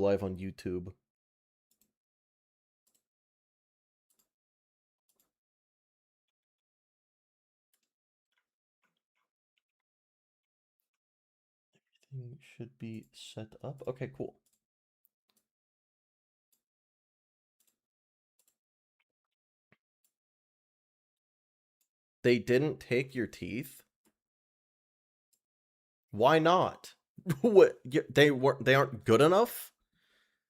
live on YouTube. Everything should be set up. Okay, cool. They didn't take your teeth? Why not? What? They aren't good enough?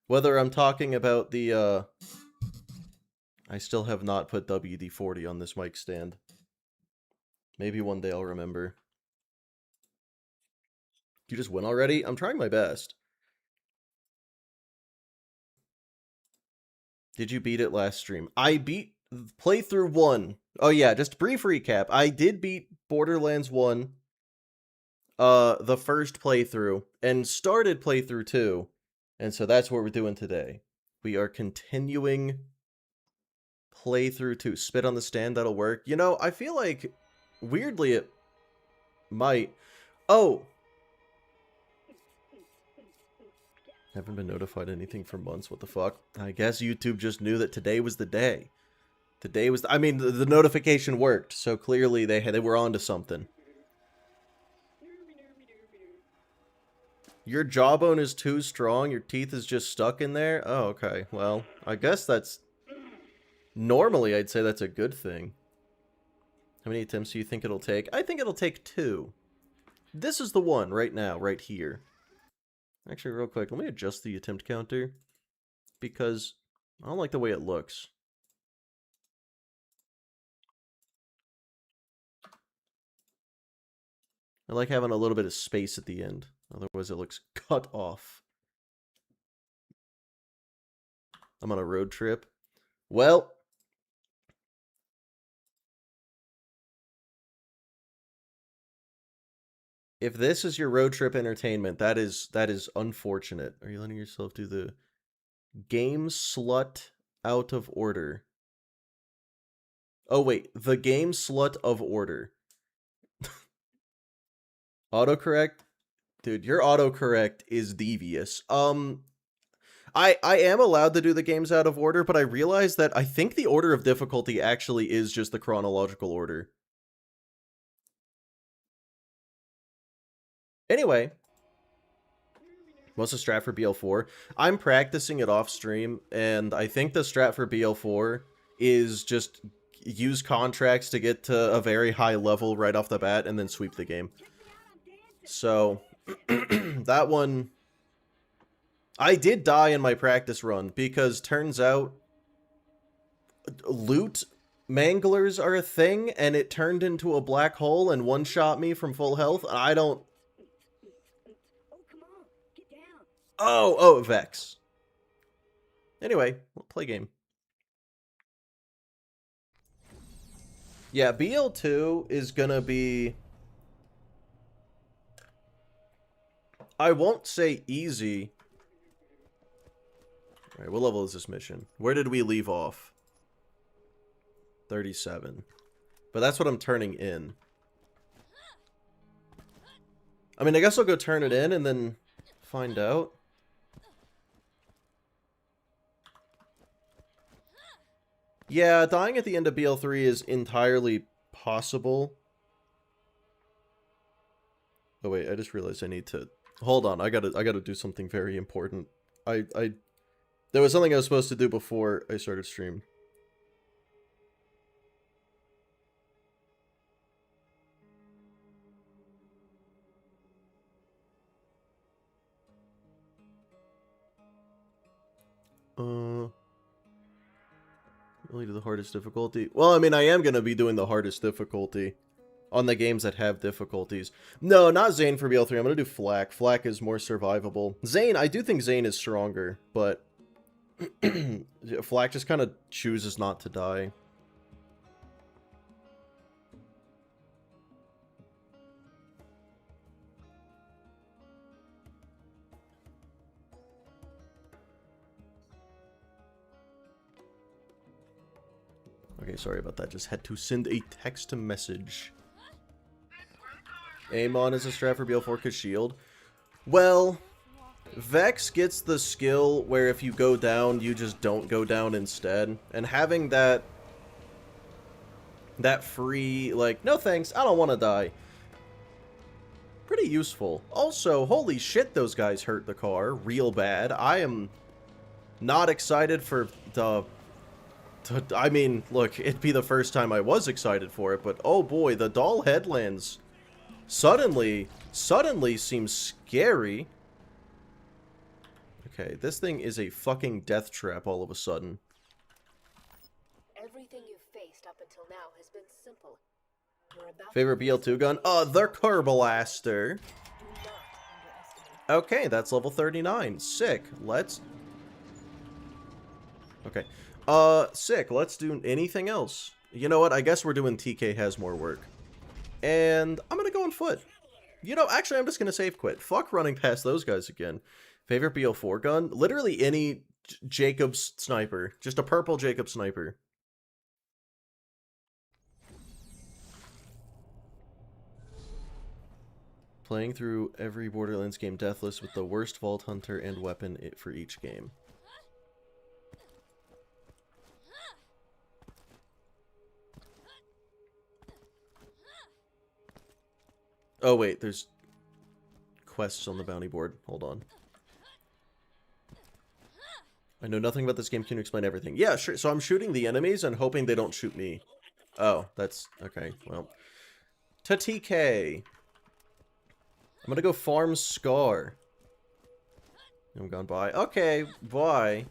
Whether I'm talking about the I still have not put WD-40 on this mic stand. Maybe one day I'll remember. You just win already? I'm trying my best. Did you beat it last stream? I beat playthrough 1. Oh yeah, just brief recap. I did beat Borderlands 1 the first playthrough and started playthrough 2. And so that's what we're doing today. We are continuing playthrough 2. Spit on the stand, that'll work. You know, I feel like weirdly it might. Oh, haven't been notified anything for months. What the fuck? I guess YouTube just knew that today was the day. Today was I mean, the notification worked, so clearly they were onto something. Your jawbone is too strong, your teeth is just stuck in there? Oh, okay. Well, I guess that's... Normally, I'd say that's a good thing. How many attempts do you think it'll take? I think it'll take 2. This is the one right now, right here. Actually, real quick, let me adjust the attempt counter. Because I don't like the way it looks. I like having a little bit of space at the end. Otherwise, it looks cut off. I'm on a road trip. Well, if this is your road trip entertainment, that is unfortunate. Are you letting yourself do the game slut out of order? Oh wait, the game slut of order. Autocorrect? Dude, your autocorrect is devious. I am allowed to do the games out of order, but I realized that I think the order of difficulty actually is just the chronological order. Anyway, what's the strat for BL4? I'm practicing it off stream, and I think the strat for BL4 is just use contracts to get to a very high level right off the bat, and then sweep the game. So, that one... I did die in my practice run, because turns out loot manglers are a thing, and it turned into a black hole and one-shot me from full health. I don't... Oh, Vex. Anyway, we'll play game. Yeah, BL2 is gonna be... I won't say easy. Alright, what level is this mission? Where did we leave off? 37. But that's what I'm turning in. I mean, I guess I'll go turn it in and then find out. Yeah, dying at the end of BL3 is entirely possible. Oh wait, I just realized I need to... Hold on, I gotta do something very important. There was something I was supposed to do before I started stream. Really do the hardest difficulty? Well, I mean, I am gonna be doing the hardest difficulty on the games that have difficulties. No, not Zane for BL3. I'm gonna do Flak. Flak is more survivable. Zane, I do think Zane is stronger, but Flak just kind of chooses not to die. Okay, sorry about that. Just had to send a text message. Amon is a strat for BL4 'cause shield. Well, Vex gets the skill where if you go down, you just don't go down instead. And having that free, like, no thanks, I don't want to die. Pretty useful. Also, holy shit, those guys hurt the car real bad. I am not excited for the... I mean, look, it'd be the first time I was excited for it, but oh boy, the Doll Headlands suddenly seems scary. Okay, this thing is a fucking death trap all of a sudden. Everything you've faced up until now has been simple. Favorite BL2 gun? The Kerbalaster. Okay, that's level 39. Sick. Let's... Okay. Sick. Let's do anything else. You know what? I guess we're doing TK has more work. And I'm gonna go on foot. You know, actually, I'm just gonna save quit. Fuck running past those guys again. Favorite BL4 gun? Literally any Jacobs sniper. Just a purple Jacob sniper. Playing through every Borderlands game deathless with the worst Vault Hunter and weapon for each game. Oh wait, there's quests on the bounty board. Hold on. I know nothing about this game. Can you explain everything? Yeah, sure. So I'm shooting the enemies and hoping they don't shoot me. Oh, that's... Okay, well. To TK. I'm gonna go farm Scar. I'm gone by. Okay, bye.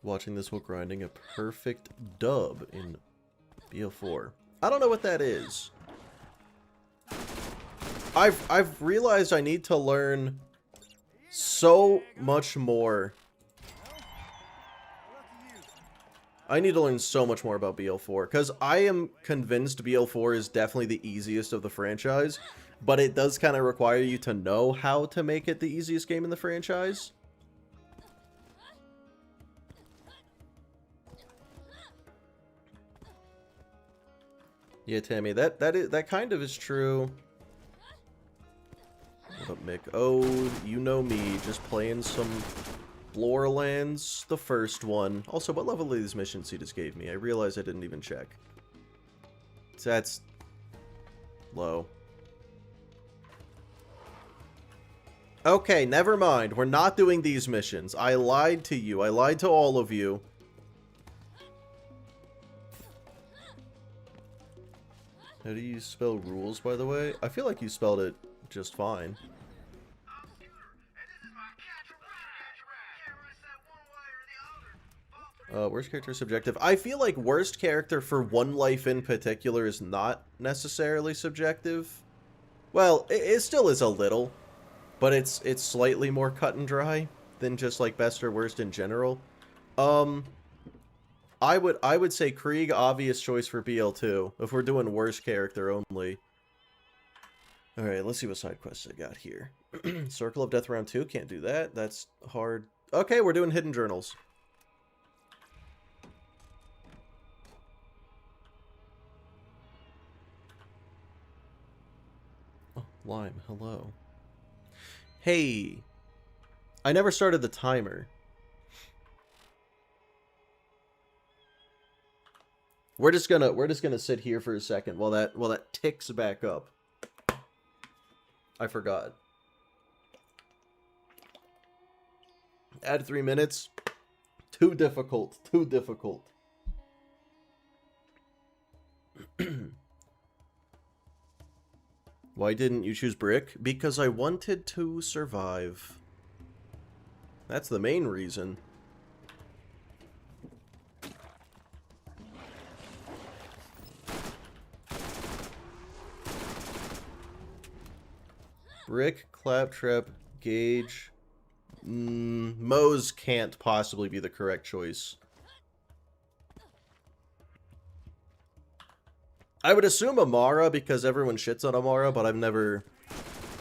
Watching this while grinding a perfect dub in BL4. I don't know what that is. I've realized I need to learn so much more. I need to learn so much more about BL4 because I am convinced BL4 is definitely the easiest of the franchise, but it does kind of require you to know how to make it the easiest game in the franchise. Yeah, Tammy, that kind of is true. What up, Mick? Oh, you know me, just playing some Borderlands, the first one. Also, what level of these missions he just gave me? I realized I didn't even check. That's low. Okay, never mind. We're not doing these missions. I lied to you. I lied to all of you. How do you spell rules, by the way? I feel like you spelled it just fine. Worst character subjective. I feel like worst character for one life in particular is not necessarily subjective. Well, it still is a little, but it's slightly more cut and dry than just like best or worst in general. I would say Krieg, obvious choice for BL2 if we're doing worst character only. All right, let's see what side quests I got here. Circle of Death round 2, can't do that. That's hard. Okay, we're doing hidden journals. Oh, Lime, hello. Hey, I never started the timer. We're just gonna sit here for a second while that ticks back up. I forgot. Add 3 minutes. Too difficult. Too difficult. Why didn't you choose Brick? Because I wanted to survive. That's the main reason. Brick, Claptrap, Gage. Mose can't possibly be the correct choice. I would assume Amara because everyone shits on Amara, but I've never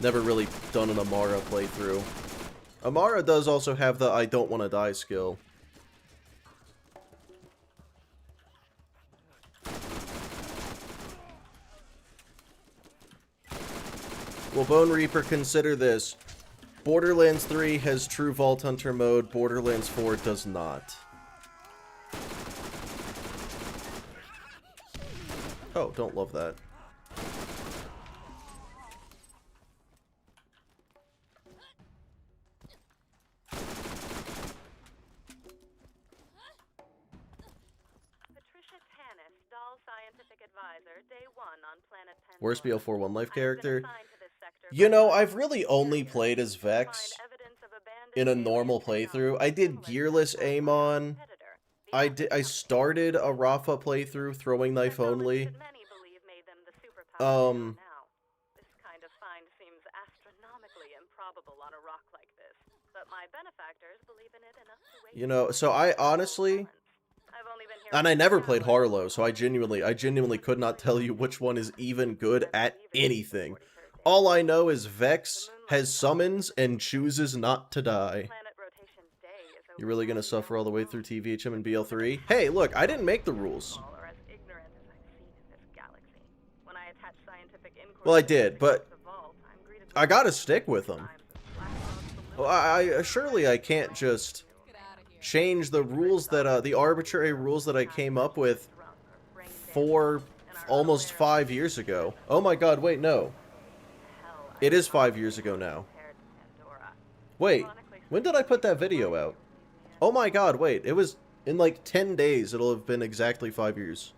really done an Amara playthrough. Amara does also have the I don't want to die skill. Well, Bone Reaper, consider this. Borderlands 3 has true Vault Hunter mode. Borderlands 4 does not. Oh, don't love that. Worst BL41 life character? You know, I've really only played as Vex in a normal playthrough. I did Gearless Amon. I started a Rafa playthrough, throwing knife only. This kind of find seems astronomically improbable on a rock like this, but my benefactors believe in it enough to wait. You know, so I honestly, and I never played Harlow, so I genuinely could not tell you which one is even good at anything. All I know is Vex has summons and chooses not to die. You're really gonna suffer all the way through TVHM and BL3? Hey, look, I didn't make the rules. Well, I did, but I gotta stick with them. Well, surely I can't just change the rules that, the arbitrary rules that I came up with almost 5 years ago. Oh my god, wait, no. It is 5 years ago now. Wait, when did I put that video out? Oh my god, wait, it was in like 10 days, it'll have been exactly 5 years.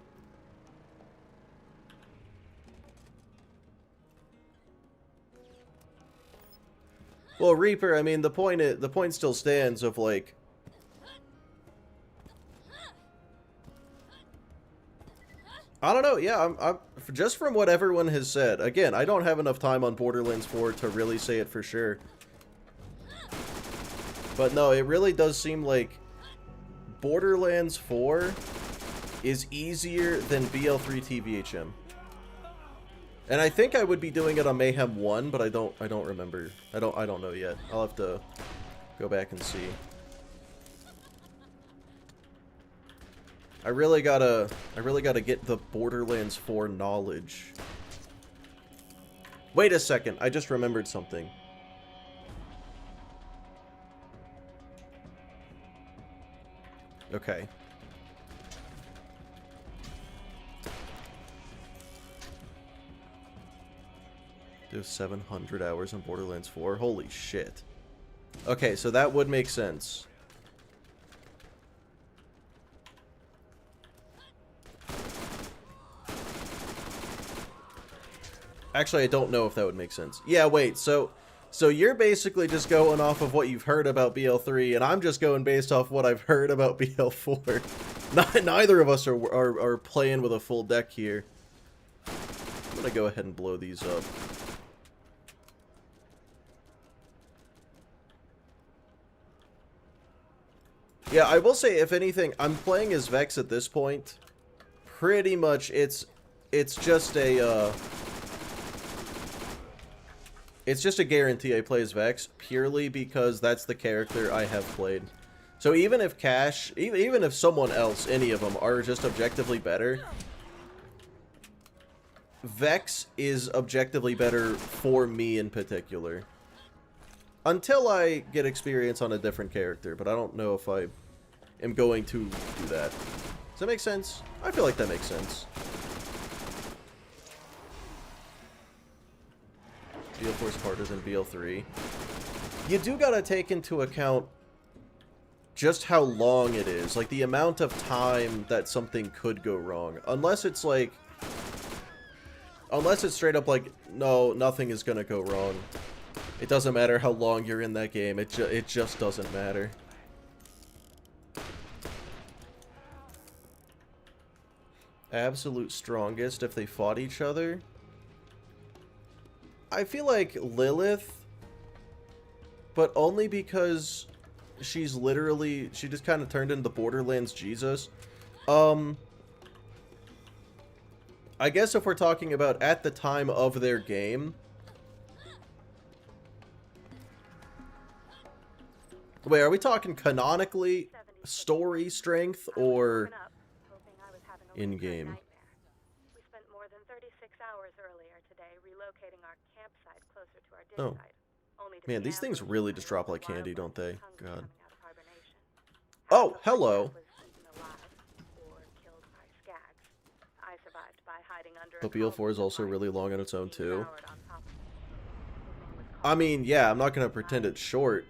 Well, Reaper, I mean, the point still stands of, like, I don't know, yeah, I'm just from what everyone has said. Again, I don't have enough time on Borderlands 4 to really say it for sure. But no, it really does seem like Borderlands 4 is easier than BL3 TVHM. And I think I would be doing it on Mayhem 1, but I don't remember. I don't know yet. I'll have to go back and see. I really gotta get the Borderlands 4 knowledge. Wait a second, I just remembered something. Okay. Do 700 hours on Borderlands 4? Holy shit. Okay, so that would make sense. Actually, I don't know if that would make sense. Yeah, wait, so you're basically just going off of what you've heard about BL3, and I'm just going based off what I've heard about BL4. Neither of us are playing with a full deck here. I'm gonna go ahead and blow these up. Yeah, I will say, if anything, I'm playing as Vex at this point. Pretty much, it's just a, it's just a guarantee I play as Vex, purely because that's the character I have played. So even if Cash, even if someone else, any of them, are just objectively better, Vex is objectively better for me in particular. Until I get experience on a different character, but I don't know if I am going to do that. Does that make sense? I feel like that makes sense. BL4 is harder than BL3. You do gotta take into account just how long it is. Like, the amount of time that something could go wrong. Unless it's like... Unless it's straight up like, no, nothing is gonna go wrong. It doesn't matter how long you're in that game. It just doesn't matter. Absolute strongest if they fought each other? I feel like Lilith, but only because she's literally, she just kind of turned into Borderlands Jesus. I guess if we're talking about at the time of their game. Wait, are we talking canonically, story strength, or in-game? We spent more than 36 hours earlier today relocating our campsite closer to our dig Oh. site. Only to Man, be these things ambushed really by just drop like wild candy, don't they? hungry God. coming out of hibernation. Oh, Half of my hello. camp was eaten alive or killed by skags. I survived by hiding under The a BL4 is cauldron also of really mice long on its own, being too. devoured on top of it. His name was I mean, yeah, I'm not gonna pretend it's short,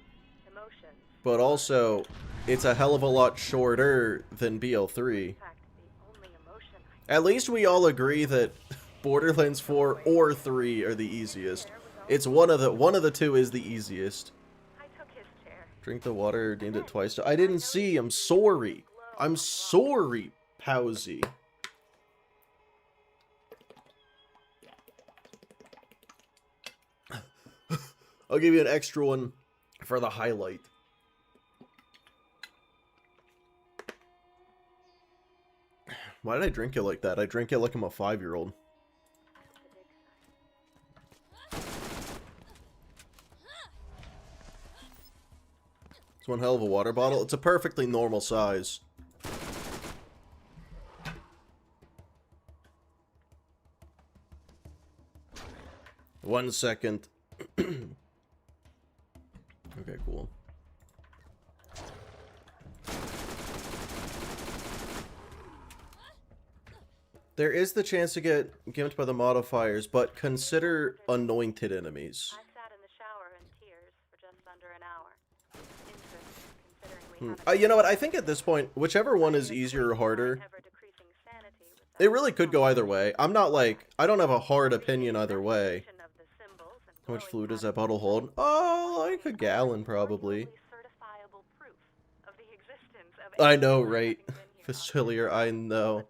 Emotions. but also, it's a hell of a lot shorter than BL3. In fact, the only emotion I At least we all agree that Borderlands 4 or 3 are the easiest. It's one of the two is the easiest. took his chair. Drink the water, named it twice. I didn't see. I'm sorry. I'm sorry, Powsy. I'll give you an extra one for the highlight. Why did I drink it like that? I drink it like I'm a 5-year-old. It's one hell of a water bottle. It's a perfectly normal size. One second. Okay, cool. There is the chance to get gimped by the modifiers, but consider anointed enemies. I sat in the shower in tears for just under an hour. Interesting, considering we haven't You know what? I think at this point, whichever one is easier or harder, it really could go either way. I'm not like, I don't have a hard opinion either way. How much fluid does that bottle hold? Oh, like a gallon probably. I know, right? Facilier, I know.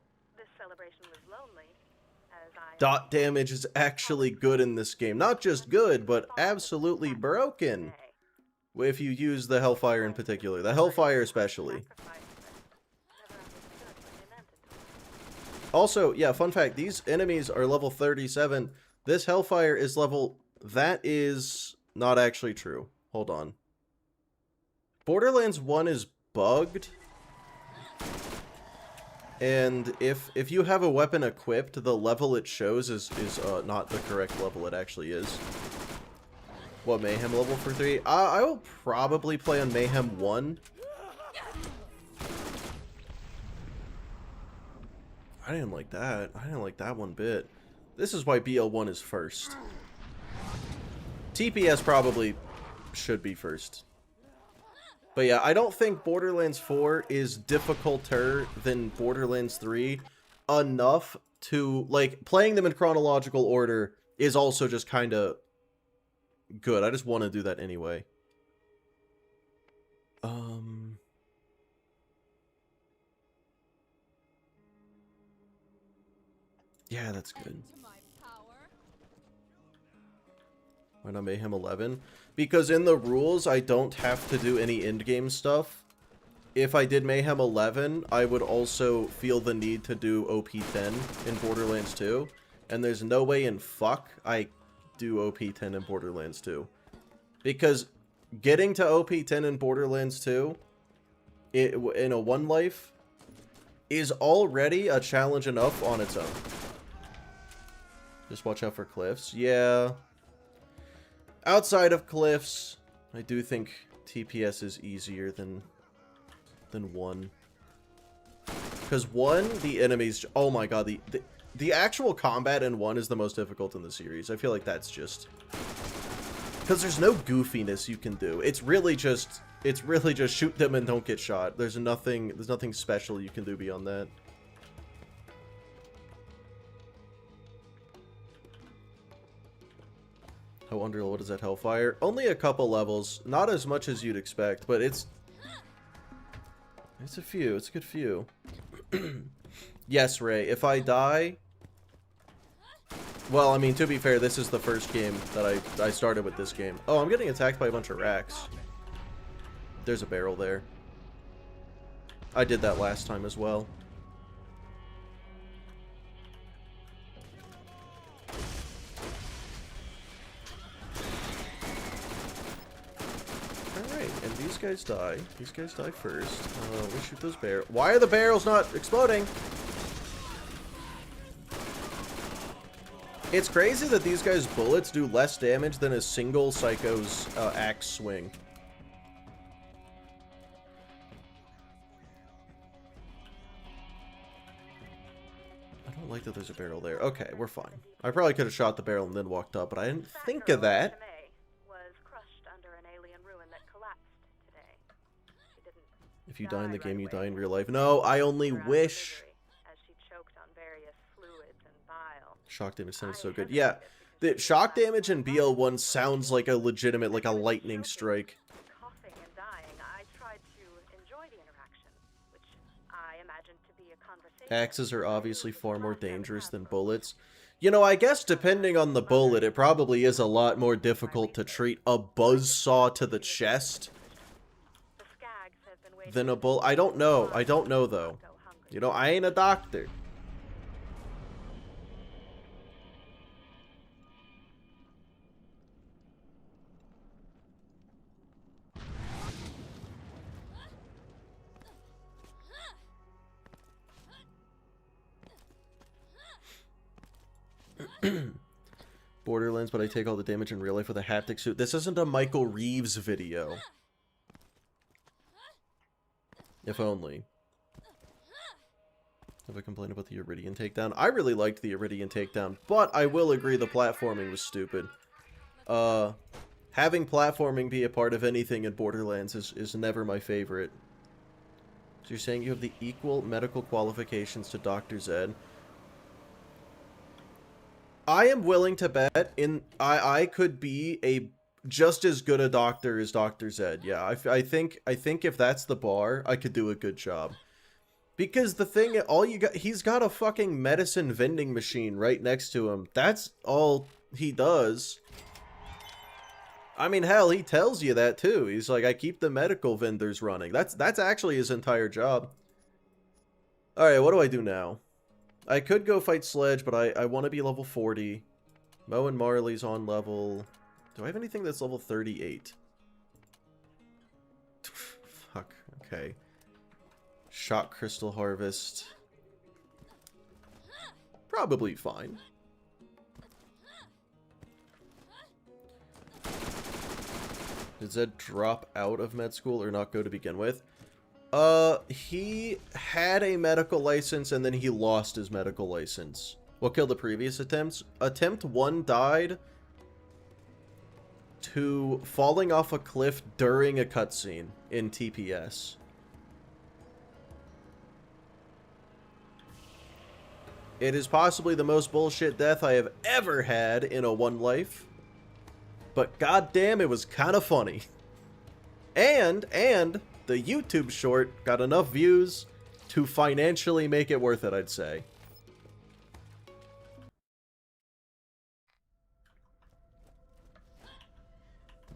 Dot damage is actually good in this game. Not just good, but absolutely broken. If you use the Hellfire in particular. The Hellfire especially. Also, yeah, fun fact, these enemies are level 37. This Hellfire is level... That is not actually true. Hold on. Borderlands 1 is bugged. And if you have a weapon equipped, the level it shows is not the correct level it actually is. What, Mayhem level for 3? I will probably play on Mayhem 1. I didn't like that. I didn't like that one bit. This is why BL1 is first. TPS probably should be first. But yeah, I don't think Borderlands 4 is difficulter than Borderlands 3 enough to, like, playing them in chronological order is also just kind of good. I just want to do that anyway. Yeah, that's good. Why not Mayhem 11? Because in the rules, I don't have to do any endgame stuff. If I did Mayhem 11, I would also feel the need to do OP10 in Borderlands 2. And there's no way in fuck I do OP10 in Borderlands 2. Because getting to OP10 in Borderlands 2 in a one life is already a challenge enough on its own. Just watch out for cliffs. Yeah. Outside of cliffs, I do think TPS is easier than 1. Because 1, the enemies... Oh my god, the actual combat in 1 is the most difficult in the series. I feel like that's just... Because there's no goofiness you can do. It's really just shoot them and don't get shot. There's nothing special you can do beyond that. How what is that Hellfire? Only a couple levels. Not as much as you'd expect, but it's a few. It's a good few. Yes, Ray. If I die... Well, I mean, to be fair, this is the first game that I started with this game. Oh, I'm getting attacked by a bunch of racks. There's a barrel there. I did that last time as well. Alright, and these guys die. These guys die first. We shoot those barrels. Why are the barrels not exploding? It's crazy that these guys' bullets do less damage than a single Psycho's axe swing. I don't like that there's a barrel there. Okay, we're fine. I probably could have shot the barrel and then walked up, but I didn't think of that. Was crushed under an alien ruin that collapsed today. She didn't If you die in the game, right you away. die in real life. No, I only Her wish. as she choked on various fluids and bile. Shock damage sounds so good. Yeah, the shock damage in BL1 sounds like a legitimate, like a lightning strike. Coughing and dying, I tried to enjoy the interaction, which I imagined to be a conversation. Axes are obviously far more dangerous than bullets. You know, I guess depending on the bullet, it probably is a lot more difficult to treat a buzzsaw to the chest The Skags have been waiting than a bullet. I don't know. I don't know, though. You know, I ain't a doctor. Borderlands, but I take all the damage in real life with a haptic suit. This isn't a Michael Reeves video. If only. Have a complaint about the Iridian takedown? I really liked the Iridian takedown, but I will agree the platforming was stupid. Having platforming be a part of anything in Borderlands is never my favorite. So you're saying you have the equal medical qualifications to Dr. Zed? I am willing to bet I could be a just as good a doctor as Dr. Zed. Yeah, I think if that's the bar, I could do a good job. Because the thing, he's got a fucking medicine vending machine right next to him. That's all he does. I mean, hell, he tells you that too. He's like, I keep the medical vendors running. That's actually his entire job. All right, what do I do now? I could go fight Sledge, but I want to be level 40. Mo and Marley's on level... Do I have anything that's level 38? Fuck, okay. Shock Crystal Harvest. Probably fine. Did Zed drop out of med school or not go to begin with? He had a medical license and then he lost his medical license. What killed the previous attempts? Attempt 1 died to falling off a cliff during a cutscene in TPS. It is possibly the most bullshit death I have ever had in a one life. But goddamn, it was kind of funny. And the YouTube short got enough views to financially make it worth it, I'd say.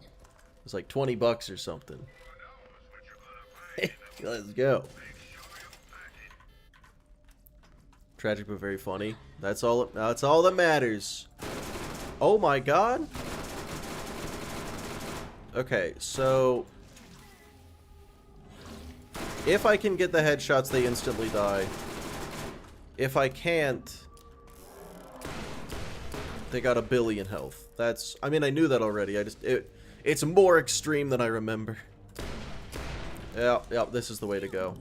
It was like 20 bucks or something. Let's go. Tragic but very funny. That's all that matters. Oh my god. Okay, so if I can get the headshots, they instantly die. If I can't, they got 1 billion health. That's, I mean, I knew that already. It's more extreme than I remember. Yeah, this is the way to go.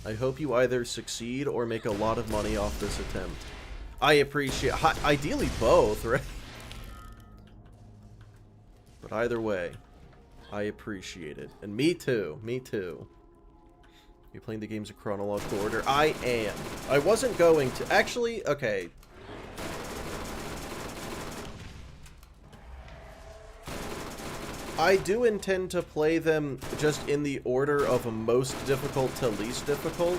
I hope you either succeed or make a lot of money off this attempt. I appreciate... Ideally both, right? But either way, I appreciate it. And me too. Me too. You playing the games in chronological order? I am. I wasn't going to... Actually, okay. I do intend to play them just in the order of most difficult to least difficult.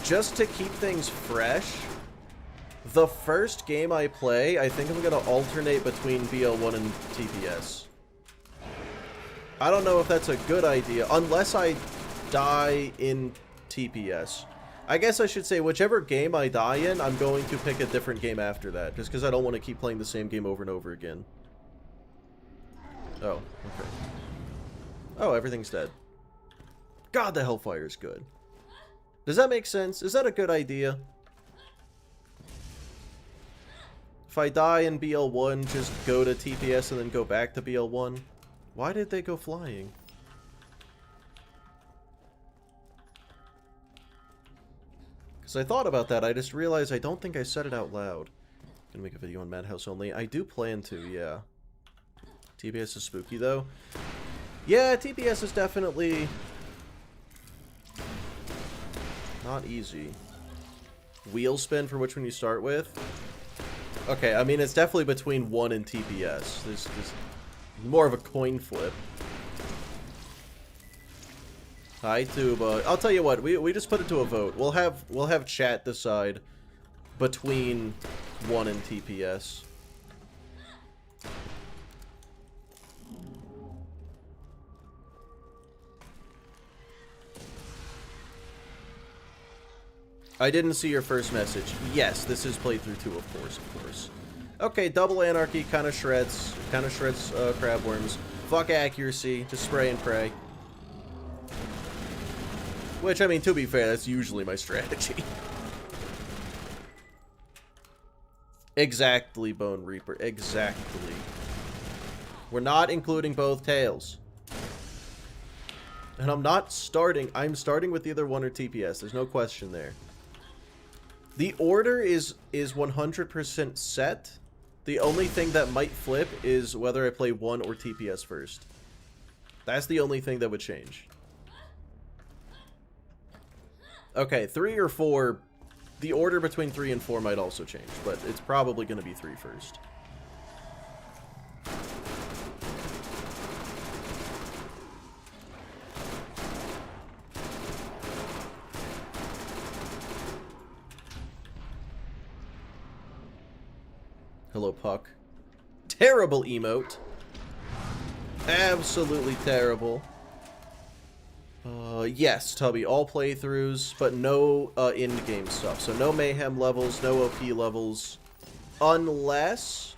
Just to keep things fresh. The first game I play, I think I'm going to alternate between BL1 and TPS. I don't know if that's a good idea, unless I die in TPS. I guess I should say, whichever game I die in, I'm going to pick a different game after that, just because I don't want to keep playing the same game over and over again. Oh, okay. Oh, everything's dead. God, the Hellfire is good. Does that make sense? Is that a good idea? If I die in BL1, just go to TPS and then go back to BL1? Why did they go flying? Because I thought about that, I just realized I don't think I said it out loud. Gonna make a video on Madhouse only. I do plan to, yeah. TPS is spooky, though. Yeah, TPS is definitely not easy. Wheel spin for which one you start with? Okay, I mean, it's definitely between 1 and TPS. There's more of a coin flip. Hi, Tuba. I'll tell you what, we just put it to a vote. We'll have chat decide between 1 and TPS. I didn't see your first message. Yes, this is playthrough 2, of course. Okay, double anarchy kind of shreds crab worms. Fuck accuracy, just spray and pray. Which, I mean, to be fair, that's usually my strategy. Exactly, Bone Reaper, exactly. We're not including both tails. And I'm starting with either 1 or TPS, there's no question there. The order is 100% set. The only thing that might flip is whether I play 1 or TPS first. That's the only thing that would change. Okay, 3 or 4. The order between 3 and 4 might also change, but it's probably going to be 3 first. Hello, Puck. Terrible emote. Absolutely terrible. Yes, Tubby, all playthroughs, but no in-game stuff. So no Mayhem levels, no OP levels, unless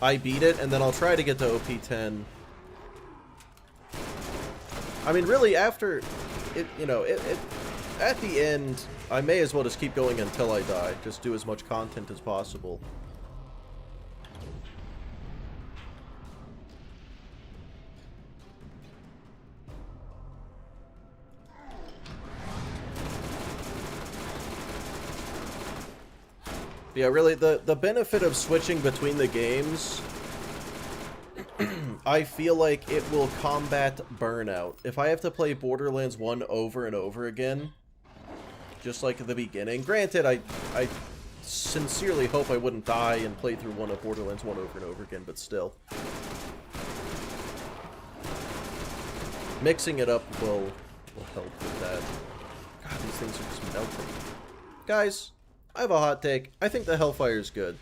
I beat it, and then I'll try to get to OP 10. I mean, really, after it, you know, at the end, I may as well just keep going until I die. Just do as much content as possible. Yeah, really, the benefit of switching between the games, I feel like it will combat burnout. If I have to play Borderlands 1 over and over again, just like at the beginning, granted, I sincerely hope I wouldn't die and play through one of Borderlands 1 over and over again, but still. Mixing it up will help with that. God, these things are just melting. Guys, I have a hot take. I think the Hellfire is good.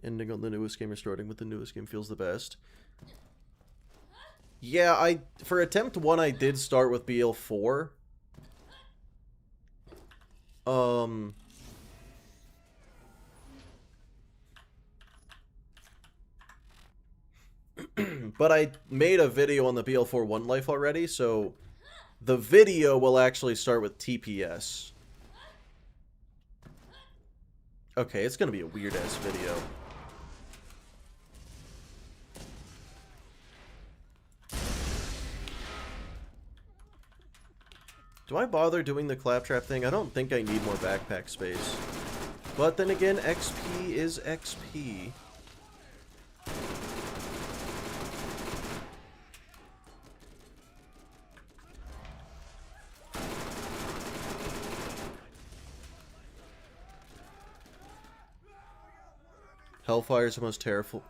Ending on the newest game or starting with the newest game feels the best. Yeah, for attempt 1, I did start with BL4. But I made a video on the BL4 One Life already, so the video will actually start with TPS. Okay, it's gonna be a weird-ass video. Do I bother doing the claptrap thing? I don't think I need more backpack space. But then again, XP is XP. Hellfire's the most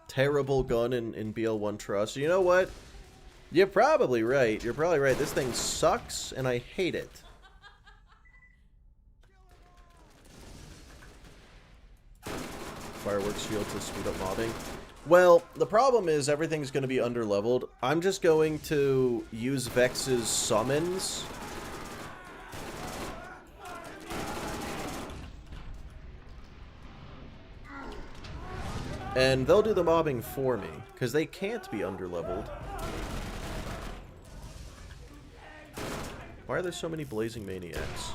terrible gun in BL1 Trust. You know what? You're probably right. You're probably right. This thing sucks, and I hate it. Fireworks shield to speed up mobbing. Well, the problem is everything's going to be underleveled. I'm just going to use Vex's summons. And they'll do the mobbing for me, because they can't be underleveled. Why are there so many blazing maniacs?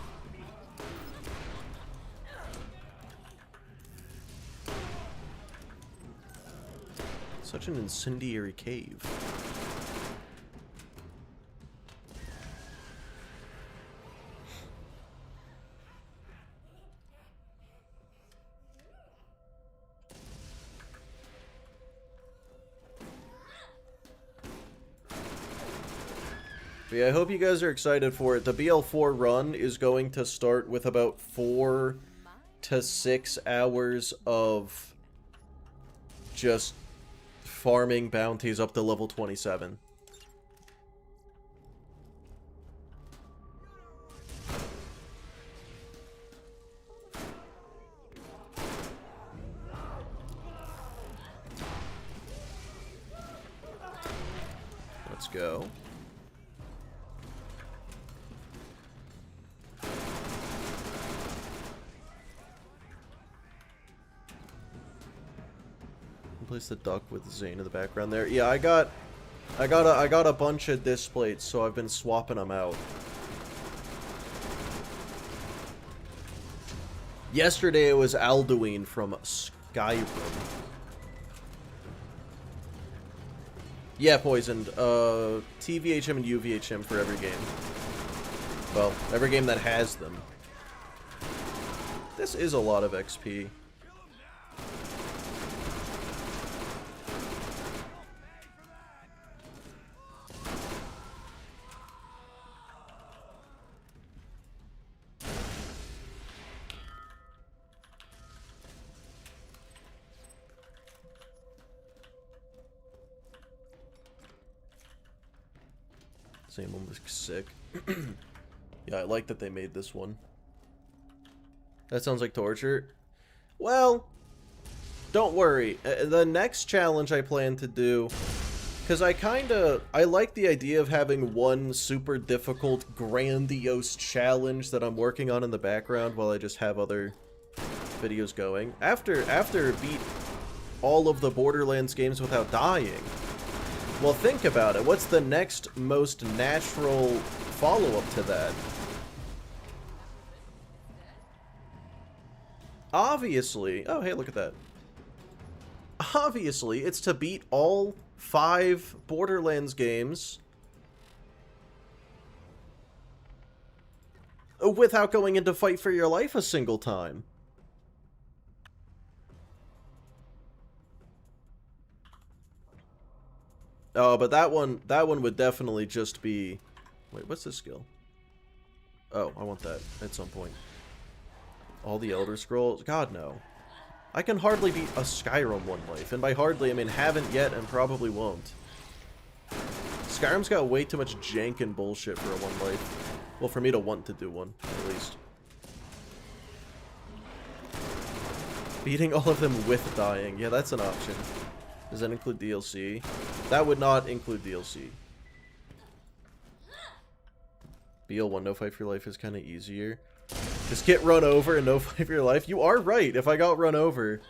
Such an incendiary cave. But yeah, I hope you guys are excited for it. The BL4 run is going to start with about 4 to 6 hours of just farming bounties up to level 27. Let's go. Place the duck with Zane in the background there. Yeah, I got a bunch of disc plates, so I've been swapping them out. Yesterday it was Alduin from Skyrim. Yeah, poisoned. TVHM and UVHM for every game. Well, every game that has them. This is a lot of XP. Same one was sick. Yeah, I like that they made this one. That sounds like torture. Well, don't worry. The next challenge I plan to do, because I like the idea of having one super difficult, grandiose challenge that I'm working on in the background while I just have other videos going. After beat all of the Borderlands games without dying. Well, think about it. What's the next most natural follow-up to that? Obviously... Oh, hey, look at that. Obviously, it's to beat all 5 Borderlands games without going into fight for your life a single time. Oh, but that one would definitely just be... Wait, what's this skill? Oh, I want that at some point. All the Elder Scrolls? God, no. I can hardly beat a Skyrim one life, and by hardly, I mean haven't yet and probably won't. Skyrim's got way too much jank and bullshit for a one life. Well, for me to want to do one, at least. Beating all of them with dying. Yeah, that's an option. Does that include DLC? That would not include DLC. BL1, no fight for your life is kind of easier. Just get run over and no fight for your life. You are right, if I got run over.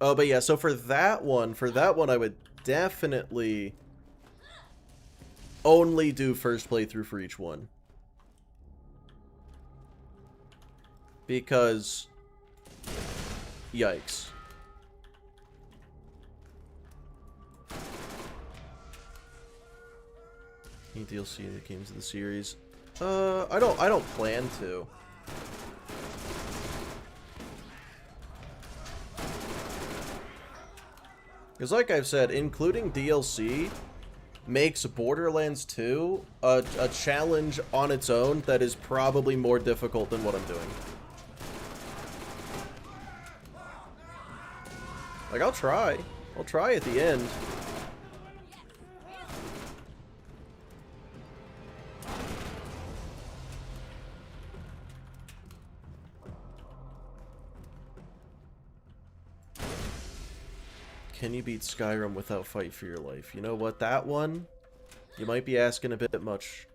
Oh, but yeah, so for that one I would definitely only do first playthrough for each one. Because, yikes. Any DLC in the games of the series? I don't plan to. Because like I've said, including DLC makes Borderlands 2 a challenge on its own that is probably more difficult than what I'm doing. Like, I'll try. I'll try at the end. can you beat Skyrim without Fight for Your Life? You know what, that one, you might be asking a bit much.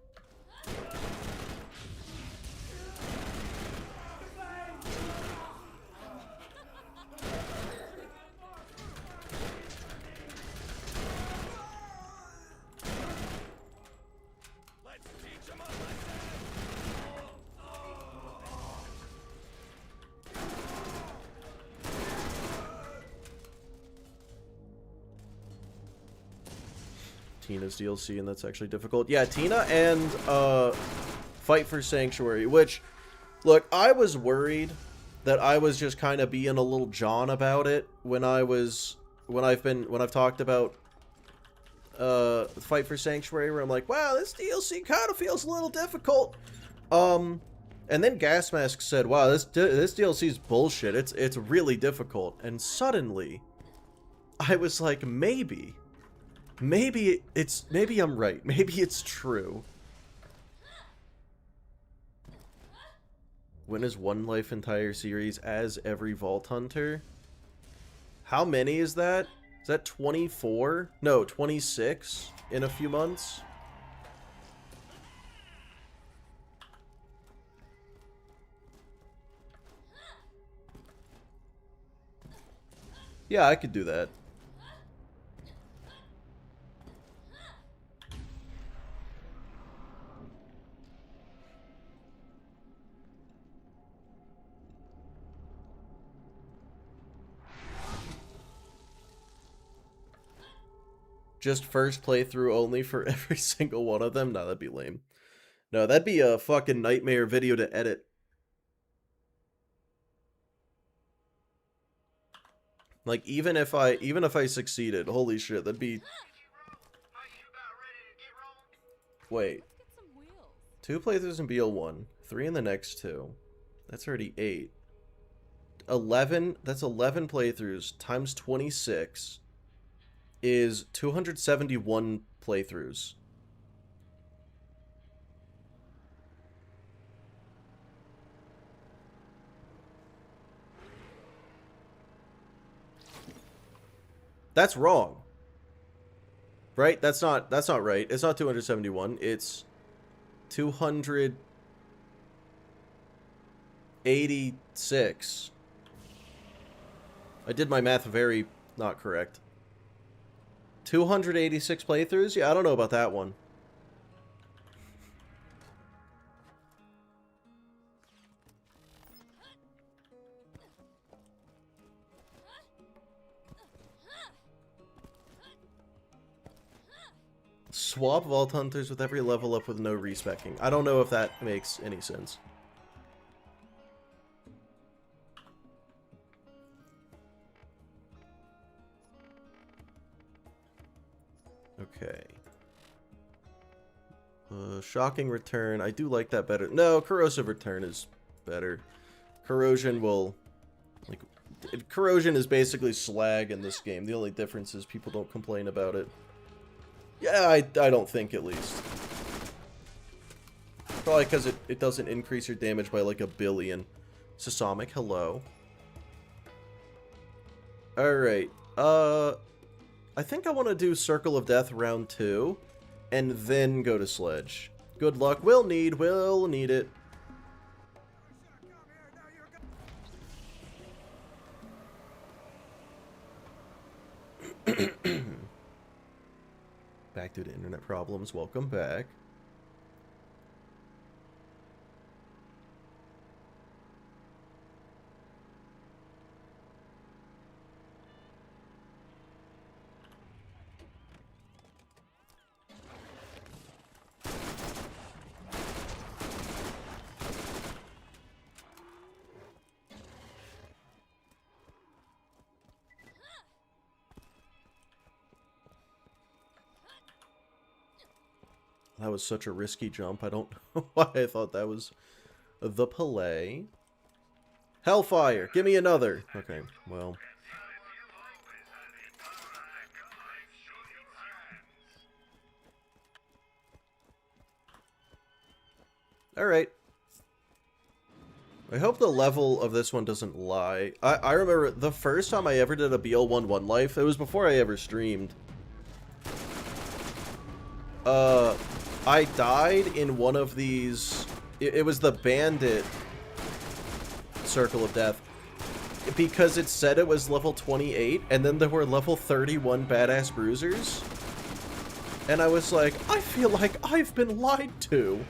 Tina's DLC, and that's actually difficult. Yeah, Tina and Fight for Sanctuary, which, look, I was worried that I was just kind of being a little John about it when I've talked about Fight for Sanctuary, where I'm like, wow, this DLC kind of feels a little difficult. And then Gasmask said, wow, this DLC is bullshit. It's really difficult. And suddenly I was like, maybe I'm right. Maybe it's true. When is One Life entire series as every Vault Hunter? How many is that? Is that 24? No, 26 in a few months? Yeah, I could do that. Just first playthrough only for every single one of them? No, that'd be lame. No, that'd be a fucking nightmare video to edit. Like, even if I succeeded, holy shit, that'd be... Wait. 2 playthroughs in BL1, 3 in the next 2. That's already 8. 11, that's 11 playthroughs times 26 is 271 playthroughs. That's wrong. Right? That's not right. It's not 271. It's 286. I did my math very not correct. 286 playthroughs? Yeah, I don't know about that one. Swap Vault Hunters with every level up with no respecking. I don't know if that makes any sense. Okay. Shocking Return. I do like that better. No, Corrosive Return is better. Corrosion will... like, Corrosion is basically slag in this game. The only difference is people don't complain about it. Yeah, I don't think, at least. Probably because it doesn't increase your damage by like 1 billion. Sasamic, hello. Alright. I think I want to do Circle of Death round 2. And then go to Sledge. Good luck. We'll need it. Back due to internet problems. Welcome back. That was such a risky jump. I don't know why I thought that was the play. Hellfire! Give me another! Okay, well. Alright. I hope the level of this one doesn't lie. I remember the first time I ever did a BL11 life, it was before I ever streamed. I died in one of these... It was the bandit circle of death. Because it said it was level 28, and then there were level 31 badass bruisers. And I was like, I feel like I've been lied to.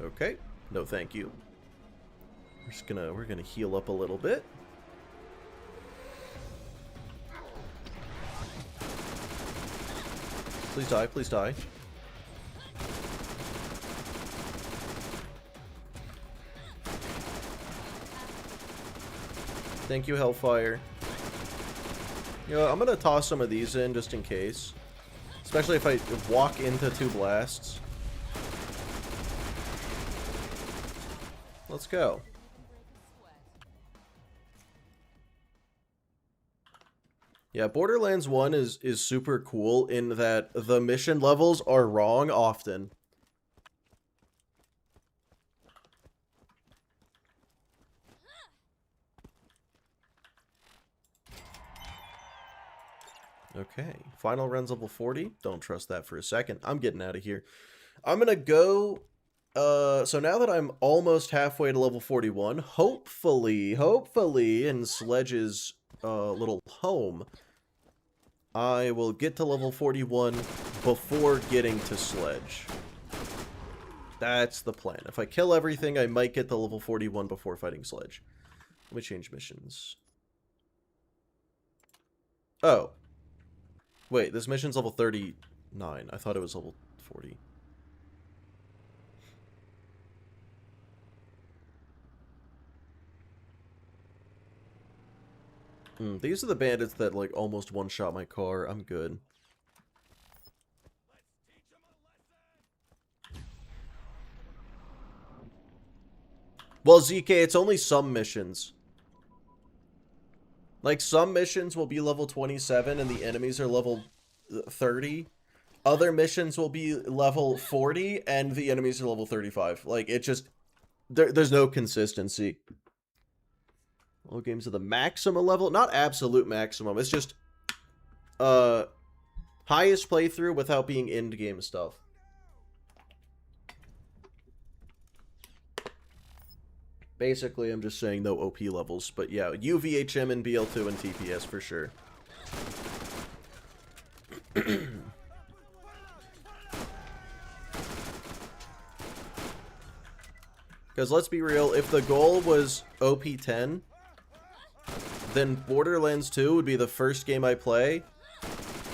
Okay, no thank you. We're gonna heal up a little bit. Please die, please die. Thank you, Hellfire. You know, I'm gonna toss some of these in just in case. Especially if I walk into 2 blasts. Let's go. Yeah, Borderlands 1 is super cool in that the mission levels are wrong often. Okay, final round's level 40. Don't trust that for a second. I'm getting out of here. I'm gonna go... so now that I'm almost halfway to level 41, hopefully in Sledge's little home, I will get to level 41 before getting to Sledge. That's the plan. If I kill everything, I might get to level 41 before fighting Sledge. Let me change missions. Oh. Wait, this mission's level 39. I thought it was level 40. These are the bandits that, like, almost one-shot my car. I'm good. Well, ZK, it's only some missions. Like, some missions will be level 27 and the enemies are level 30. Other missions will be level 40 and the enemies are level 35. Like, it just... There's no consistency. All games are the maximum level. Not absolute maximum. It's just highest playthrough without being end-game stuff. Basically, I'm just saying no OP levels. But yeah, UVHM and BL2 and TPS for sure. Because let's be real, if the goal was OP 10... then Borderlands 2 would be the first game I play,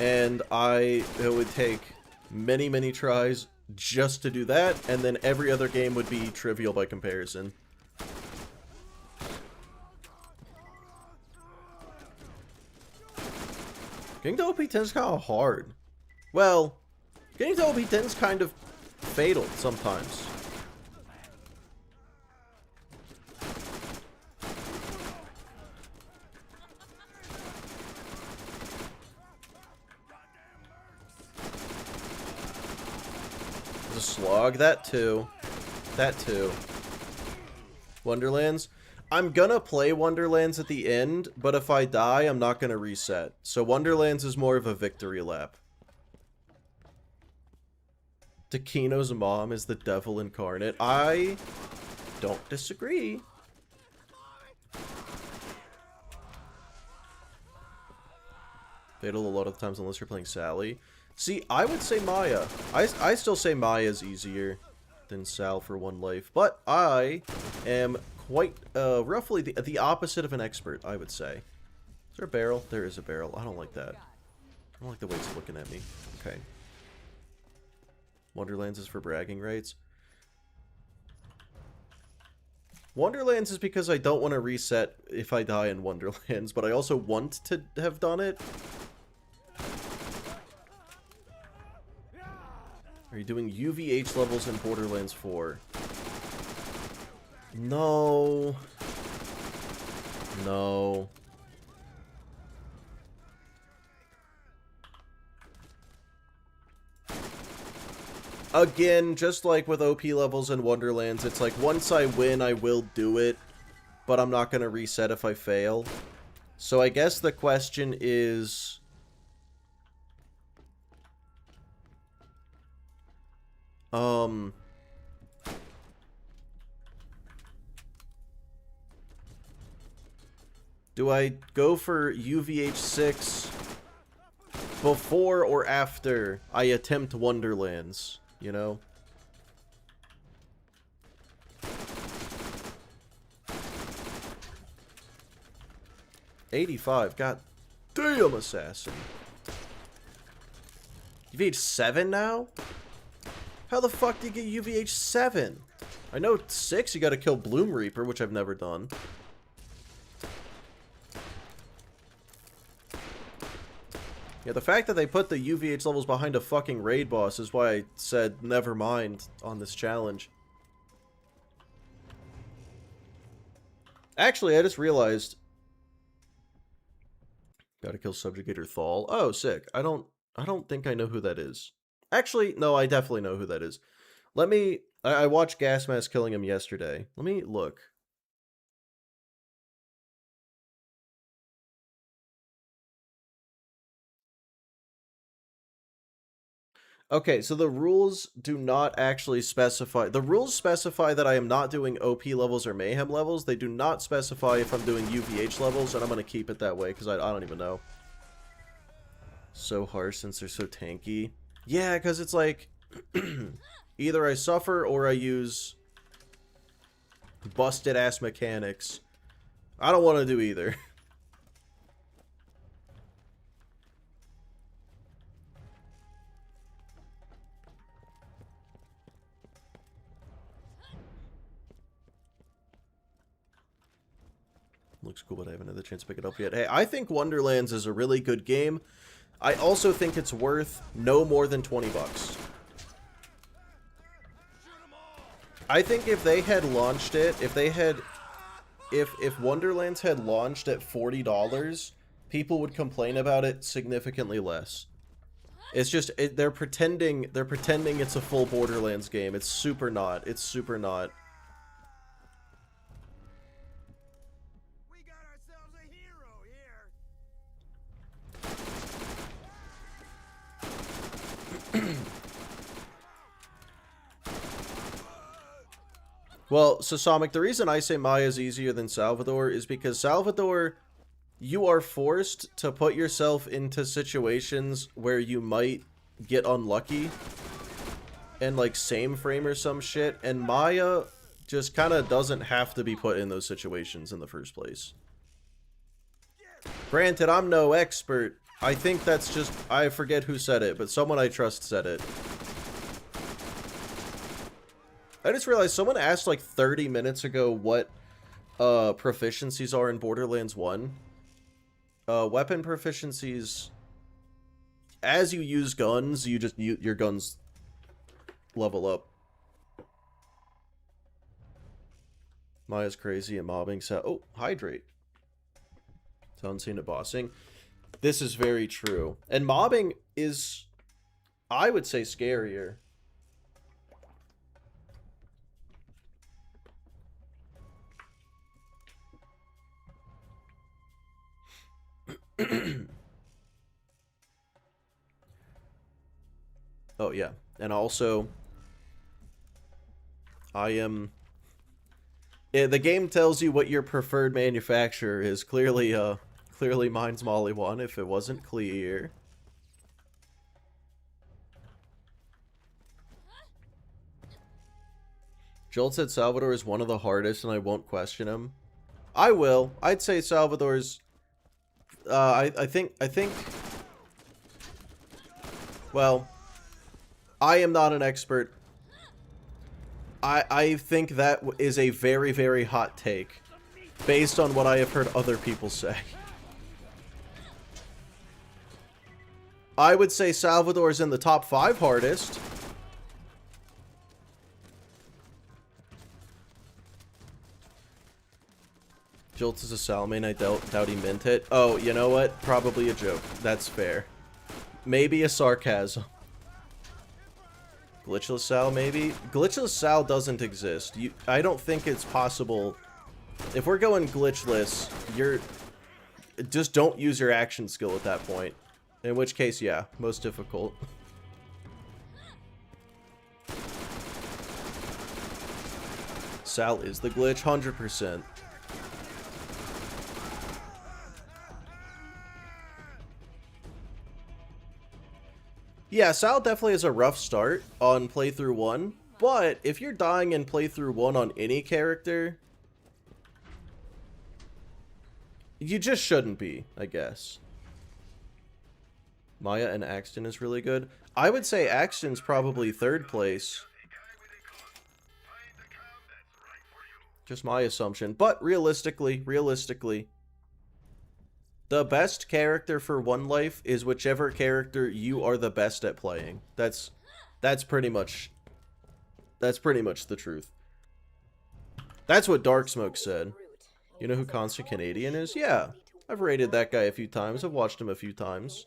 and it would take many, many tries just to do that, and then every other game would be trivial by comparison. Getting to OP 10 is kind of hard. Well, getting to OP 10 is kind of fatal sometimes. The slog, that too. That too. Wonderlands. I'm gonna play Wonderlands at the end, but if I die, I'm not gonna reset. So Wonderlands is more of a victory lap. Takino's mom is the devil incarnate. I don't disagree. Fatal a lot of the times unless you're playing Sally. See, I would say Maya. I still say Maya's easier than Sal for one life, but I am quite roughly the opposite of an expert, I would say. Is there a barrel? There is a barrel. I don't like that. I don't like the way it's looking at me. Okay. Wonderlands is for bragging rights. Wonderlands is because I don't want to reset if I die in Wonderlands, but I also want to have done it. Are you doing UVH levels in Borderlands 4? No. No. Again, just like with OP levels in Wonderlands, it's like once I win, I will do it, but I'm not going to reset if I fail. So I guess the question is... do I go for UVH6 before or after I attempt Wonderlands, you know? $85, god damn, assassin. UVH 7 now? How the fuck do you get UVH 7? I know 6 you gotta kill Bloom Reaper, which I've never done. Yeah, the fact that they put the UVH levels behind a fucking raid boss is why I said never mind on this challenge. Actually, I just realized... Gotta kill Subjugator Thal. Oh, sick. I don't think I know who that is. Actually, no, I definitely know who that is. Let me... I watched Gas Mask killing him yesterday. Let me look. Okay, so the rules do not actually specify... The rules specify that I am not doing OP levels or Mayhem levels. They do not specify if I'm doing UVH levels, and I'm going to keep it that way, because I don't even know. So harsh since they're so tanky. Yeah, because it's like... either I suffer or I use... busted-ass mechanics. I don't want to do either. Looks cool, but I haven't had the chance to pick it up yet. Hey, I think Wonderlands is a really good game. I also think it's worth no more than 20 bucks. I think if they had launched it, if Wonderlands had launched at $40, people would complain about it significantly less. It's just they're pretending it's a full Borderlands game. It's super not. It's super not. Well, so Sonic, the reason I say Maya is easier than Salvador is because Salvador, you are forced to put yourself into situations where you might get unlucky and like same frame or some shit, and Maya just kind of doesn't have to be put in those situations in the first place. Granted, I'm no expert. I think that's just, I forget who said it, but someone I trust said it. I just realized someone asked like 30 minutes ago what proficiencies are in Borderlands 1. Weapon proficiencies, as you use guns, your guns level up. Maya's crazy at mobbing. So, oh, hydrate. So unseen at bossing. This is very true. And mobbing is, I would say, scarier. Oh yeah, and also the game tells you what your preferred manufacturer is. Clearly mine's Molly 1 if it wasn't clear. Jolt said Salvador is one of the hardest and I won't question him. I will. I'd say Salvador's I think well, I am not an expert. I think that is a very, very hot take based on what I have heard other people say. I would say Salvador's in the top 5 hardest. Jolts is a Salmain, I doubt he meant it. Oh, you know what? Probably a joke. That's fair. Maybe a sarcasm. Glitchless Sal, maybe? Glitchless Sal doesn't exist. I don't think it's possible. If we're going glitchless, just don't use your action skill at that point. In which case, yeah, most difficult. Sal is the glitch, 100%. Yeah, Sal definitely has a rough start on playthrough 1, but if you're dying in playthrough 1 on any character, you just shouldn't be, I guess. Maya and Axton is really good. I would say Axton's probably 3rd place. Just my assumption. But realistically, the best character for one life is whichever character you are the best at playing. That's pretty much the truth. That's what Dark Smoke said. You know who Constant Canadian is? Yeah. I've rated that guy a few times. I've watched him a few times.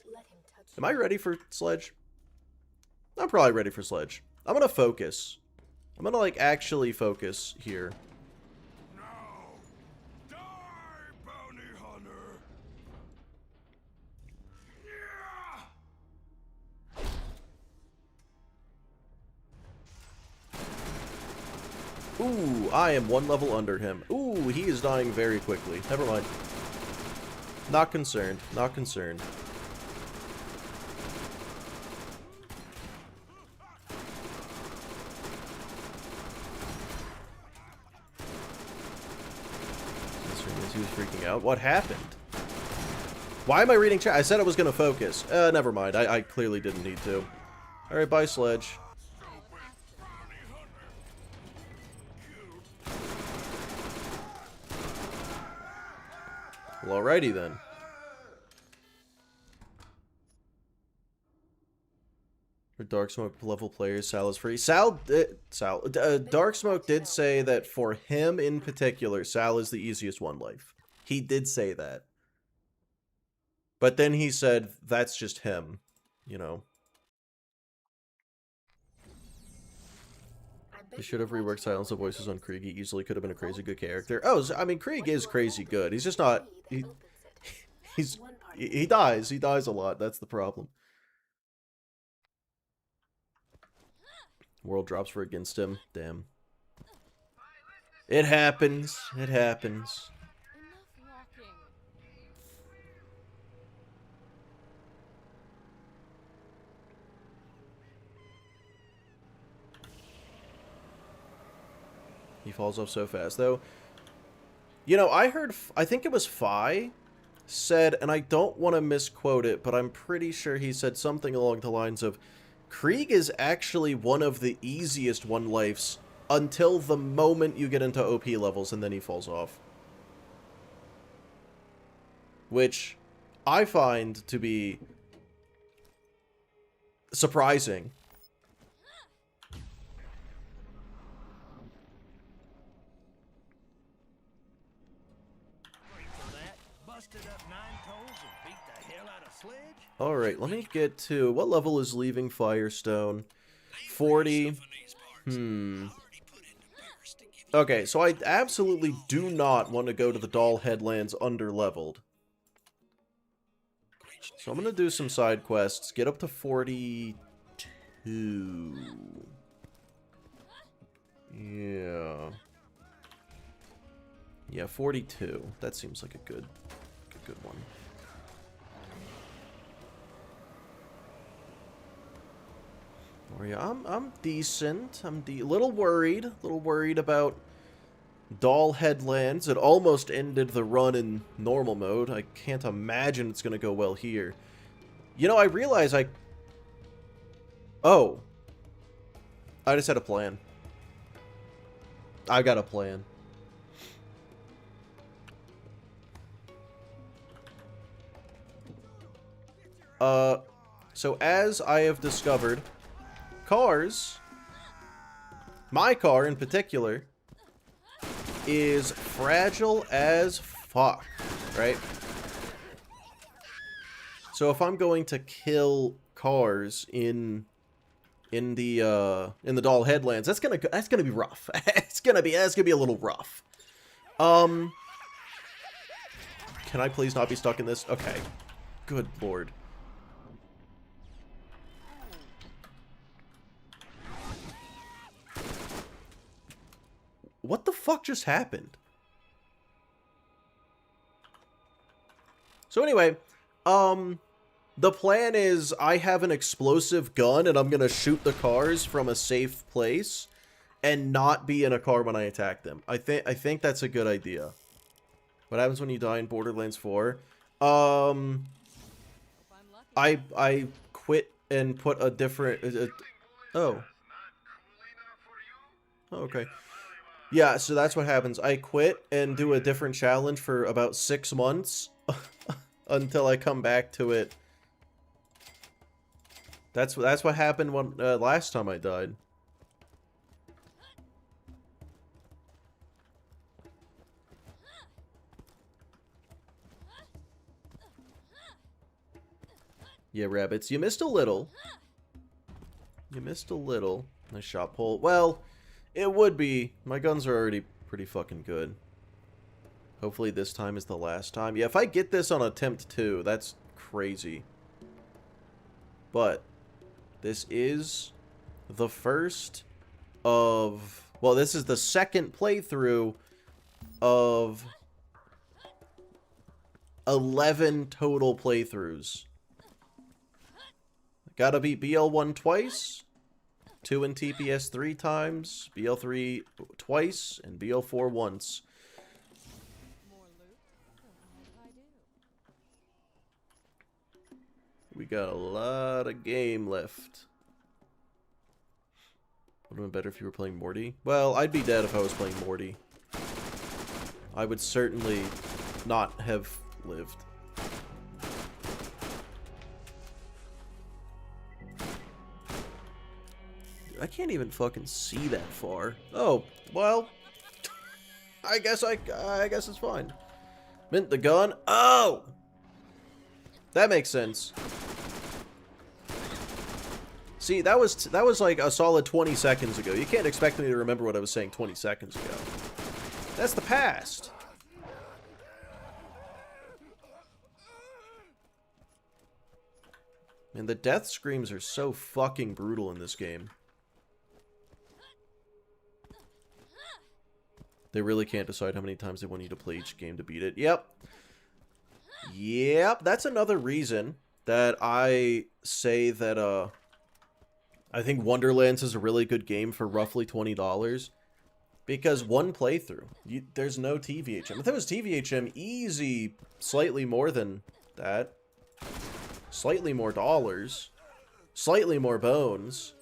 Am I ready for Sledge? I'm probably ready for Sledge. I'm gonna focus. I'm gonna, like, actually focus here. Ooh, I am 1 level under him. Ooh, he is dying very quickly. Never mind. Not concerned. Not concerned. He was freaking out. What happened? Why am I reading chat? I said I was going to focus. Never mind. I clearly didn't need to. Alright, bye, Sledge. Well, alrighty then. For Dark Smoke level players, Sal is free. Dark Smoke did say that for him in particular, Sal is the easiest one life. He did say that. But then he said, that's just him, you know. They should have reworked Silence of Voices on Krieg. He easily could have been a crazy good character. Oh, I mean, Krieg is crazy good. He's just not... He dies. He dies a lot. That's the problem. World drops for against him. Damn. It happens. It happens. He falls off so fast, though. You know, I think it was Fi said, and I don't want to misquote it, but I'm pretty sure he said something along the lines of, Krieg is actually one of the easiest one-lifes until the moment you get into OP levels, and then he falls off. Which I find to be surprising. Alright, let me get to... What level is Leaving Firestone? 40. Okay, so I absolutely do not want to go to the Doll Headlands under-leveled. So I'm going to do some side quests. Get up to 42. Yeah. Yeah, 42. That seems like a good one. Oh yeah, I'm decent. I'm little worried about Doll Headlands. It almost ended the run in normal mode. I can't imagine it's gonna go well here. You know, I realize Oh. I just had a plan. I got a plan. So as I have discovered, cars, my car in particular, is fragile as fuck, right? So if I'm going to kill cars in the Doll Headlands, that's gonna be rough. That's gonna be a little rough. Can I please not be stuck in this? Okay. Good lord. What the fuck just happened? So anyway, the plan is I have an explosive gun and I'm gonna shoot the cars from a safe place and not be in a car when I attack them. I think that's a good idea. What happens when you die in Borderlands 4? I quit and put a different oh. Oh, okay. Yeah, so that's what happens. I quit and do a different challenge for about 6 months until I come back to it. That's what happened when last time I died. Yeah, rabbits, you missed a little. You missed a little. Nice shot pull. Well, it would be. My guns are already pretty fucking good. Hopefully this time is the last time. Yeah, if I get this on attempt 2, that's crazy. But this is the first of... Well, this is the second playthrough of 11 total playthroughs. Gotta beat BL1 twice. 2 and TPS 3 times, BL3 twice, and BL4 once. We got a lot of game left. Would have been better if you were playing Morty. Well, I'd be dead if I was playing Morty. I would certainly not have lived. I can't even fucking see that far. Oh, well, I guess it's fine. Mint the gun. Oh, that makes sense. See, that was like a solid 20 seconds ago. You can't expect me to remember what I was saying 20 seconds ago. That's the past. And the death screams are so fucking brutal in this game. They really can't decide how many times they want you to play each game to beat it. Yep. Yep, that's another reason that I say that, I think Wonderlands is a really good game for roughly $20. Because one playthrough, there's no TVHM. If there was TVHM, easy, slightly more than that. Slightly more dollars. Slightly more bones.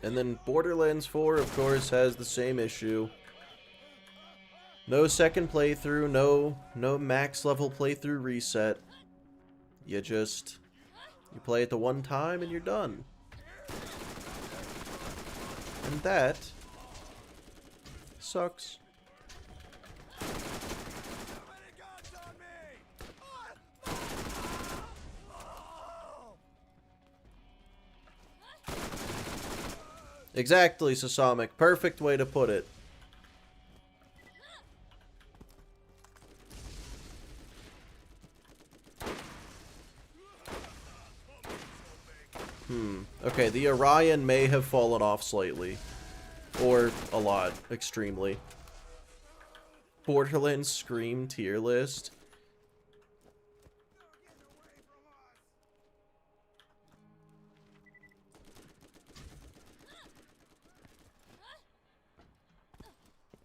And then Borderlands 4, of course, has the same issue. No second playthrough, no max level playthrough reset. You play it the one time and you're done. And that sucks. Exactly, Sasamic. Perfect way to put it. Okay, the Orion may have fallen off slightly. Or a lot. Extremely. Borderlands Scream tier list.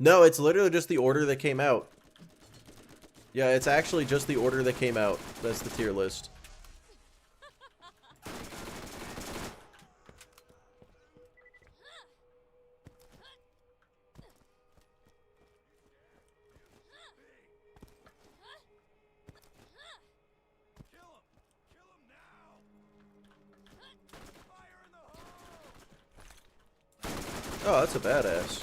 No, it's literally just the order that came out. Yeah, it's actually just the order that came out. That's the tier list. Oh, that's a badass.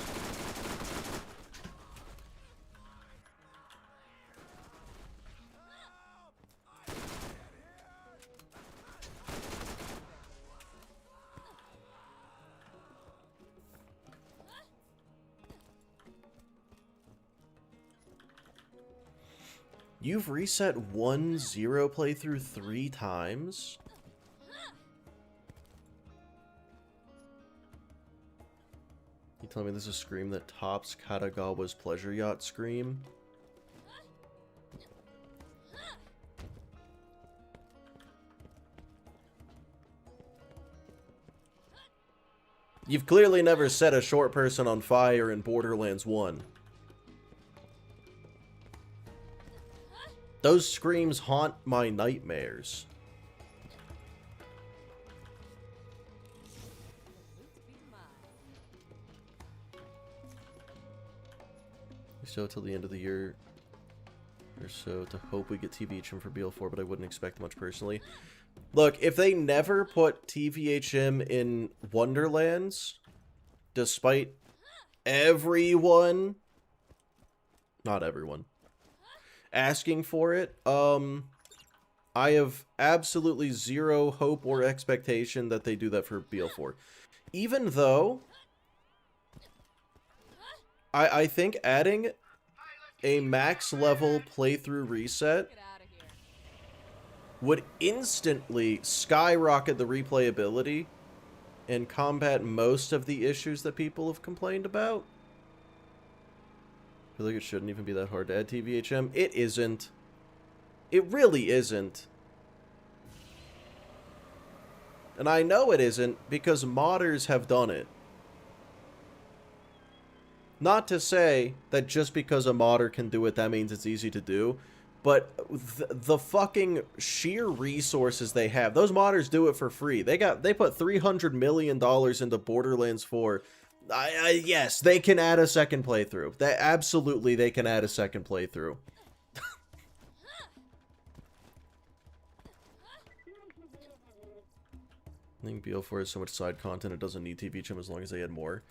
You've reset 1-0 playthrough 3 times? You telling me this is a scream that tops Katagawa's Pleasure Yacht scream? You've clearly never set a short person on fire in Borderlands 1. Those screams haunt my nightmares. So till the end of the year or so to hope we get TVHM for BL4, but I wouldn't expect much personally. Look, if they never put TVHM in Wonderlands, despite everyone, not everyone, asking for it, I have absolutely zero hope or expectation that they do that for BL4. Even though I think adding a max level playthrough reset would instantly skyrocket the replayability and combat most of the issues that people have complained about. I feel like it shouldn't even be that hard to add TVHM. It isn't. It really isn't. And I know it isn't because modders have done it. Not to say that just because a modder can do it, that means it's easy to do. But the fucking sheer resources they have. Those modders do it for free. They put $300 million into Borderlands 4. Yes, they can add a second playthrough. Absolutely, they can add a second playthrough. I think BL4 has so much side content, it doesn't need TVHM as long as they add more.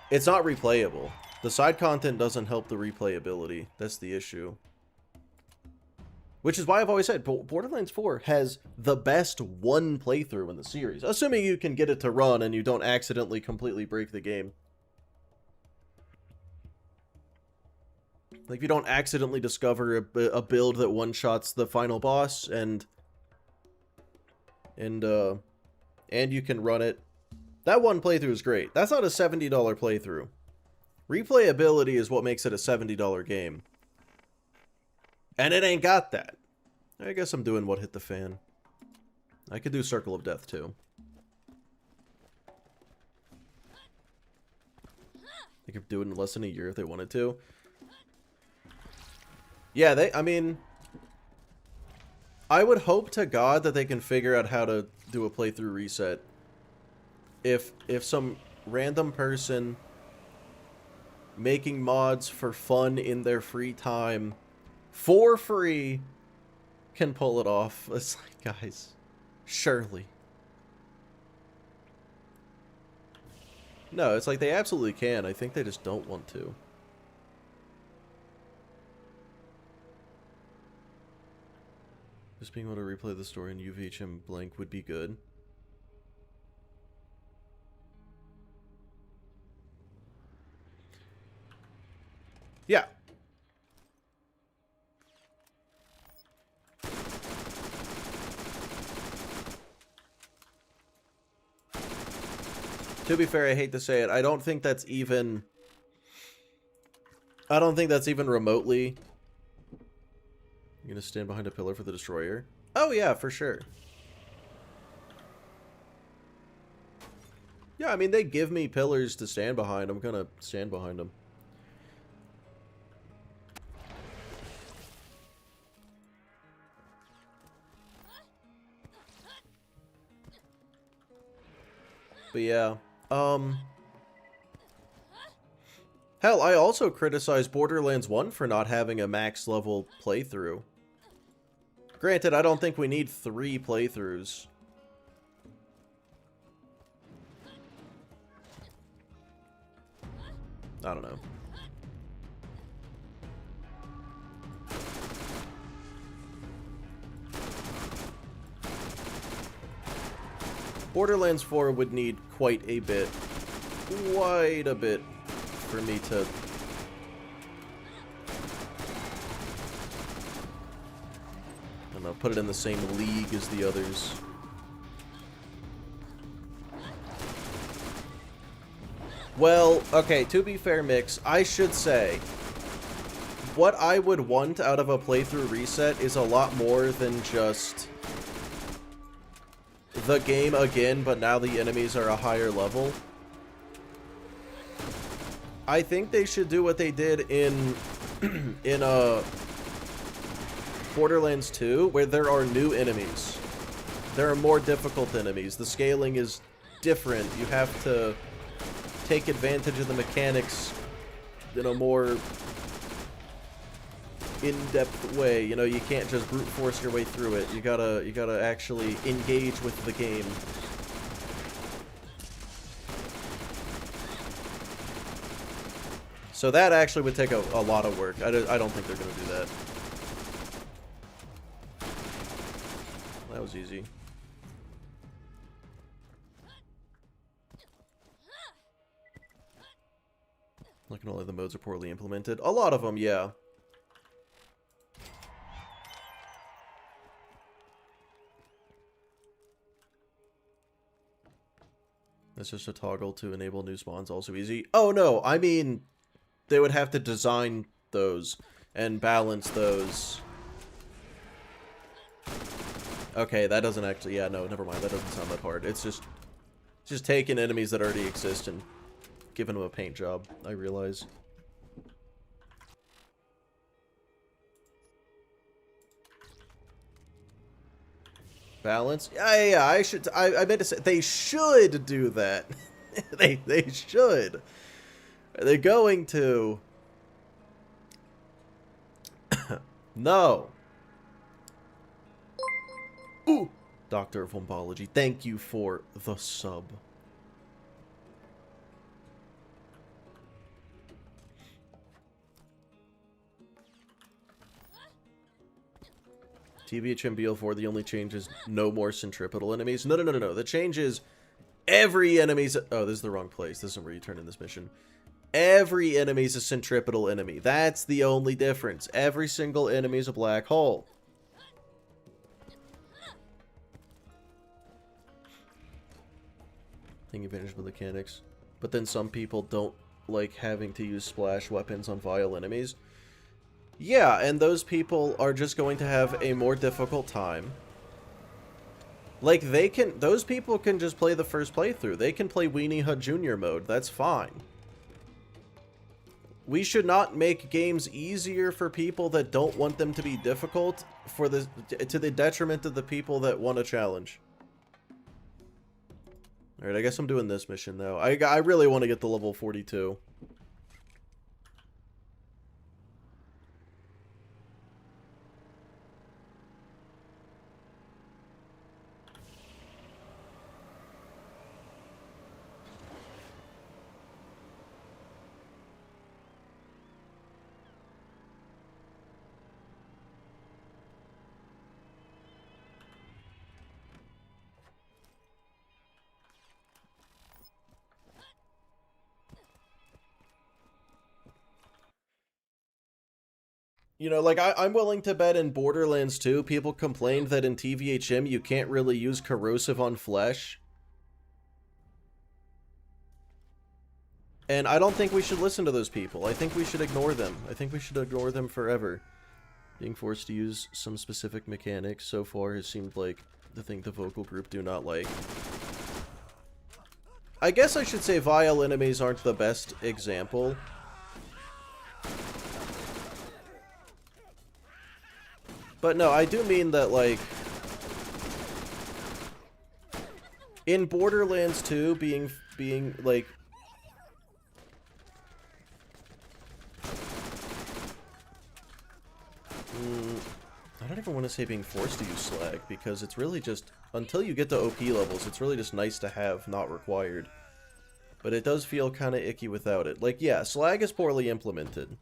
It's not replayable. The side content doesn't help the replayability. That's the issue. Which is why I've always said Borderlands 4 has the best one playthrough in the series. Assuming you can get it to run and you don't accidentally completely break the game. Like, if you don't accidentally discover a build that one-shots the final boss and you can run it. That one playthrough is great. That's not a $70 playthrough. Replayability is what makes it a $70 game. And it ain't got that. I guess I'm doing what hit the fan. I could do Circle of Death too. They could do it in less than a year if they wanted to. Yeah, I mean, I would hope to God that they can figure out how to do a playthrough reset. If some random person making mods for fun in their free time for free can pull it off. It's like, guys, surely. No, it's like they absolutely can. I think they just don't want to. Just being able to replay the story in UVHM blank would be good. Yeah. To be fair, I hate to say it, I don't think that's even remotely. You're gonna stand behind a pillar for the destroyer? Oh yeah, for sure. Yeah, I mean, they give me pillars to stand behind. I'm gonna stand behind them. But yeah, hell, I also criticized Borderlands 1 for not having a max level playthrough. Granted, I don't think we need 3 playthroughs. I don't know. Borderlands 4 would need quite a bit for me to... I don't know, put it in the same league as the others. Well, okay, to be fair, Mix, I should say, what I would want out of a playthrough reset is a lot more than just the game again, but now the enemies are a higher level. I think they should do what they did in Borderlands 2, where there are new enemies. There are more difficult enemies. The scaling is different. You have to take advantage of the mechanics in a more in-depth way. You know, you can't just brute force your way through it. You gotta actually engage with the game. So that actually would take a lot of work. I don't think they're gonna do that. That was easy. Look at all of the modes are poorly implemented. A lot of them, yeah. That's just a toggle to enable new spawns, also easy. Oh no, I mean, they would have to design those and balance those. Okay, that doesn't actually, yeah, no, never mind. That doesn't sound that hard. It's just taking enemies that already exist and giving them a paint job, I realize. Balance? Yeah, I meant to say, they should do that. they should. Are they going to? No. Ooh! Doctor of Wombology, thank you for the sub. TVH and BL4, the only change is no more centripetal enemies. No. The change is every enemy's... Oh, this is the wrong place. This isn't where you turn in this mission. Every enemy's a centripetal enemy. That's the only difference. Every single enemy's a black hole. Taking advantage of the mechanics. But then some people don't like having to use splash weapons on vile enemies. Yeah, and those people are just going to have a more difficult time. Like, those people can just play the first playthrough. They can play Weenie Hut Jr. mode. That's fine. We should not make games easier for people that don't want them to be difficult to the detriment of the people that want a challenge. Alright, I guess I'm doing this mission, though. I really want to get to level 42. You know, like, I'm willing to bet in Borderlands 2, people complained that in TVHM you can't really use corrosive on flesh. And I don't think we should listen to those people. I think we should ignore them. I think we should ignore them forever. Being forced to use some specific mechanics so far has seemed like the thing the vocal group do not like. I guess I should say vile enemies aren't the best example. But no, I do mean that, like, in Borderlands 2, being like, I don't even want to say being forced to use slag, because it's really just, until you get to OP levels, it's really just nice to have, not required. But it does feel kind of icky without it. Like, yeah, slag is poorly implemented.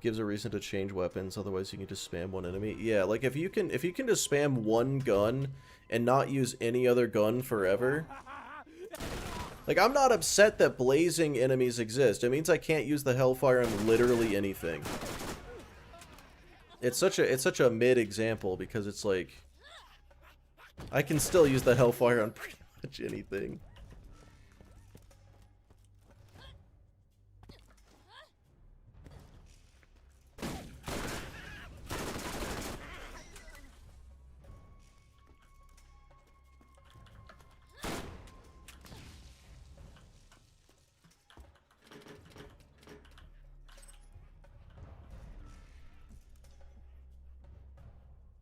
Gives a reason to change weapons, otherwise you can just spam one enemy. Yeah, like if you can just spam one gun and not use any other gun forever. Like, I'm not upset that blazing enemies exist. It means I can't use the Hellfire on literally anything. It's such a mid example because it's like I can still use the Hellfire on pretty much anything.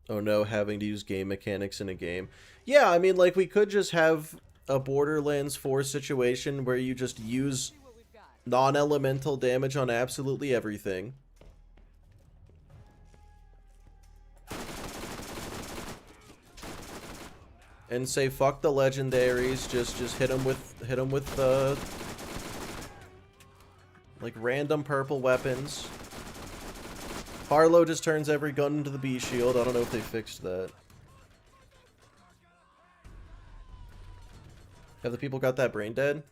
Oh no, having to use game mechanics in a game. Yeah, I mean, like, we could just have a Borderlands 4 situation where you just use non-elemental damage on absolutely everything. And say fuck the legendaries, just hit them with like random purple weapons. Harlow just turns every gun into the bee shield. I don't know if they fixed that. Have the people got that brain dead?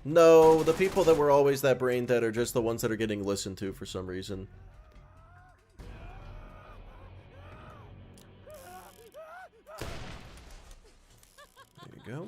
No, the people that were always that brain dead are just the ones that are getting listened to for some reason. There you go.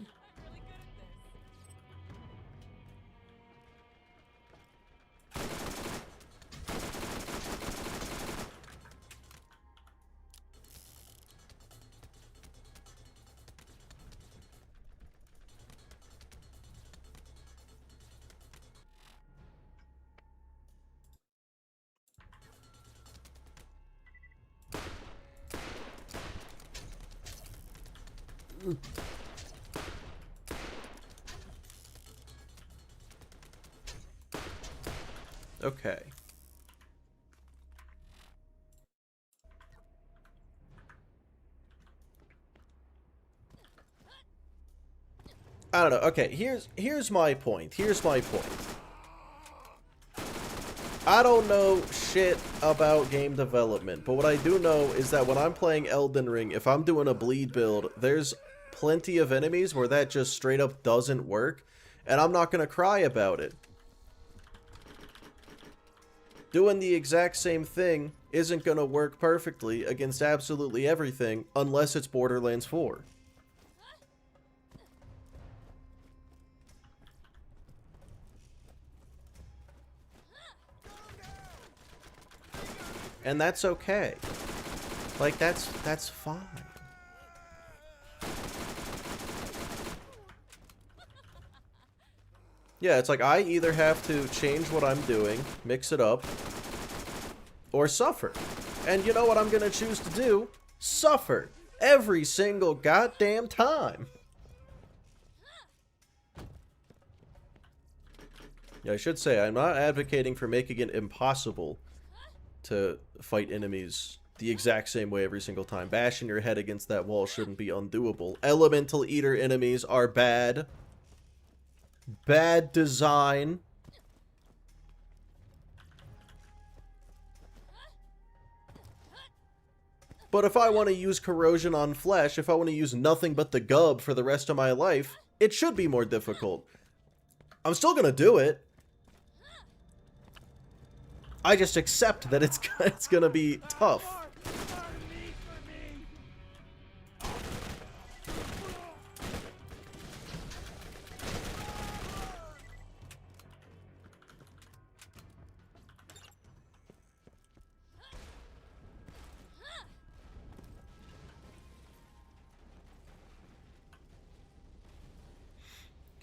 Okay. I don't know. Okay, here's my point. Here's my point. I don't know shit about game development, but what I do know is that when I'm playing Elden Ring, if I'm doing a bleed build, there's plenty of enemies where that just straight up doesn't work, and I'm not gonna cry about it. Doing the exact same thing isn't gonna work perfectly against absolutely everything unless it's Borderlands 4. And that's okay. Like, that's fine. Yeah, it's like I either have to change what I'm doing, mix it up, or suffer. And you know what I'm gonna choose to do? Suffer. Every single goddamn time. Yeah, I should say, I'm not advocating for making it impossible to fight enemies the exact same way every single time. Bashing your head against that wall shouldn't be undoable. Elemental Eater enemies are bad. Bad design. But if I want to use corrosion on flesh, if I want to use nothing but the gub for the rest of my life, it should be more difficult. I'm still gonna do it. I just accept that it's gonna be tough.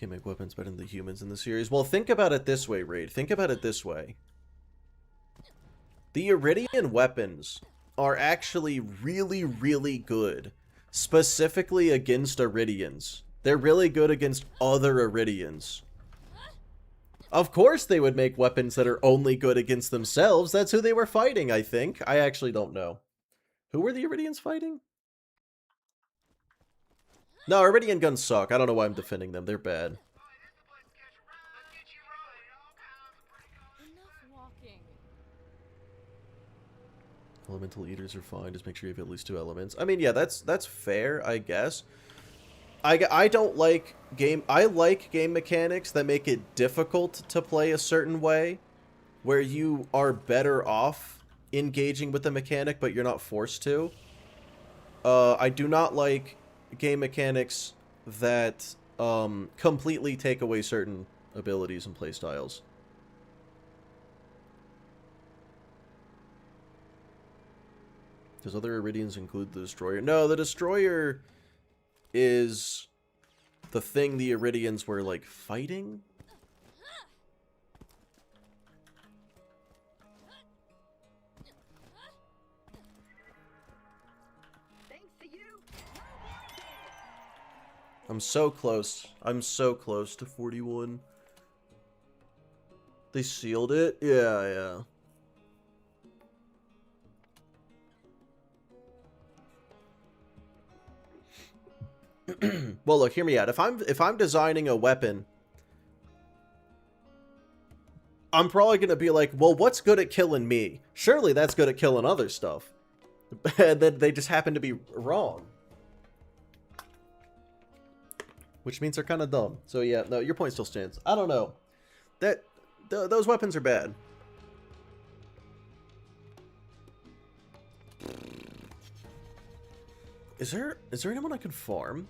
Can't make weapons better than the humans in the series. Well, think about it this way, Raid. Think about it this way. The Iridian weapons are actually really, really good. Specifically against Iridians. They're really good against other Iridians. Of course they would make weapons that are only good against themselves. That's who they were fighting, I think. I actually don't know. Who were the Iridians fighting? No, Iridian guns suck. I don't know why I'm defending them. They're bad. Enough walking. Elemental eaters are fine. Just make sure you have at least 2 elements. I mean, yeah, that's fair, I guess. I don't like game... I like game mechanics that make it difficult to play a certain way, where you are better off engaging with the mechanic, but you're not forced to. I do not like game mechanics that completely take away certain abilities and playstyles. Does other Iridians include the Destroyer? No, the Destroyer is the thing the Iridians were, like, fighting? I'm so close. I'm so close to 41. They sealed it? Yeah. Well, look, hear me out. If I'm designing a weapon, I'm probably gonna be like, well, what's good at killing me? Surely that's good at killing other stuff. And then they just happen to be wrong. Which means they're kind of dumb. So yeah, no, your point still stands. I don't know. Those weapons are bad. Is there anyone I could farm?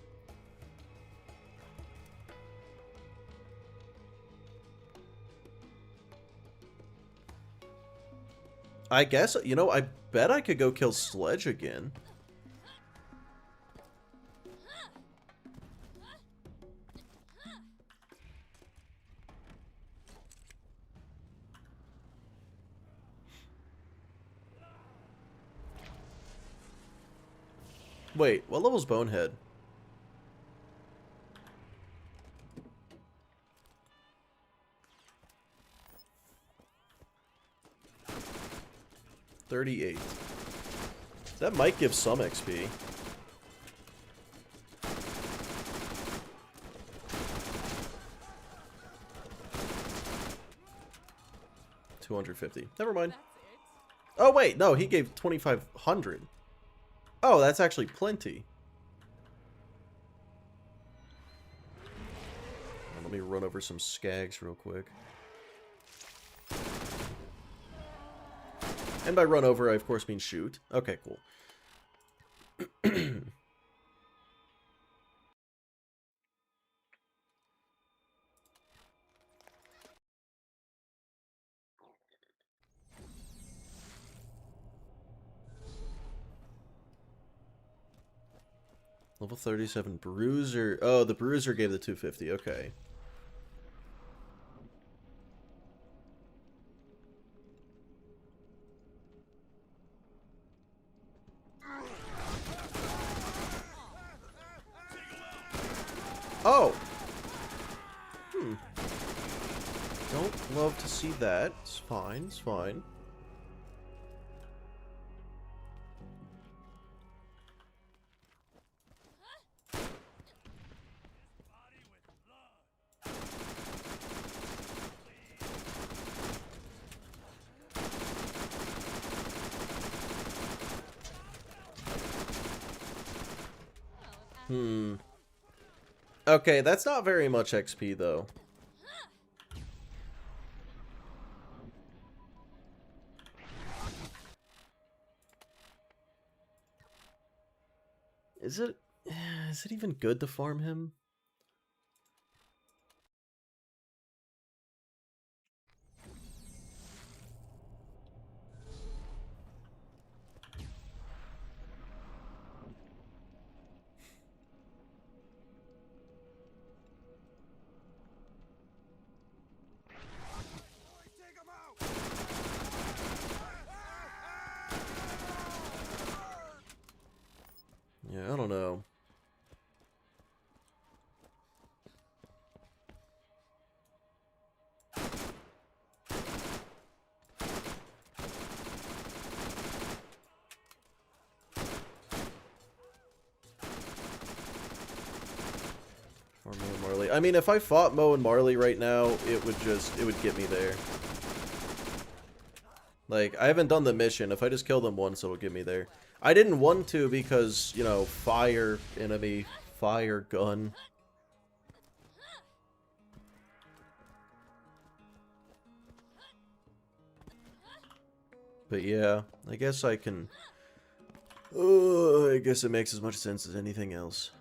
I guess, you know, I bet I could go kill Sledge again. Wait, what level's Bonehead? $38. That might give some XP. $250. Never mind. Oh wait, no, he gave 2,500. Oh, that's actually plenty. Let me run over some skags real quick. And by run over, I of course mean shoot. Okay, cool. Level 37 Bruiser. Oh, the Bruiser gave the 250. Okay. Oh! Don't love to see that. It's fine, it's fine. Okay, that's not very much XP, though. Is it even good to farm him? Yeah, I don't know. I mean, if I fought Mo and Marley right now, it would get me there. Like, I haven't done the mission. If I just kill them once, it'll get me there. I didn't want to because, you know, fire enemy, fire gun. But yeah, I guess I can... I guess it makes as much sense as anything else.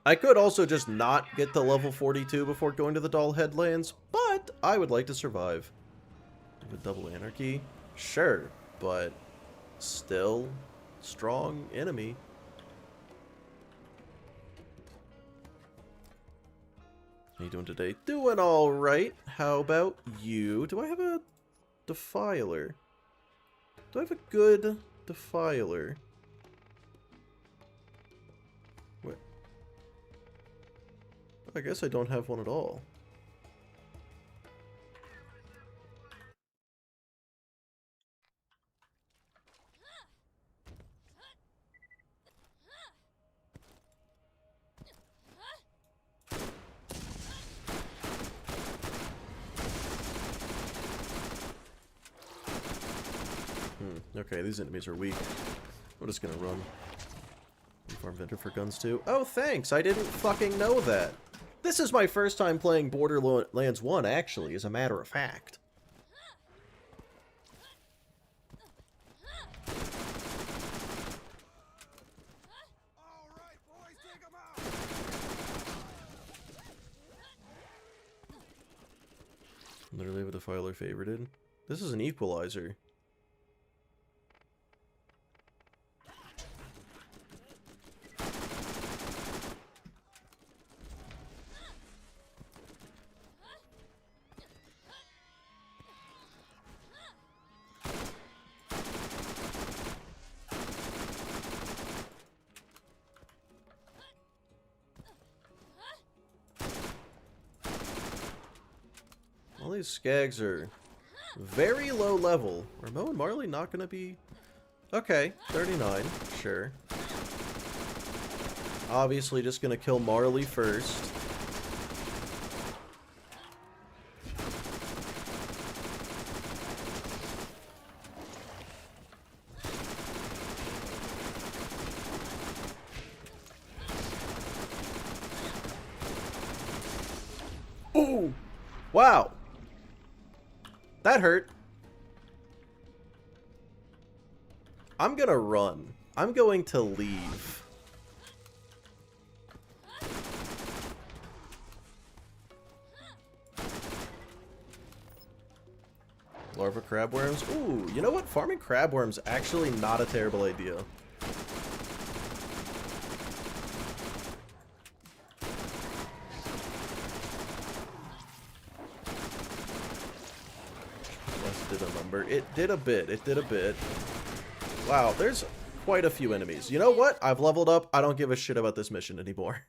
I could also just not get to level 42 before going to the Doll Headlands, but I would like to survive. With double anarchy? Sure, but still strong enemy. How you doing today? Doing alright. How about you? Do I have a defiler? Do I have a good defiler? What? I guess I don't have one at all. Okay, these enemies are weak. We're just gonna run. Farm vendor for guns too. Oh, thanks! I didn't fucking know that. This is my first time playing Borderlands 1, actually, as a matter of fact. Literally with the filer favorited. This is an equalizer. All these skags are very low level. Are Mo and Marley not gonna be... Okay, 39, sure. Obviously just gonna kill Marley first. Ooh! Wow! That hurt. I'm gonna run. I'm going to leave. Larva crabworms? Ooh, you know what? Farming crabworms actually not a terrible idea. Did a number. It did a bit. It did a bit. Wow, there's quite a few enemies. You know what? I've leveled up. I don't give a shit about this mission anymore.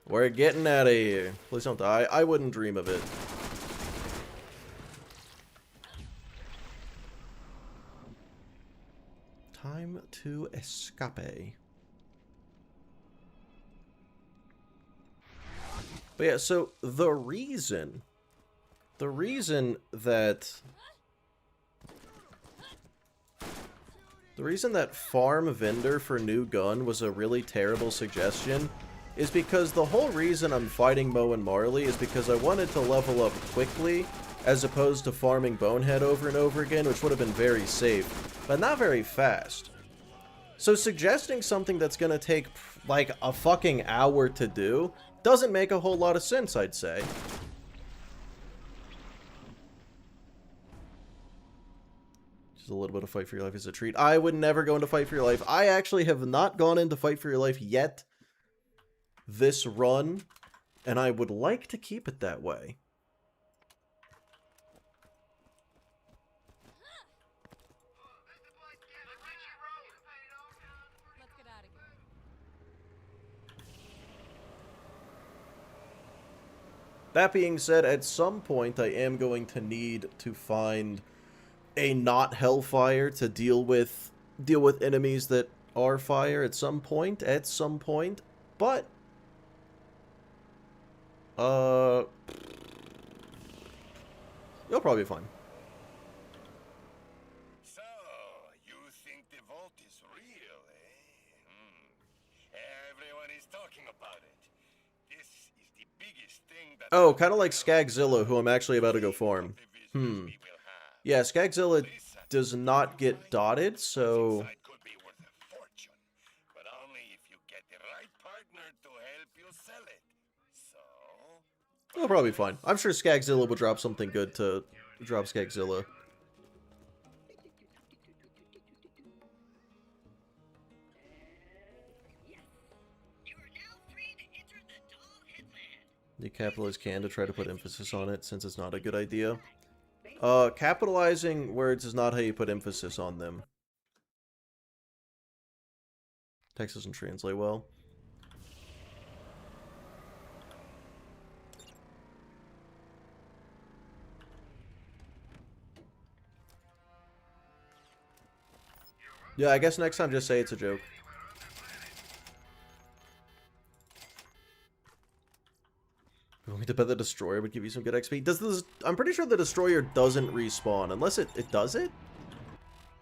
We're getting out of here. Please don't die. I wouldn't dream of it. Time to escape. But yeah, so the reason that farm vendor for new gun was a really terrible suggestion is because the whole reason I'm fighting Mo and Marley is because I wanted to level up quickly as opposed to farming Bonehead over and over again, which would have been very safe, but not very fast. So suggesting something that's gonna take like a fucking hour to do doesn't make a whole lot of sense, I'd say. A little bit of Fight for Your Life is a treat. I would never go into Fight for Your Life. I actually have not gone into Fight for Your Life yet this run, and I would like to keep it that way. Let's get out of here. That being said, at some point I am going to need to find a not Hellfire to deal with deal with enemies that are fire at some point, but you'll probably be fine. So, you think the vault is real, eh? Everyone is talking about it. This is the biggest thing that... Oh, kind of like Skagzilla, who I'm actually about to go farm. Yeah, Skagzilla does not get dotted, so... Inside could be worth a fortune, but only if you get the right partner to help you sell it. So... It'll probably be fine. I'm sure Skagzilla will drop something good to drop Skagzilla. You capitalize can to try to put emphasis on it, since it's not a good idea. Capitalizing words is not how you put emphasis on them. Text doesn't translate well. Yeah, I guess next time just say it's a joke. Going to bet the destroyer would give you some good XP. Does this? I'm pretty sure the destroyer doesn't respawn unless it does it.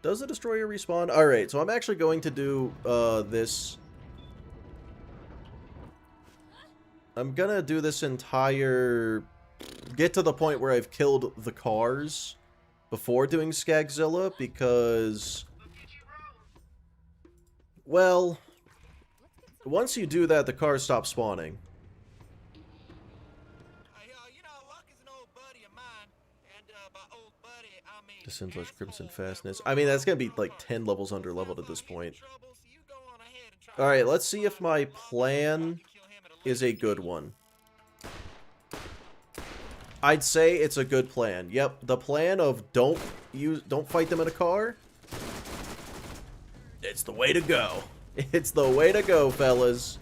Does the destroyer respawn? All right, so I'm actually going to do this. I'm gonna do this entire. Get to the point where I've killed the cars before doing Skagzilla because. Well, once you do that, the cars stop spawning. Disinfluence Crimson Fastness. I mean, that's gonna be like 10 levels under leveled at this point. Alright, let's see if my plan is a good one. I'd say it's a good plan. Yep, the plan of don't fight them in a car. It's the way to go. It's the way to go, fellas.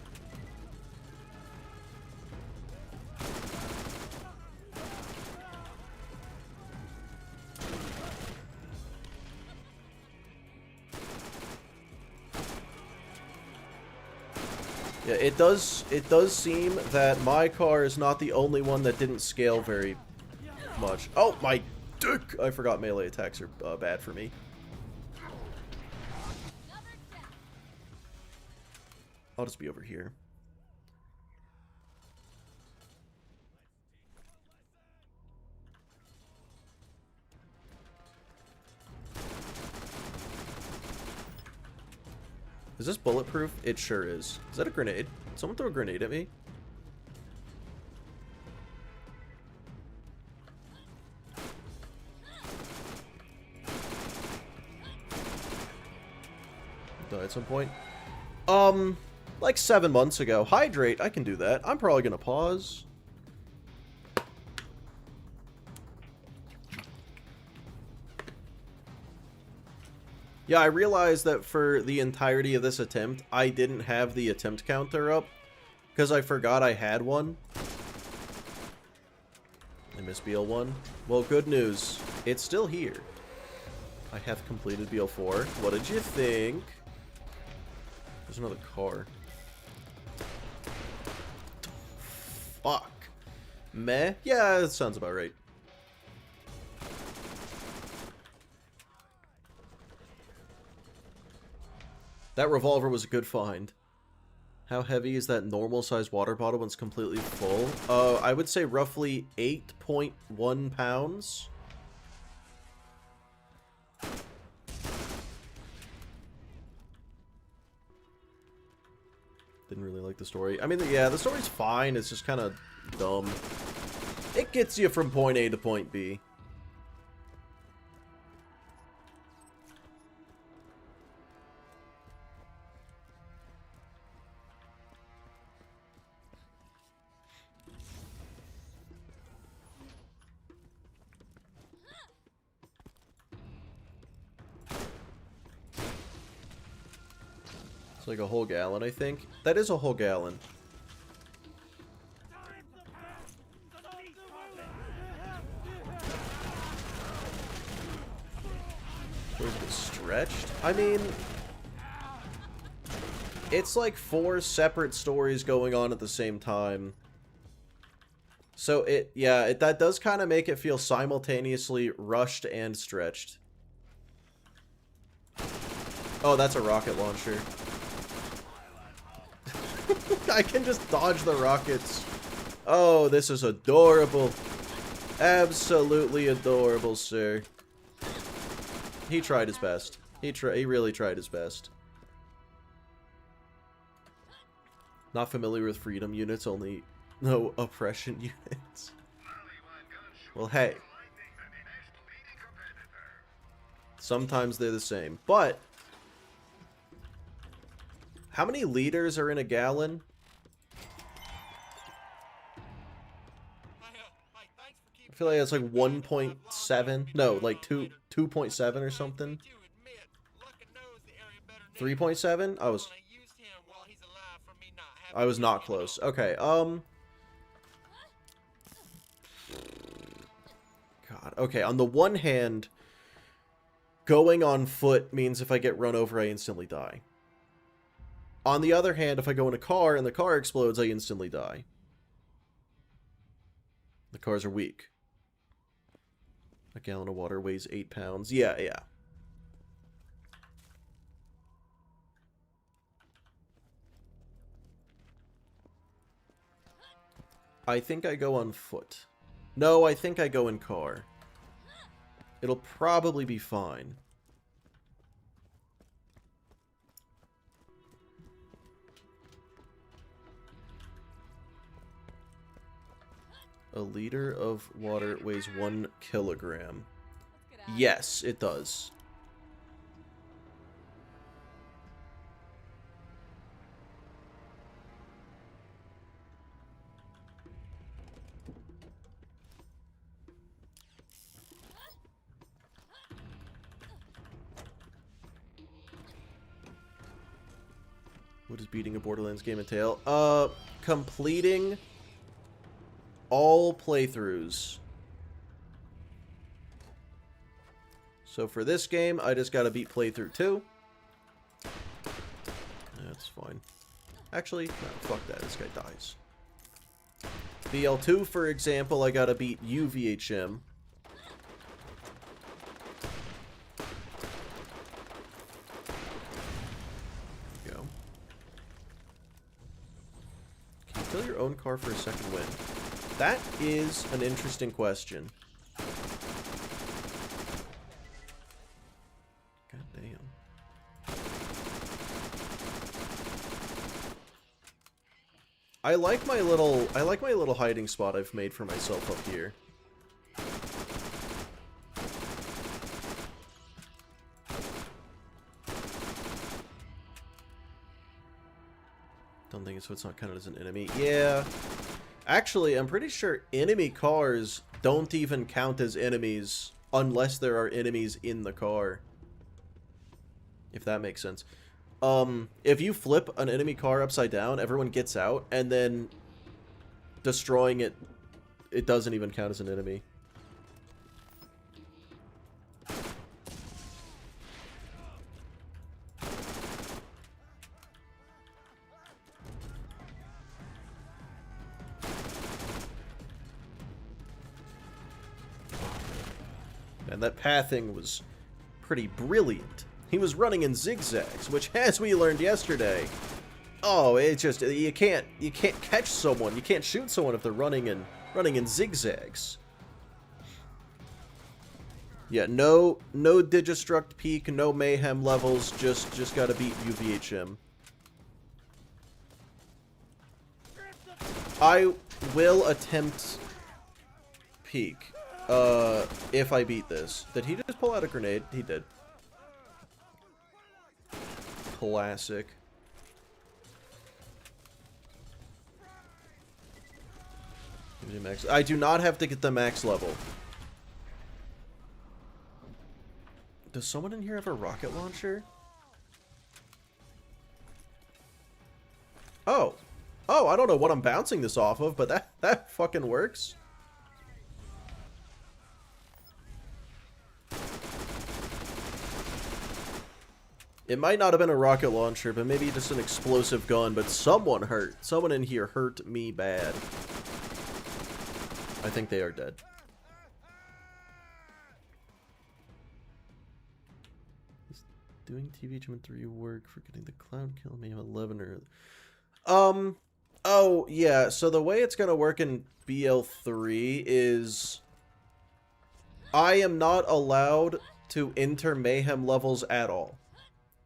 Yeah, it does seem that my car is not the only one that didn't scale very much. Oh, my dick! I forgot melee attacks are bad for me. I'll just be over here. Is this bulletproof? It sure is. Is that a grenade? Did someone throw a grenade at me? Die at some point. Like 7 months ago. Hydrate, I can do that. I'm probably gonna pause. Yeah, I realized that for the entirety of this attempt, I didn't have the attempt counter up, because I forgot I had one. I missed BL1. Well, good news. It's still here. I have completed BL4. What did you think? There's another car. Fuck. Meh? Yeah, that sounds about right. That revolver was a good find. How heavy is that normal-sized water bottle when it's completely full? I would say roughly 8.1 pounds. Didn't really like the story. I mean, yeah, the story's fine. It's just kind of dumb. It gets you from point A to point B. It's like a whole gallon, I think. That is a whole gallon. Feels a bit stretched. I mean, it's like 4 separate stories going on at the same time. So that does kind of make it feel simultaneously rushed and stretched. Oh, that's a rocket launcher. I can just dodge the rockets. Oh, this is adorable. Absolutely adorable, sir. He tried his best. He really tried his best. Not familiar with freedom units, only no oppression units. Well, hey. Sometimes they're the same. But how many liters are in a gallon? I feel like it's like 1.7. No, like 2.7 or something. 3.7? I was not close. Okay, God. Okay, on the one hand, going on foot means if I get run over, I instantly die. On the other hand, if I go in a car and the car explodes, I instantly die. The cars are weak. A gallon of water weighs 8 pounds. Yeah. I think I go on foot. No, I think I go in car. It'll probably be fine. A liter of water weighs 1 kilogram. Yes, it does. What does beating a Borderlands game entail? Completing all playthroughs. So for this game, I just gotta beat playthrough 2. That's fine. Actually, no, fuck that. This guy dies. BL2, for example, I gotta beat UVHM. Go. Can you kill your own car for a second win? That is an interesting question. God damn. I like my little hiding spot I've made for myself up here. Don't think so it's not counted as an enemy. Yeah. Actually, I'm pretty sure enemy cars don't even count as enemies unless there are enemies in the car. If that makes sense. If you flip an enemy car upside down, everyone gets out, and then destroying it, it doesn't even count as an enemy. And that pathing was pretty brilliant. He was running in zigzags, which, as we learned yesterday, oh, it's just you can't catch someone, you can't shoot someone if they're running in zigzags. Yeah, no Digistruct peak, no Mayhem levels, just gotta beat UVHM. I will attempt peak. If I beat this. Did he just pull out a grenade? He did. Classic. Max. I do not have to get the max level. Does someone in here have a rocket launcher? Oh. Oh, I don't know what I'm bouncing this off of, but that fucking works. It might not have been a rocket launcher, but maybe just an explosive gun, but someone hurt. Someone in here hurt me bad. I think they are dead. Is doing TVHM 3 work for getting the cloud kill Mayhem 11 or... Oh, yeah, so the way it's gonna work in BL3 is... I am not allowed to enter Mayhem levels at all.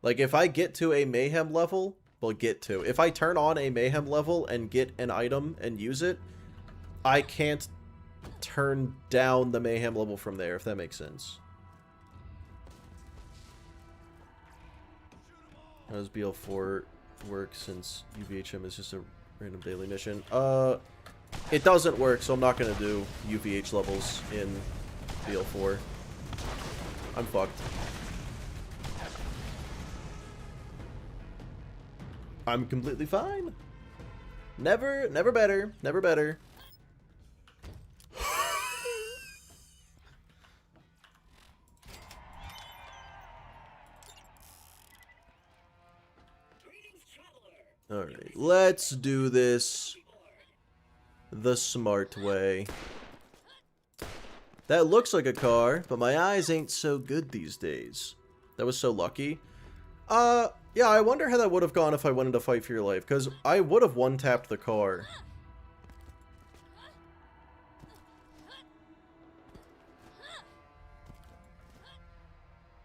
Like, if I get to a Mayhem level, well, if I turn on a Mayhem level and get an item and use it, I can't turn down the Mayhem level from there, if that makes sense. How does BL4 work since UVHM is just a random daily mission? It doesn't work, so I'm not going to do UVH levels in BL4. I'm fucked. I'm completely fine. Never better. Never better. Alright, let's do this the smart way. That looks like a car, but my eyes ain't so good these days. That was so lucky. Yeah, I wonder how that would have gone if I went into Fight for Your Life, because I would have one-tapped the car.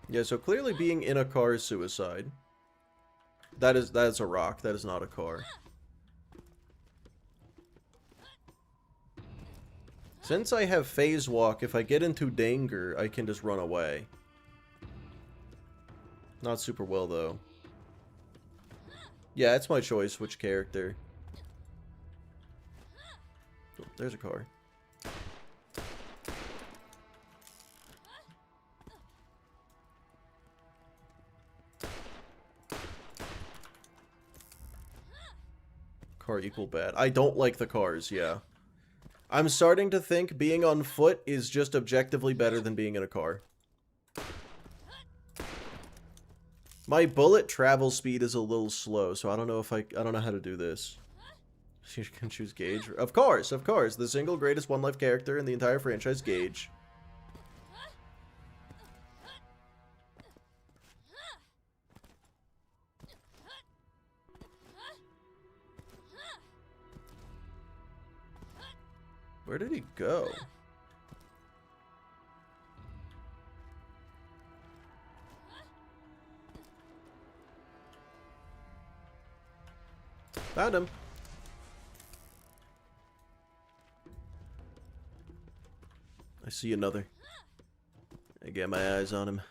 Yeah, so clearly being in a car is suicide. That is a rock. That is not a car. Since I have phase walk, if I get into danger, I can just run away. Not super well, though. Yeah, it's my choice, which character. Oh, there's a car. Car equal bad. I don't like the cars, yeah. I'm starting to think being on foot is just objectively better than being in a car. My bullet travel speed is a little slow, so I don't know if I don't know how to do this. You can choose Gage. Of course. The single greatest one-life character in the entire franchise, Gage. Where did he go? Found him. I see another. I got my eyes on him.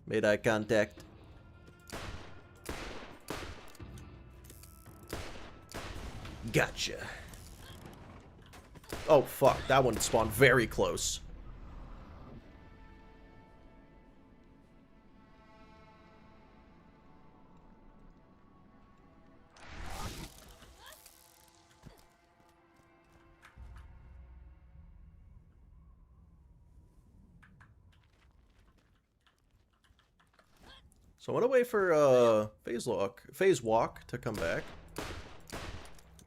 Made eye contact. Gotcha. Oh, fuck. That one spawned very close. So I want to wait for phase walk to come back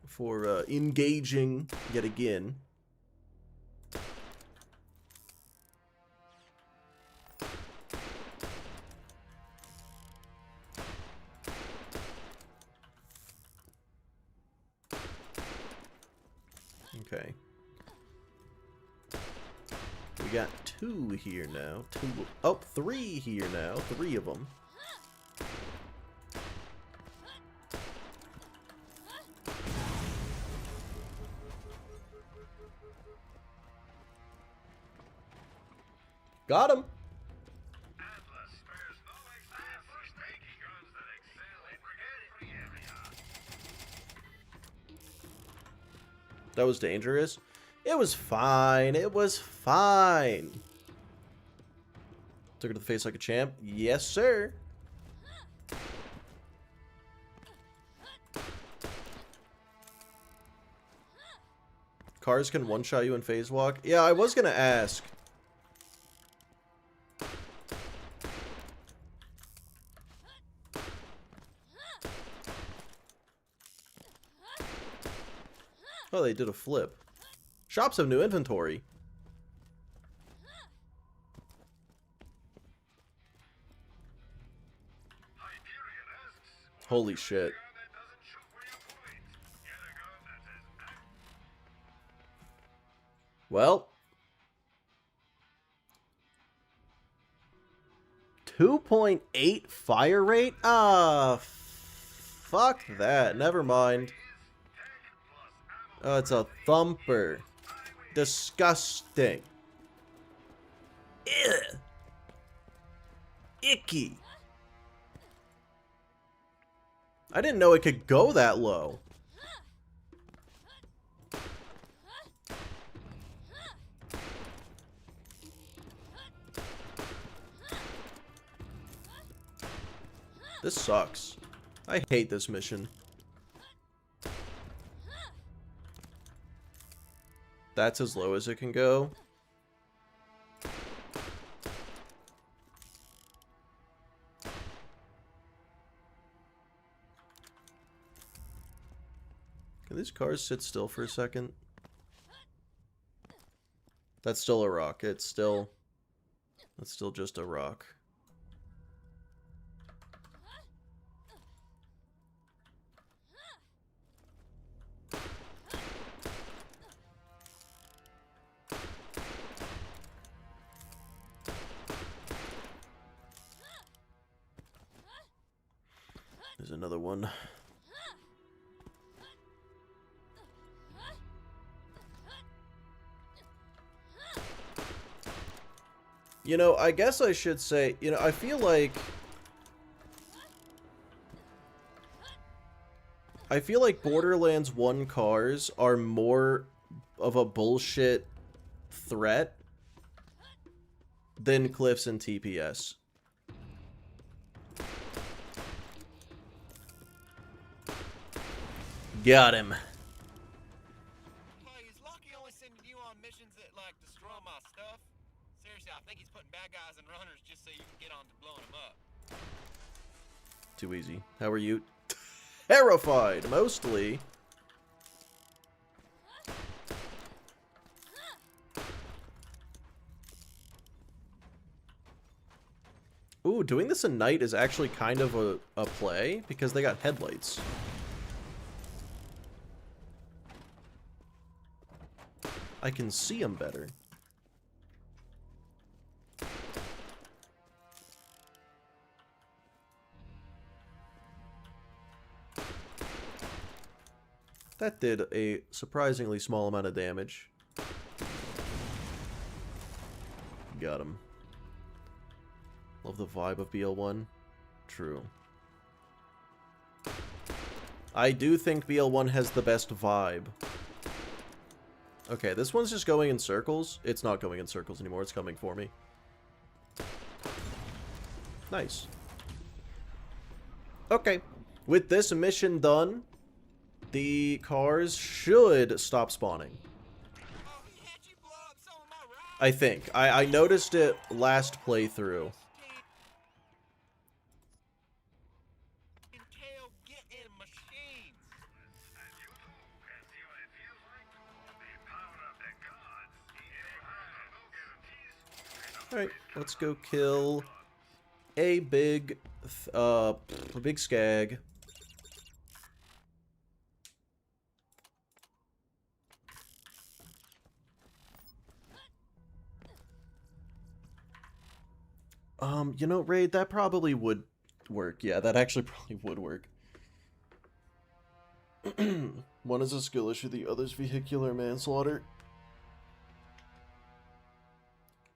for engaging yet again. Okay. We got 2 here now. 2. Oh, 3 here now. 3 of them. Got him. That was dangerous. It was fine. It was fine. Took her to the face like a champ. Yes, sir. Cars can one-shot you in phase walk. Yeah, I was gonna ask. Oh, they did a flip. Shops have new inventory. Holy shit. Well. 2.8 fire rate? Ah, fuck that. Never mind. Oh, it's a thumper. Disgusting. Ew. Icky. I didn't know it could go that low. This sucks. I hate this mission. That's as low as it can go. Can these cars sit still for a second? That's still a rock. That's still just a rock. There's another one. You know, I guess I should say, you know, I feel like Borderlands 1 cars are more of a bullshit threat than Cliffs and TPS. Got him. Hey, is Lucky only sending you on missions that, like, destroy my stuff? Seriously, I think he's putting bad guys and runners just so you can get on to blowing them up. Too easy. How are you? Terrified, mostly. Ooh, doing this at night is actually kind of a play, because they got headlights. I can see them better. That did a surprisingly small amount of damage. Got him. Love the vibe of BL1. True. I do think BL1 has the best vibe. Okay, this one's just going in circles. It's not going in circles anymore. It's coming for me. Nice. Okay. With this mission done, the cars should stop spawning. I think. I noticed it last playthrough. Alright, let's go kill a big skag. You know, Raid, that probably would work. Yeah, that actually probably would work. One is a skill issue, the other's vehicular manslaughter.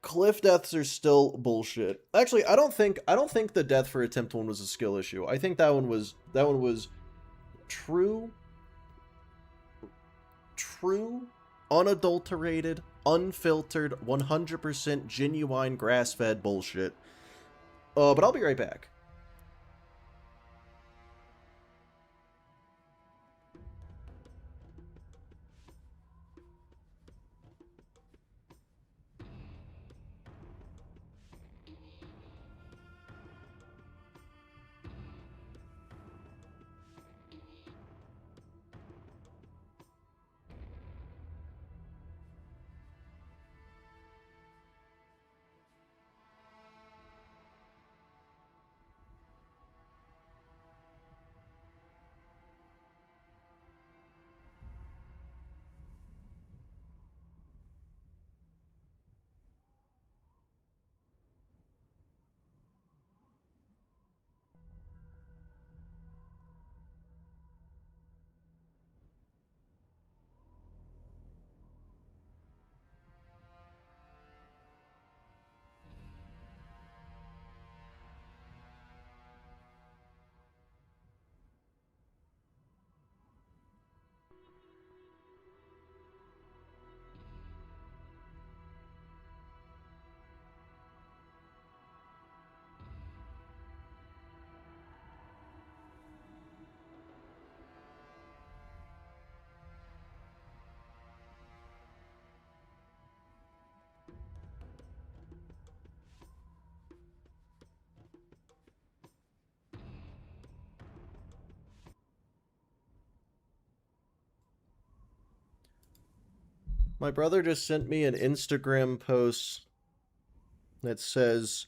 Cliff deaths are still bullshit. Actually, I don't think the death for attempt one was a skill issue. I think that one was true, unadulterated, unfiltered, 100% genuine grass-fed bullshit. But I'll be right back. My brother just sent me an Instagram post that says,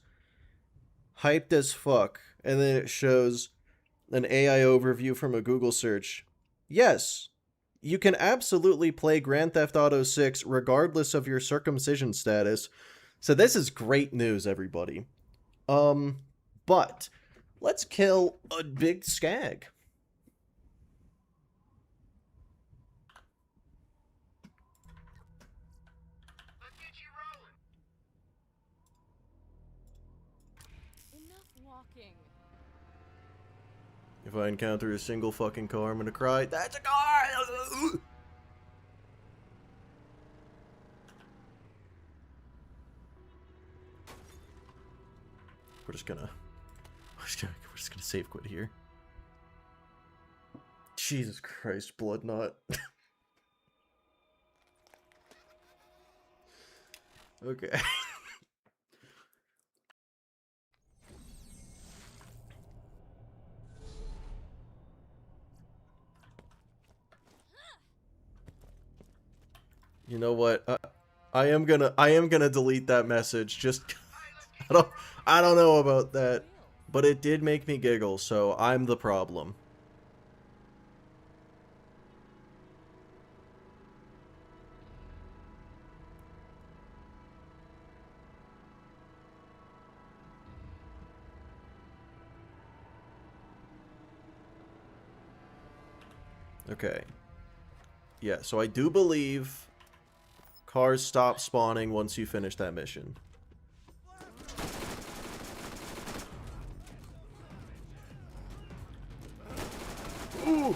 hyped as fuck, and then it shows an AI overview from a Google search. Yes, you can absolutely play Grand Theft Auto 6 regardless of your circumcision status. So this is great news, everybody. But let's kill a big skag. Let's get you rolling. Enough walking. If I encounter a single fucking car, I'm gonna cry, that's a car! We're just gonna save quit here. Jesus Christ, blood knot. Okay. You know what? I am gonna delete that message. Just I don't know about that, but it did make me giggle, so I'm the problem. Okay. Yeah, so I do believe cars stop spawning once you finish that mission. Ooh.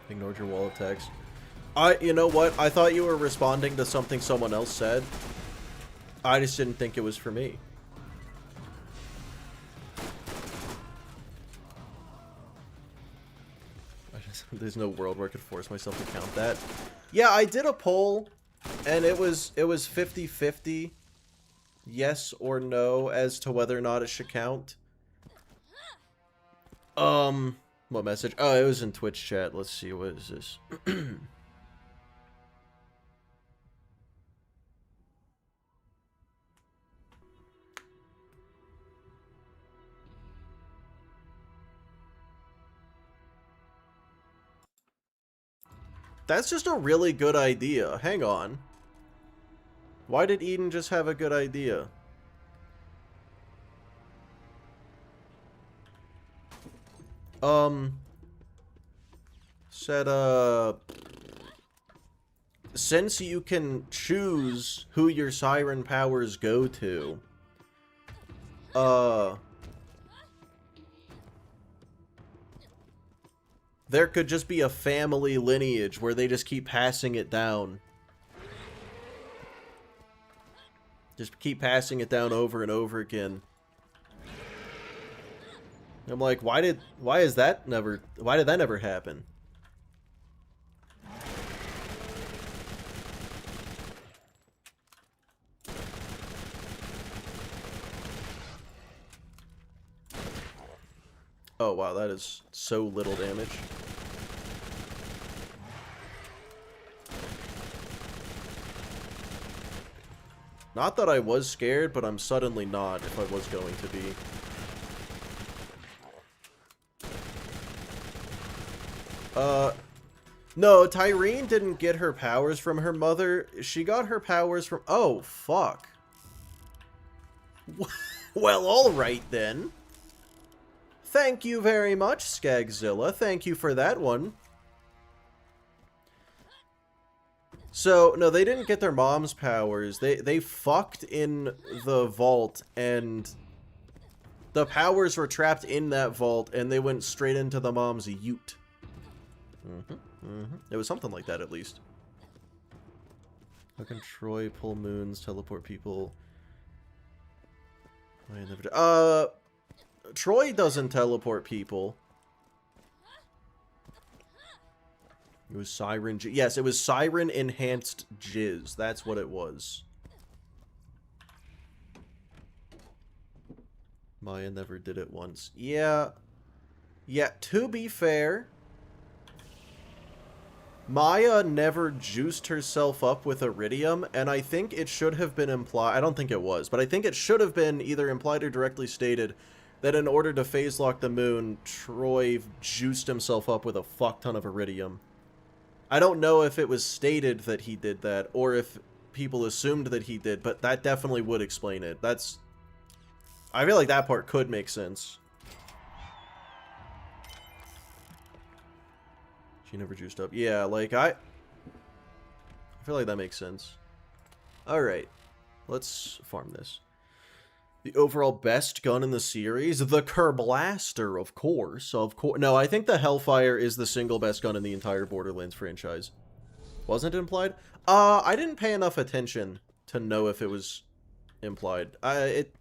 Ignored your wall of text. You know what? I thought you were responding to something someone else said. I just didn't think it was for me. There's no world where I could force myself to count that. Yeah, I did a poll, and it was 50-50, yes or no, as to whether or not it should count. What message? Oh, it was in Twitch chat. Let's see, what is this? That's just a really good idea. Hang on. Why did Eden just have a good idea? Said, since you can choose who your siren powers go to, there could just be a family lineage where they just keep passing it down. Just keep passing it down over and over again. I'm like, why did that never happen? Oh wow, that is so little damage. Not that I was scared, but I'm suddenly not if I was going to be. No, Tyrene didn't get her powers from her mother. She got her powers from... Oh, fuck. Well, alright then. Thank you very much, Skagzilla. Thank you for that one. So, no, they didn't get their mom's powers. They fucked in the vault, and the powers were trapped in that vault, and they went straight into the mom's ute. It was something like that, at least. How can Troy pull moons, teleport people? Troy doesn't teleport people. It was Siren... Yes, it was Siren Enhanced Jizz. That's what it was. Maya never did it once. Yeah. Yeah, to be fair, Maya never juiced herself up with iridium, and I think it should have been implied, I don't think it was, but I think it should have been either implied or directly stated that in order to phase lock the moon, Troy juiced himself up with a fuck ton of iridium. I don't know if it was stated that he did that, or if people assumed that he did, but that definitely would explain it. I feel like that part could make sense. She never juiced up. Yeah, like, I feel like that makes sense. Alright. Let's farm this. The overall best gun in the series? The Kerblaster, of course. No, I think the Hellfire is the single best gun in the entire Borderlands franchise. Wasn't it implied? I didn't pay enough attention to know if it was implied. It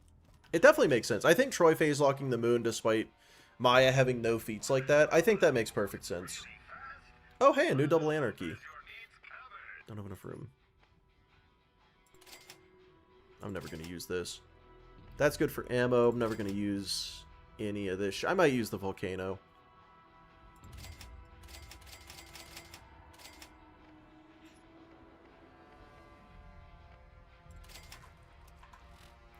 definitely makes sense. I think Troy phase locking the moon despite Maya having no feats like that, I think that makes perfect sense. Oh, hey, a new double anarchy. Don't have enough room. I'm never going to use this. That's good for ammo. I'm never going to use any of this. I might use the volcano.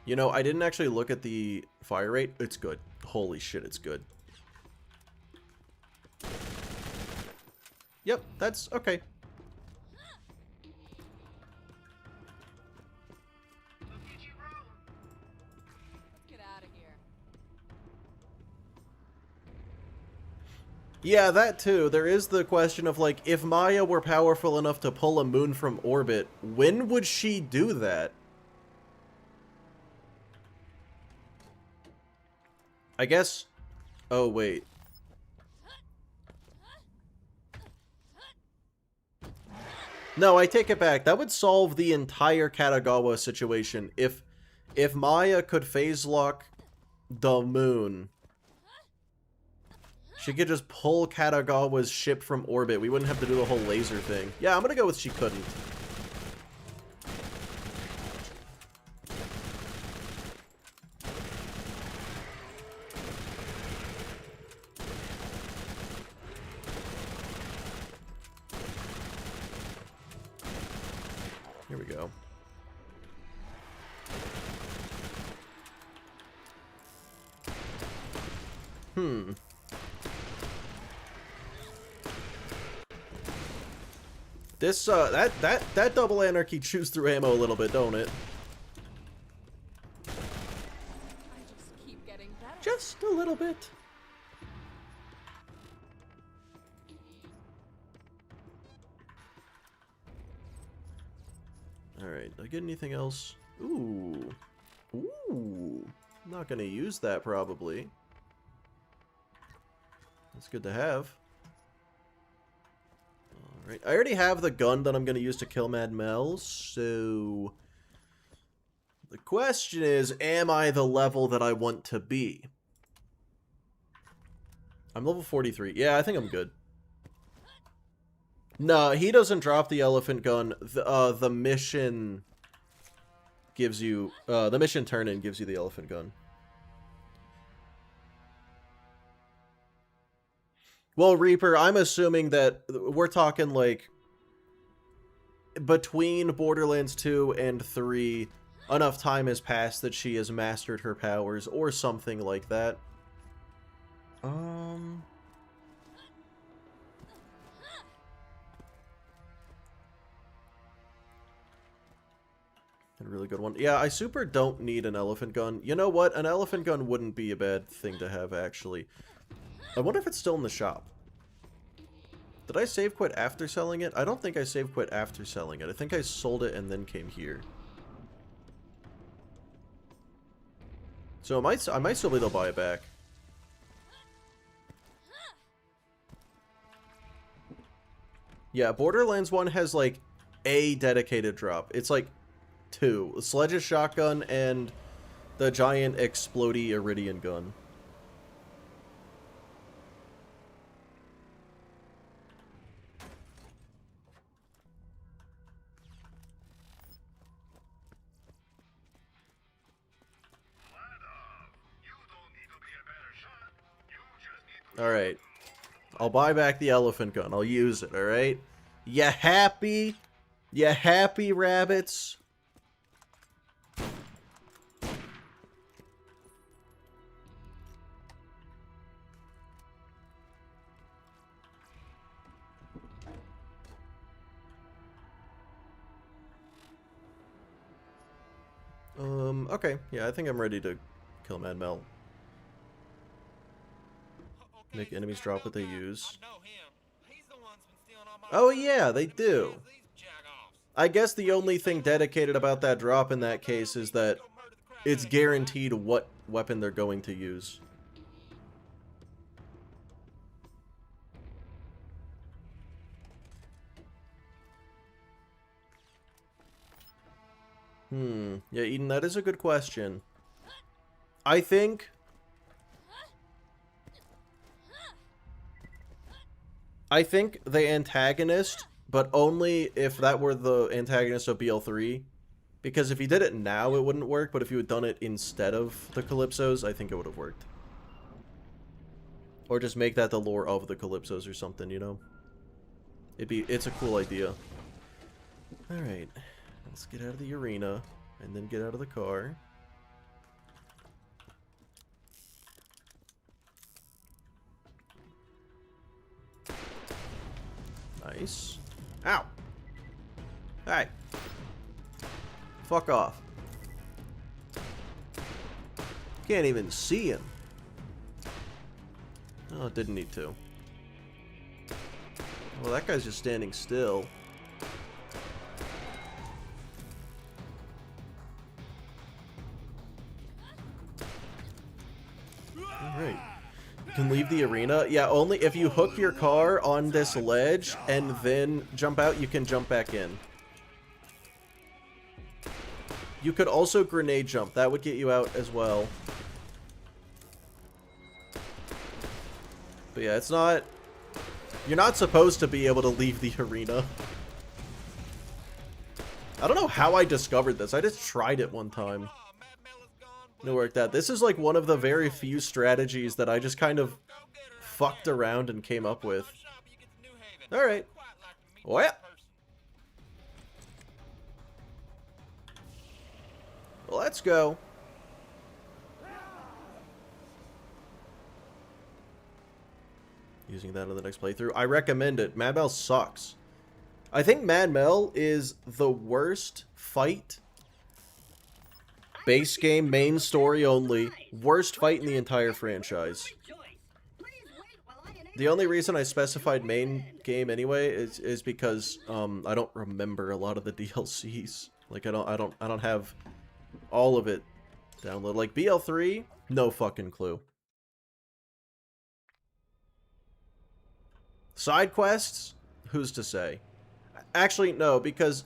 You know, I didn't actually look at the fire rate. It's good. Holy shit, it's good. Yep, that's okay. Get out of here. Yeah, that too. There is the question of, like, if Maya were powerful enough to pull a moon from orbit, when would she do that? I guess... Oh, wait. No, I take it back. That would solve the entire Katagawa situation. If Maya could phase lock the moon, she could just pull Katagawa's ship from orbit. We wouldn't have to do the whole laser thing. Yeah, I'm gonna go with she couldn't. Here we go. This, that double anarchy chews through ammo a little bit, don't it? I just keep getting better. Just a little bit. Alright, did I get anything else? Ooh. Ooh. Not gonna use that, probably. That's good to have. Alright, I already have the gun that I'm gonna use to kill Mad Mel, so... The question is, am I the level that I want to be? I'm level 43. Yeah, I think I'm good. No, he doesn't drop the elephant gun. The mission gives you... the mission turn-in gives you the elephant gun. Well, Reaper, I'm assuming that we're talking, like, between Borderlands 2 and 3, enough time has passed that she has mastered her powers, or something like that. A really good one. Yeah, I super don't need an elephant gun. You know what? An elephant gun wouldn't be a bad thing to have, actually. I wonder if it's still in the shop. Did I save quit after selling it? I don't think I save quit after selling it. I think I sold it and then came here. So I might still be able to buy it back. Yeah, Borderlands 1 has, like, a dedicated drop. It's, like, 2. Sledge's shotgun and the giant explodey Iridian gun. Alright. I'll buy back the elephant gun. I'll use it, alright? You happy? You happy, rabbits? Okay. Yeah, I think I'm ready to kill Mad Mel. Make enemies drop what they use. Oh yeah, they do. I guess the only thing dedicated about that drop in that case is that it's guaranteed what weapon they're going to use. Yeah, Eden, that is a good question. I think the antagonist, but only if that were the antagonist of BL3. Because if you did it now, it wouldn't work, but if you had done it instead of the Calypsos, I think it would have worked. Or just make that the lore of the Calypsos or something, you know? It's a cool idea. Alright, let's get out of the arena, and then get out of the car. Nice. Ow! Hey! Fuck off. Can't even see him. Oh, it didn't need to. Well, that guy's just standing still. Alright. You can leave the arena. Yeah, only if you hook your car on this ledge and then jump out, you can jump back in. You could also grenade jump. That would get you out as well. But yeah, it's not... You're not supposed to be able to leave the arena. I don't know how I discovered this. I just tried it one time. And it worked out. This is like one of the very few strategies that I just kind of fucked around and came up with. Alright. Well. Let's go. Using that in the next playthrough. I recommend it. Mad Mel sucks. I think Mad Mel is the worst fight. Base game, main story only. Worst fight in the entire franchise. The only reason I specified main game anyway is because I don't remember a lot of the DLCs. Like I don't have all of it downloaded. Like BL3, no fucking clue. Side quests, who's to say? Actually, no, because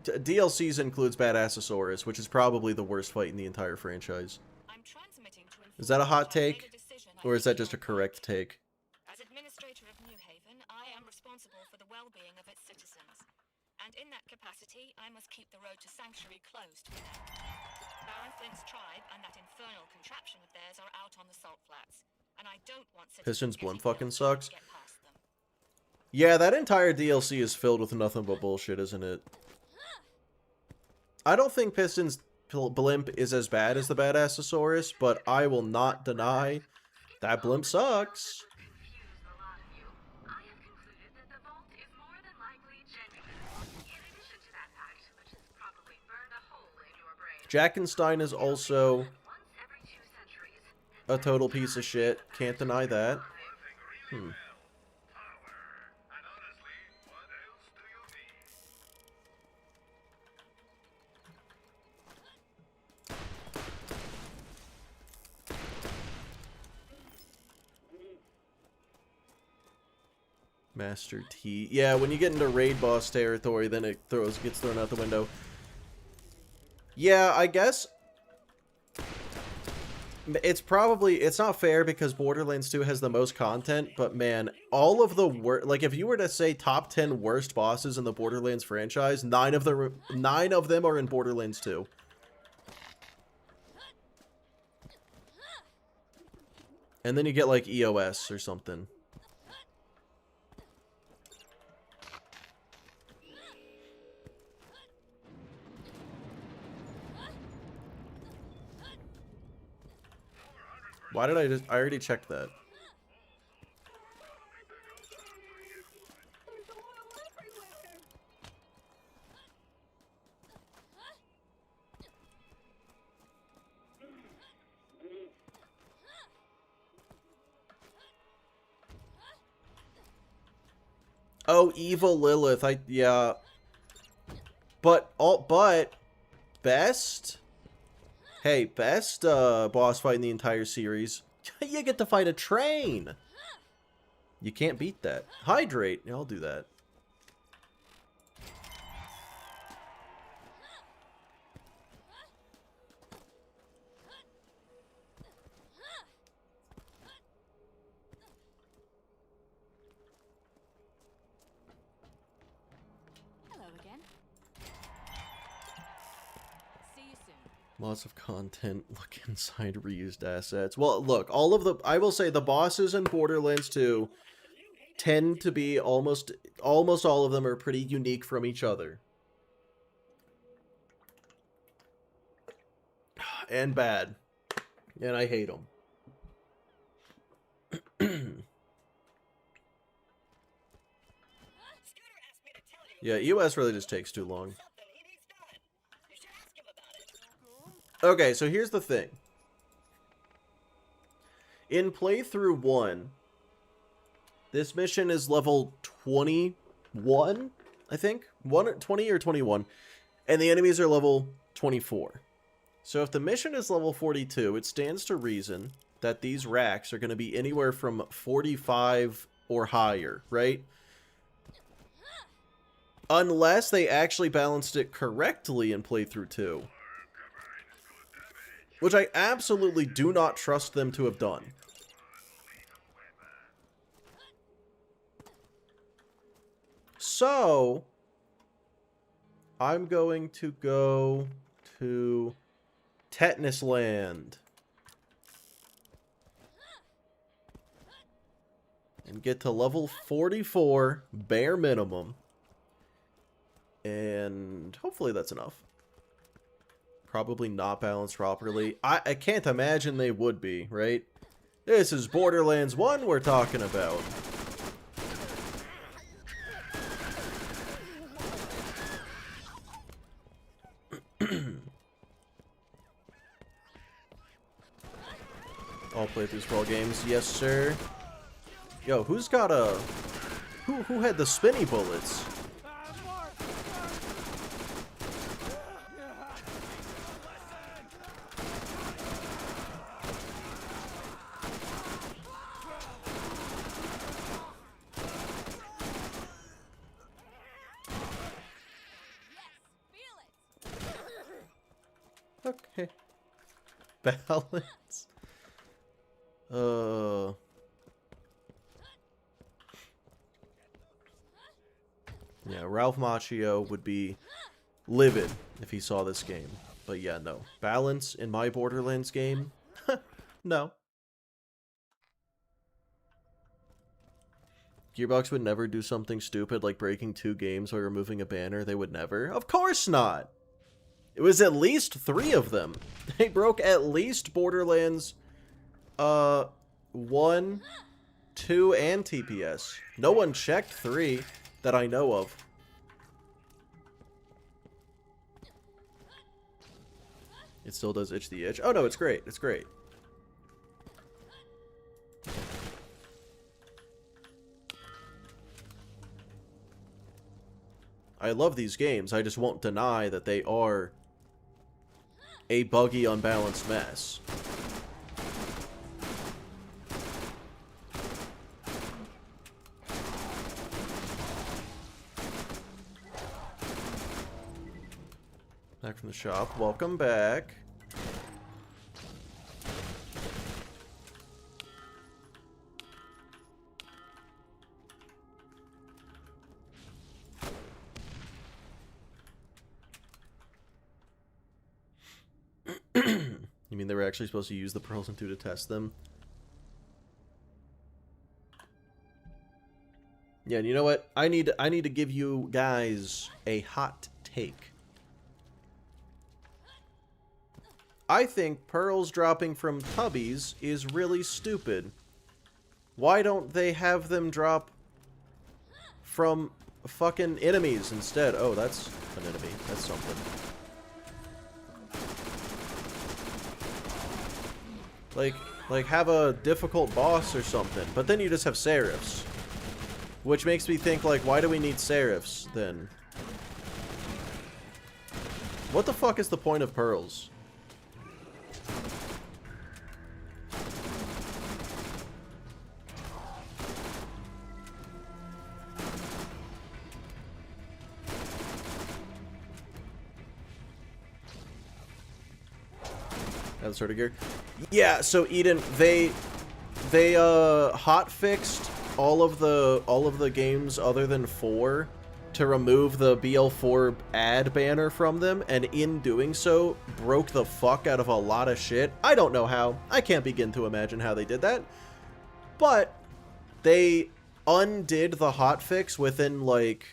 DLCs includes Badassosaurus, which is probably the worst fight in the entire franchise. Is that a hot take? Or is that just a correct take? As administrator of New Haven, I am responsible for the well-being of its citizens. And in that capacity, I must keep the road to Sanctuary closed for them. Baron Flint's tribe and that infernal contraption of theirs are out on the salt flats. And I don't want Piston's blimp fucking sucks. Yeah, that entire DLC is filled with nothing but bullshit, isn't it? I don't think Piston's blimp is as bad as the Badassosaurus, but I will not deny that blimp sucks. Jackenstein is also a total piece of shit. Can't deny that. Master T. Yeah, when you get into raid boss territory, then it gets thrown out the window. Yeah, I guess it's not fair because Borderlands 2 has the most content, but man, all of the like if you were to say top 10 worst bosses in the Borderlands franchise, 9 of them are in Borderlands 2. And then you get like EOS or something. Why did I already checked that. Oh, evil Lilith. Yeah. But best. Hey, best boss fight in the entire series. You get to fight a train. You can't beat that. Hydrate. Yeah, I'll do that. Hello again. See you soon. Lots of content. Look inside reused assets. Well, look, all of the... I will say the bosses in Borderlands 2 tend to be almost all of them are pretty unique from each other. And bad. And I hate them. Yeah, EOS really just takes too long. Okay, so here's the thing. In playthrough 1, this mission is level 21, I think? 20 or 21. And the enemies are level 24. So if the mission is level 42, it stands to reason that these racks are going to be anywhere from 45 or higher, right? Unless they actually balanced it correctly in playthrough 2. Which I absolutely do not trust them to have done. So, I'm going to go to Tetanus Land. And get to level 44, bare minimum. And hopefully that's enough. Probably not balanced properly. I can't imagine they would be, right? This is Borderlands 1 we're talking about. All playthroughs for all games. Yes, sir. Yo, who's got a... Who had the spinny bullets? Okay. Balance. Yeah, Ralph Macchio would be livid if he saw this game. But yeah, no. Balance in my Borderlands game? No. Gearbox would never do something stupid like breaking 2 games while removing a banner. They would never. Of course not! It was at least 3 of them. They broke at least Borderlands 1, 2, and TPS. No one checked 3 that I know of. It still does itch the itch. Oh no, it's great. It's great. I love these games. I just won't deny that they are a buggy, unbalanced mess. Back from the shop. Welcome back. You mean they were actually supposed to use the pearls and 2 to test them? Yeah, and you know what? I need to give you guys a hot take. I think pearls dropping from tubbies is really stupid. Why don't they have them drop from fucking enemies instead? Oh, that's an enemy. That's something. Like have a difficult boss or something. But then you just have Seraphs. Which makes me think, like, why do we need Seraphs, then? What the fuck is the point of pearls? That sort of gear. Yeah, so Eden, they hot fixed all of the games other than 4 to remove the BL4 ad banner from them, and in doing so broke the fuck out of a lot of shit. I don't know how. I can't begin to imagine how they did that. But they undid the hotfix within like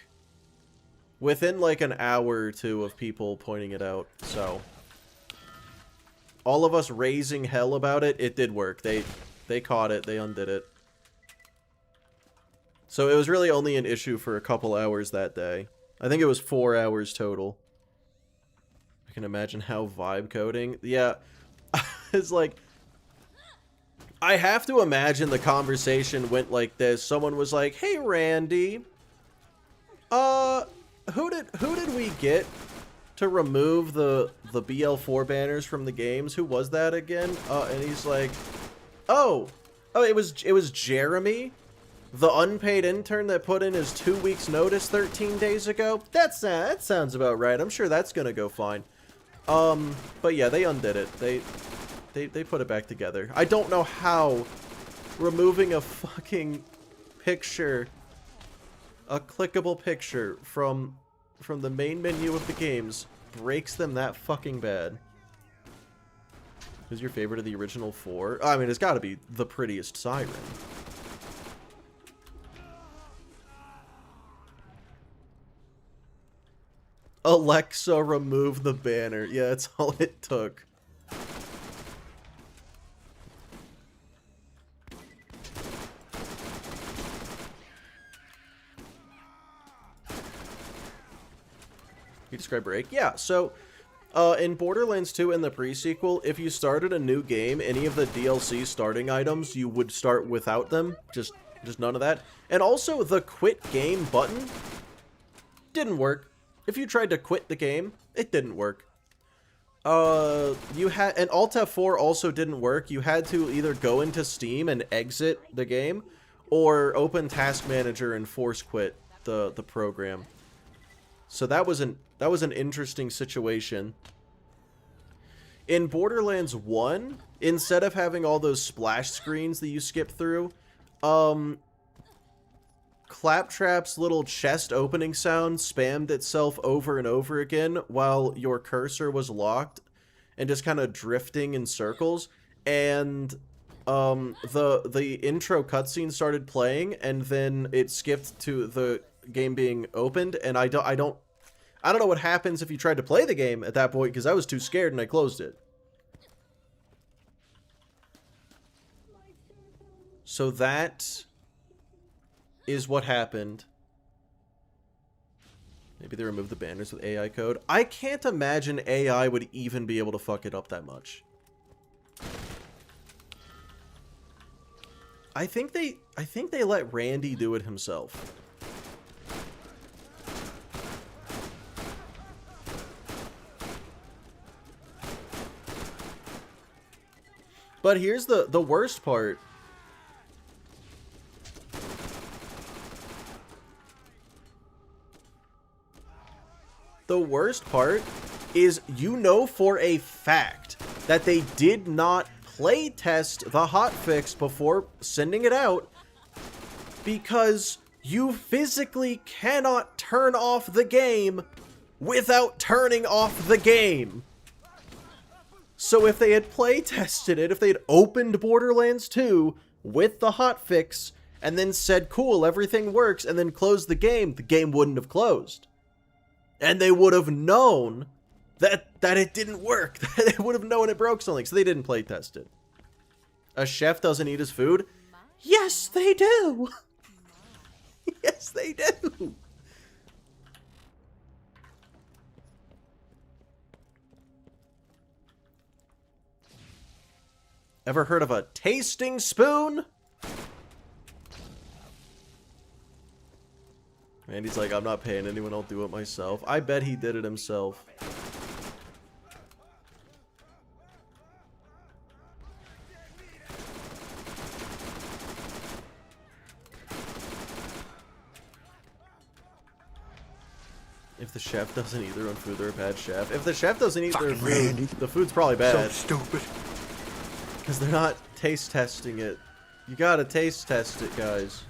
an hour or two of people pointing it out. So all of us raising hell about it, it did work. They caught it, they undid it. So it was really only an issue for a couple hours that day. I think it was 4 hours total. I can imagine how vibe coding. Yeah, it's like, I have to imagine the conversation went like this. Someone was like, "Hey Randy, who did we get to remove the BL4 banners from the games? Who was that again?" And he's like, "Oh, it was Jeremy, the unpaid intern that put in his 2 weeks notice 13 days ago. That sounds about right. I'm sure that's gonna go fine." But yeah, they undid it. They put it back together. I don't know how removing a fucking picture, a clickable picture from the main menu of the games breaks them that fucking bad. Who's your favorite of the original 4? I mean, it's gotta be the prettiest Siren. Alexa, remove the banner. Yeah, that's all it took. You describe break? Yeah, so in Borderlands 2 in the pre-sequel, if you started a new game, any of the DLC starting items, you would start without them. Just none of that. And also, the quit game button didn't work. If you tried to quit the game, it didn't work. You had, and Alt F4 also didn't work. You had to either go into Steam and exit the game, or open Task Manager and force quit the program. So that was an interesting situation. In Borderlands 1, instead of having all those splash screens that you skip through, Claptrap's little chest opening sound spammed itself over and over again while your cursor was locked and just kind of drifting in circles. And the intro cutscene started playing, and then it skipped to the game being opened. And I don't know what happens if you tried to play the game at that point, because I was too scared and I closed it. So that is what happened. Maybe they removed the banners with AI code. I can't imagine AI would even be able to fuck it up that much. I think they let Randy do it himself. But here's the worst part. The worst part is, you know for a fact that they did not play test the hotfix before sending it out, because you physically cannot turn off the game without turning off the game. So if they had play tested it, if they had opened Borderlands 2 with the hotfix and then said, cool, everything works, and then closed the game wouldn't have closed. And they would have known that it didn't work. They would have known it broke something, so they didn't play test it. A chef doesn't eat his food? Yes, they do! Yes, they do! Ever heard of a tasting spoon? Randy's like, I'm not paying anyone, I'll do it myself. I bet he did it himself. If the chef doesn't eat their own food, they're a bad chef. If the chef doesn't eat their food, Randy. the food's probably bad. So stupid. Because they're not taste testing it. You gotta taste test it, guys.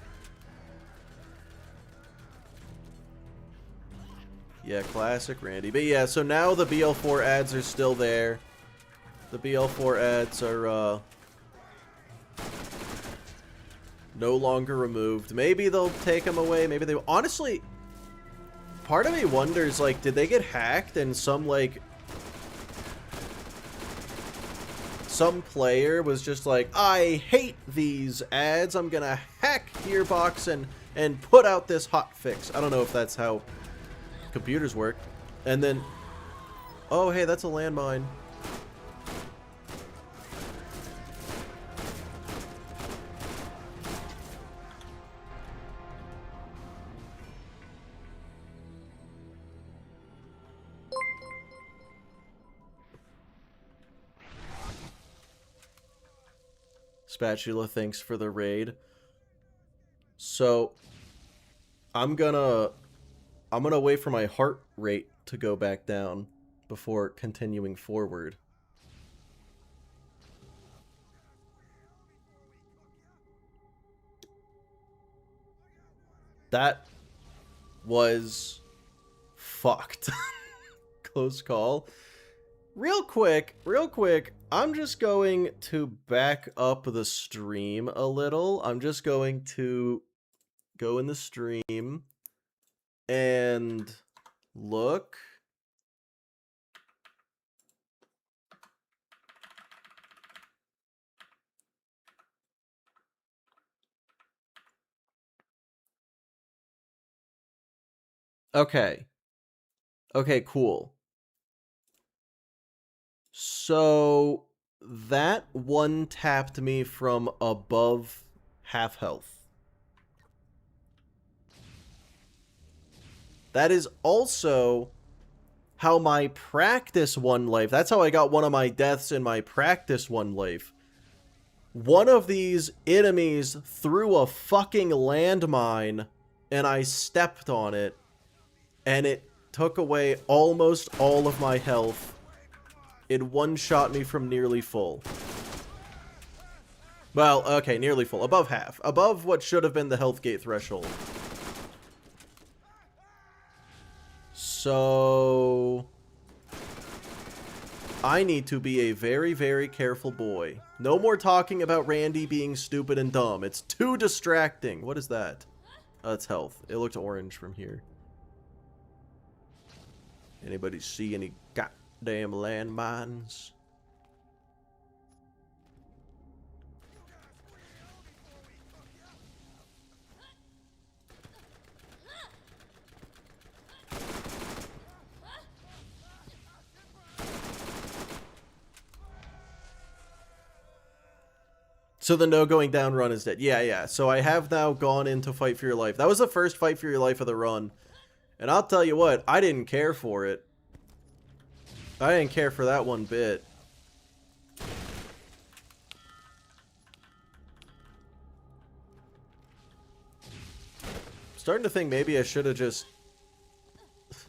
Yeah, classic Randy. But yeah, so now the BL4 ads are still there. The BL4 ads are, no longer removed. Maybe they'll take them away. Maybe they... Honestly, part of me wonders, like, did they get hacked and some, like... Some player was just like, I hate these ads. I'm gonna hack Gearbox and put out this hotfix. I don't know if that's how computers work. And then, oh hey, that's a landmine. Spatula, thanks for the raid. So I'm gonna wait for my heart rate to go back down before continuing forward. That was fucked. Close call. Real quick, I'm just going to back up the stream a little. I'm just going to go in the stream and look. Okay. Okay, cool. So that one tapped me from above half health. That is also how my practice one life, that's how I got one of my deaths in my practice one life. One of these enemies threw a fucking landmine and I stepped on it and it took away almost all of my health. It one-shot me from nearly full. Well, okay, nearly full. Above half. Above what should have been the health gate threshold. So I need to be a very, very careful boy. No more talking about Randy being stupid and dumb. It's too distracting. What is that? Oh, it's health. It looked orange from here. Anybody see any goddamn landmines? So the no going down run is dead. Yeah. So I have now gone into Fight for Your Life. That was the first Fight for Your Life of the run. And I'll tell you what, I didn't care for it. I didn't care for that one bit. Starting to think maybe I should have just...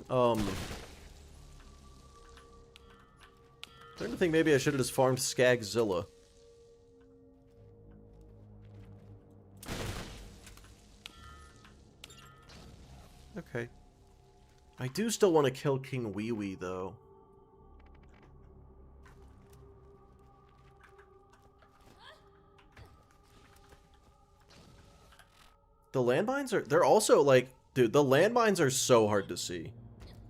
Starting to think maybe I should have just farmed Skagzilla. Okay. I do still want to kill King Wee Wee, though. The landmines are... They're also, like... Dude, the landmines are so hard to see.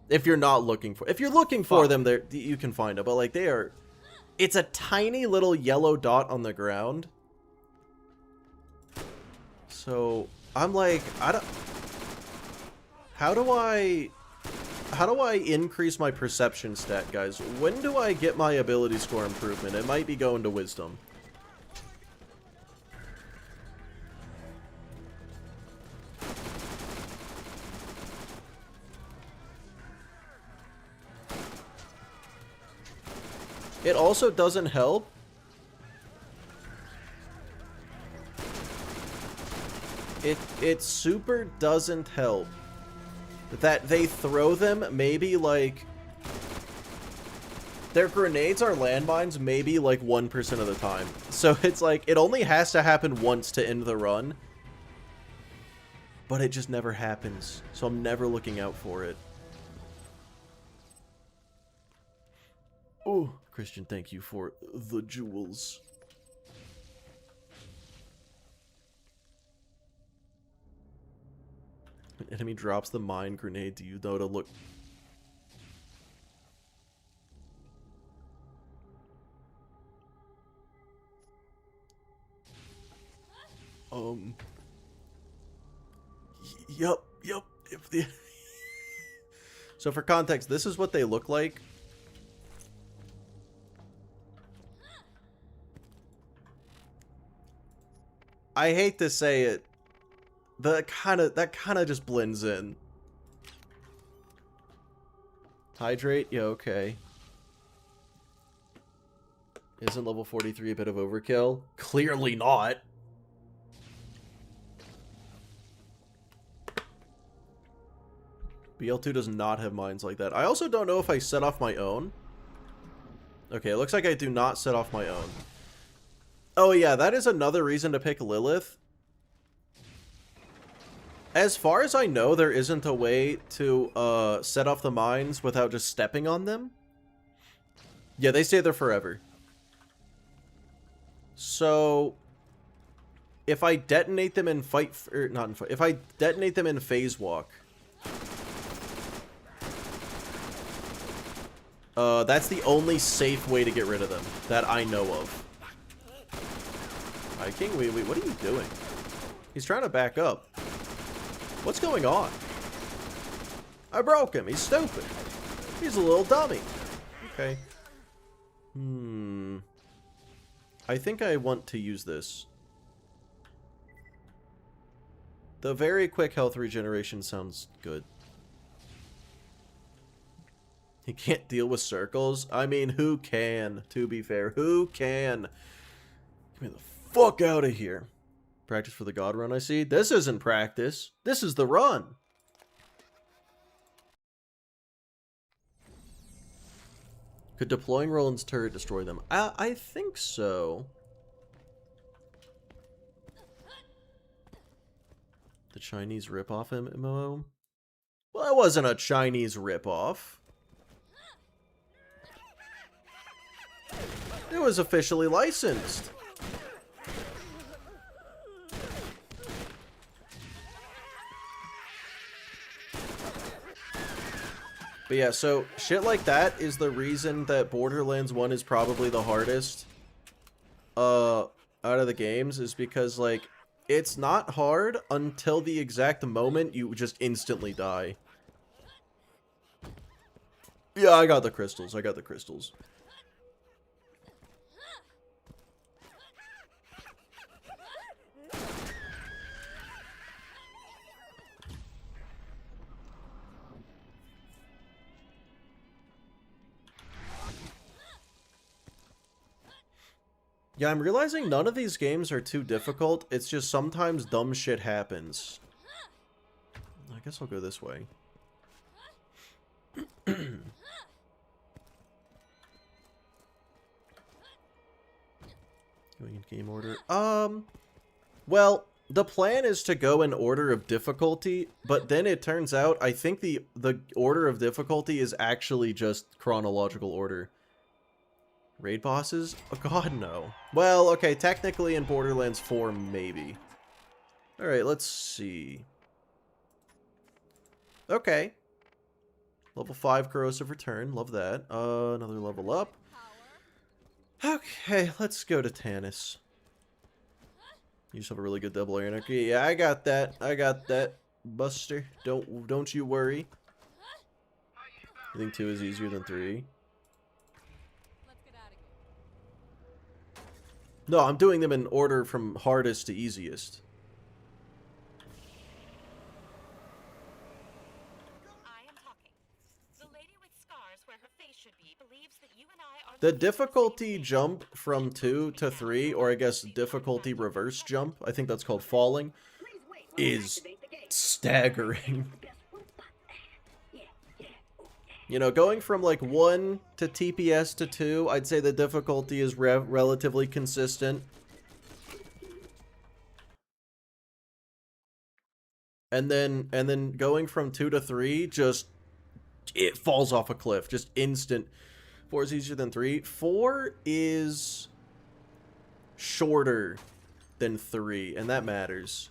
If you're not looking for... If you're looking for them, you can find them. But, like, they are... It's a tiny little yellow dot on the ground. So, I'm like... I don't... How do I increase my perception stat, guys? When do I get my ability score improvement? It might be going to wisdom. It also doesn't help. It super doesn't help that they throw them maybe like... Their grenades are landmines maybe like 1% of the time. So it's like, it only has to happen once to end the run. But it just never happens. So I'm never looking out for it. Oh, Christian, thank you for the jewels. An enemy drops the mine grenade, do you know to look... Yup. If the... So for context, this is what they look like. I hate to say it. That kind of just blends in. Hydrate? Yeah, okay. Isn't level 43 a bit of overkill? Clearly not. BL2 does not have mines like that. I also don't know if I set off my own. Okay, it looks like I do not set off my own. Oh yeah, that is another reason to pick Lilith. As far as I know, there isn't a way to set off the mines without just stepping on them. Yeah, they stay there forever. So, if I detonate them in fight, or not in fight, if I detonate them in phase walk, that's the only safe way to get rid of them that I know of. Hi, King. Wait, what are you doing? He's trying to back up. What's going on? I broke him. He's stupid. He's a little dummy. Okay. I think I want to use this. The very quick health regeneration sounds good. He can't deal with circles? I mean, who can? To be fair, who can? Get me the fuck out of here. Practice for the God run, I see. This isn't practice. This is the run. Could deploying Roland's turret destroy them? I think so. The Chinese ripoff MMO? Well, it wasn't a Chinese ripoff. It was officially licensed. But yeah, so shit like that is the reason that Borderlands 1 is probably the hardest out of the games, is because, like, it's not hard until the exact moment you just instantly die. Yeah, I got the crystals. Yeah, I'm realizing none of these games are too difficult. It's just sometimes dumb shit happens. I guess I'll go this way. Going in game order. Well, the plan is to go in order of difficulty, but then it turns out I think the order of difficulty is actually just chronological order. Raid bosses? Oh god, no. Well, okay, technically in Borderlands 4, maybe. Alright, let's see. Okay. Level 5 corrosive return. Love that. Another level up. Okay, let's go to Tannis. You just have a really good double air energy. Yeah, I got that. I got that. Buster, don't you worry. I think 2 is easier than 3. Let's get out of here. No, I'm doing them in order from hardest to easiest. I am talking. The lady with scars where her face should be believes that you and I are The looking at difficulty same jump from 2 to 3, or I guess difficulty reverse jump, I think that's called falling, is staggering. You know, going from like 1 to TPS to 2, I'd say the difficulty is relatively consistent. And then going from 2 to 3, just it falls off a cliff, just instant. 4 is easier than 3. 4 is shorter than 3, and that matters.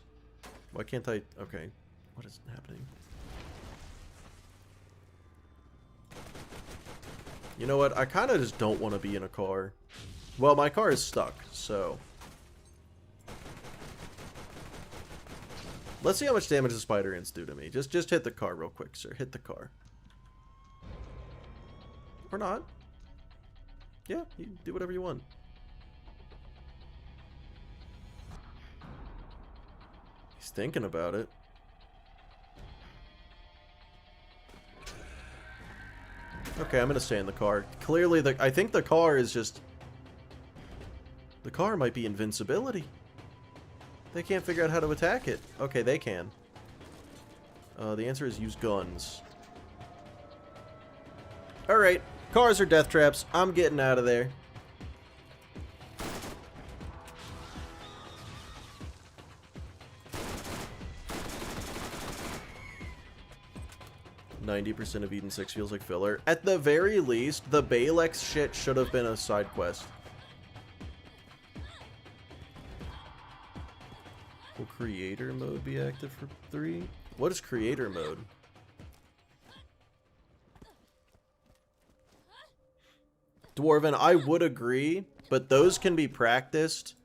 Why can't I? Okay, what is happening? You know what? I kind of just don't want to be in a car. Well, my car is stuck, so. Let's see how much damage the spider ants do to me. Just hit the car real quick, sir. Hit the car. Or not. Yeah, you do whatever you want. He's thinking about it. Okay, I'm gonna stay in the car. Clearly, I think the car is just... The car might be invincibility. They can't figure out how to attack it. Okay, they can. The answer is use guns. Alright, cars are death traps. I'm getting out of there. %of Eden 6 feels like filler. At the very least, the Balex shit should have been a side quest. Will creator mode be active for 3? What is creator mode? Dwarven, I would agree, but those can be practiced.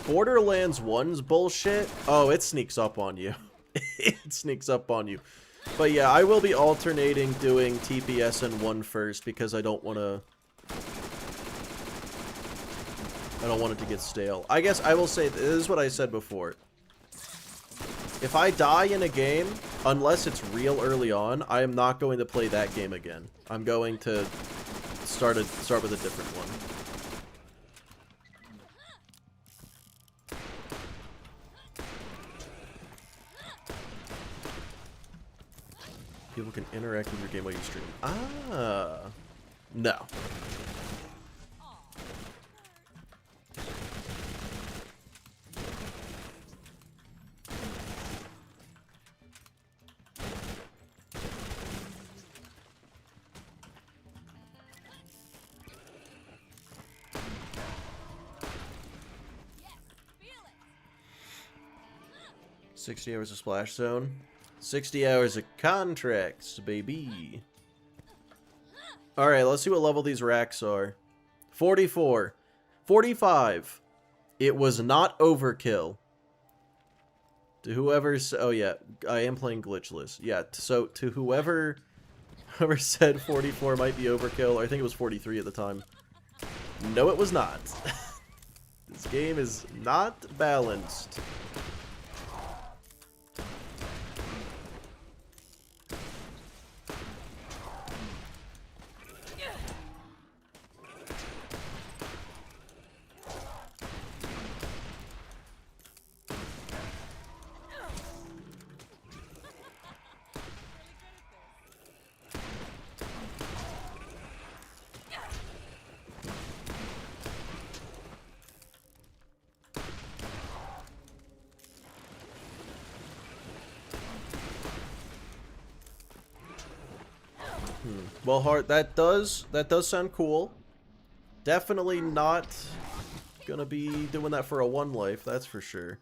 Borderlands 1's bullshit. Oh, it sneaks up on you. It sneaks up on you. But yeah, I will be alternating doing TPS and 1 first because I don't want to... I don't want it to get stale. I guess I will say, this is what I said before. If I die in a game, unless it's real early on, I am not going to play that game again. I'm going to start with a different one. People can interact with your game while you stream. Ah. No. 60 hours of Splash Zone. 60 hours of contracts, baby. Alright, let's see what level these racks are. 44. 45. It was not overkill. To whoever's... Oh, yeah. I am playing glitchless. Yeah, so to whoever said 44 might be overkill, or I think it was 43 at the time. No, it was not. This game is not balanced. Well, Hart, that does sound cool. Definitely not gonna be doing that for a 1 life, that's for sure.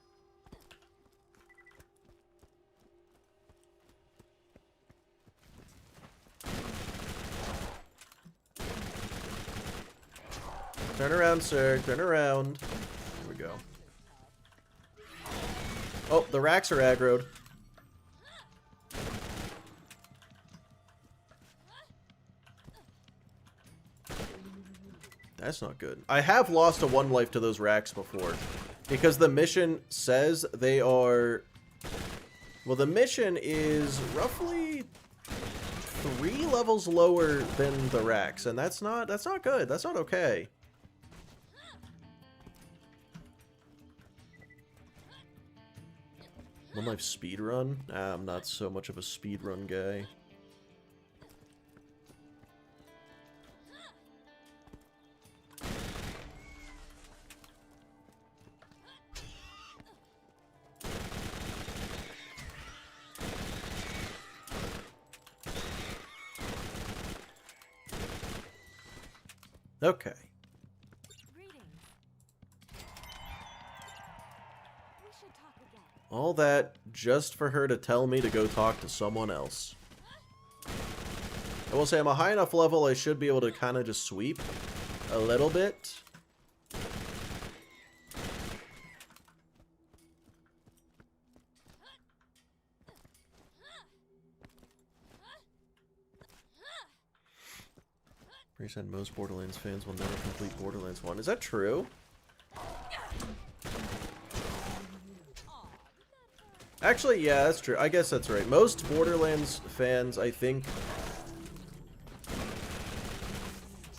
Turn around, sir. Turn around. Here we go. Oh, the racks are aggroed. That's not good. I have lost a 1 life to those racks before. Because the mission says they are... Well, the mission is roughly 3 levels lower than the racks. And that's not good. That's not okay. One life speedrun? I'm not so much of a speedrun guy. Okay. Greetings. We should talk again. All that just for her to tell me to go talk to someone else. I will say I'm a high enough level I should be able to kind of just sweep a little bit. Pretty said most Borderlands fans will never complete Borderlands 1. Is that true? Actually, yeah, that's true. I guess that's right. Most Borderlands fans, I think...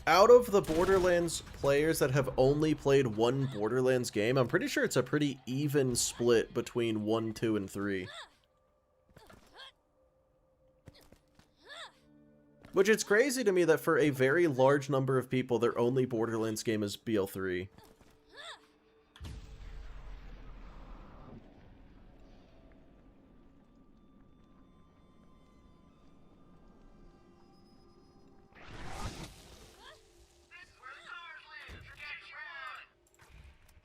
Out of the Borderlands players that have only played one Borderlands game, I'm pretty sure it's a pretty even split between 1, 2, and 3. Which it's crazy to me that for a very large number of people, their only Borderlands game is BL3.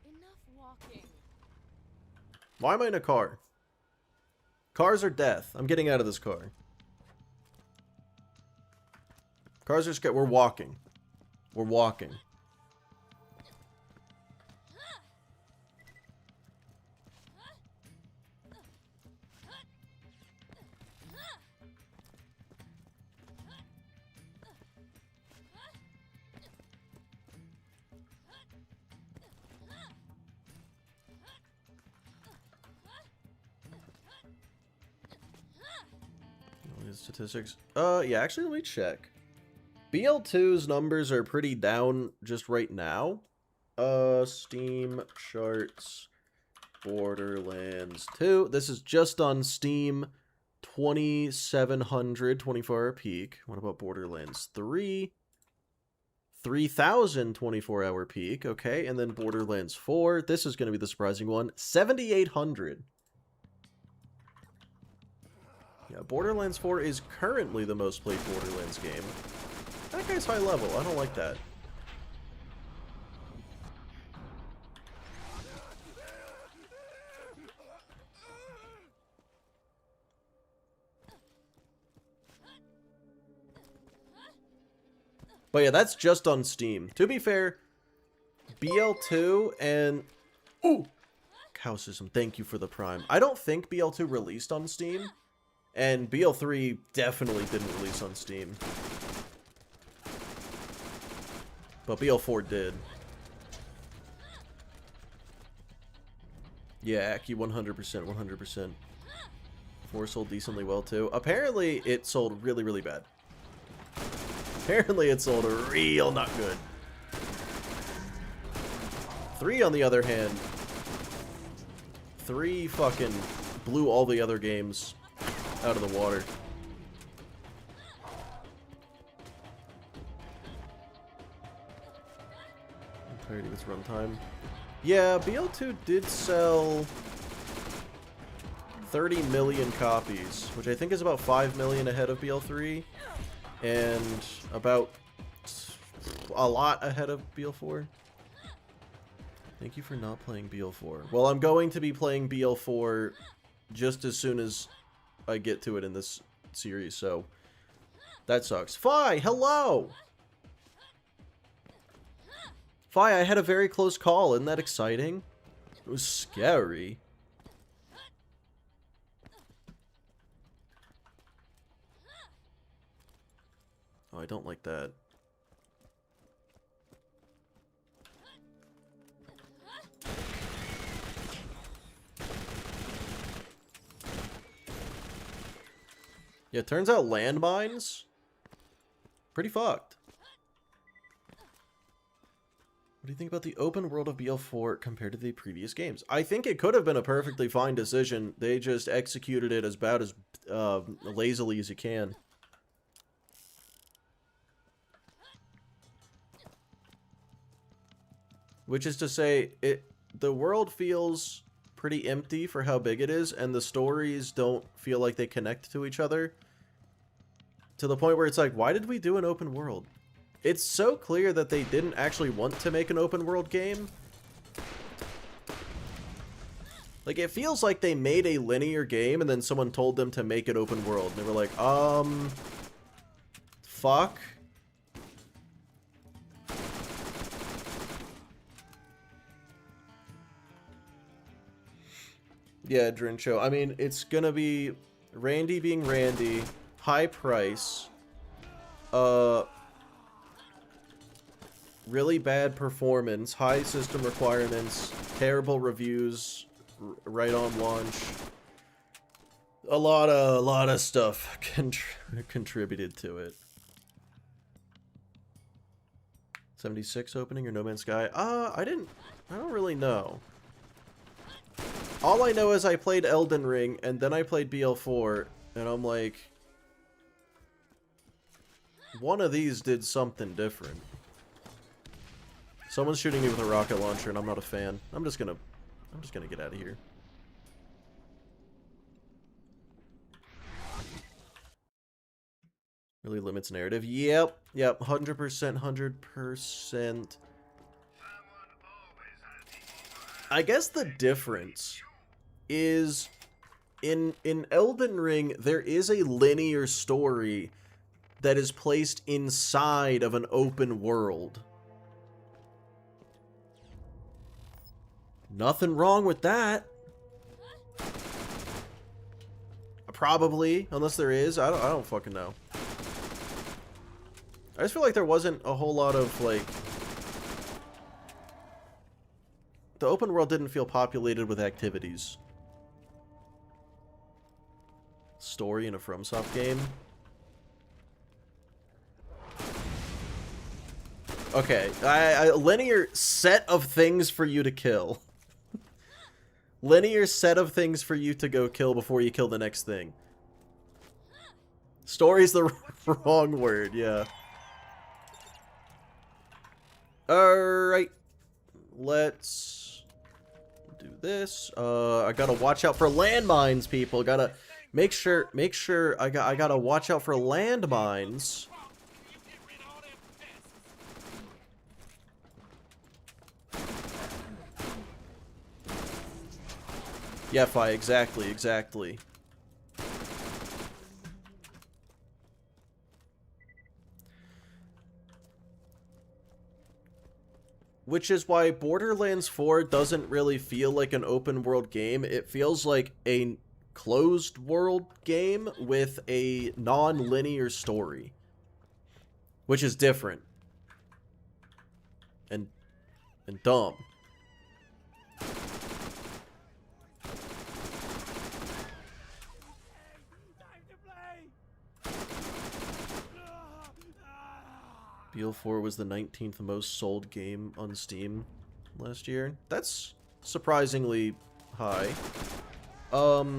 Enough walking. Why am I in a car? Cars are death. I'm getting out of this car. Cars are scared. We're walking. We're walking. Statistics. Yeah, actually, let me check. BL2's numbers are pretty down just right now. Steam charts, Borderlands 2. This is just on Steam, 2,700 24-hour peak. What about Borderlands 3? 3,000 24-hour peak. Okay, and then Borderlands 4. This is going to be the surprising one. 7,800. Yeah, Borderlands 4 is currently the most played Borderlands game. That guy's high level. I don't like that. But yeah, that's just on Steam. To be fair, BL2 and... Ooh! Cow System, thank you for the Prime. I don't think BL2 released on Steam. And BL3 definitely didn't release on Steam. But BL4 did. Yeah, Aki 100%, 100%. 4 sold decently well too. Apparently, it sold really, really bad. Apparently, it sold real not good. 3, on the other hand, 3 fucking blew all the other games out of the water. Parity with runtime. Yeah, BL2 did sell 30 million copies, which I think is about 5 million ahead of BL3, and about a lot ahead of BL4. Thank you for not playing BL4. Well, I'm going to be playing BL4 just as soon as I get to it in this series, so that sucks. Fi, hello! Fi, I had a very close call. Isn't that exciting? It was scary. Oh, I don't like that. Yeah, it turns out landmines, pretty fucked. What do you think about the open world of BL4 compared to the previous games? I think it could have been a perfectly fine decision. They just executed it as about as lazily as you can. Which is to say, the world feels pretty empty for how big it is, and the stories don't feel like they connect to each other. To the point where it's like, why did we do an open world? It's so clear that they didn't actually want to make an open world game. Like, it feels like they made a linear game and then someone told them to make it open world. And they were like, fuck. Yeah, Drincho. I mean, it's gonna be Randy being Randy, high price, really bad performance, high system requirements, terrible reviews right on launch. A lot of stuff contributed to it. 76 opening or No Man's Sky? I don't really know. All I know is I played Elden Ring, and then I played BL4, and I'm like, one of these did something different. Someone's shooting me with a rocket launcher, and I'm not a fan. I'm just gonna get out of here. Really limits narrative. Yep, 100%, 100%. I guess the difference is in Elden Ring, there is a linear story that is placed inside of an open world. Nothing wrong with that. Probably, unless there is. I don't fucking know. I just feel like there wasn't a whole lot of, like... The open world didn't feel populated with activities. Story in a FromSoft game. Okay, a linear set of things for you to kill. Linear set of things for you to go kill before you kill the next thing. Story's the wrong word, yeah. Alright. Let's do this. I gotta watch out for landmines, people. Gotta make sure I gotta watch out for landmines. Yeah, Fi, exactly. Which is why Borderlands 4 doesn't really feel like an open world game. It feels like a closed world game with a non-linear story. Which is different. And dumb. BL4 was the 19th most sold game on Steam last year. That's surprisingly high. The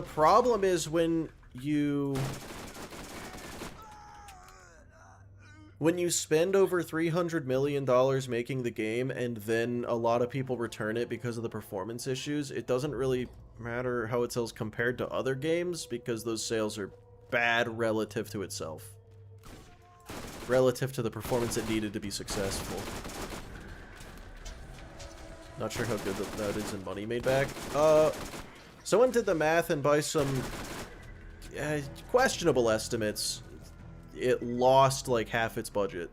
problem is when you spend over $300 million making the game and then a lot of people return it because of the performance issues, it doesn't really matter how it sells compared to other games because those sales are bad relative to itself. Relative to the performance it needed to be successful. Not sure how good that is in money made back. Someone did the math, and by some questionable estimates, it lost like half its budget.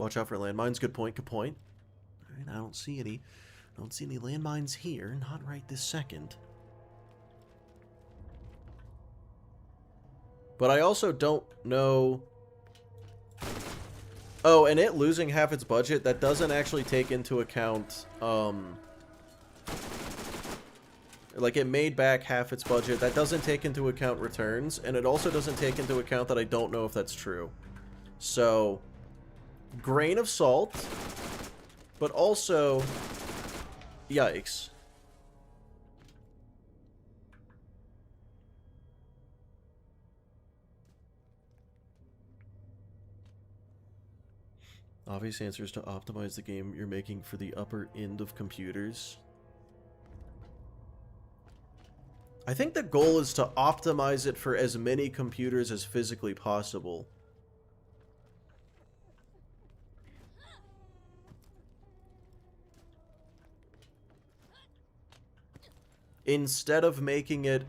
Watch out for landmines. Good point, good point. Alright, I don't see any. I don't see any landmines here. Not right this second. But I also don't know... Oh, and it losing half its budget, that doesn't actually take into account, like, it made back half its budget. That doesn't take into account returns, and it also doesn't take into account that I don't know if that's true. So, grain of salt, but also, yikes. Obvious answer is to optimize the game you're making for the upper end of computers. I think the goal is to optimize it for as many computers as physically possible. Instead of making it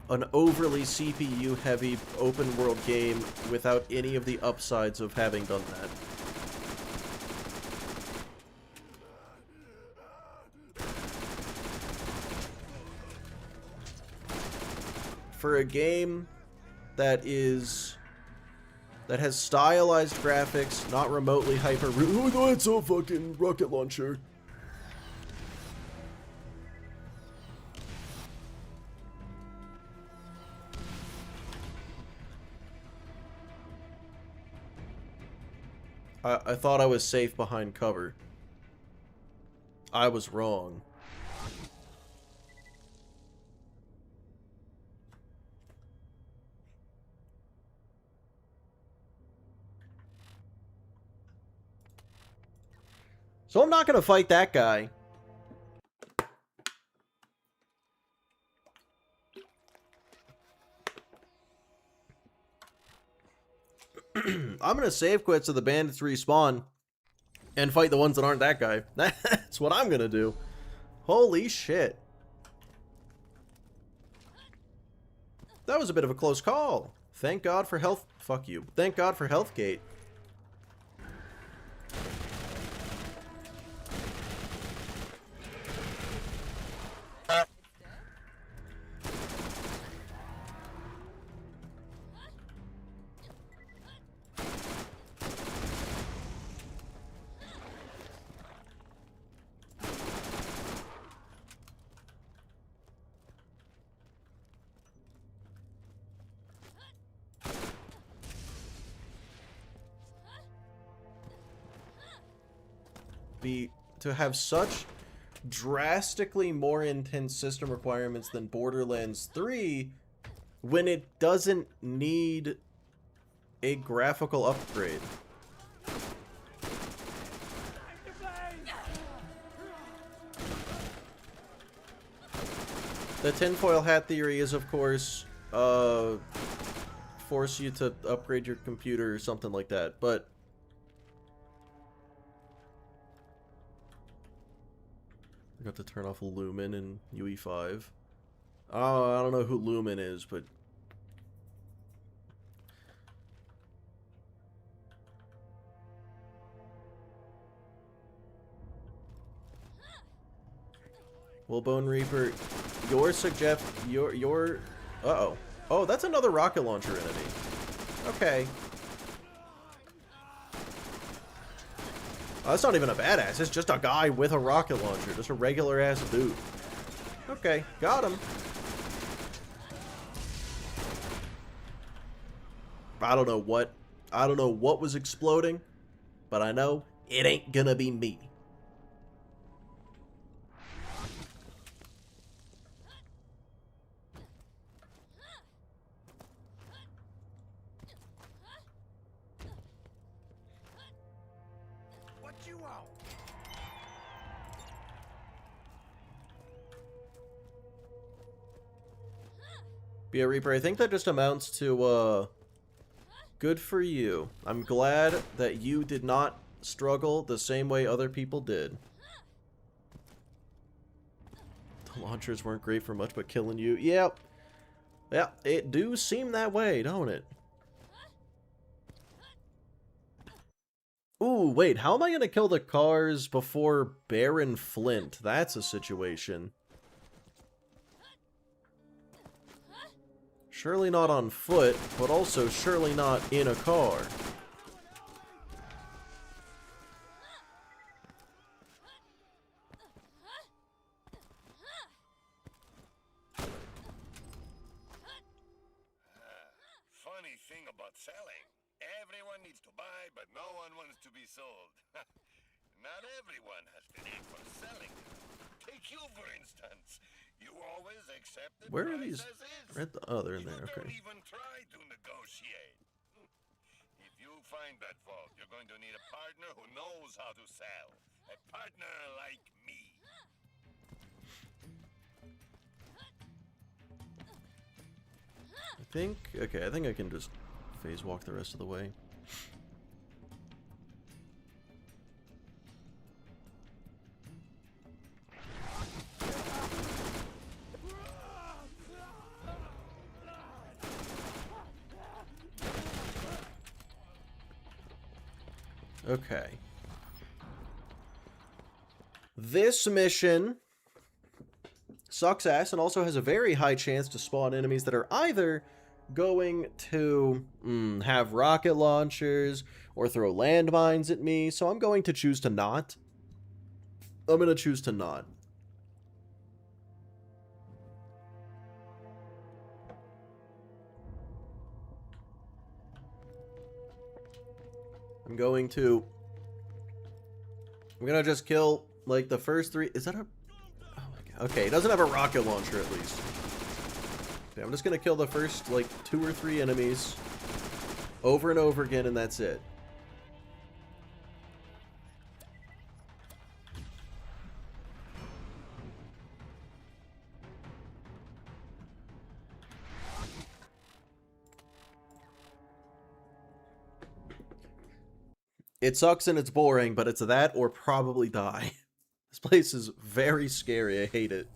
an overly CPU-heavy open-world game without any of the upsides of having done that. For a game that has stylized graphics, not remotely hyper. Oh no, it's a fucking rocket launcher. I thought I was safe behind cover. I was wrong. So I'm not going to fight that guy. I'm going to save quit so the bandits respawn and fight the ones that aren't that guy. That's what I'm going to do. Holy shit. That was a bit of a close call. Thank God for health. Fuck you. Thank God for Healthgate. To have such drastically more intense system requirements than Borderlands 3 when it doesn't need a graphical upgrade. The tinfoil hat theory is, of course, force you to upgrade your computer or something like that, but I got to turn off Lumen in UE5. Oh, I don't know who Lumen is, but well, Bone Reaper, your uh-oh. Oh, that's another rocket launcher entity. Okay. Oh, that's not even a badass. It's just a guy with a rocket launcher. Just a regular ass dude. Okay, got him. I don't know what was exploding, but I know it ain't gonna be me. Be a Reaper, I think that just amounts to, good for you. I'm glad that you did not struggle the same way other people did. The launchers weren't great for much but killing you. Yep. Yeah, it do seem that way, don't it? Ooh, wait, how am I gonna kill the cars before Baron Flint? That's a situation. Surely not on foot, but also surely not in a car. Funny thing about selling. Everyone needs to buy, but no one wants to be sold. Not everyone has the need for selling. Take you, for instance. You always accept the Where are price these? as is. Oh, they're in You there, don't okay. even try to negotiate. If you find that vault, you're going to need a partner who knows how to sell. A partner like me. I think I can just phase walk the rest of the way. Okay. This mission sucks ass and also has a very high chance to spawn enemies that are either going to have rocket launchers or throw landmines at me, so I'm going to choose to not. I'm going to choose to not. I'm going to just kill, like, the first three. Is that a... Oh my god. Okay, he doesn't have a rocket launcher, at least. Okay, I'm just going to kill the first, like, 2 or 3 enemies over and over again, and that's it. It sucks and it's boring, but it's that or probably die. This place is very scary. I hate it.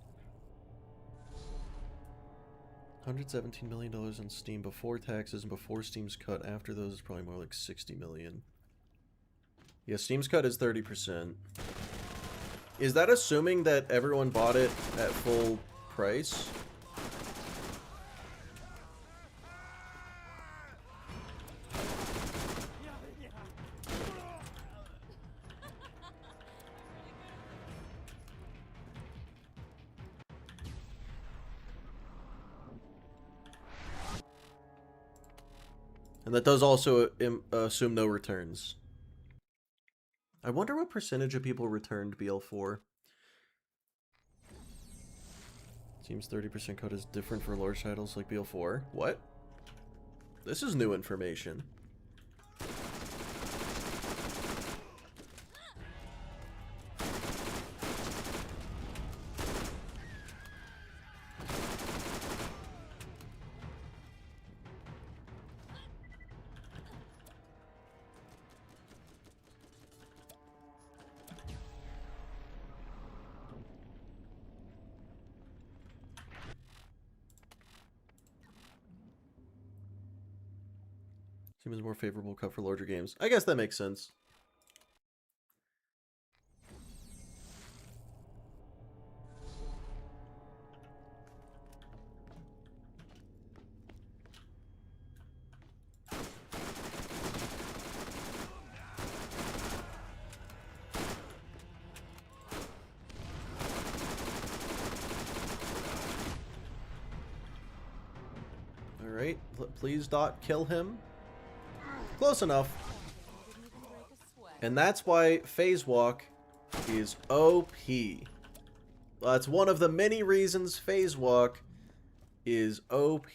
$117 million on Steam before taxes and before Steam's cut. After those, it's probably more like 60 million. Yeah, Steam's cut is 30%. Is that assuming that everyone bought it at full price? And that does also assume no returns. I wonder what percentage of people returned BL4. Seems 30% cut is different for large titles like BL4. What? This is new information. Seems more favorable cut for larger games. I guess that makes sense. Alright, please dot kill him. Close enough. And that's why Phase Walk is OP. That's one of the many reasons Phase Walk is OP.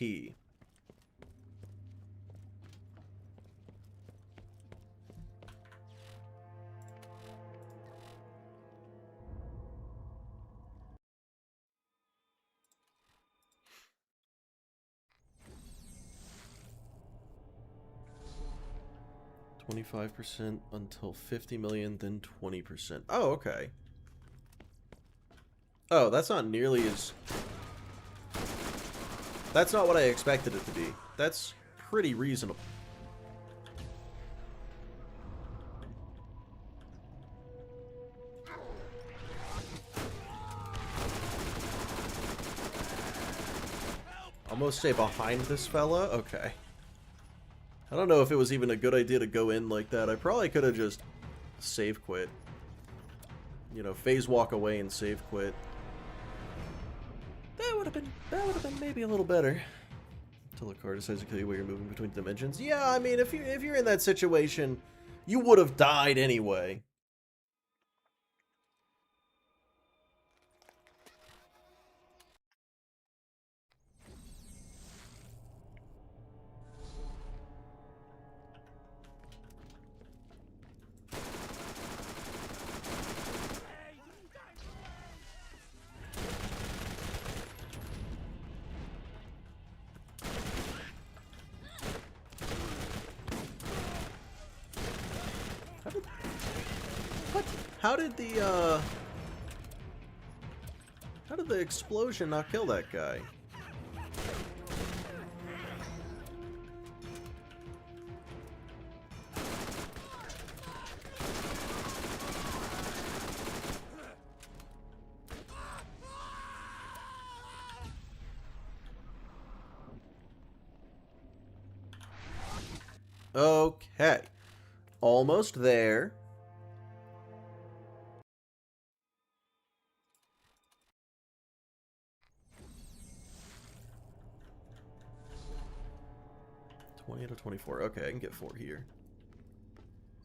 $25% until 50 million, then 20%. Oh, okay. Oh, that's not nearly as... That's not what I expected it to be. That's pretty reasonable. Almost stay behind this fella? Okay. I don't know if it was even a good idea to go in like that. I probably could have just save quit. You know, phase walk away and save quit. That would have been maybe a little better. Until the car decides to kill you while you're moving between dimensions. Yeah, I mean, if you're in that situation, you would have died anyway. How did the explosion not kill that guy? Okay. Almost there. Out of 24. Okay, I can get 4 here.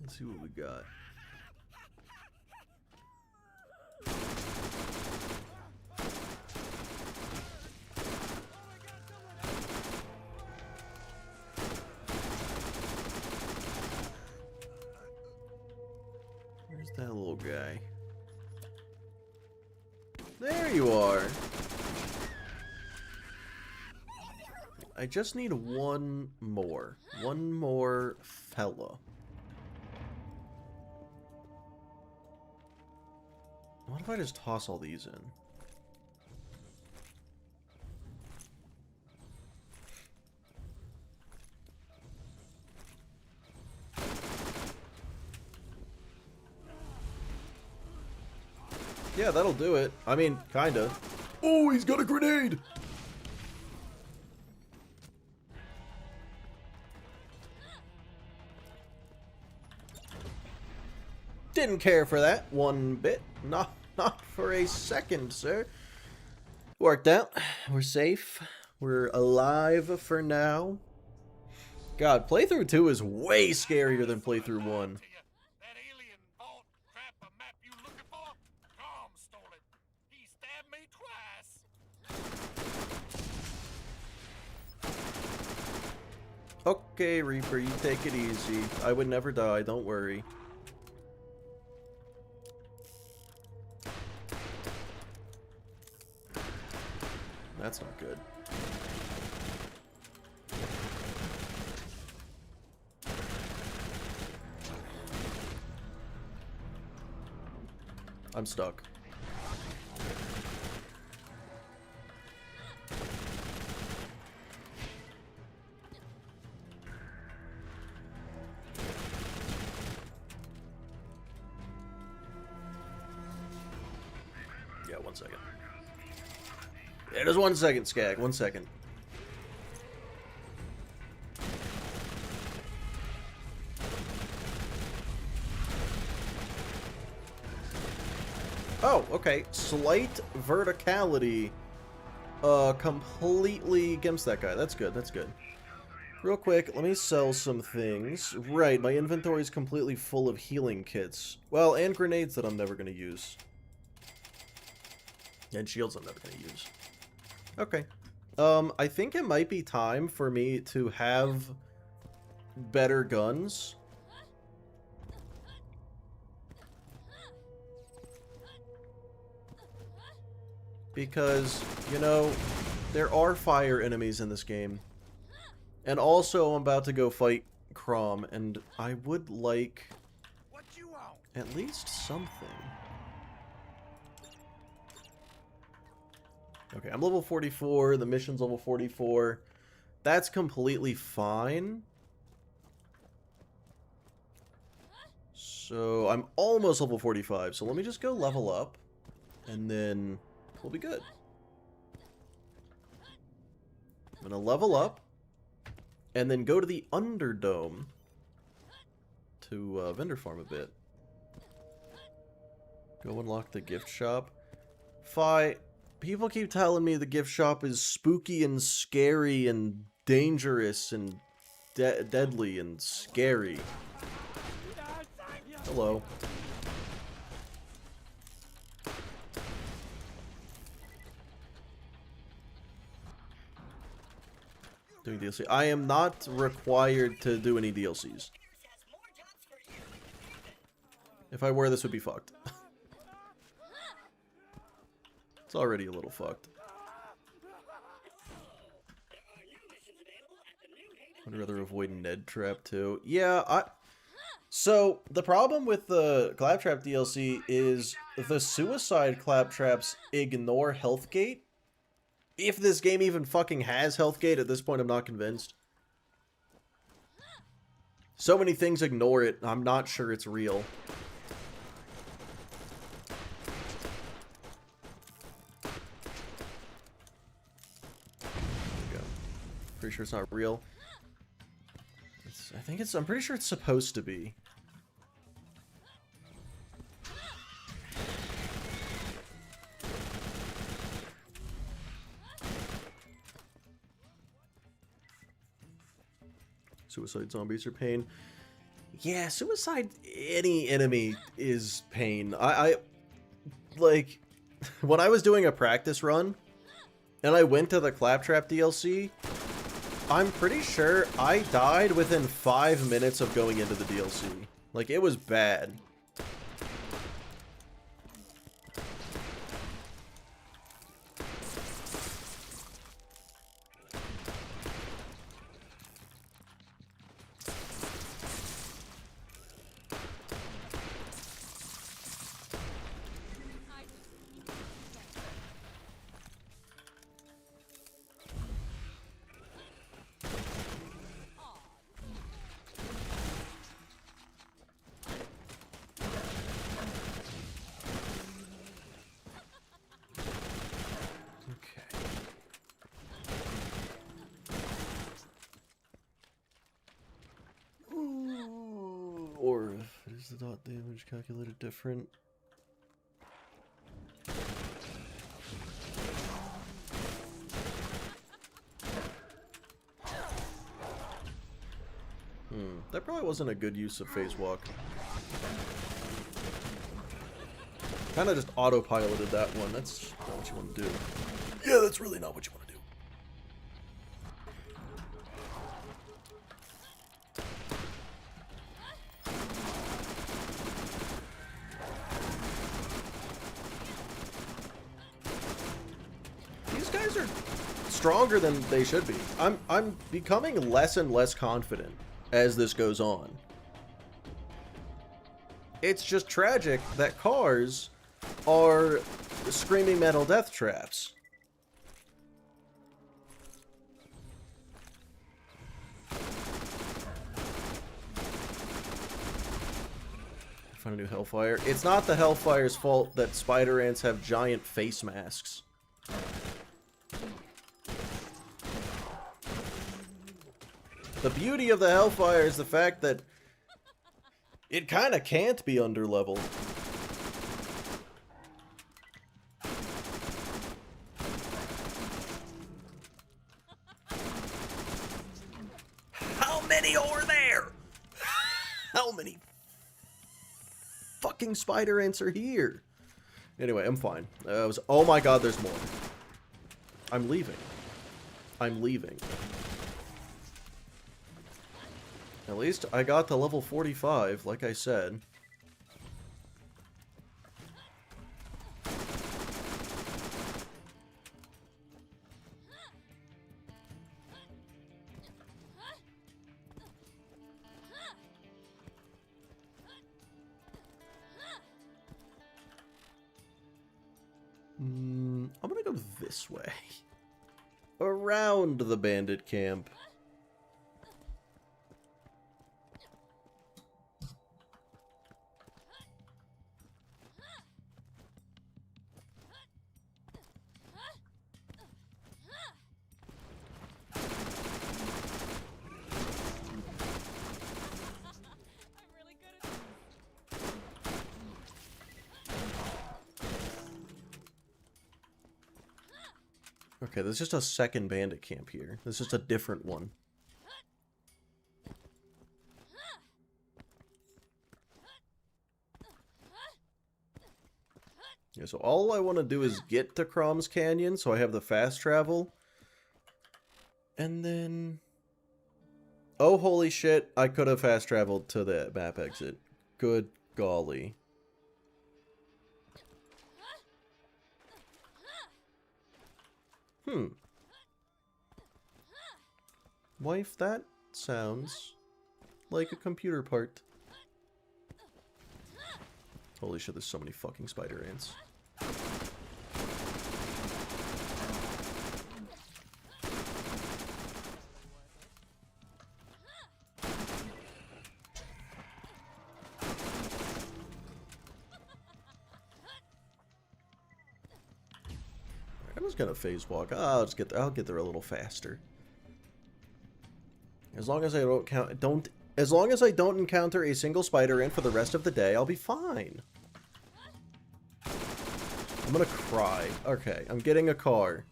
Let's see what we got. Where's that little guy? There you are. I just need one more. One more fella. What if I just toss all these in? Yeah, that'll do it. I mean, kinda. Oh, he's got a grenade! Didn't care for that one bit. Not for a second, sir. Worked out. We're safe. We're alive for now. God, playthrough 2 is way scarier than playthrough 1. That alien bought crap a map you looking for? Tom stole it. He stabbed me twice. Okay, Reaper, you take it easy. I would never die, don't worry. That's not good. I'm stuck. Yeah, 1 second. Yeah, just 1 second, Skag. 1 second. Oh, okay. Slight verticality. Completely against that guy. That's good, that's good. Real quick, let me sell some things. Right, my inventory is completely full of healing kits. Well, and grenades that I'm never going to use. And shields I'm never going to use. Okay. I think it might be time for me to have better guns. Because, you know, there are fire enemies in this game. And also, I'm about to go fight Crom, and I would like at least something. Okay, I'm level 44, the mission's level 44. That's completely fine. So, I'm almost level 45, so let me just go level up, and then we'll be good. I'm gonna level up, and then go to the Underdome to vendor farm a bit. Go unlock the gift shop. People keep telling me the gift shop is spooky and scary and dangerous and deadly and scary. Hello. Doing DLC. I am not required to do any DLCs. If I were, this would be fucked. It's already a little fucked. I'd rather avoid Ned Trap too. Yeah, So, the problem with the Claptrap DLC is the suicide Claptraps ignore Healthgate. If this game even fucking has Healthgate, at this point I'm not convinced. So many things ignore it, I'm not sure it's real. Pretty sure it's not real. I'm pretty sure it's supposed to be. Suicide zombies are pain. Yeah, suicide, any enemy is pain. I like, when I was doing a practice run, and I went to the Claptrap DLC, I'm pretty sure I died within 5 minutes of going into the DLC. Like, it was bad. Or is the dot damage calculated different? That probably wasn't a good use of phase walk. Kinda just autopiloted that one. That's not what you want to do. Yeah, that's really not what you want to do. These guys are stronger than they should be. I'm becoming less and less confident as this goes on. It's just tragic that cars are screaming metal death traps. Find a new Hellfire. It's not the Hellfire's fault that spider ants have giant face masks. The beauty of the Hellfire is the fact that it kind of can't be underleveled. How many are there? How many fucking spider ants are here? Anyway, I'm fine. Oh my god, there's more. I'm leaving. I'm leaving. At least I got to level 45, like I said. I'm gonna go this way. Around the bandit camp. Okay, there's just a second bandit camp here. There's just a different one. Yeah, so all I want to do is get to Crom's Canyon, so I have the fast travel. And then... Oh, holy shit, I could have fast traveled to the map exit. Good golly. Wife, that sounds like a computer part. Holy shit, there's so many fucking spider ants. I was gonna phase walk. I'll get there a little faster. As long as I as long as I don't encounter a single spider ant for the rest of the day, I'll be fine. I'm gonna cry. Okay, I'm getting a car.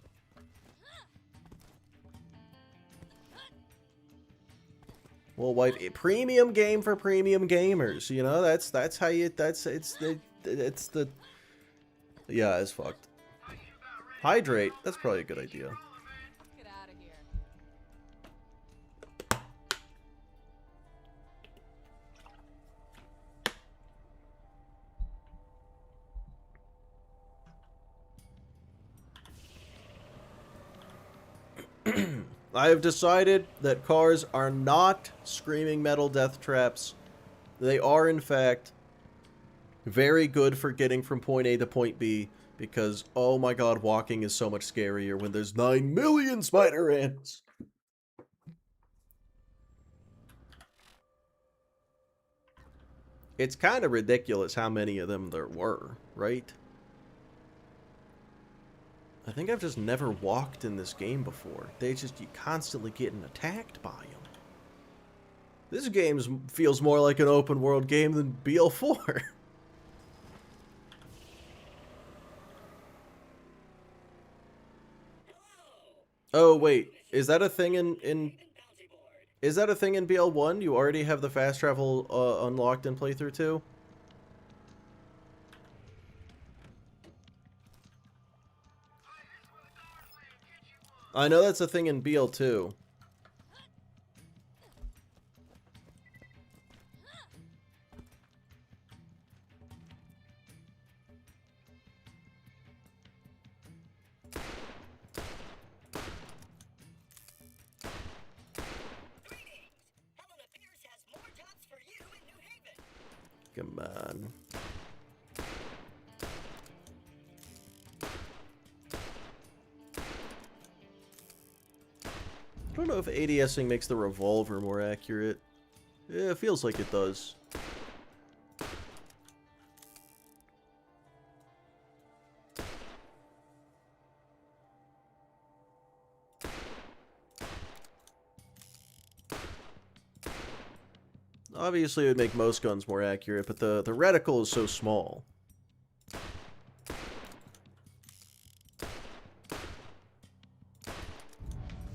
Well, wife, a premium game for premium gamers. You know, that's how you. It's the. Yeah, it's fucked. Hydrate. That's probably a good idea. Get out of here. I have decided that cars are not screaming metal death traps. They are, in fact, very good for getting from point A to point B, because, oh my god, walking is so much scarier when there's 9 million spider ants! It's kind of ridiculous how many of them there were, right? I think I've just never walked in this game before. You constantly getting attacked by them. This game feels more like an open world game than BL4. Oh wait, is that a thing is that a thing in BL1? You already have the fast travel unlocked in playthrough 2? I know that's a thing in BL2. Come on. I don't know if ADSing makes the revolver more accurate. Yeah, it feels like it does. Obviously, it would make most guns more accurate, but the reticle is so small.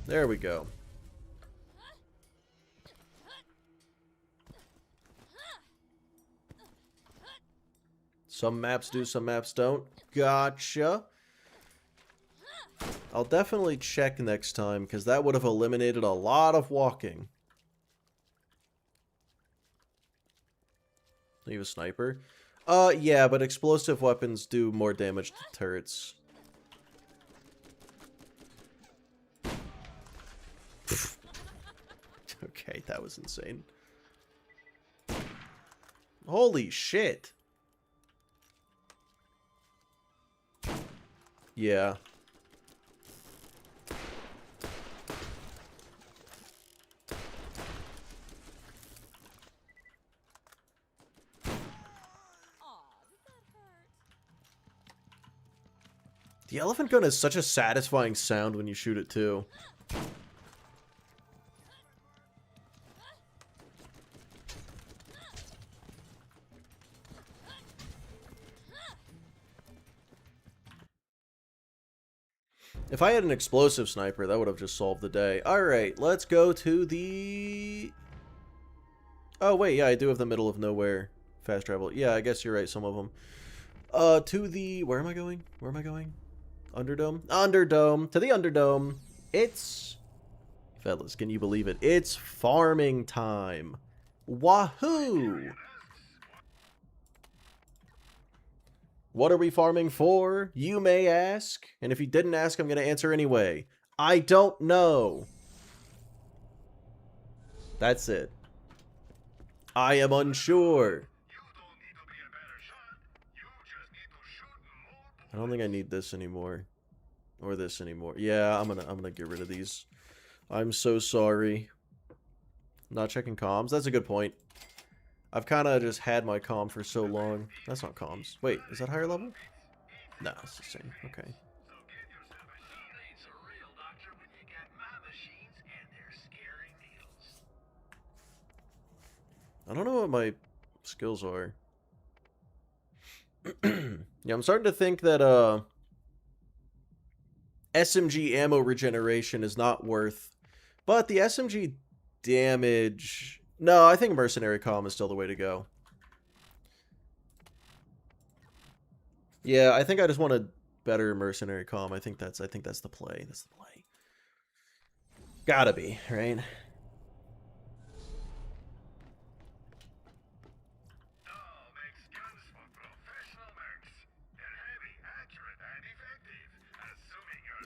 There we go. Some maps do, some maps don't. Gotcha. I'll definitely check next time, because that would have eliminated a lot of walking. Leave a sniper? Yeah, but explosive weapons do more damage to turrets. Okay, that was insane. Holy shit. Yeah. The elephant gun is such a satisfying sound when you shoot it too. If I had an explosive sniper, that would have just solved the day. Alright, let's go to the... Oh, wait, yeah, I do have the middle of nowhere fast travel. Yeah, I guess you're right, some of them. To the... Where am I going? Where am I going? Underdome? Underdome! To the Underdome! It's... Fellas, can you believe it? It's farming time! Wahoo! What are we farming for, you may ask? And if you didn't ask, I'm going to answer anyway. I don't know. That's it. I am unsure. I don't think I need this anymore. Or this anymore. Yeah, I'm gonna get rid of these. I'm so sorry. Not checking comms. That's a good point. I've kind of just had my comm for so long. That's not comms. Wait, is that higher level? Nah, it's the same. Okay. I don't know what my skills are. Yeah, I'm starting to think that SMG ammo regeneration is not worth, but the SMG damage... No, I think mercenary comm is still the way to go. Yeah, I think I just want a better mercenary comm. I think that's the play. That's the play. Gotta be, right?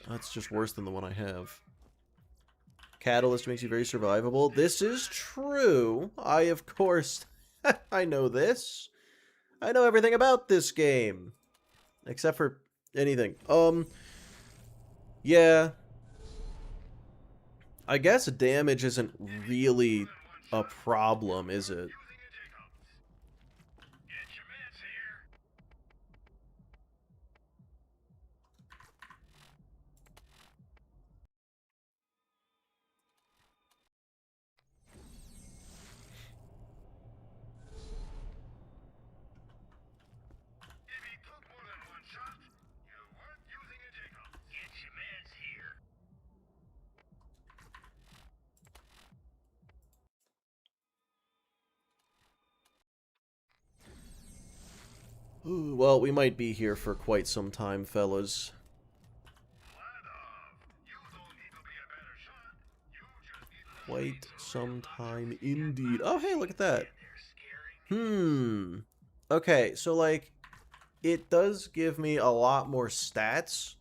That's just worse than the one I have. Catalyst makes you very survivable. This is true. I, of course, I know this. I know everything about this game. Except for anything. Yeah. I guess damage isn't really a problem, is it? Ooh, well, we might be here for quite some time, fellas. Quite some time indeed. Oh, hey, look at that. Okay, so, like, it does give me a lot more stats.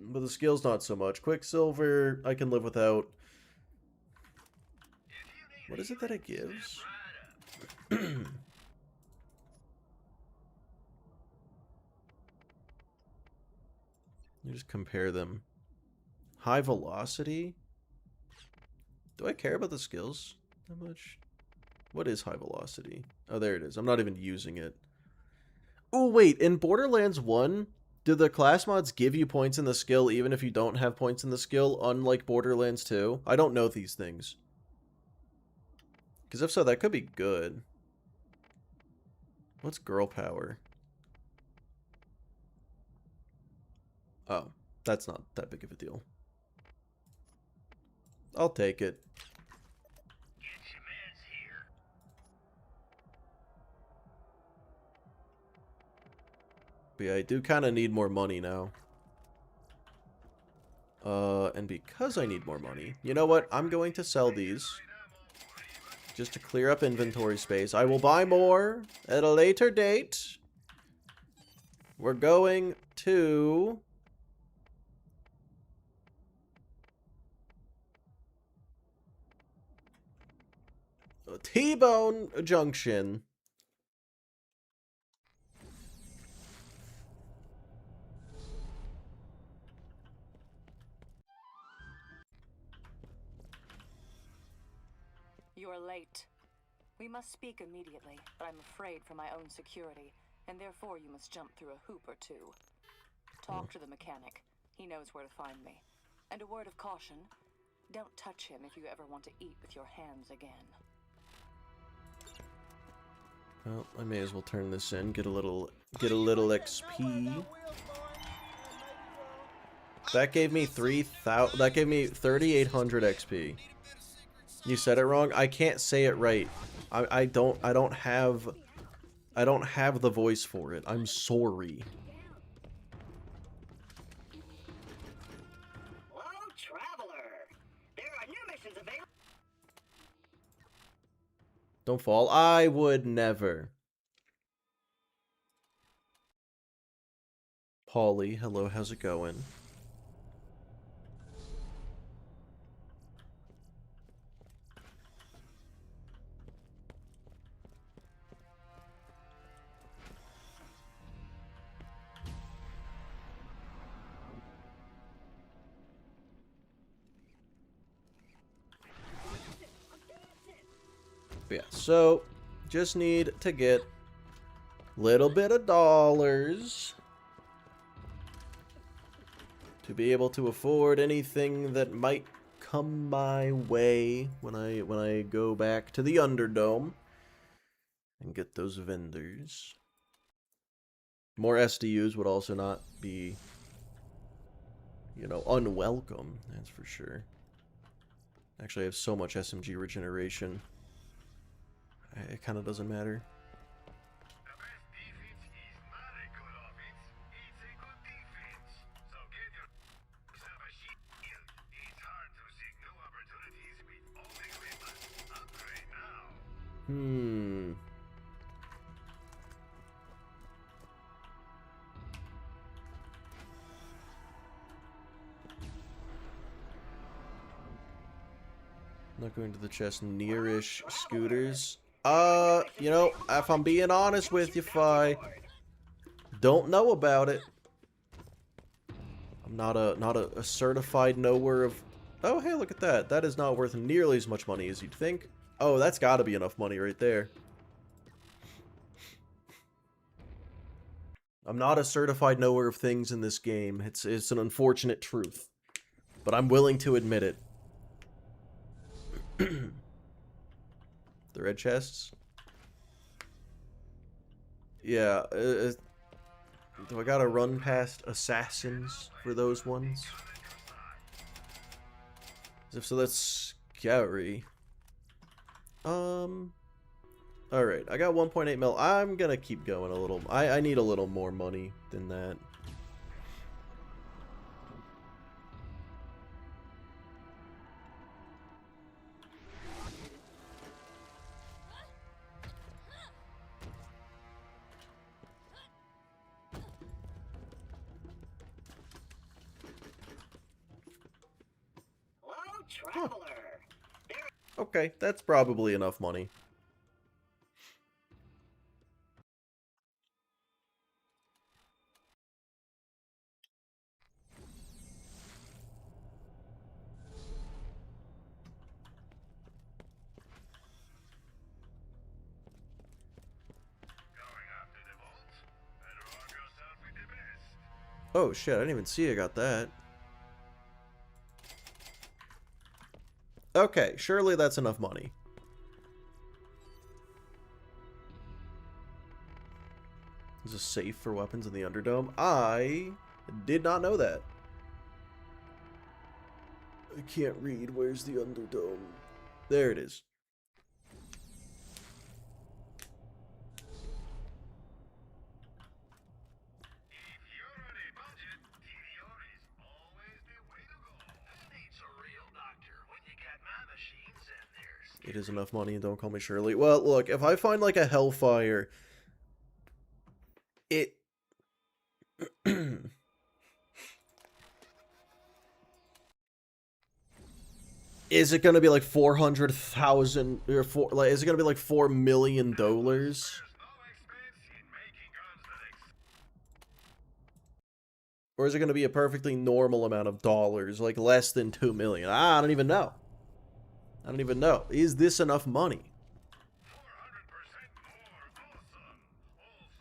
But the skills, not so much. Quicksilver, I can live without. What is it that it gives? You just compare them. High velocity? Do I care about the skills that much? What is high velocity? Oh, there it is. I'm not even using it. Oh, wait. In Borderlands 1, do the class mods give you points in the skill even if you don't have points in the skill, unlike Borderlands 2? I don't know these things. Because if so, that could be good. What's girl power? Oh, that's not that big of a deal. I'll take it. But yeah, I do kind of need more money now. And because I need more money, you know what? I'm going to sell these. Just to clear up inventory space. I will buy more at a later date. We're going to... T-Bone Junction. You're late. We must speak immediately, but I'm afraid for my own security, and therefore you must jump through a hoop or two. Talk to the mechanic. He knows where to find me. And a word of caution, don't touch him if you ever want to eat with your hands again. Well, I may as well turn this in, get a little XP. That gave me 3,000. That gave me 3,800 XP. You said it wrong. I can't say it right. I don't have the voice for it. I'm sorry. Hello, traveler. There are new missions available. Don't fall. I would never. Polly, hello, how's it going? Yeah, so just need to get a little bit of dollars to be able to afford anything that might come my way when I go back to the Underdome and get those vendors. More SDUs would also not be, you know, unwelcome, that's for sure. Actually, I have so much SMG regeneration. It kind of doesn't matter. The best defense is not a good offense, it's a good defense. So get yourself a shield. It's hard to seek new opportunities with old equipment. Upgrade now. Not going to the chest near-ish scooters. You know, if I'm being honest with you, Fi, don't know about it. I'm not a certified knower of... Oh, hey, look at that. That is not worth nearly as much money as you'd think. Oh, that's gotta be enough money right there. I'm not a certified knower of things in this game. It's an unfortunate truth. But I'm willing to admit it. The red chests? Yeah, do I gotta run past assassins for those ones? As if so, that's scary. Alright, I got 1.8 mil. I'm gonna keep going a little. I need a little more money than that. Hello, traveler. Okay, that's probably enough money. Going after the vault? Better arm yourself with the best. Oh shit, I didn't even see I got that. Okay, surely that's enough money. There's a safe for weapons in the Underdome. I did not know that. I can't read. Where's the Underdome? There it is. If you're on a budget, TVR is always the way to go. Who needs a real doctor when you got my machines and there's... It is enough money, and don't call me Shirley. Well, look, if I find like a Hellfire, it... Is it gonna be like 400,000 or is it gonna be like $4 million? There's no expense in making guns that Or is it gonna be a perfectly normal amount of dollars, like less than 2 million? I don't even know. I don't even know. Is this enough money? 400% more awesome. Also,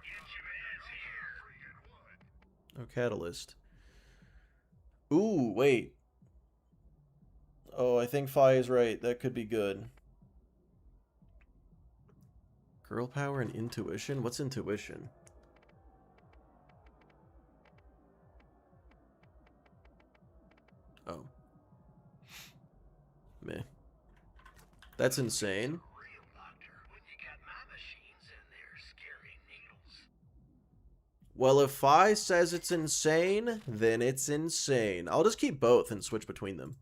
get your ass here. Freaking wood. Oh, Catalyst. Ooh, wait. Oh, I think Fi is right. That could be good. Girl power and intuition? What's intuition? Oh. Meh. That's insane. Well, if Fi says it's insane, then it's insane. I'll just keep both and switch between them.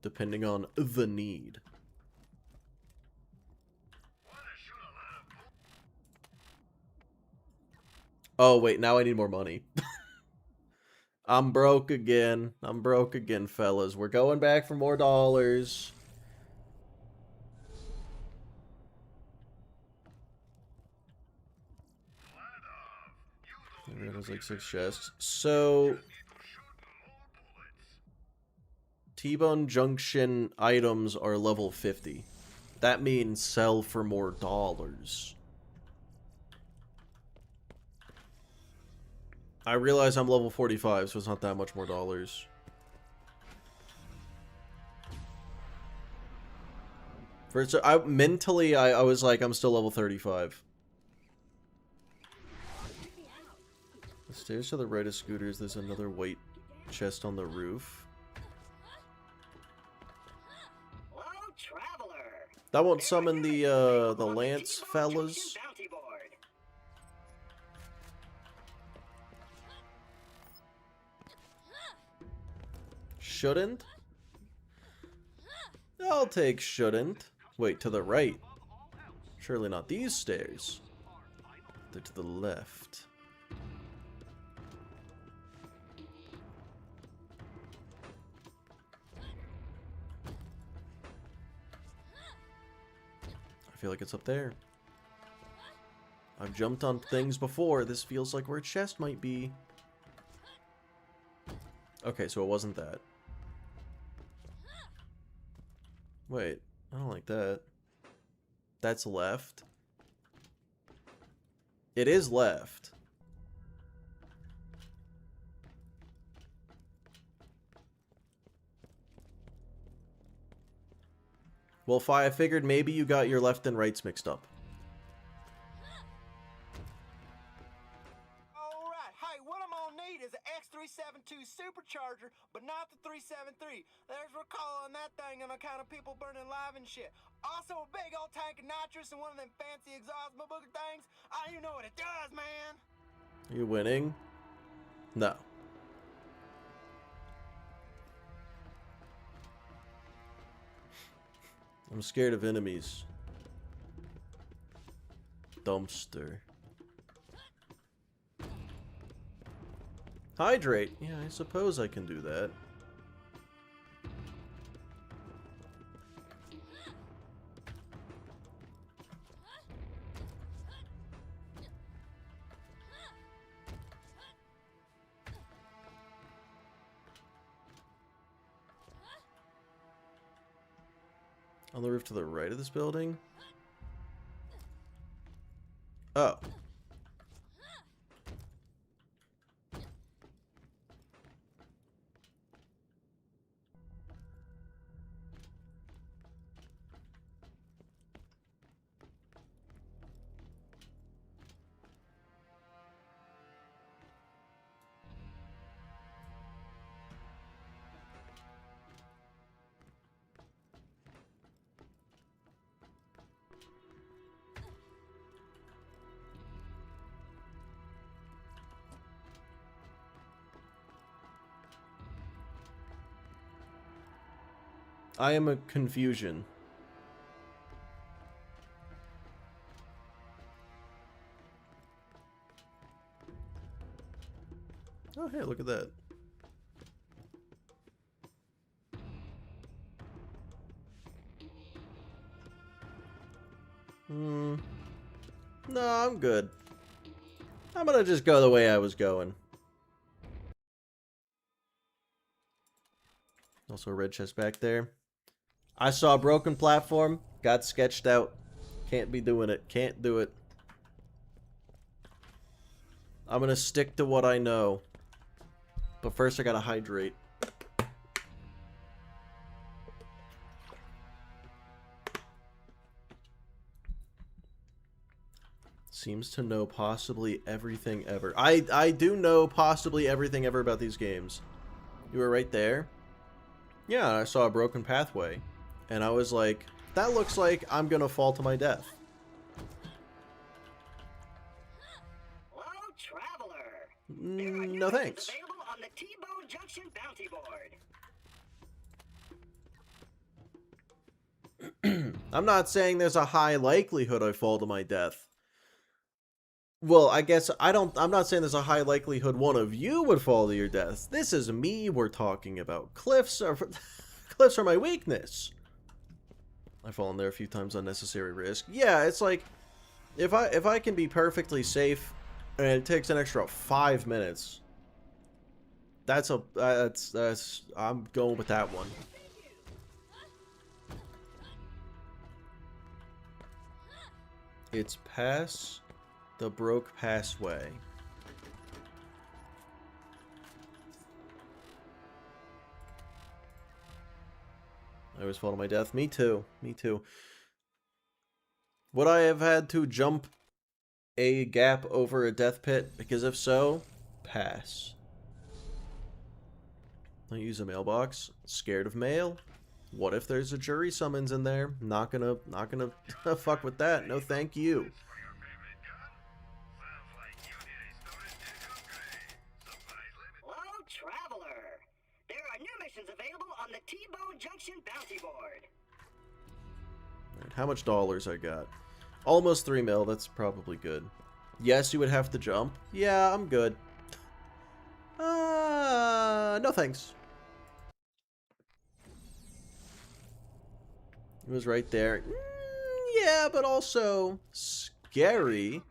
Depending on the need. Oh, wait, now I need more money. I'm broke again. I'm broke again, fellas. We're going back for more dollars. There's like 6 chests. So, T-Bone Junction items are level 50. That means sell for more dollars. I realize I'm level 45, so it's not that much more dollars. First, mentally, I was like, I'm still level 35. The stairs to the right of scooters, there's another white chest on the roof. Hello, traveler. That won't summon the Lance fellas. Shouldn't? I'll take shouldn't. Wait, to the right. Surely not these stairs. They're to the left. I feel like it's up there. I've jumped on things before. This feels like where a chest might be. Okay, so it wasn't that. Wait, I don't like that. That's left. It is left. Well, Fi, I figured maybe you got your left and rights mixed up. Alright, hey, what I'm gonna need is an X372 supercharger, but not the 373. There's recall on that thing on account of people burning live and shit. Also a big old tank of nitrous and one of them fancy exhaust booger things. I don't even know what it does, man. Are you winning? No. I'm scared of enemies. Dumpster. Hydrate. Yeah, I suppose I can do that. On the roof to the right of this building? Oh. I am a confusion. Oh, hey, look at that. No, I'm good. I'm gonna just go the way I was going. Also a red chest back there. I saw a broken platform, got sketched out. Can't be doing it. Can't do it. I'm gonna stick to what I know. But first I gotta hydrate. Seems to know possibly everything ever. I do know possibly everything ever about these games. You were right there? Yeah, I saw a broken pathway. And I was like, that looks like I'm gonna fall to my death. Hello, traveler. There are new No missions thanks. available on the T-Bone Junction bounty board. I'm not saying there's a high likelihood I fall to my death. Well, I guess I'm not saying there's a high likelihood one of you would fall to your deaths. This is me we're talking about. Cliffs are my weakness. I've fallen there a few times, unnecessary risk. Yeah, it's like if I can be perfectly safe and it takes an extra 5 minutes. That's I'm going with that one. It's pass the broke passway. I always fall to my death. Me too. Me too. Would I have had to jump a gap over a death pit? Because if so, pass. I use a mailbox. Scared of mail. What if there's a jury summons in there? Not gonna fuck with that. No, thank you. Hello, traveler. There are new missions available on the T-Bone Junction bounty board. Alright, how much dollars I got? Almost 3 mil. That's probably good. Yes, you would have to jump. Yeah, I'm good. No thanks. It was right there. Yeah, but also scary.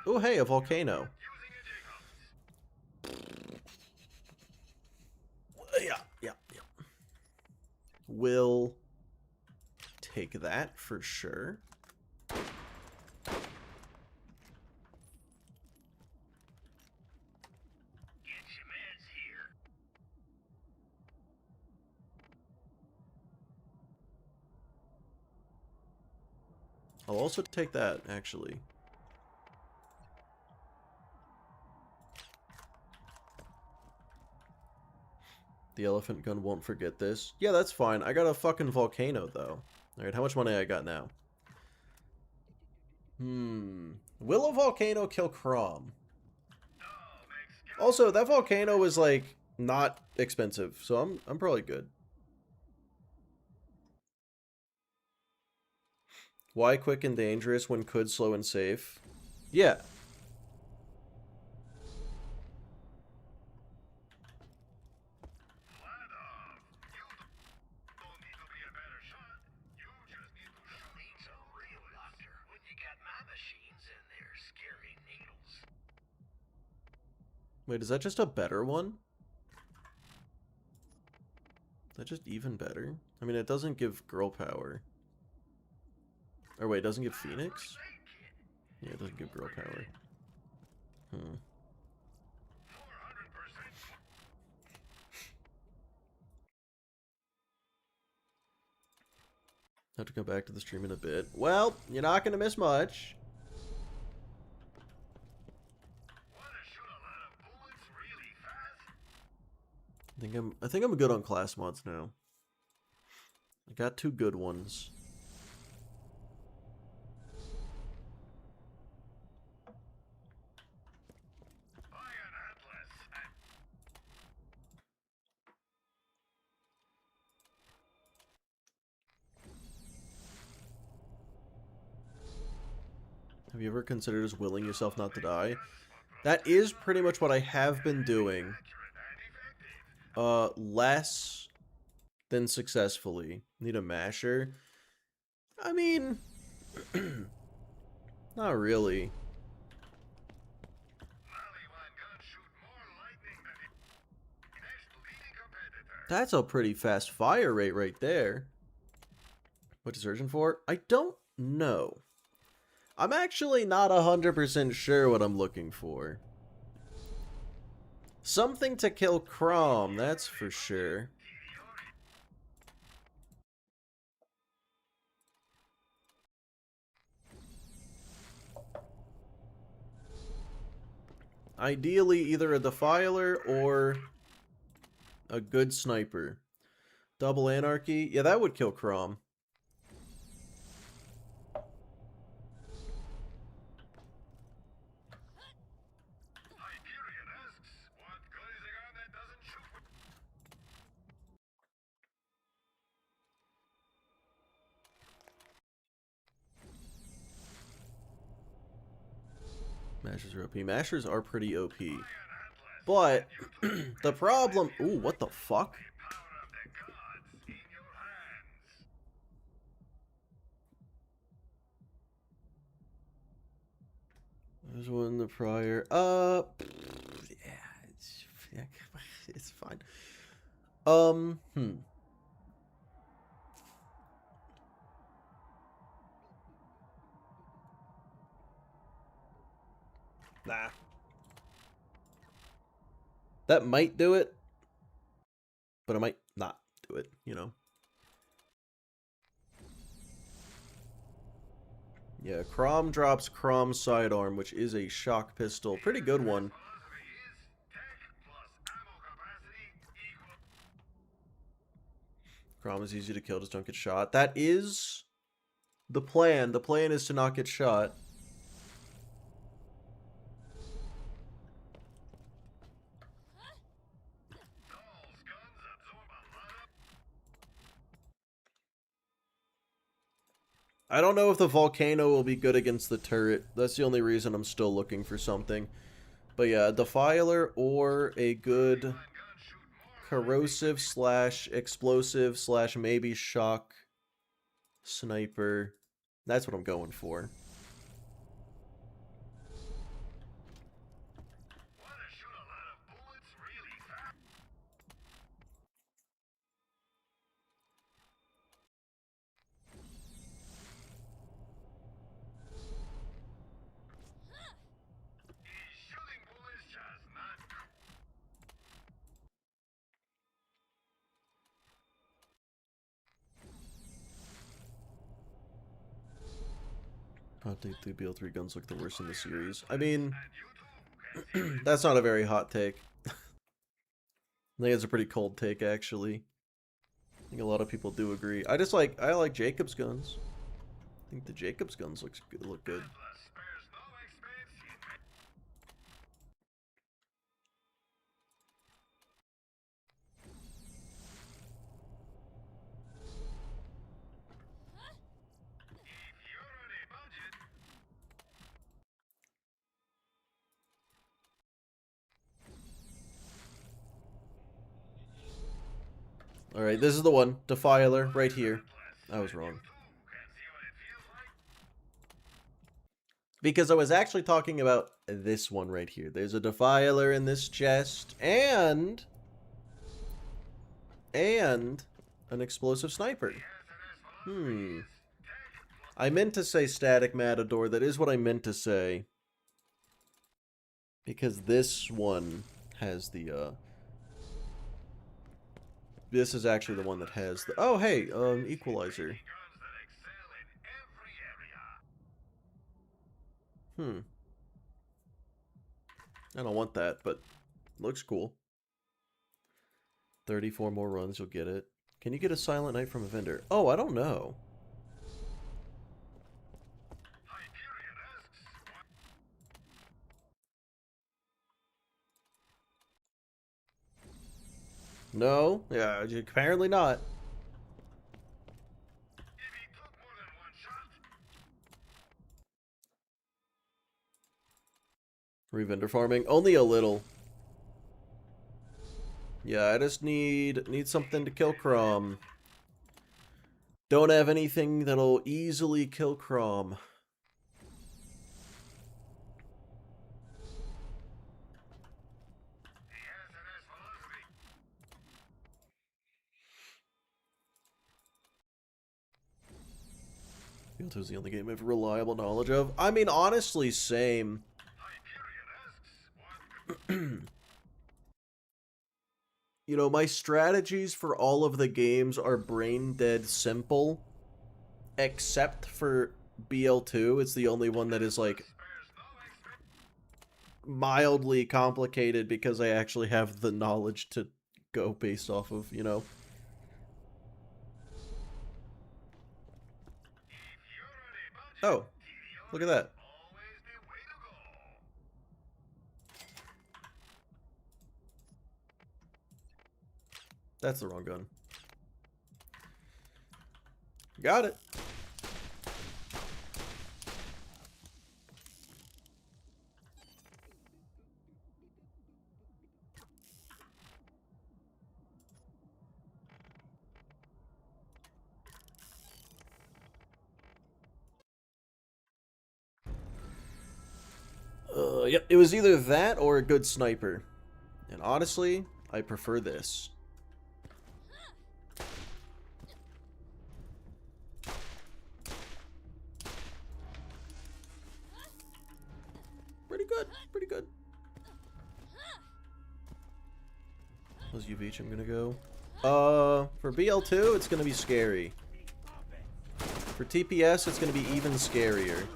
Oh, hey, a volcano. Yeah. We'll take that for sure. I'll also take that, actually. The elephant gun won't forget this. Yeah, that's fine. I got a fucking volcano, though. Alright, how much money I got now? Will a volcano kill Crom? Also, that volcano was, like, not expensive, so I'm probably good. Why quick and dangerous when could slow and safe? Yeah. Wait, is that just a better one? Is that just even better? I mean, it doesn't give girl power. Or wait, it doesn't give Phoenix? Yeah, it doesn't give girl power. Have to come back to the stream in a bit. Well, you're not gonna miss much. I think I'm good on class mods now. I got 2 good ones. Have you ever considered just willing yourself not to die? That is pretty much what I have been doing. Less than successfully. Need a masher? I mean, not really. That's a pretty fast fire rate right there. What you searching for? I don't know. I'm actually not 100% sure what I'm looking for. Something to kill Crom, that's for sure. Ideally, either a Defiler or A good sniper. Double anarchy. Yeah, that would kill Crom. Mashers are OP. Mashers are pretty OP. But the problem... Ooh, what the fuck? There's one the prior. Yeah, it's fine. Nah. That might do it, but I might not do it, you know? Yeah, Crom drops Crom sidearm, which is a shock pistol. Pretty good one. Crom is easy to kill, just don't get shot. That is the plan. The plan is to not get shot. I don't know if the volcano will be good against the turret. That's the only reason I'm still looking for something. But yeah, a defiler or a good corrosive slash explosive slash maybe shock sniper. That's what I'm going for. Hot take, the BL3 guns look the worst in the series. I mean, that's not a very hot take. I think it's a pretty cold take, actually. I think a lot of people do agree. I like Jacob's guns. I think the Jacob's guns look good. Alright, this is the one. Defiler, right here. I was wrong. Because I was actually talking about this one right here. There's a Defiler in this chest, and an explosive sniper. I meant to say static matador. That is what I meant to say. Because this one has the, this is actually the one that has the... Oh, hey, equalizer. I don't want that, but looks cool. 34 more runs, you'll get it. Can you get a Silent Night from a vendor? Oh, I don't know. No? Yeah, apparently not. Revendor farming? Only a little. Yeah, I just need something to kill Crom. Don't have anything that'll easily kill Crom. BL2 is the only game I have reliable knowledge of. I mean, honestly, same. You know, my strategies for all of the games are brain dead simple. Except for BL2. It's the only one that is, like, mildly complicated because I actually have the knowledge to go based off of, you know. Oh, look at that. That's the wrong gun. Got it. Yep, it was either that or a good sniper. And honestly, I prefer this. Pretty good, pretty good. How's UVH I'm gonna go? For BL2, it's gonna be scary. For TPS, it's gonna be even scarier.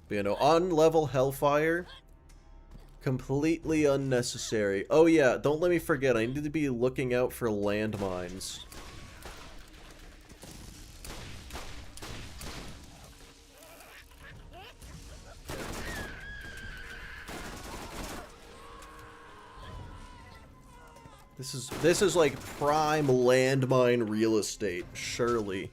But, you know, on level Hellfire, completely unnecessary. Oh yeah, don't let me forget, I need to be looking out for landmines. This is like prime landmine real estate, surely.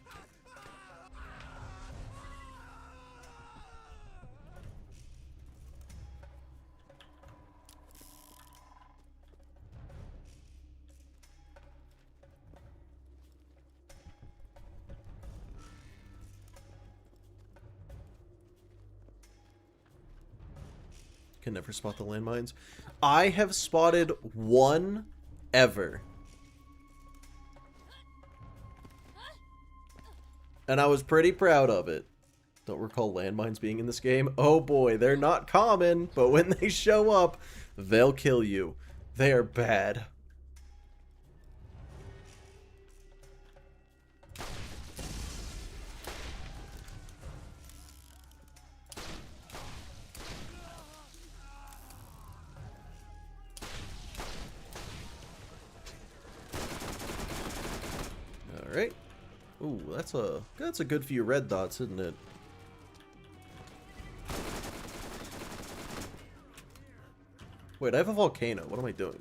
Can never spot the landmines. I have spotted one ever. And I was pretty proud of it. Don't recall landmines being in this game. Oh boy, they're not common, but when they show up, they'll kill you. They are bad. Alright. Ooh, that's a good few red dots, isn't it? Wait, I have a volcano. What am I doing?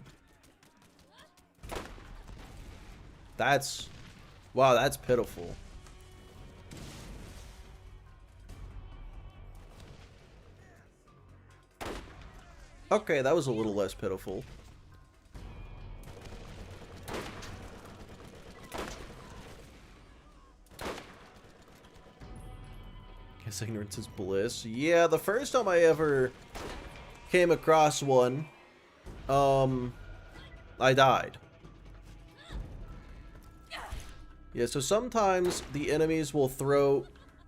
Wow, that's pitiful. Okay, that was a little less pitiful. Guess ignorance is bliss. Yeah, the first time I ever came across one, I died. Yeah, so sometimes the enemies will throw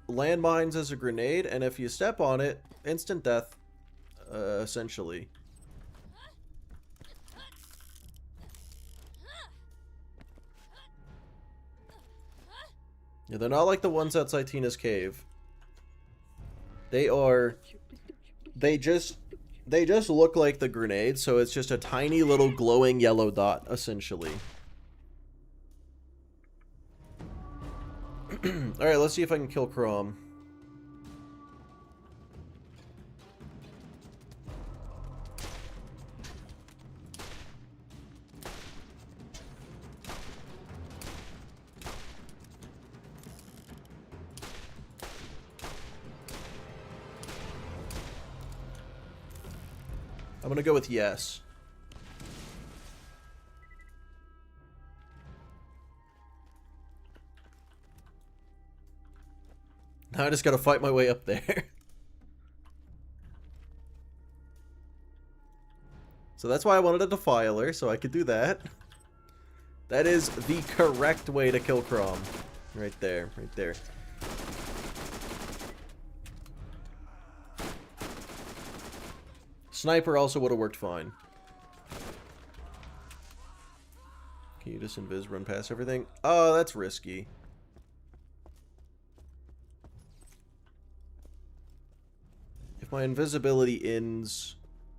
landmines as a grenade, and if you step on it, instant death, essentially. Yeah, they're not like the ones outside Tina's cave. They just look like the grenade, so it's just a tiny little glowing yellow dot, essentially. Alright, let's see if I can kill Crom. I'm gonna go with yes. Now I just gotta fight my way up there. So that's why I wanted a defiler, so I could do that. That is the correct way to kill Crom. Right there, right there. Sniper also would have worked fine. Can you just invis run past everything? Oh, that's risky. If my invisibility ends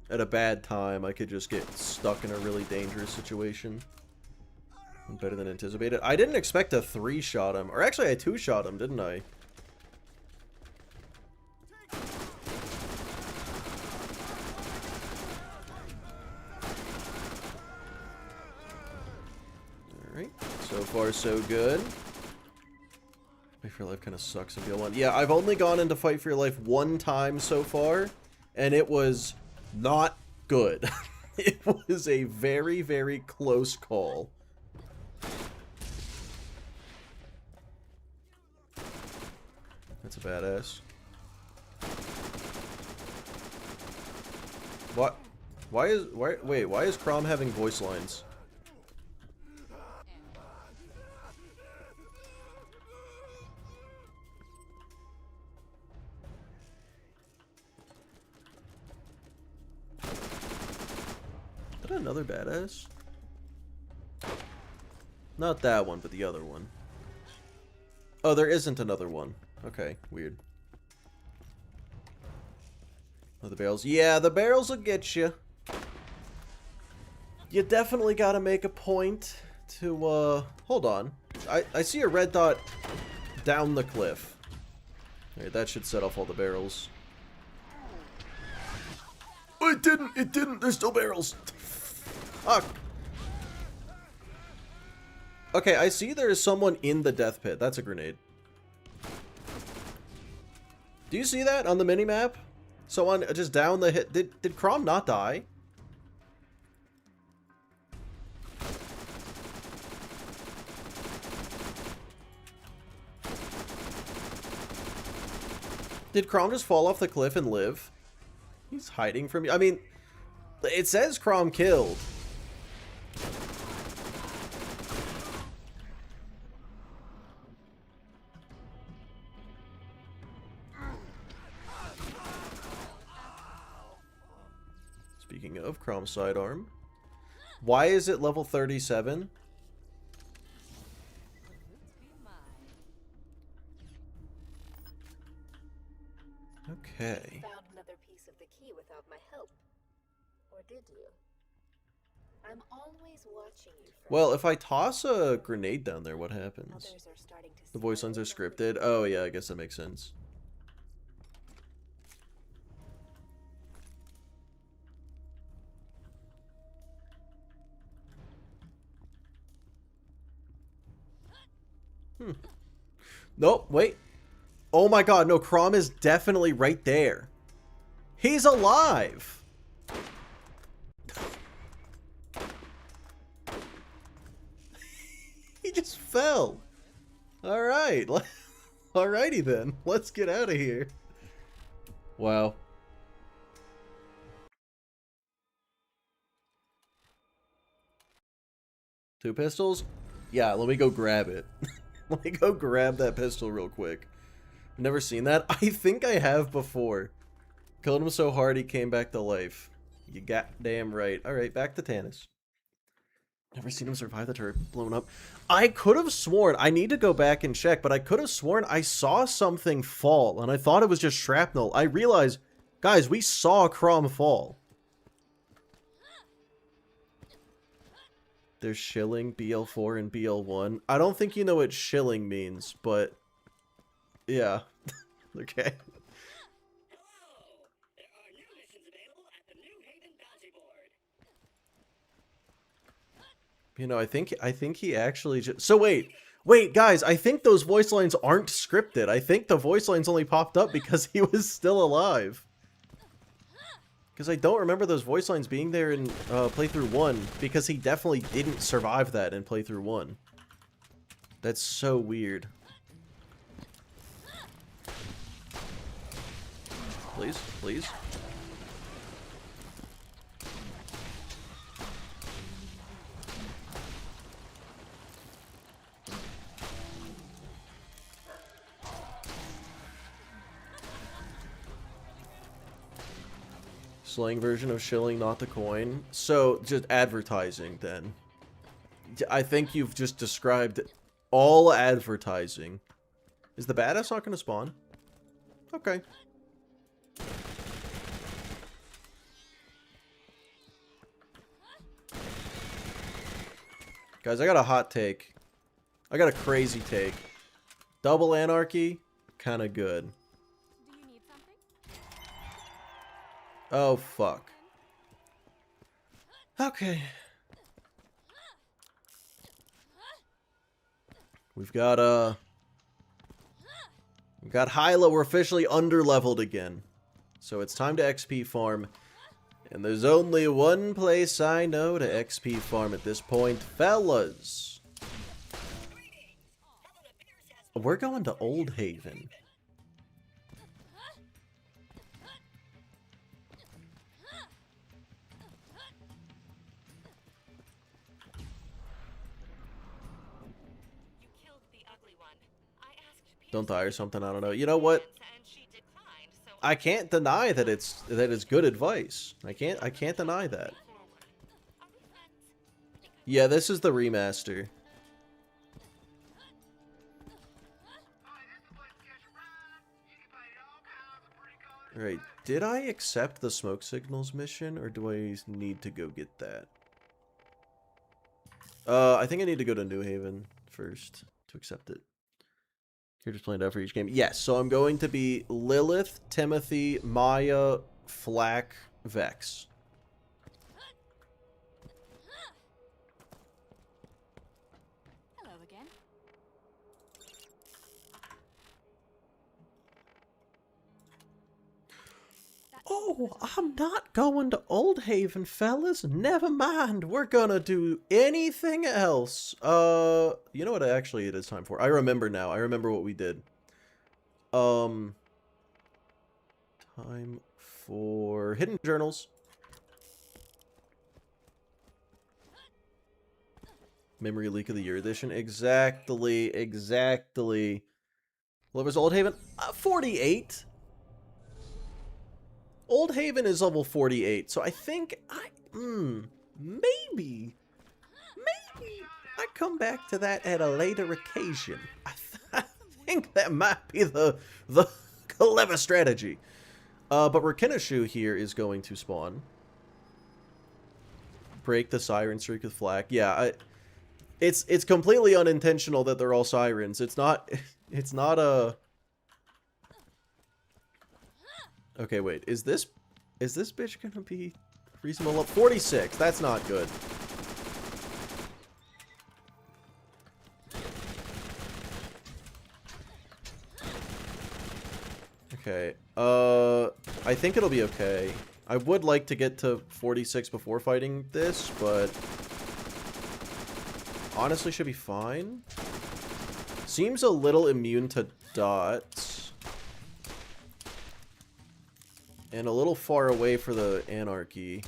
at a bad time, I could just get stuck in a really dangerous situation. Better than anticipated. I didn't expect to 3-shot him. Or actually, I 2-shot him, didn't I? Alright. So far, so good. Fight for Your Life kind of sucks in BL1. Yeah, I've only gone into Fight for Your Life 1 time so far. And it was not good. It was a very, very close call. That's a badass. What? Why is Crom having voice lines? Is that another badass? Not that one, but the other one. Oh, there isn't another one. Okay, weird. Oh, the barrels. Yeah, the barrels will get you. You definitely gotta make a point to, hold on. I see a red dot down the cliff. Alright, that should set off all the barrels. Oh, it didn't! There's still barrels! Fuck! Okay, I see there is someone in the death pit. That's a grenade. Do you see that on the minimap? Someone just down the hit. Did Crom not die? Did Crom just fall off the cliff and live? He's hiding from you. I mean, it says Crom killed. Speaking of Crom sidearm, why is it level 37? Okay. Found another piece of the key without my help. Or did you? I'm always watching you. Well, if I toss a grenade down there, what happens? Others are starting to The voice lines are scripted. Oh yeah, I guess that makes sense. Nope, wait. Oh my god, no, Crom is definitely right there. He's alive! He just fell. Alright. Alrighty then. Let's get out of here. Wow. Two pistols? Yeah, let me go grab it. Let me go grab that pistol real quick. Never seen that? I think I have before. Killed him so hard he came back to life. You goddamn right. Alright, back to Tannis. Never seen him survive the turret blown up. I could have sworn, I need to go back and check, but I could have sworn I saw something fall, and I thought it was just shrapnel. I realized, guys, we saw Crom fall. There's shilling, BL4 and BL1. I don't think you know what shilling means, but yeah. Okay. You know, I think he actually just... So wait, guys, I think those voice lines aren't scripted. I think the voice lines only popped up because he was still alive. Because I don't remember those voice lines being there in playthrough 1, because he definitely didn't survive that in playthrough 1. That's so weird. Please, please. Slang version of shilling, not the coin. So, just advertising, then. I think you've just described all advertising. Is the badass not gonna spawn? Okay. Guys, I got a hot take. I got a crazy take. Double anarchy, kinda good. Do you need something? Oh, fuck. Okay. We've got Hyla. We're officially under-leveled again. So it's time to XP farm. And there's only one place I know to XP farm at this point, fellas. We're going to Old Haven. You killed the ugly one. I asked Don't die or something, I don't know. You know what? and she declined, so I can't deny that it's good advice. I can't deny that. are we friends? Yeah, this is the remaster. Alright, did I accept the smoke signals mission, or do I need to go get that? I think I need to go to New Haven first to accept it. You're just planned out for each game. Yes, so I'm going to be Lilith, Timothy, Maya, Flack, Vex. Hello again. Oh, I'm not going to Old Haven, fellas. Never mind. We're gonna do anything else. You know what actually it is time for? I remember now. I remember what we did. Time for hidden journals. Memory leak of the year edition. Exactly. What was Old Haven? 48. Old Haven is level 48, so I think maybe I come back to that at a later occasion. I think that might be the clever strategy. But Rakinishu here is going to spawn. Break the siren streak with Flack. Yeah, it's completely unintentional that they're all sirens. It's not a... Okay, wait. Is this bitch gonna be reasonable up? 46. That's not good. Okay. I think it'll be okay. I would like to get to 46 before fighting this, but honestly should be fine. Seems a little immune to dots. And a little far away for the anarchy.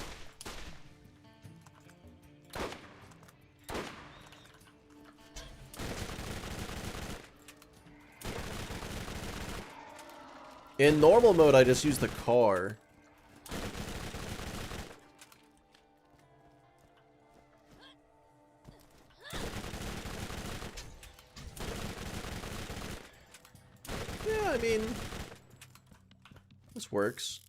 In normal mode, I just use the car. Yeah, I mean, this works.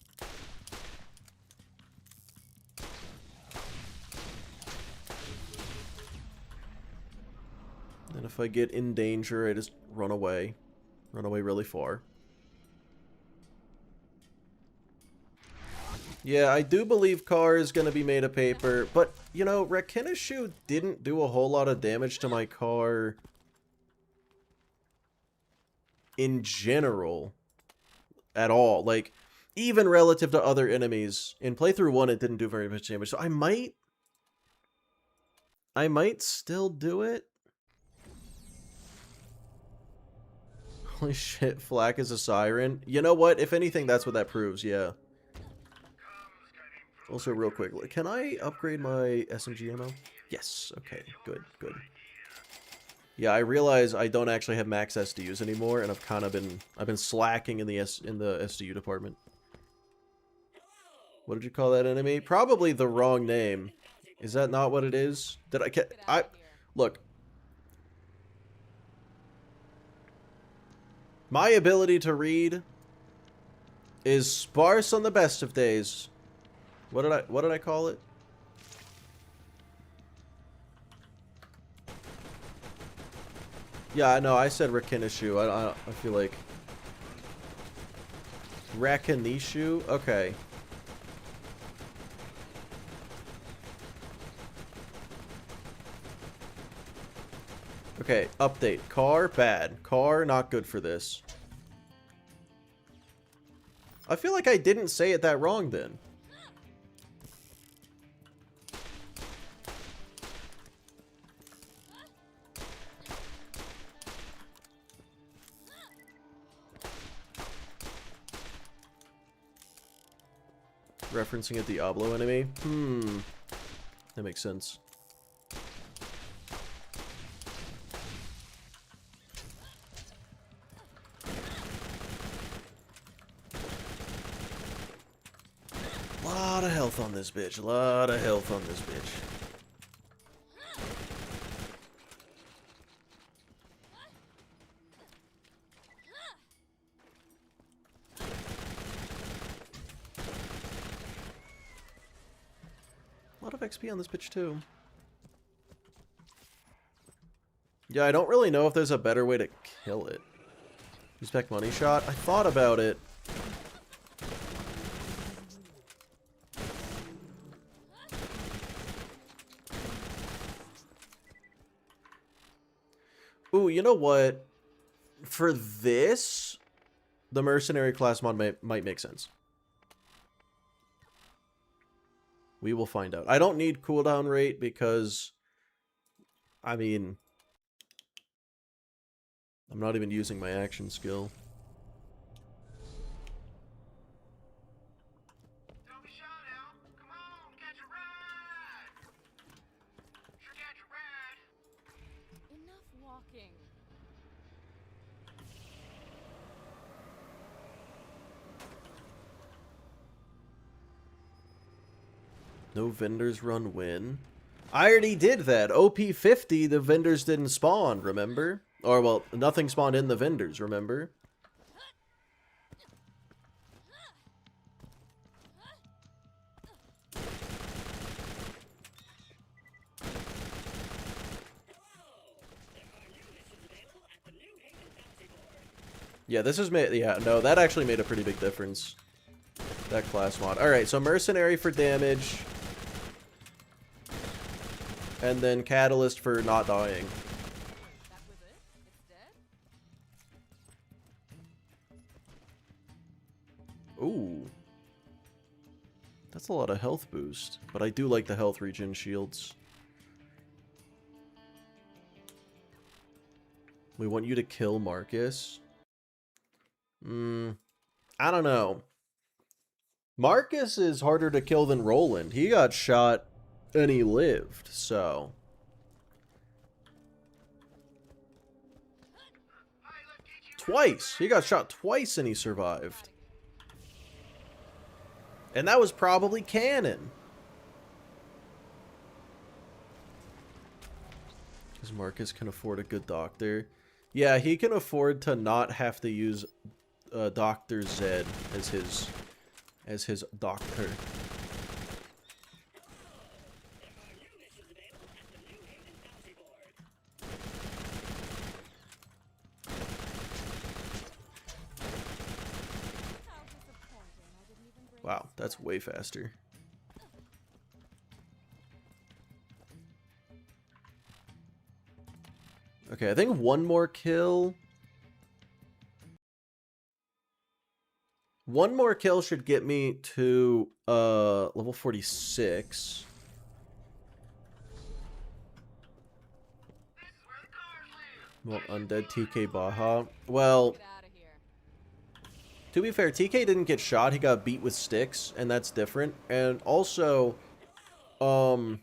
And if I get in danger, I just run away. Run away really far. Yeah, I do believe car is going to be made of paper, but, you know, Rakinishu didn't do a whole lot of damage to my car in general at all. Like, even relative to other enemies. In playthrough 1, it didn't do very much damage, so I might still do it. Holy shit, Flack is a siren. You know what? If anything, that's what that proves, yeah. Also, real quick, can I upgrade my SMG ammo? Yes, okay, good. Yeah, I realize I don't actually have max SDUs anymore, and I've been slacking in the SDU department. What did you call that enemy? Probably the wrong name. Is that not what it is? Look. My ability to read is sparse on the best of days. What did I call it? Yeah, I know. I said Rakinishu. I feel like Rakinishu. Okay. Okay. Update. Car bad. Car not good for this. I feel like I didn't say it that wrong then. Referencing a Diablo enemy? That makes sense. Lot of health on this bitch. Lot of health on this bitch. A lot of XP on this bitch too. Yeah, I don't really know if there's a better way to kill it. Use back money shot? I thought about it. Ooh, you know what? For this, the mercenary class mod might make sense. We will find out. I don't need cooldown rate because, I mean, I'm not even using my action skill. Don't be shy now. Come on, catch a ride. Sure catch a ride. Enough walking. No vendors run win. I already did that. OP 50, the vendors didn't spawn, remember? Or, well, nothing spawned in the vendors, remember? Yeah, this is made. Yeah, no, that actually made a pretty big difference. That class mod. Alright, so Mercenary for damage. And then Catalyst for not dying. That was it? It's dead? Ooh. That's a lot of health boost. But I do like the health regen shields. We want you to kill Marcus. I don't know. Marcus is harder to kill than Roland. He got shot and he lived, so. Twice. He got shot twice and he survived. And that was probably canon. Because Marcus can afford a good doctor. Yeah, he can afford to not have to use Dr. Zed as his doctor. Wow, that's way faster. Okay, I think one more kill. One more kill should get me to level 46. Well, undead TK Baja. Well, Get out of here. to be fair, TK didn't get shot. He got beat with sticks, and that's different. And also, oh,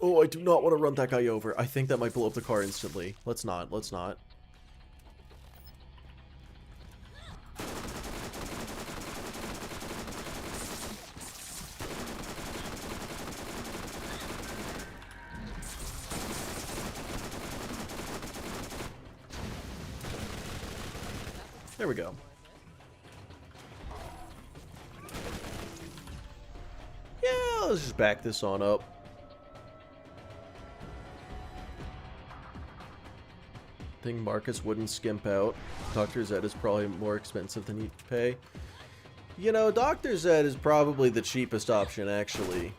I do not want to run that guy over. I think that might blow up the car instantly. Let's not. Let's not. There we go. Yeah, let's just back this on up. Think Marcus wouldn't skimp out. Dr. Zed is probably more expensive than he'd pay. You know, Dr. Zed is probably the cheapest option, actually.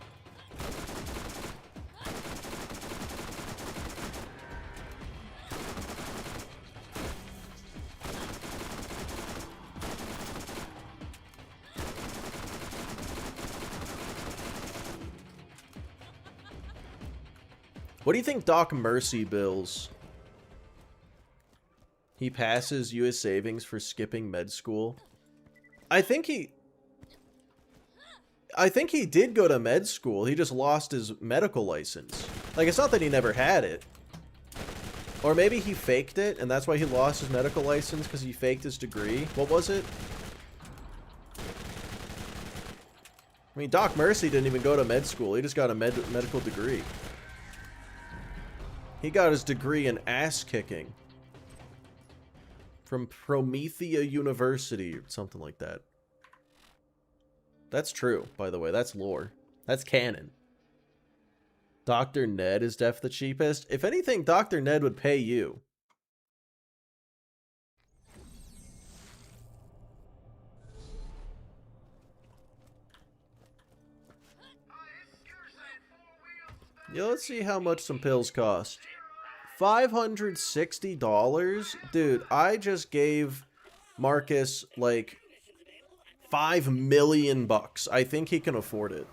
What do you think Doc Mercy bills? He passes US savings for skipping med school. I think he did go to med school. He just lost his medical license. Like, it's not that he never had it. Or maybe he faked it, and that's why he lost his medical license, because he faked his degree. What was it? I mean, Doc Mercy didn't even go to med school. He just got a medical degree. He got his degree in ass kicking. From Promethea University, or something like that. That's true, by the way. That's lore. That's canon. Dr. Ned is def the cheapest. If anything, Dr. Ned would pay you. Yeah, let's see how much some pills cost. $560? Dude, I just gave Marcus, like, 5 million bucks. I think he can afford it.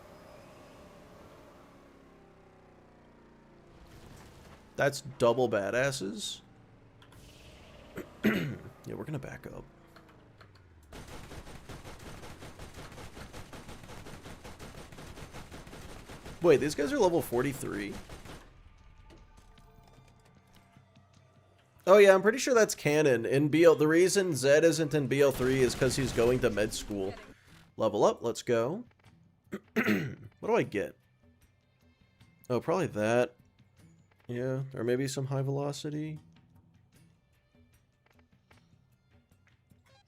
That's double badasses. Yeah, we're gonna back up. Wait, these guys are level 43? Oh yeah, I'm pretty sure that's canon. In BL, the reason Zed isn't in BL3 is because he's going to med school. Level up, let's go. What do I get? Oh, probably that. Yeah, or maybe some high velocity.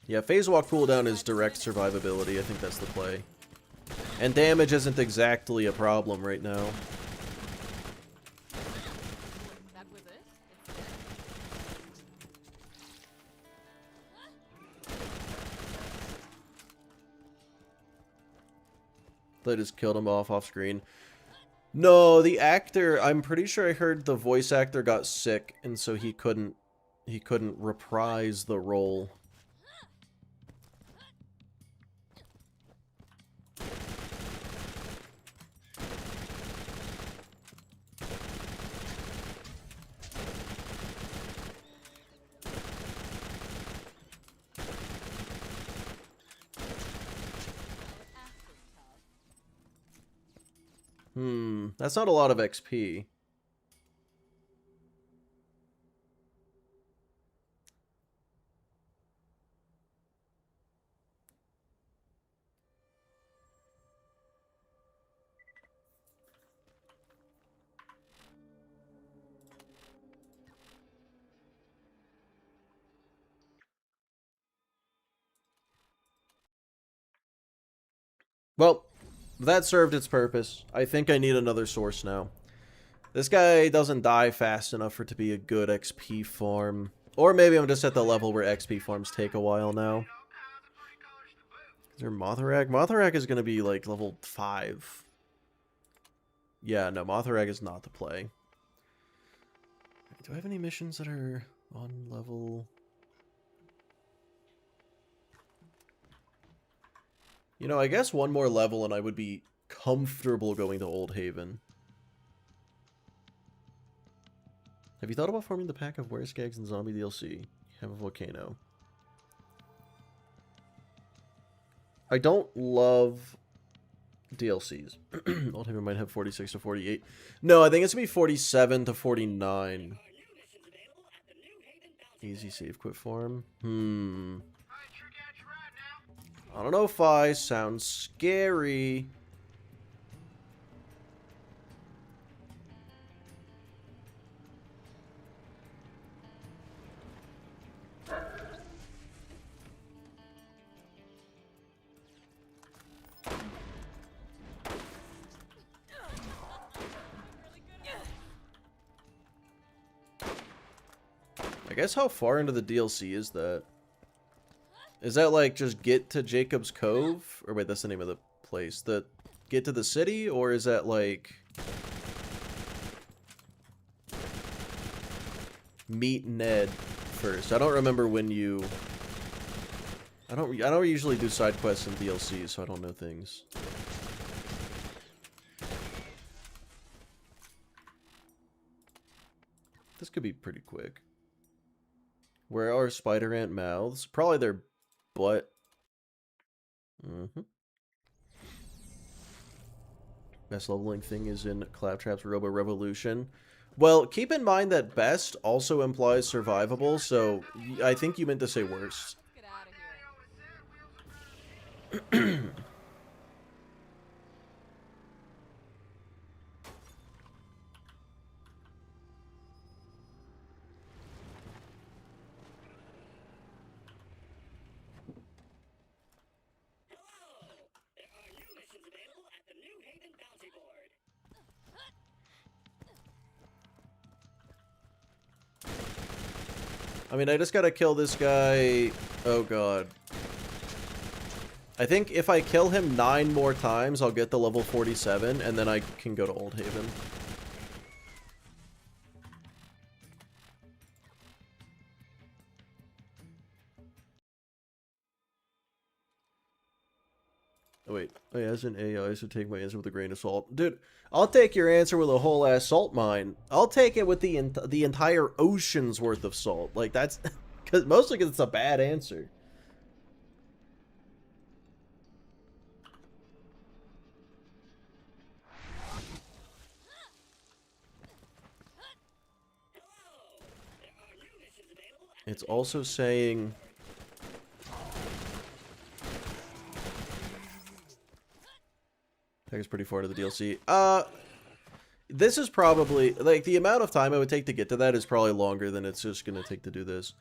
Yeah, phase walk cooldown is direct survivability. I think that's the play. And damage isn't exactly a problem right now. That was it? They just killed him off screen. No, the actor, I'm pretty sure I heard the voice actor got sick, and so he couldn't reprise the role. That's not a lot of XP. Well, that served its purpose. I think I need another source now. This guy doesn't die fast enough for it to be a good XP farm. Or maybe I'm just at the level where XP farms take a while now. Is there Motharak? Motharak is going to be like level 5. Yeah, no, Motharak is not the play. Do I have any missions that are on level? You know, I guess one more level and I would be comfortable going to Old Haven. Have you thought about forming the pack of Wereskags and Zombie DLC? You have a volcano. I don't love DLCs. Old Haven might have 46 to 48. No, I think it's going to be 47 to 49. Easy save quit farm. I don't know if I sound scary. I guess how far into the DLC is that? Is that like just get to Jacob's Cove? Or wait, that's the name of the place. The get to the city? Or is that like meet Ned first? I don't remember when you... I don't usually do side quests and DLC, so I don't know things. This could be pretty quick. Where are spider ant mouths? Probably their butt. Best leveling thing is in Claptrap's Robo Revolution. Well, keep in mind that best also implies survivable, so I think you meant to say worst. Get out of here. There are new missions available at the New Haven bounty board. I mean, I just gotta kill this guy. Oh god. I think if I kill him 9 more times, I'll get the level 47, and then I can go to Old Haven. Oh wait, as an AI, so take my answer with a grain of salt. Dude, I'll take your answer with a whole ass salt mine. I'll take it with the entire ocean's worth of salt. Like, that's... mostly because it's a bad answer. It's also saying... That is pretty far to the DLC. This is probably... Like, the amount of time it would take to get to that is probably longer than it's just gonna take to do this.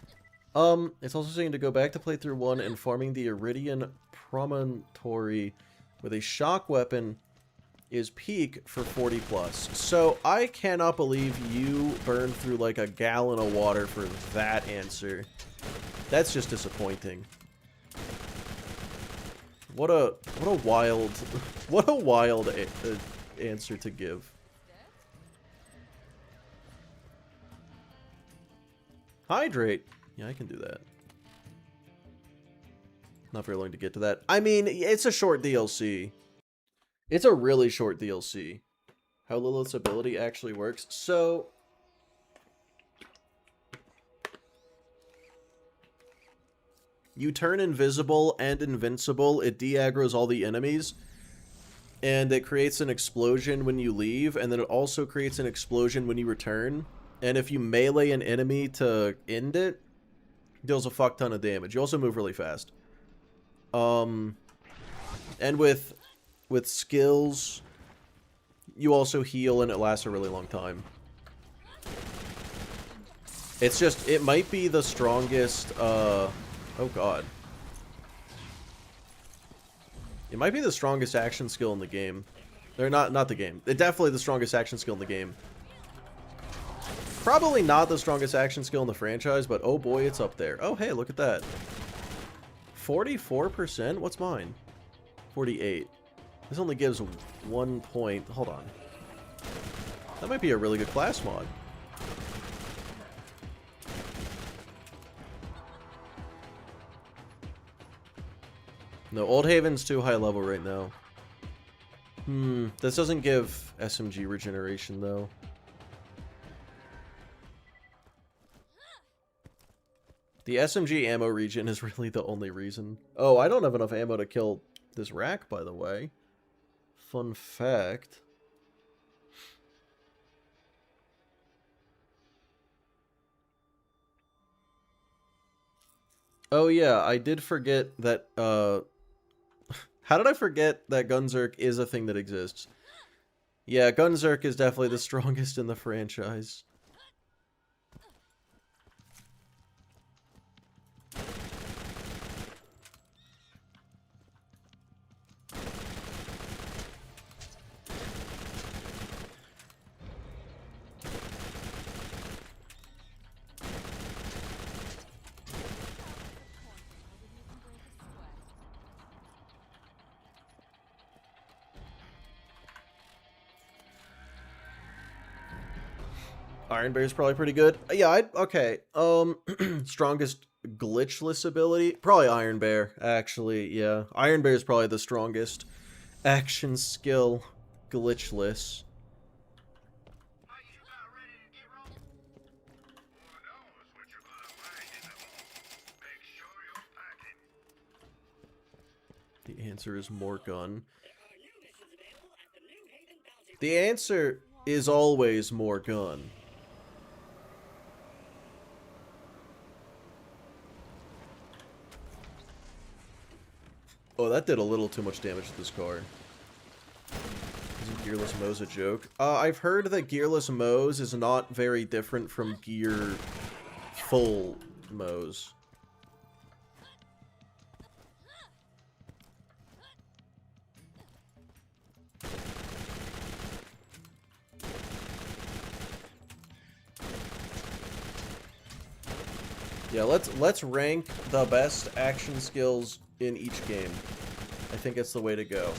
It's also saying to go back to playthrough 1 and farming the Iridian Promontory with a shock weapon is peak for 40 plus. So I cannot believe you burned through like a gallon of water for that answer. That's just disappointing. What a wild answer to give. Hydrate. Yeah, I can do that. Not very long to get to that. I mean, it's a short DLC. It's a really short DLC. How Lilith's ability actually works. So... you turn invisible and invincible, it de-aggroes all the enemies, and it creates an explosion when you leave, and then it also creates an explosion when you return. And if you melee an enemy to end it, deals a fuck ton of damage. You also move really fast. And with skills, you also heal, and it lasts a really long time. It's just, it might be the strongest, oh god. It might be the strongest action skill in the game. Or not the game. It's definitely the strongest action skill in the game. Probably not the strongest action skill in the franchise, but oh boy, it's up there. Oh hey, look at that. 44%? What's mine? 48. This only gives 1 point. Hold on. That might be a really good class mod. No, Old Haven's too high level right now. This doesn't give SMG regeneration, though. The SMG ammo regen is really the only reason. Oh, I don't have enough ammo to kill this rack, by the way. Fun fact. Oh yeah, I did forget that, how did I forget that Gunzerk is a thing that exists? Yeah, Gunzerk is definitely the strongest in the franchise. Iron Bear's probably pretty good. Yeah, okay. Strongest glitchless ability? Probably Iron Bear, actually, yeah. Iron Bear is probably the strongest action skill glitchless. The answer is more gun. The answer is always more gun. Oh, that did a little too much damage to this car. Isn't Gearless Moe's a joke? I've heard that Gearless Moe's is not very different from full Moe's. Yeah, let's rank the best action skills in each game. I think it's the way to go.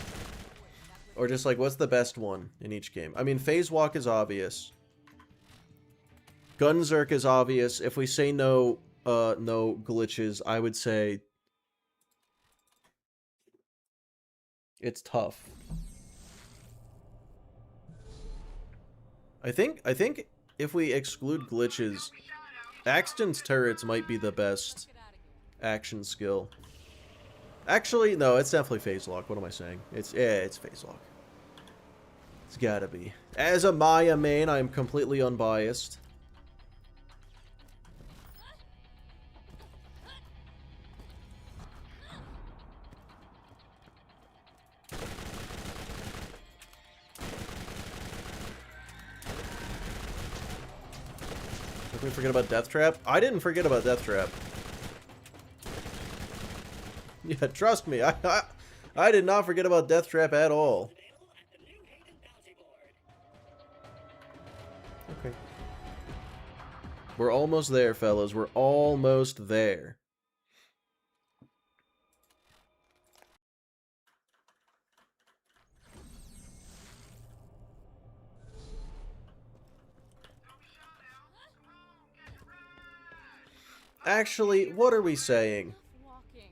Or just like, what's the best one in each game? I mean, Phase Walk is obvious. Gunzerk is obvious. If we say no glitches, I would say it's tough. I think if we exclude glitches, Axton's turrets might be the best action skill. Actually, no, it's definitely Phase Lock. What am I saying? It's Phase Lock. It's gotta be. As a Maya main, I am completely unbiased. Did we forget about Death Trap? I didn't forget about Death Trap. Yeah, trust me, I did not forget about Death Trap at all. Okay. We're almost there, fellas. We're almost there. Actually, what are we saying?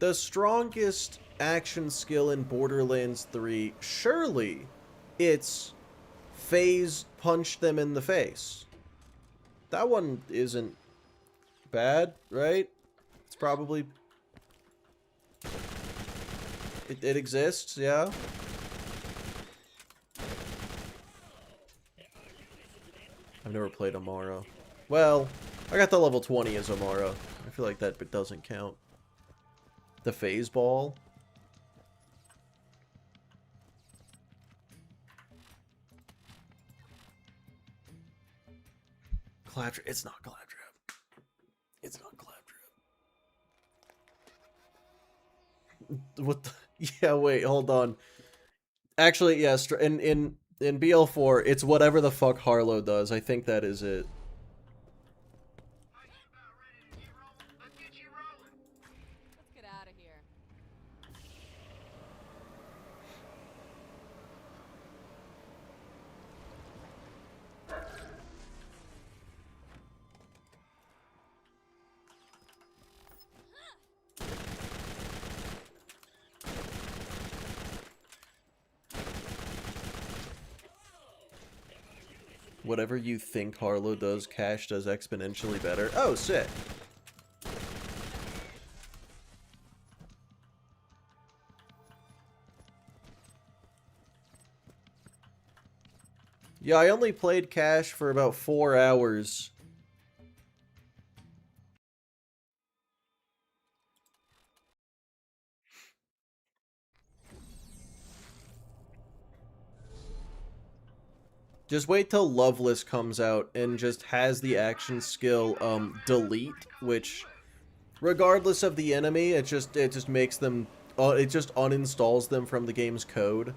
The strongest action skill in Borderlands 3, surely it's phase punch them in the face. That one isn't bad, right? It's probably... It exists, yeah? I've never played Amara. Well, I got the level 20 as Amara. I feel like that doesn't count. The phase ball. Claptrap. It's not Claptrap. It's not Claptrap. What the? Yeah, wait, hold on. Actually, yes, in BL4, it's whatever the fuck Harlow does. I think that is it. Whatever you think Harlow does, Cash does exponentially better. Oh, sick. Yeah, I only played Cash for about 4 hours. Just wait till Loveless comes out and just has the action skill, delete, which, regardless of the enemy, it just makes them, it just uninstalls them from the game's code.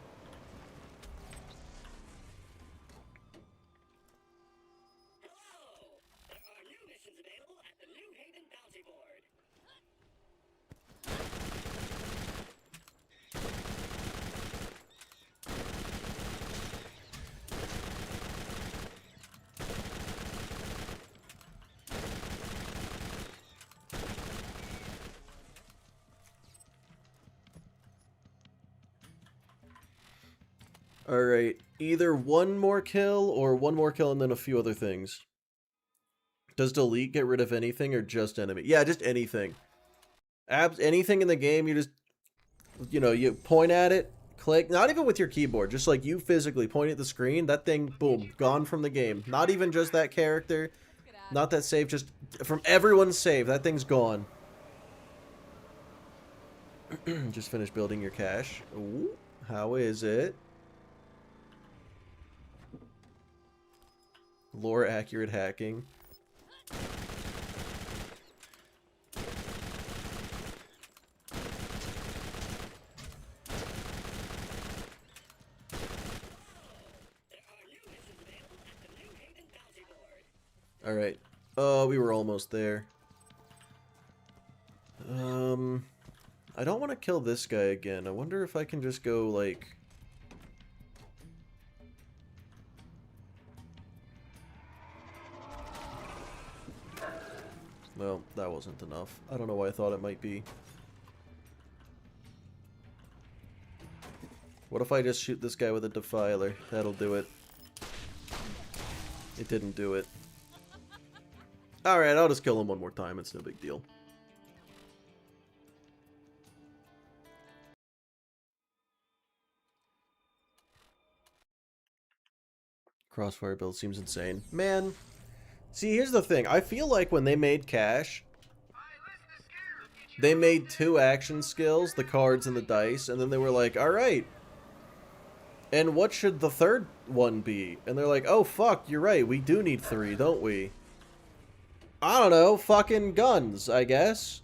Alright, either one more kill or one more kill and then a few other things. Does delete get rid of anything or just enemy? Yeah, just anything. Anything in the game, you just, you know, you point at it, click, not even with your keyboard, just like you physically point at the screen, that thing, boom, gone from the game. Not even just that character, not that save, just from everyone's save, that thing's gone. Just finished building your cache. Ooh, how is it? Lore accurate hacking. Alright. Oh, we were almost there. I don't want to kill this guy again. I wonder if I can just go, like... Well, that wasn't enough. I don't know why I thought it might be. What if I just shoot this guy with a defiler? That'll do it. It didn't do it. Alright, I'll just kill him one more time. It's no big deal. Crossfire build seems insane. Man, see, here's the thing. I feel like when they made Cash, they made 2 action skills, the cards and the dice, and then they were like, alright, and what should the third one be? And they're like, oh fuck, you're right, we do need 3, don't we? I don't know, fucking guns, I guess.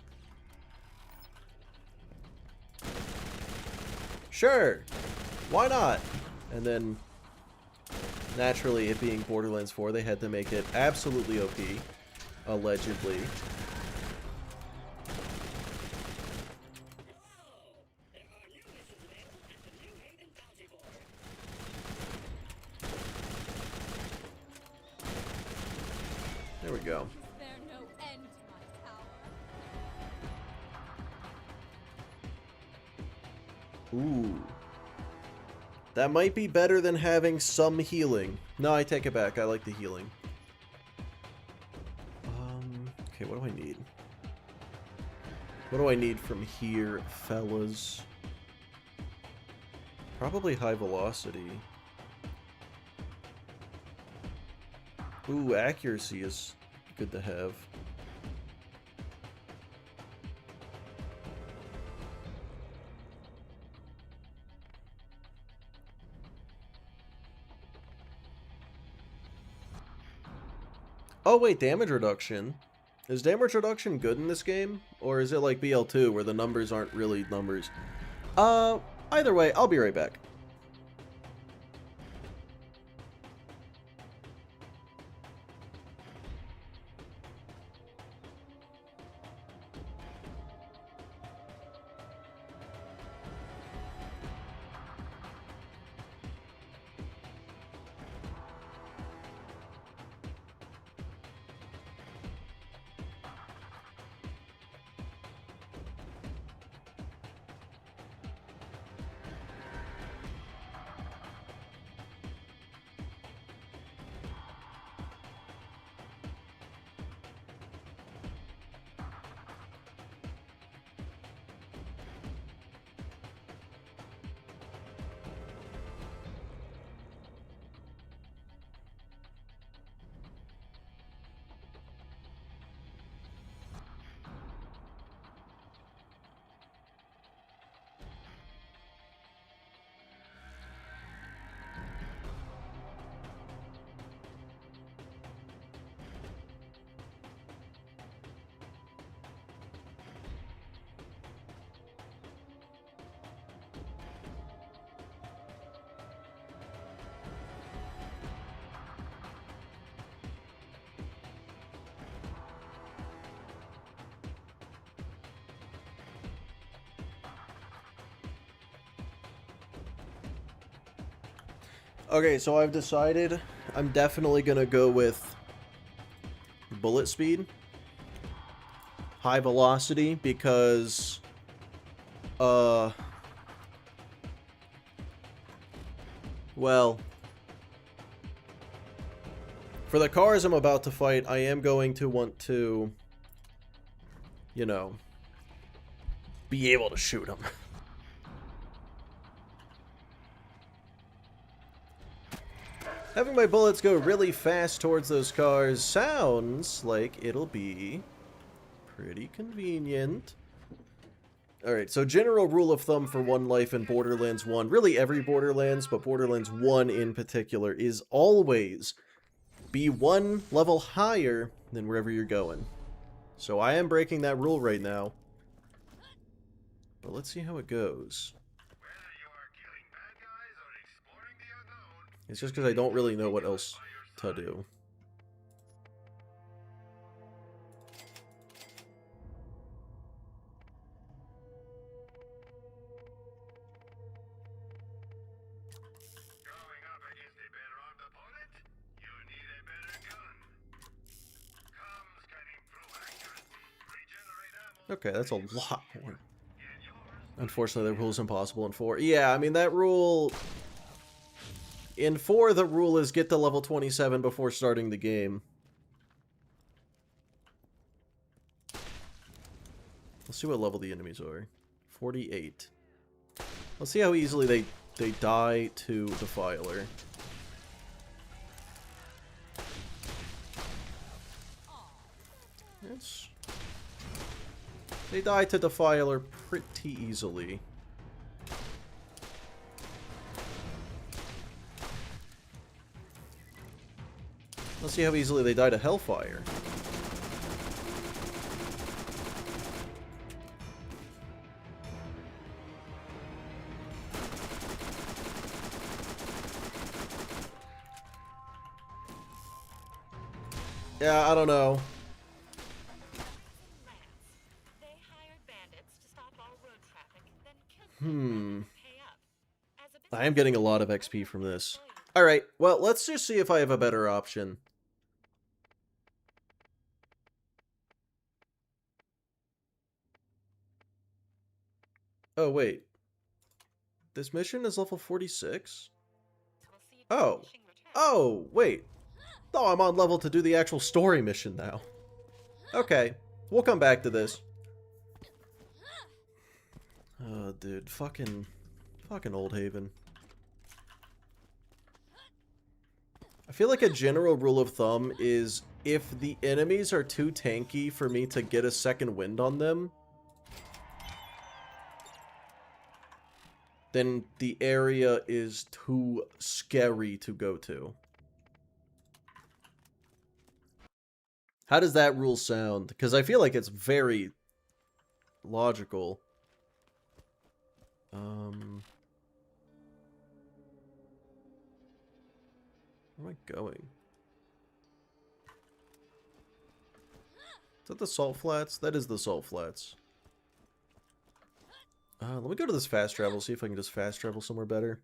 Sure, why not? And then, naturally, it being Borderlands 4, they had to make it absolutely OP, allegedly. There we go. Is there no end to my power? Ooh. That might be better than having some healing. No, I take it back. I like the healing. Okay, what do I need? What do I need from here, fellas? Probably high velocity. Ooh, accuracy is good to have. Oh wait, damage reduction. Is damage reduction good in this game? Or is it like BL2 where the numbers aren't really numbers? Either way, I'll be right back. Okay, so I've decided I'm definitely gonna go with bullet speed, high velocity, because Well, for the cars I'm about to fight, I am going to want to, you know, be able to shoot them. Having my bullets go really fast towards those cars sounds like it'll be pretty convenient. Alright, so general rule of thumb for one life in Borderlands 1, really every Borderlands, but Borderlands 1 in particular, is always be one level higher than wherever you're going. So I am breaking that rule right now. But let's see how it goes. It's just because I don't really know what else to do. Okay, that's a lot more. Unfortunately, the rule is impossible in 4. Yeah, I mean, that rule... In 4, the rule is get to level 27 before starting the game. Let's see what level the enemies are. 48. Let's see how easily they die to Defiler. It's... They die to Defiler pretty easily. Let's see how easily they die to Hellfire. Yeah, I don't know. I am getting a lot of XP from this. Alright, well, let's just see if I have a better option. Oh, wait. This mission is level 46? Oh. Oh, wait. Oh, I'm on level to do the actual story mission now. Okay. We'll come back to this. Oh, dude. Fucking Old Haven. I feel like a general rule of thumb is if the enemies are too tanky for me to get a second wind on them, then the area is too scary to go to. How does that rule sound? Because I feel like it's very logical. Where am I going? Is that the Salt Flats? That is the Salt Flats. Let me go to this fast travel, see if I can just fast travel somewhere better.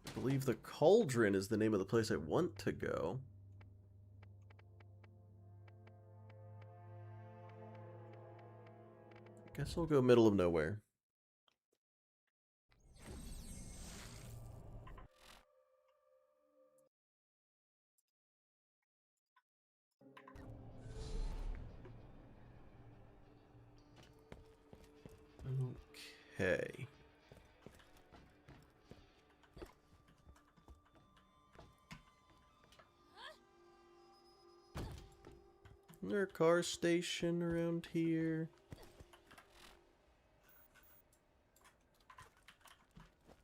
I believe the Cauldron is the name of the place I want to go. Guess I'll go middle of nowhere. Okay. Is there a car station around here?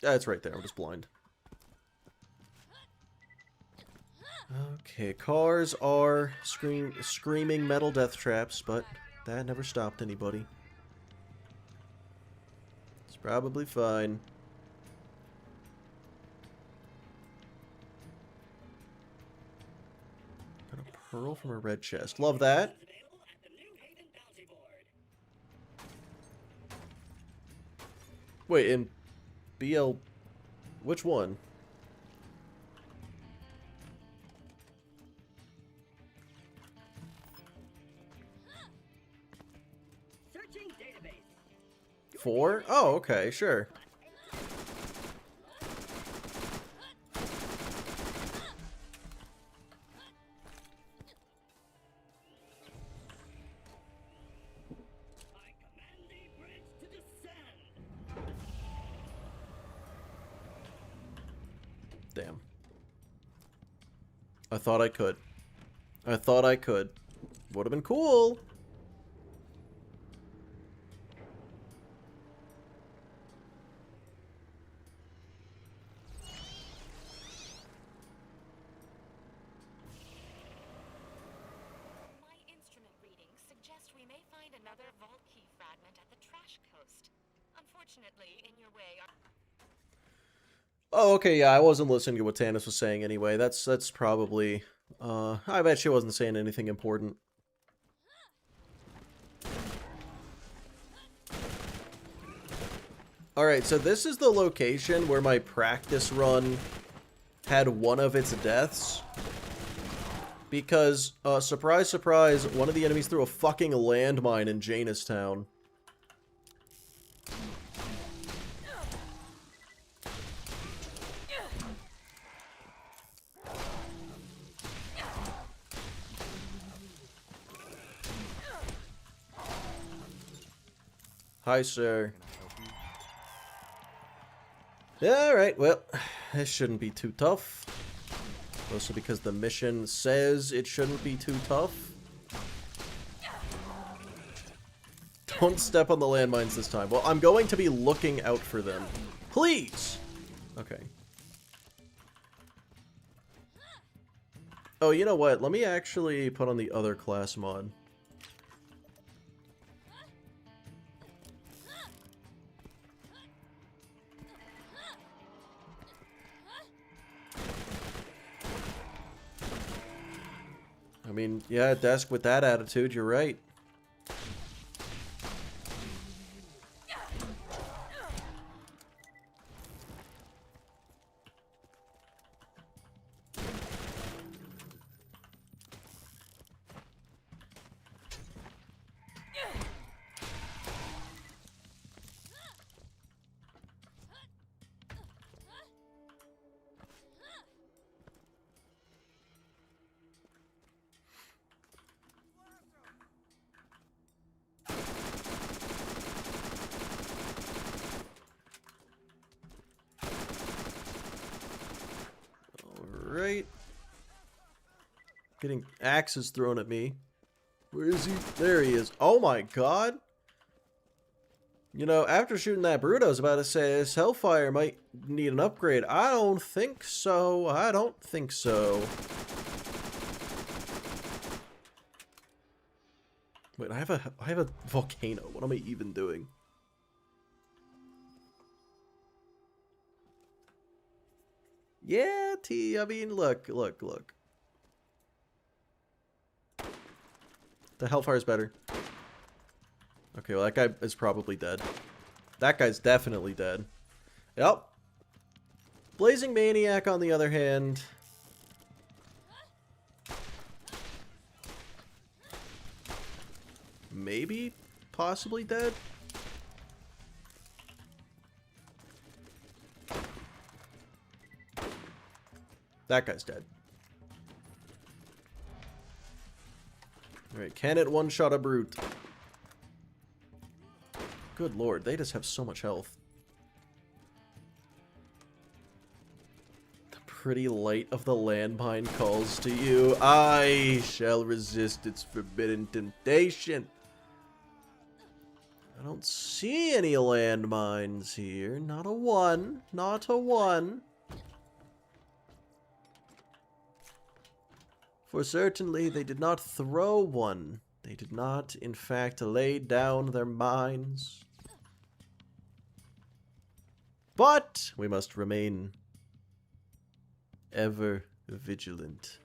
Ah, it's right there. I'm just blind. Okay, cars are screaming metal death traps, but that never stopped anybody. It's probably fine. Got a pearl from a red chest. Love that. Wait, in BL... Which one? 4? Oh, okay, sure. Damn. I thought I could. I thought I could. Would have been cool. My instrument readings suggest we may find another vault key fragment at the trash coast. Unfortunately, in your way are... Oh, okay, yeah, I wasn't listening to what Tannis was saying anyway. That's probably... I bet she wasn't saying anything important. Alright, so this is the location where my practice run had one of its deaths. Because, surprise, surprise, one of the enemies threw a fucking landmine in Janestown. Hi, sir. Alright, well, this shouldn't be too tough. Mostly because the mission says it shouldn't be too tough. Don't step on the landmines this time. Well, I'm going to be looking out for them. Please! Okay. Oh, you know what? Let me actually put on the other class mod. I mean, yeah, desk with that attitude, you're right. Alright. Getting axes thrown at me. Where is he? There he is. Oh my god. You know, after shooting that brute, I was about to say this Hellfire might need an upgrade. I don't think so. I don't think so. Wait, I have a volcano. What am I even doing? Yeah, T. I mean, look. The Hellfire's better. Okay, well, that guy is probably dead. That guy's definitely dead. Yep. Blazing Maniac, on the other hand... maybe? Possibly dead? That guy's dead. Alright, can it one-shot a brute? Good lord, they just have so much health. The pretty light of the landmine calls to you. I shall resist its forbidden temptation. I don't see any landmines here. Not a one. Not a one. For certainly they did not throw one. They did not, in fact, lay down their mines. But we must remain ever vigilant.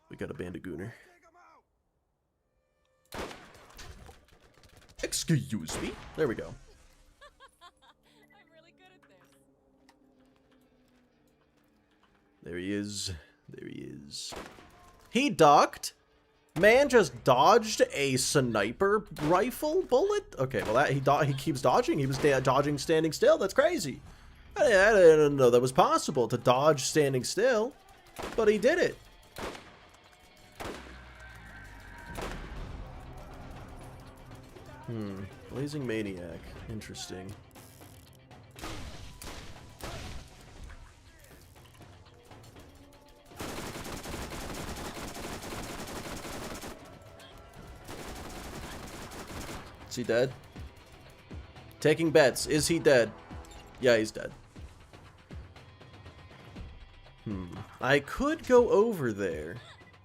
We got a Bandagooner. Excuse me. There we go. I'm really good at this. There he is. There he is. He ducked. Man just dodged a sniper rifle bullet. Okay, well he keeps dodging. He was dodging standing still. That's crazy. I didn't know that was possible to dodge standing still, but he did it. Blazing Maniac. Interesting. Is he dead? Taking bets. Is he dead? Yeah, he's dead. I could go over there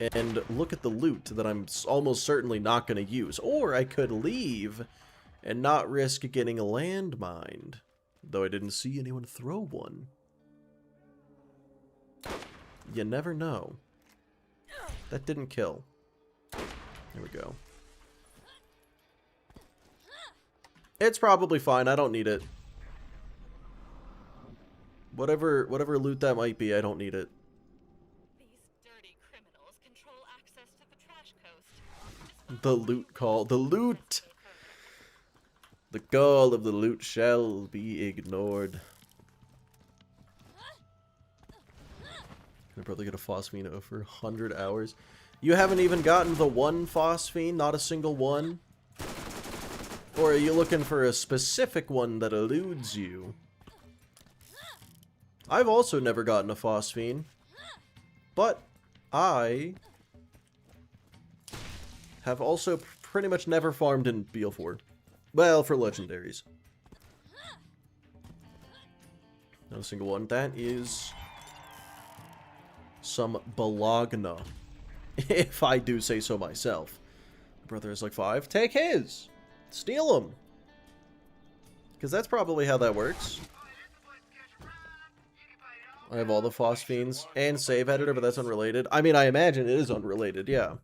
and look at the loot that I'm almost certainly not going to use. Or I could leave and not risk getting a landmine. Though I didn't see anyone throw one. You never know. That didn't kill. There we go. It's probably fine. I don't need it. Whatever loot that might be, I don't need it. These dirty criminals control access to the trash coast. The loot call. The loot! The call of the loot shall be ignored. Can I probably get a phosphine over 100 hours? You haven't even gotten the one phosphine? Not a single one? Or are you looking for a specific one that eludes you? I've also never gotten a phosphine. But I have also pretty much never farmed in BL4. Well, for legendaries. Not a single one. That is some Bologna. If I do say so myself. My brother is like 5. Take his! Steal him! Because that's probably how that works. I have all the phosphines and save editor, but that's unrelated. I mean, I imagine it is unrelated, yeah.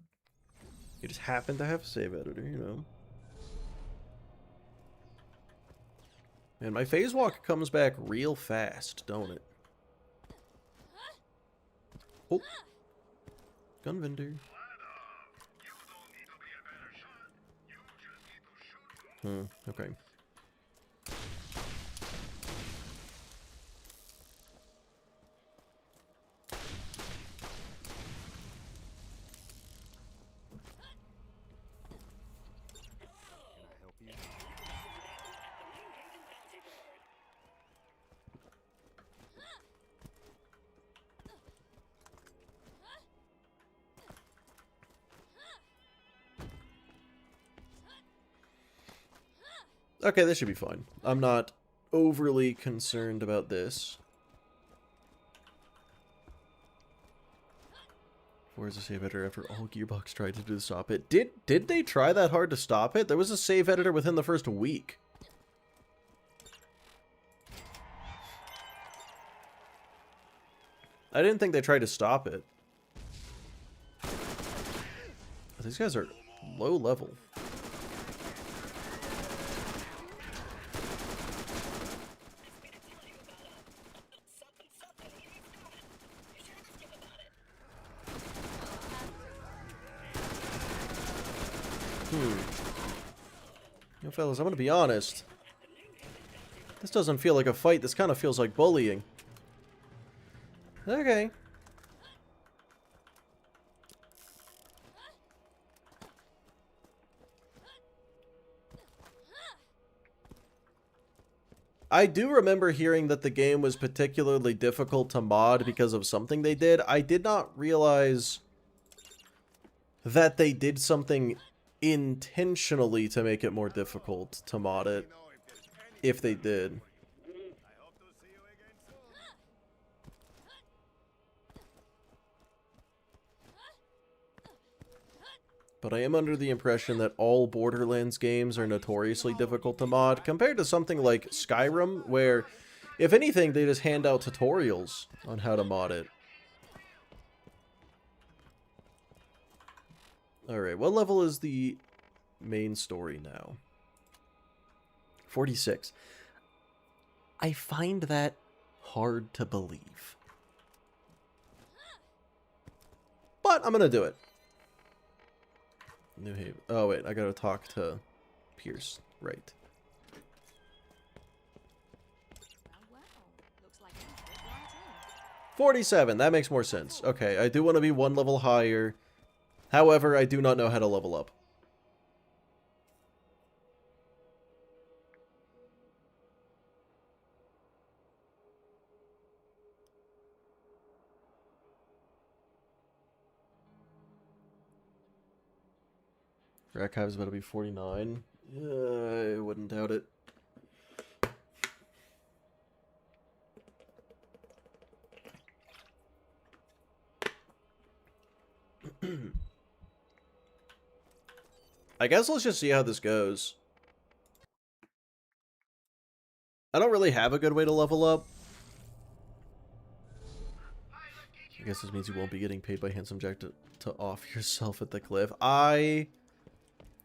You just happen to have a save editor, you know. And my phase walk comes back real fast, don't it? Oh. Gun vendor. Okay. Okay, this should be fine. I'm not overly concerned about this. Where's the save editor after all Gearbox tried to do to stop it? Did they try that hard to stop it? There was a save editor within the first week. I didn't think they tried to stop it. These guys are low level. You know, fellas, I'm gonna be honest. This doesn't feel like a fight. This kind of feels like bullying. Okay. I do remember hearing that the game was particularly difficult to mod because of something they did. I did not realize that they did something intentionally to make it more difficult to mod it, if they did. But I am under the impression that all Borderlands games are notoriously difficult to mod, compared to something like Skyrim, where, if anything, they just hand out tutorials on how to mod it. Alright, what level is the main story now? 46. I find that hard to believe. But I'm gonna do it. New Haven. Oh, wait. I gotta talk to Pierce. Right. Well, looks like you fit right in. 47. That makes more sense. Okay, I do want to be one level higher. However, I do not know how to level up. Archive's about to be 49. I wouldn't doubt it. I guess let's just see how this goes. I don't really have a good way to level up. I guess this means you won't be getting paid by Handsome Jack to off yourself at the cliff. I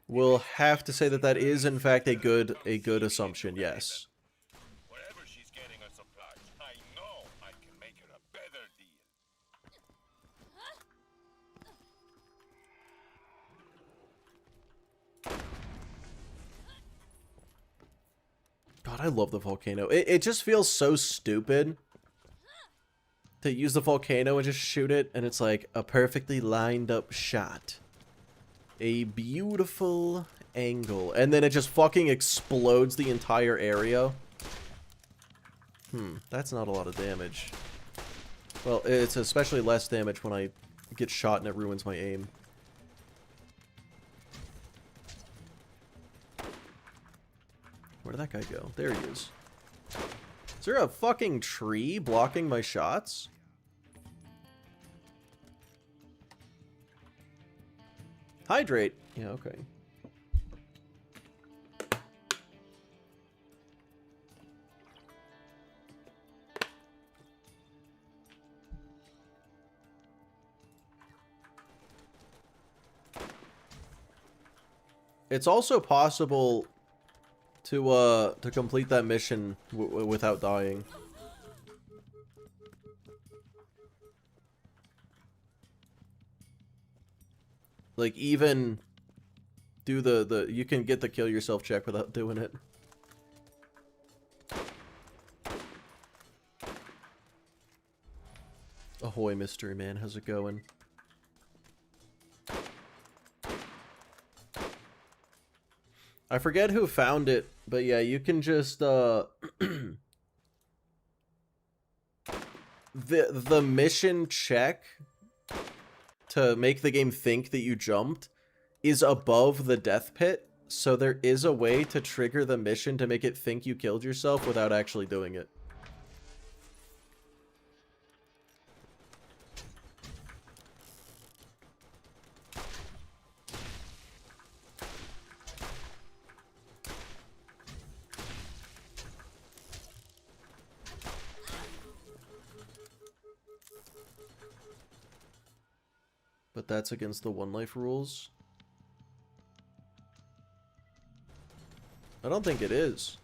will have to say that that is in fact a good assumption. Yes. Wherever she's getting her supplies, I know I can make her a better deal. God, I love the volcano. It just feels so stupid to use the volcano and just shoot it, and it's like a perfectly lined up shot. A beautiful angle. And then it just fucking explodes the entire area. That's not a lot of damage. Well, it's especially less damage when I get shot and it ruins my aim. Where did that guy go? There he is. Is there a fucking tree blocking my shots? Hydrate. Yeah, okay. It's also possible to complete that mission without dying. Like, even do you can get the kill yourself check without doing it. Ahoy, mystery man, how's it going? I forget who found it, but yeah, you can just the mission check to make the game think that you jumped is above the death pit, so there is a way to trigger the mission to make it think you killed yourself without actually doing it. But that's against the one life rules. I don't think it is.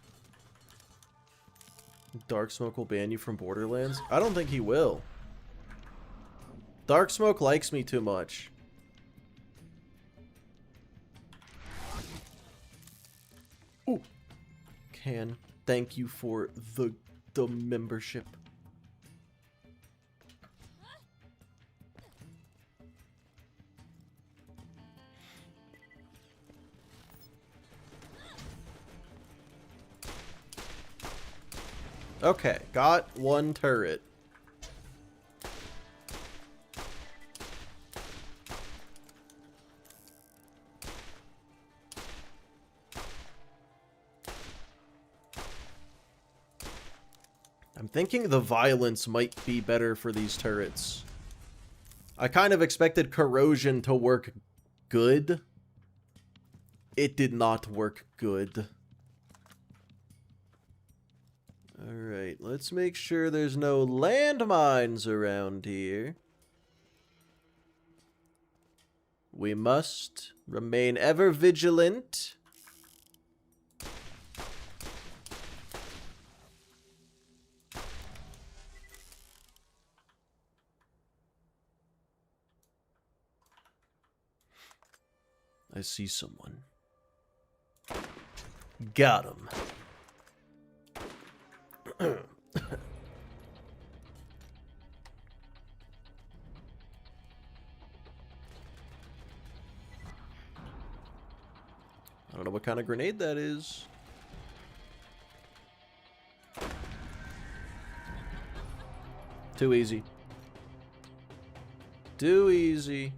Dark Smoke will ban you from Borderlands? I don't think he will. Dark Smoke likes me too much. Ooh. Can. Thank you for the membership. Okay, got one turret. I'm thinking the violence might be better for these turrets. I kind of expected corrosion to work good. It did not work good. Alright, let's make sure there's no landmines around here. We must remain ever vigilant. I see someone. Got him. I don't know what kind of grenade that is. Too easy. Too easy.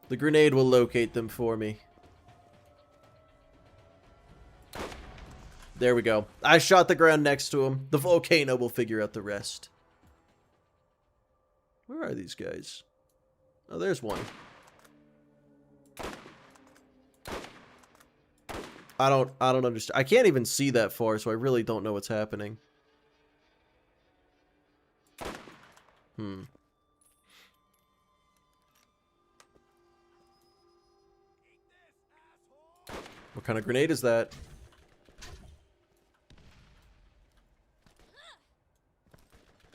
The grenade will locate them for me. There we go. I shot the ground next to him. The volcano will figure out the rest. Where are these guys? Oh, there's one. I don't understand. I can't even see that far, so I really don't know what's happening. What kind of grenade is that?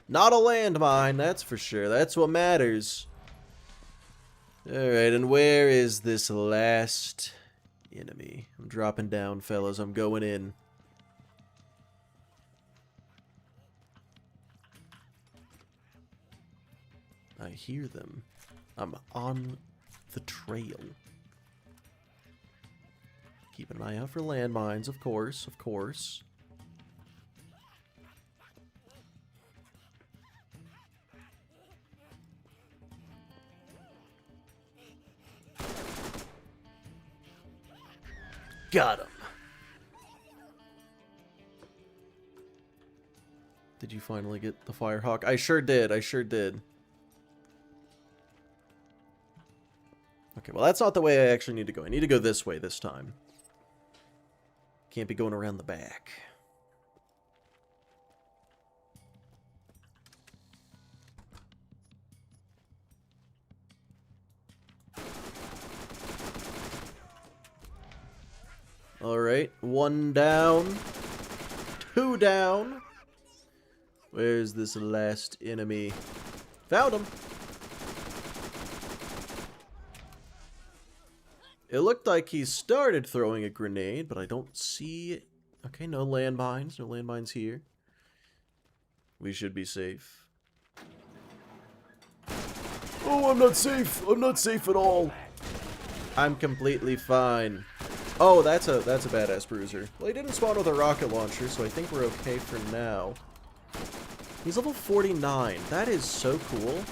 Not a landmine, that's for sure. That's what matters. Alright, and where is this last enemy? I'm dropping down, fellas. I'm going in. I hear them. I'm on the trail. Keep an eye out for landmines, of course, of course. Got him. Did you finally get the Firehawk? I sure did. I sure did. Okay, well, that's not the way I actually need to go. I need to go this way this time. Can't be going around the back. Alright, 1 down. 2 down. Where's this last enemy? Found him. It looked like he started throwing a grenade, but I don't see it. Okay, no landmines. No landmines here. We should be safe. Oh, I'm not safe. I'm not safe at all. I'm completely fine. Oh, that's a badass bruiser. Well, he didn't spawn with a rocket launcher, so I think we're okay for now. He's level 49. That is so cool.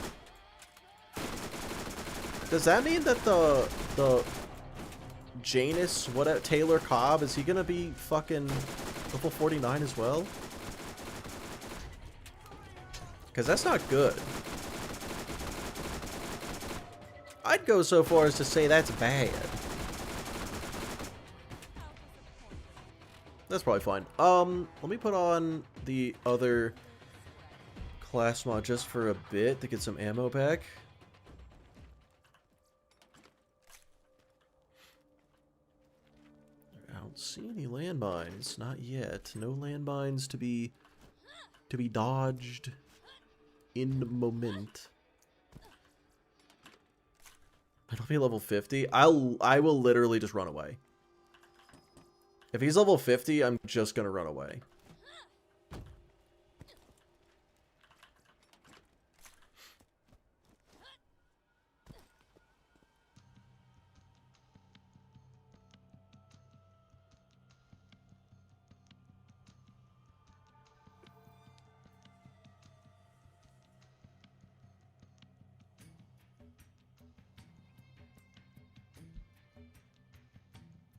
Does that mean that the Janus, Taylor Cobb, is he gonna be fucking level 49 as well? Because that's not good. I'd go so far as to say that's bad. That's probably fine. Let me put on the other class mod just for a bit to get some ammo back. I don't see any landmines. Not yet. No landmines to be dodged in the moment. It'll be level 50. I will literally just run away. If he's level 50, I'm just gonna run away.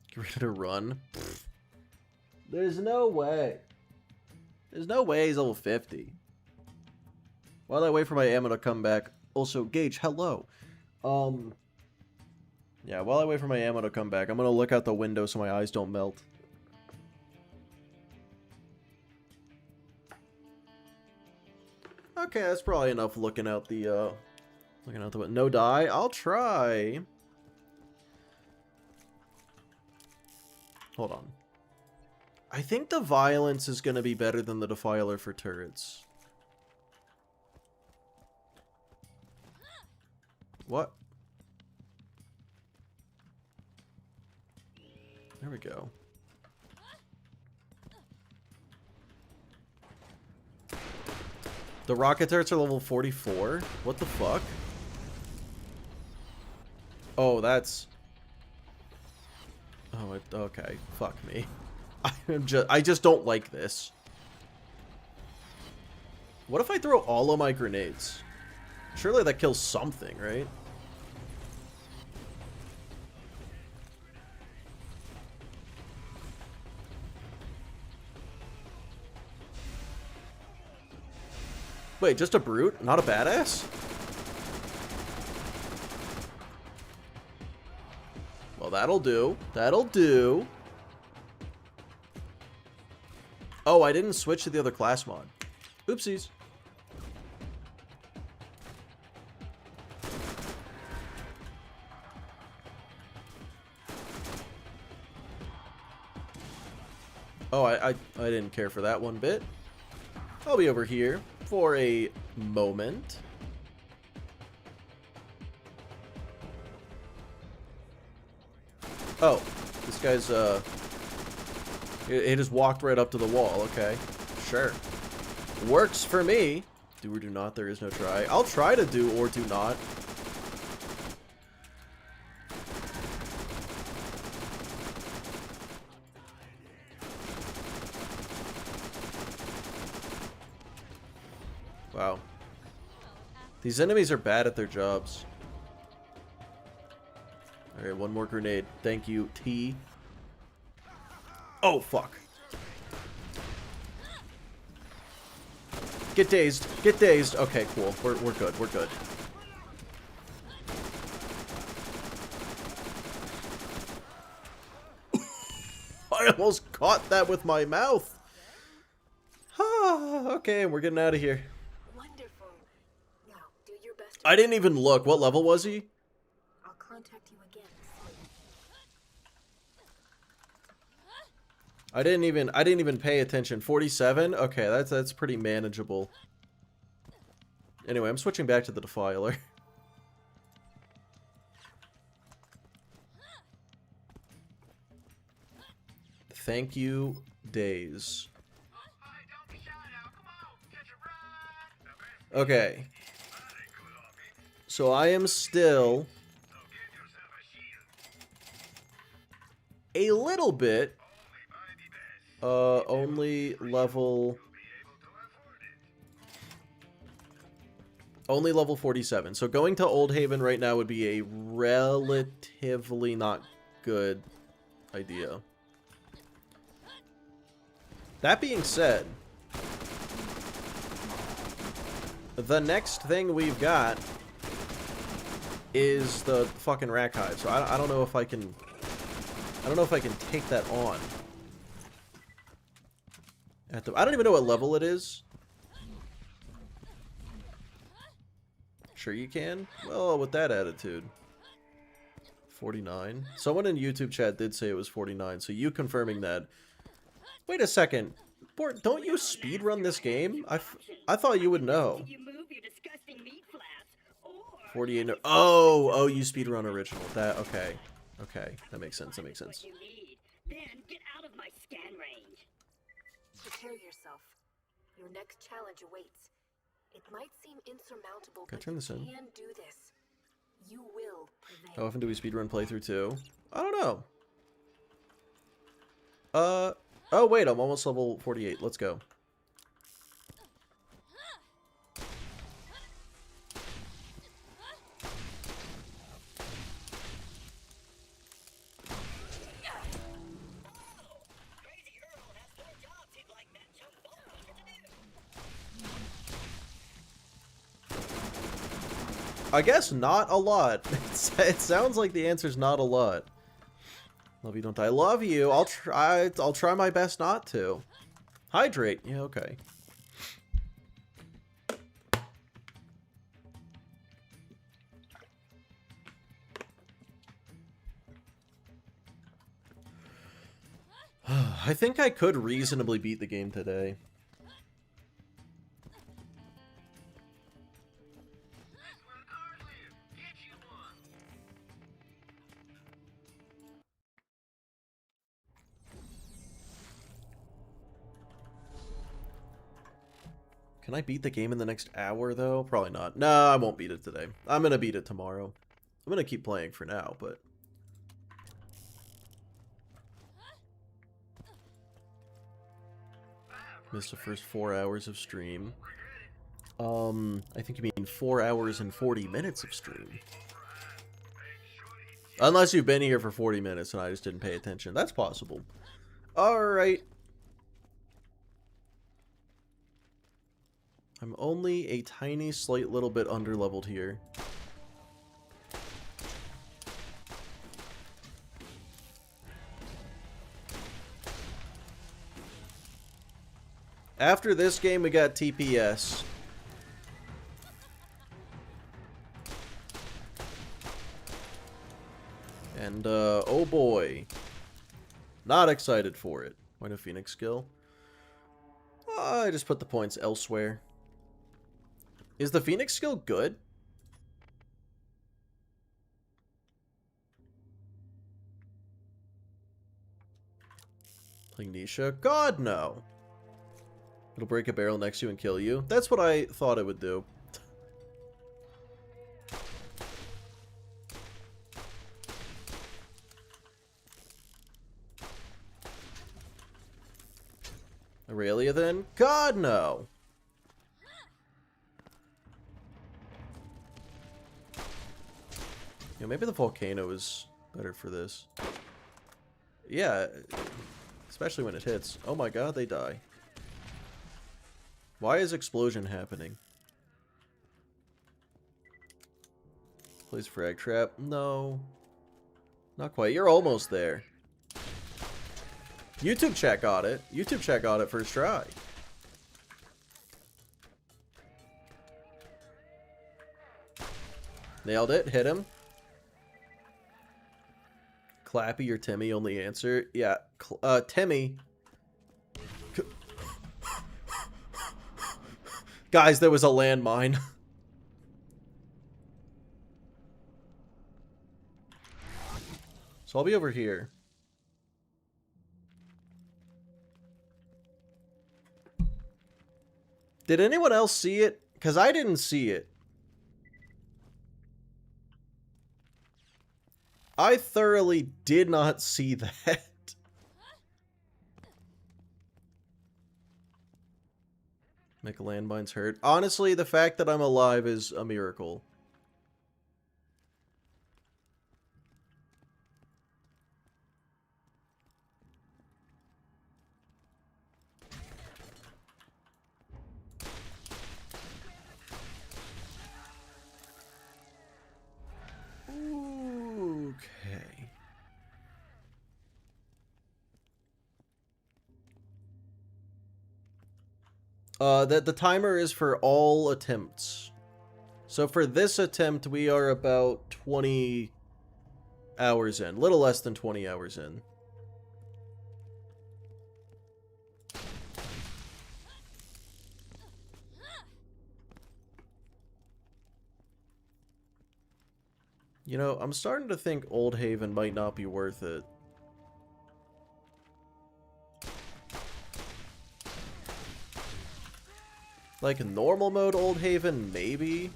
Get ready to run. Pfft. There's no way. There's no way he's level 50. While I wait for my ammo to come back. Also, Gage, hello. Yeah, while I wait for my ammo to come back, I'm gonna look out the window so my eyes don't melt. Okay, that's probably enough looking out the window. No die. I'll try. Hold on. I think the violence is going to be better than the Defiler for turrets. What? There we go. The rocket turrets are level 44? What the fuck? Oh, that's... Oh, okay. Fuck me. I just don't like this. What if I throw all of my grenades? Surely that kills something, right? Wait, just a brute? Not a badass? Well, that'll do. That'll do. Oh, I didn't switch to the other class mod. Oopsies. Oh, I didn't care for that one bit. I'll be over here for a moment. Oh, this guy's, he just walked right up to the wall. Okay, sure. Works for me. Do or do not, there is no try. I'll try to do or do not. Wow. These enemies are bad at their jobs. Alright, one more grenade. Thank you, T. Oh, fuck. Get dazed. Get dazed. Okay, cool. We're good. We're good. I almost caught that with my mouth. Ah, okay, we're getting out of here. Wonderful. Now, do your best. I didn't even look. What level was he? I'll contact you again. I didn't even pay attention. 47? Okay, that's pretty manageable. Anyway, I'm switching back to the Defiler. Thank you, Days. Okay. So I am still a little bit only level 47. So going to Old Haven right now would be a relatively not good idea. That being said, the next thing we've got is the fucking Rack Hive. So I don't know if I can take that on. I don't even know what level it is. Sure you can? Well, with that attitude. 49. Someone in YouTube chat did say it was 49, so you confirming that. Wait a second. Don't you speedrun this game? I thought you would know. 48. No, oh, you speedrun original. Okay. Okay, that makes sense. That makes sense. Then get out of my scan range. Prepare yourself. Your next challenge awaits. It might seem insurmountable, Can I but turn this you in? can do this. You will prevail. How often do we speedrun playthrough 2? I don't know. Oh wait, I'm almost level 48. Let's go. I guess not a lot. It sounds like the answer's not a lot. Love you, don't I love you. I'll try my best not to. Hydrate. Yeah, okay. I think I could reasonably beat the game today. Can I beat the game in the next hour, though? Probably not. No, I won't beat it today. I'm gonna beat it tomorrow. I'm gonna keep playing for now, but... Missed the first 4 hours of stream. I think you mean 4 hours and 40 minutes of stream. Unless you've been here for 40 minutes and I just didn't pay attention. That's possible. Alright. I'm only a tiny, slight little bit under-leveled here. After this game, we got TPS. And, oh boy. Not excited for it. Point of Phoenix skill. I just put the points elsewhere. Is the Phoenix skill good? Playing Nisha? God, no. It'll break a barrel next to you and kill you. That's what I thought it would do. Aurelia, then? God, no. Yeah, maybe the volcano is better for this. Yeah, especially when it hits. Oh my god, they die. Why is explosion happening? Place frag trap. No. Not quite. You're almost there. YouTube chat got it. YouTube chat got it first try. Nailed it. Hit him. Clappy or Timmy only answer. Yeah. Timmy. Guys, there was a landmine. So I'll be over here. Did anyone else see it? Because I didn't see it. I thoroughly did not see that. Make landmines hurt. Honestly, the fact that I'm alive is a miracle. Okay. The timer is for all attempts. So for this attempt, we are about 20 hours in. Little less than 20 hours in. You know, I'm starting to think Old Haven might not be worth it. Like normal mode Old Haven, maybe?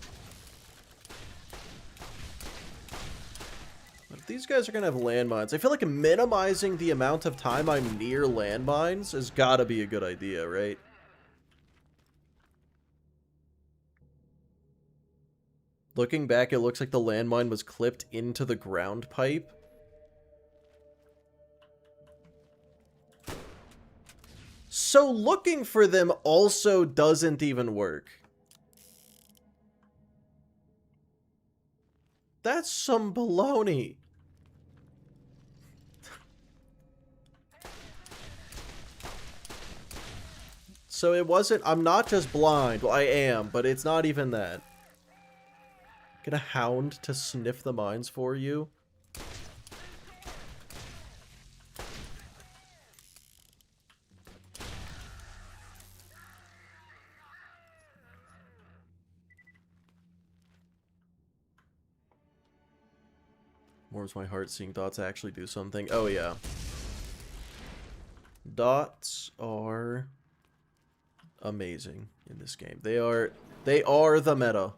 But if these guys are gonna have landmines, I feel like minimizing the amount of time I'm near landmines has gotta be a good idea, right? Looking back, it looks like the landmine was clipped into the ground pipe. So looking for them also doesn't even work. That's some baloney. So it wasn't, I'm not just blind. Well, I am, but it's not even that. Get a hound to sniff the mines for you. Warms my heart seeing dots actually do something. Oh yeah. Dots are amazing in this game. They are the meta.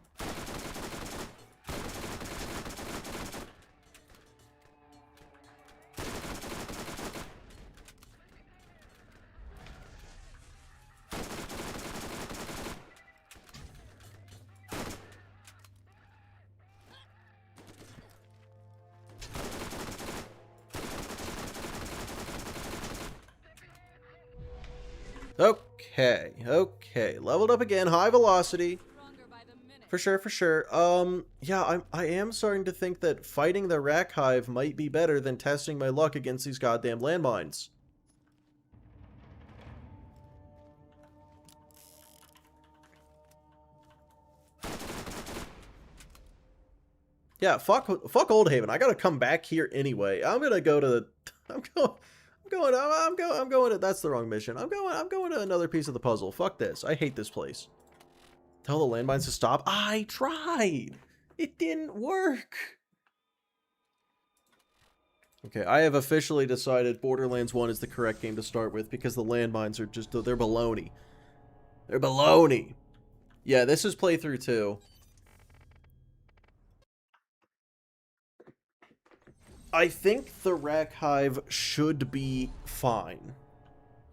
Okay. Leveled up again. High velocity. For sure. Yeah, I am starting to think that fighting the Rack Hive might be better than testing my luck against these goddamn landmines. Yeah, fuck Old Haven. I gotta come back here anyway. I'm gonna go to the... I'm going to... That's the wrong mission. I'm going to another piece of the puzzle. Fuck this. I hate this place. Tell the landmines to stop. I tried. It didn't work. Okay, I have officially decided Borderlands 1 is the correct game to start with because the landmines are just... They're baloney. They're baloney. Yeah, this is playthrough 2. I think the Rack Hive should be fine.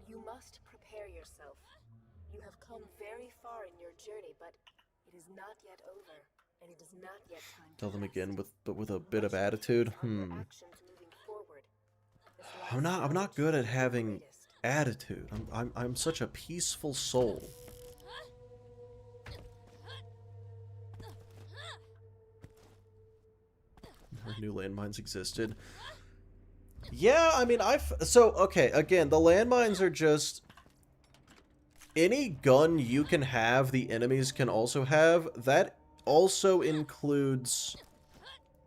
You must prepare yourself. You have come very far in your journey, but it is not yet over, and it is not yet time. Tell them again with a bit of attitude. I'm not good at having attitude. I'm such a peaceful soul. New landmines existed. Yeah, I mean, okay, again, the landmines are just... Any gun you can have, the enemies can also have. That also includes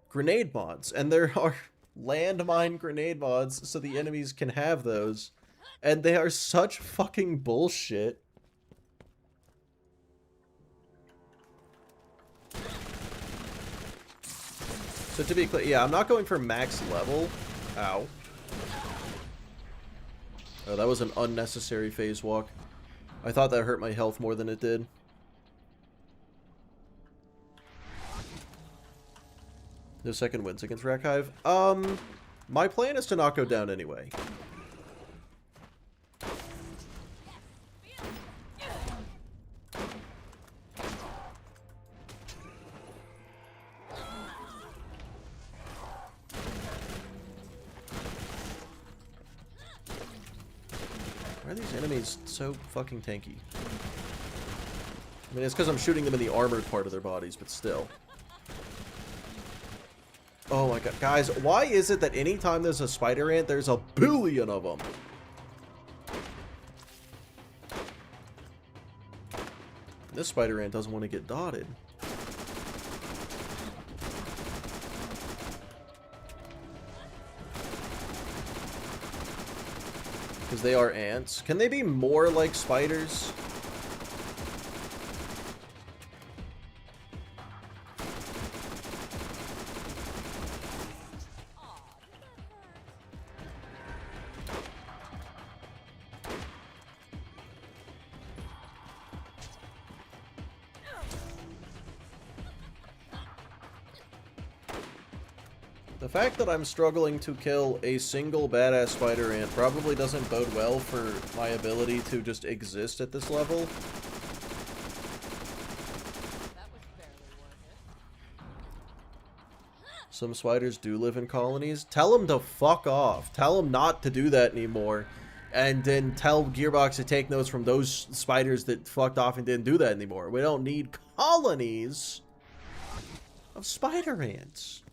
grenade mods. And there are landmine grenade mods, so the enemies can have those. And they are such fucking bullshit. So to be clear, yeah, I'm not going for max level. Ow. Oh, that was an unnecessary phase walk. I thought that hurt my health more than it did. No second wins against Rack Hive. My plan is to not go down anyway. Why are these enemies so fucking tanky? I mean, it's because I'm shooting them in the armored part of their bodies, but still. Oh my god. Guys, why is it that anytime there's a spider ant, there's a billion of them? This spider ant doesn't want to get dotted. Because they are ants. Can they be more like spiders? The fact that I'm struggling to kill a single badass spider ant probably doesn't bode well for my ability to just exist at this level. Some spiders do live in colonies. Tell them to fuck off. Tell them not to do that anymore. And then tell Gearbox to take notes from those spiders that fucked off and didn't do that anymore. We don't need colonies of spider ants.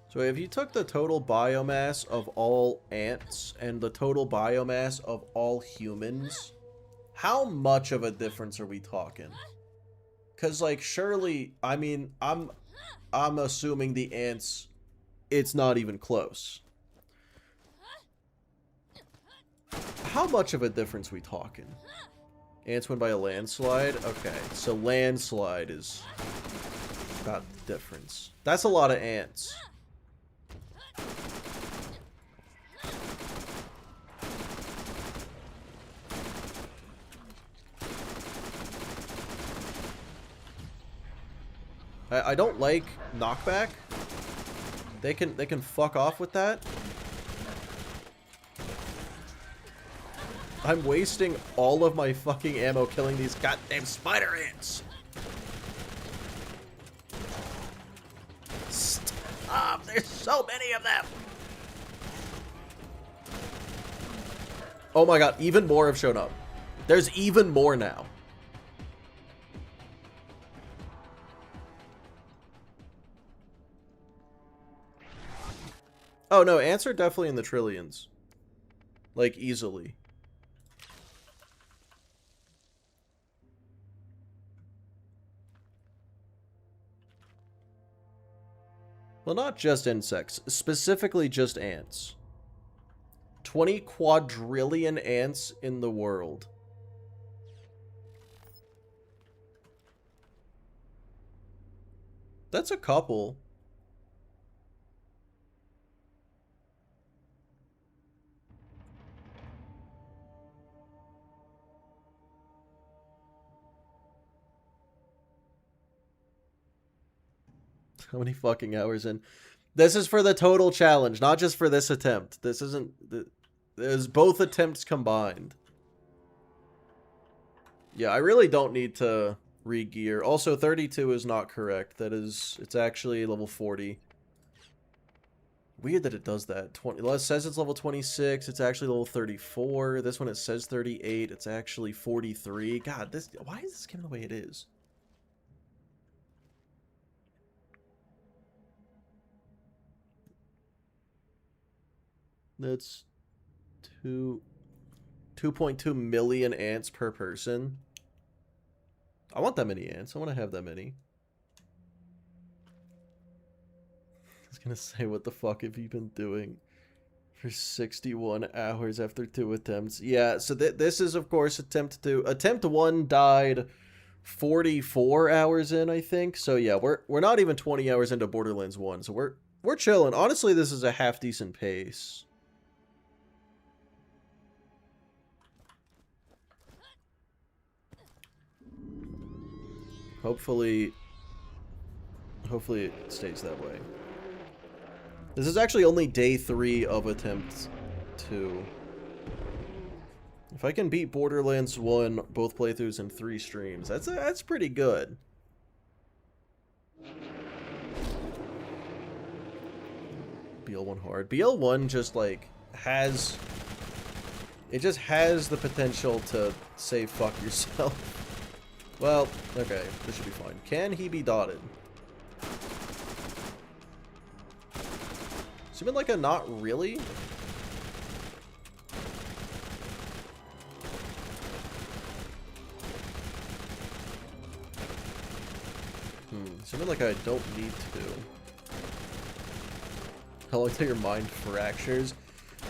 So if you took the total biomass of all ants and the total biomass of all humans, how much of a difference are we talking? Because, like, surely, I mean, I'm assuming the ants, it's not even close. How much of a difference are we talking? Ants win by a landslide? Okay, so landslide is about the difference. That's a lot of ants. I don't like knockback. They can fuck off with that. I'm wasting all of my fucking ammo killing these goddamn spider ants. Stop! There's so many of them. Oh my god, even more have shown up. There's even more now. Oh no, ants are definitely in the trillions. Like, easily. Well, not just insects. Specifically just ants. 20 quadrillion ants in the world. That's a couple. How many fucking hours in? This is for the total challenge, not just for this attempt. This isn't... There's both attempts combined. Yeah, I really don't need to re-gear. Also, 32 is not correct. That is... It's actually level 40. Weird that it does that. It says it's level 26. It's actually level 34. This one it says 38. It's actually 43. God, this... Why is this game the way it is? That's 2.2 million ants per person. I want that many ants. I want to have that many. I was gonna say, what the fuck have you been doing for 61 hours after 2 attempts? Yeah, so this is, of course, attempt 2. Attempt 1 died 44 hours in, I think. So yeah, we're not even 20 hours into Borderlands 1, so we're chilling. Honestly, this is a half decent pace. Hopefully it stays that way. This is actually only day 3 of attempt 2. If I can beat Borderlands 1 both playthroughs in 3 streams, that's pretty good. BL1 hard. BL1 just like has... It just has the potential to say fuck yourself. Well, okay, this should be fine. Can he be dotted? Seeming like a not really. Seeming like I don't need to. How long till your mind fractures?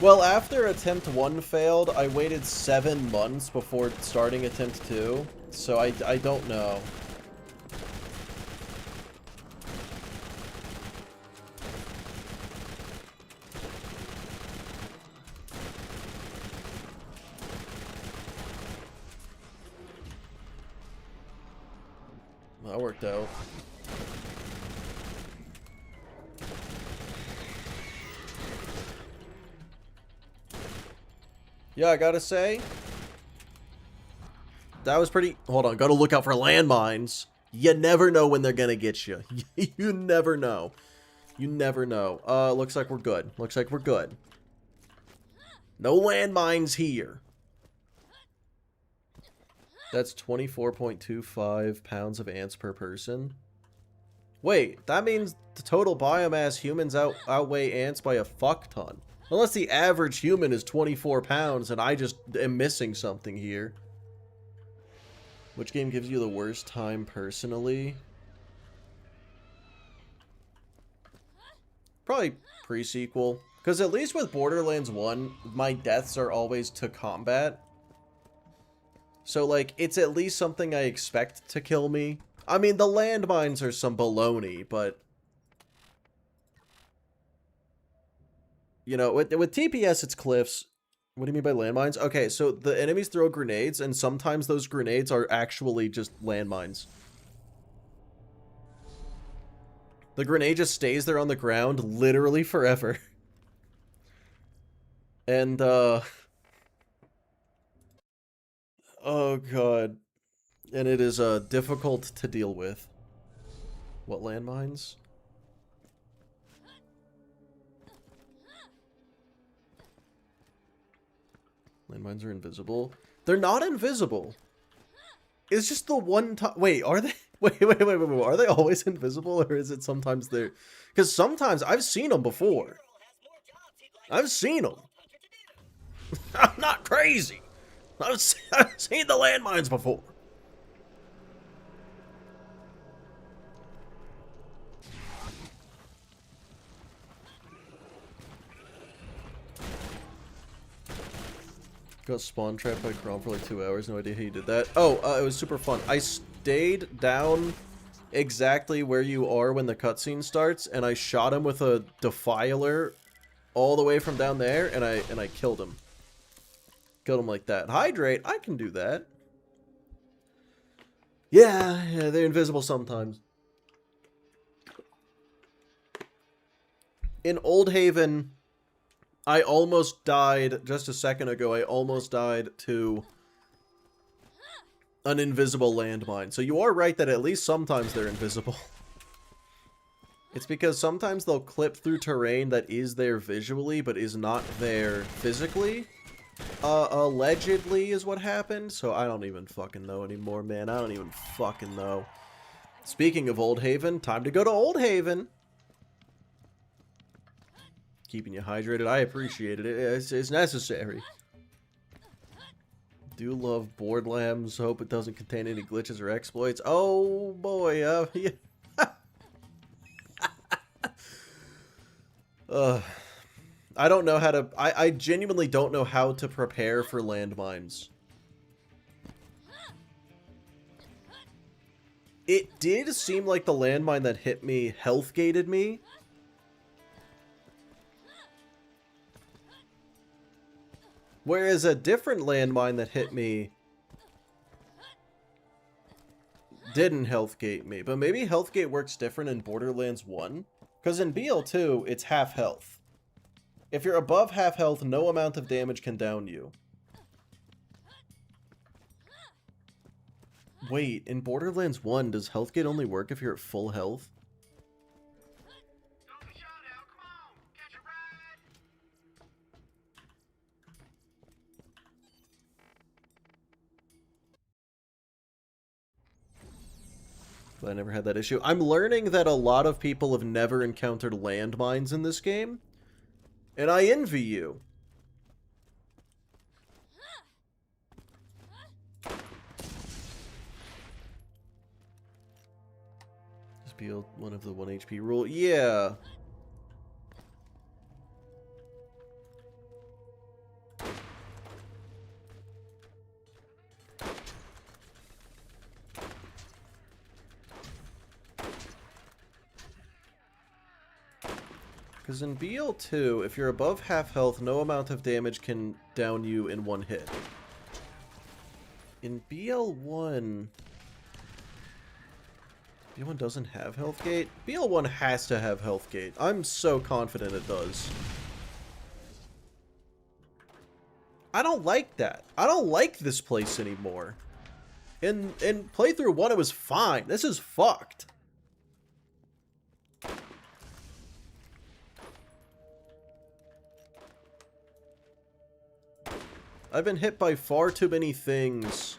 Well, after attempt 1 failed, I waited 7 months before starting attempt 2. So I don't know. That worked out. Yeah, I gotta say, that was pretty... Hold on, gotta look out for landmines. You never know when they're gonna get you. You never know. You never know. Looks like we're good. Looks like we're good. No landmines here. That's 24.25 pounds of ants per person. Wait, that means the total biomass humans outweigh ants by a fuck ton. Unless the average human is 24 pounds and I just am missing something here. Which game gives you the worst time personally? Probably pre-sequel. Because at least with Borderlands 1, my deaths are always to combat. So, like, it's at least something I expect to kill me. I mean, the landmines are some baloney, but... You know, with TPS, it's cliffs. What do you mean by landmines? Okay, so the enemies throw grenades, and sometimes those grenades are actually just landmines. The grenade just stays there on the ground literally forever. And, oh god. And it is, difficult to deal with. What landmines? Landmines are invisible. They're not invisible. It's just the one time. Wait, are they? Wait. Are they always invisible, or is it sometimes they're? Because sometimes I've seen them before. I've seen them. I'm not crazy. I've seen the landmines before. Got spawn trapped by Chrome for like 2 hours. No idea how you did that. Oh, it was super fun. I stayed down exactly where you are when the cutscene starts, and I shot him with a defiler all the way from down there, and I killed him. Killed him like that. Hydrate, I can do that. Yeah, they're invisible sometimes. In Old Haven, I almost died, just a second ago, I almost died to an invisible landmine. So you are right that at least sometimes they're invisible. It's because sometimes they'll clip through terrain that is there visually, but is not there physically. Allegedly is what happened, so I don't even fucking know anymore, man. I don't even fucking know. Speaking of Old Haven, time to go to Old Haven. Keeping you hydrated, I appreciate it. It's necessary. Do love Borderlands. Hope it doesn't contain any glitches or exploits. Oh boy, yeah. I don't know how to... I genuinely don't know how to prepare for landmines. It did seem like the landmine that hit me health gated me. Whereas a different landmine that hit me didn't healthgate me. But maybe healthgate works different in Borderlands 1. Because in BL2, it's half health. If you're above half health, no amount of damage can down you. Wait, in Borderlands 1, does healthgate only work if you're at full health? I never had that issue. I'm learning that a lot of people have never encountered landmines in this game. And I envy you. Just be one of the 1 HP rule. Yeah. Because in BL2, if you're above half health, no amount of damage can down you in one hit. In BL1... BL1 doesn't have health gate? BL1 has to have health gate. I'm so confident it does. I don't like that. I don't like this place anymore. In playthrough 1, it was fine. This is fucked. I've been hit by far too many things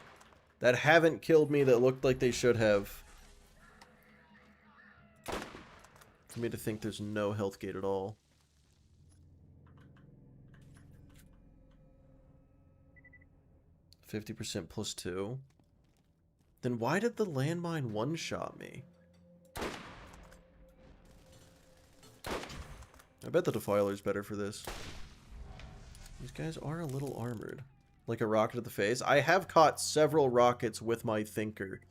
that haven't killed me that looked like they should have. For me to think there's no health gate at all. %+ 2. Then why did the landmine one-shot me? I bet the Defiler's better for this. These guys are a little armored. Like a rocket to the face. I have caught several rockets with my thinker.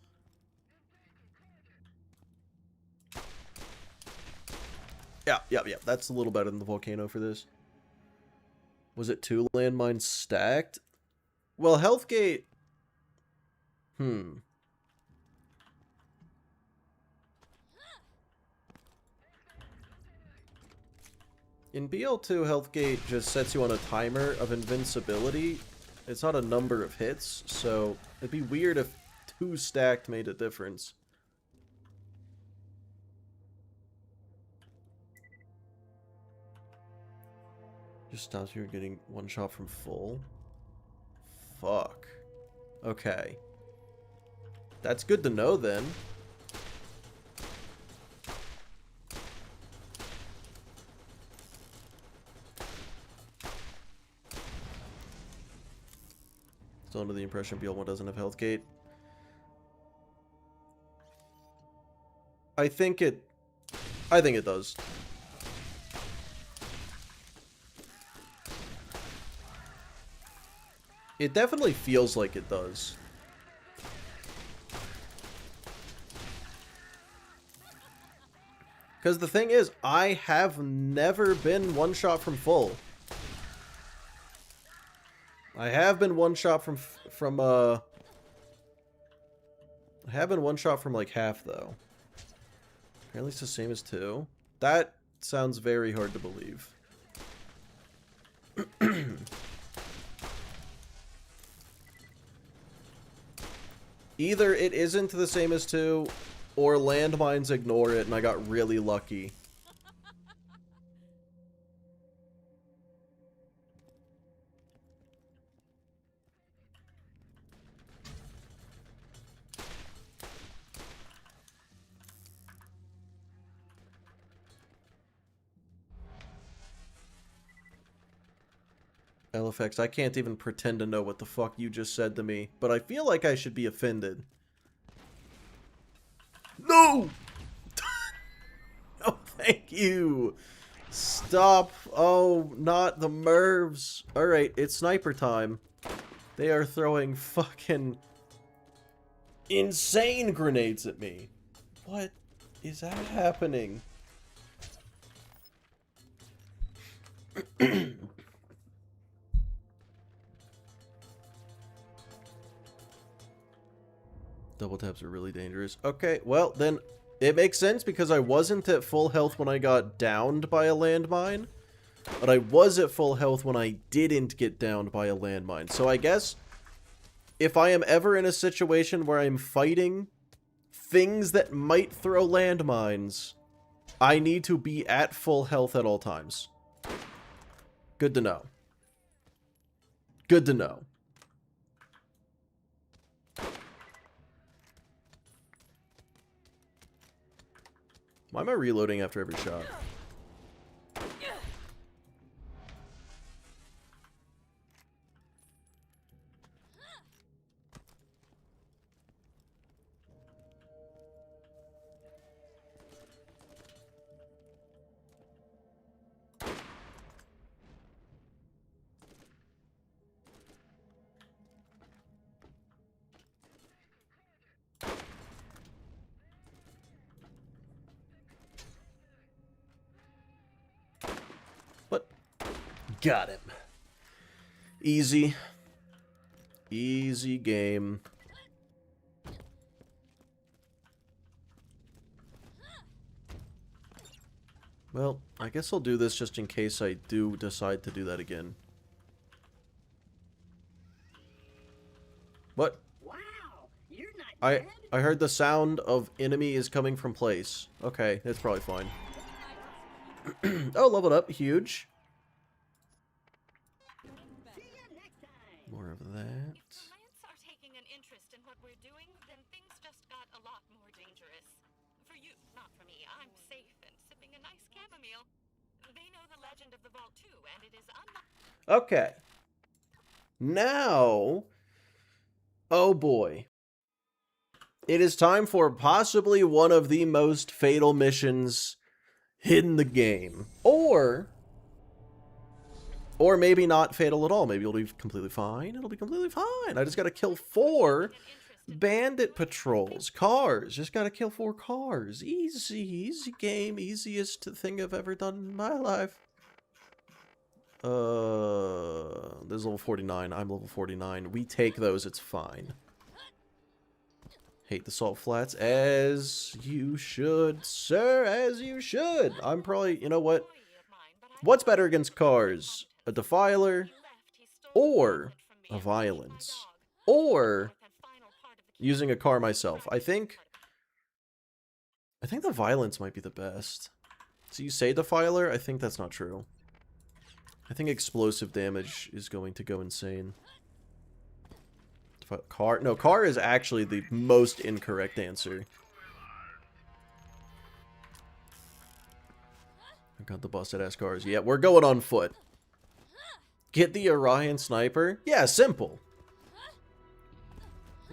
Yeah. That's a little better than the volcano for this. Was it 2 landmines stacked? Well, Healthgate... In BL2, Healthgate just sets you on a timer of invincibility. It's not a number of hits, so it'd be weird if 2 stacked made a difference. Just stops you getting one shot from full. Fuck. Okay. That's good to know then. Still under the impression BL1 doesn't have health gate. I think it does. It definitely feels like it does. Because the thing is, I have never been one shot from full. I have been one shot from I have been one shot from like half though. Apparently it's the same as 2. That sounds very hard to believe. Either it isn't the same as 2, or landmines ignore it and I got really lucky. LFX, I can't even pretend to know what the fuck you just said to me, but I feel like I should be offended. No! Oh, thank you! Stop! Oh, not the Mervs! Alright, it's sniper time. They are throwing fucking insane grenades at me. What is that happening? Double taps are really dangerous. Okay, well, then it makes sense because I wasn't at full health when I got downed by a landmine. But I was at full health when I didn't get downed by a landmine. So I guess if I am ever in a situation where I'm fighting things that might throw landmines, I need to be at full health at all times. Good to know. Good to know. Why am I reloading after every shot? Got him. Easy. Easy game. Well, I guess I'll do this just in case I do decide to do that again. What? Wow, you're not dead? I heard the sound of enemy is coming from place. Okay, that's probably fine. Oh, leveled up. Huge. More of that. If clients are taking an interest in what we're doing, then things just got a lot more dangerous. For you, not for me. I'm safe and sipping a nice chamomile. They know the legend of the vault too, and it is Okay. Now, oh boy. It is time for possibly one of the most fatal missions in the game. Or maybe not fatal at all. Maybe it'll be completely fine. It'll be completely fine. I just gotta kill 4 Bandit patrols. Cars. Just gotta kill 4 cars. Easy. Easy game. Easiest thing I've ever done in my life. This is level 49. I'm level 49. We take those. It's fine. Hate the salt flats. As you should, sir. As you should. I'm probably... You know what? What's better against cars? A Defiler? Or a Violence? Or using a car myself? I think the Violence might be the best. So you say Defiler? I think that's not true. I think explosive damage is going to go insane. Car? No, car is actually the most incorrect answer. I got the busted ass cars. Yeah, we're going on foot. Get the Orion sniper? Yeah, simple.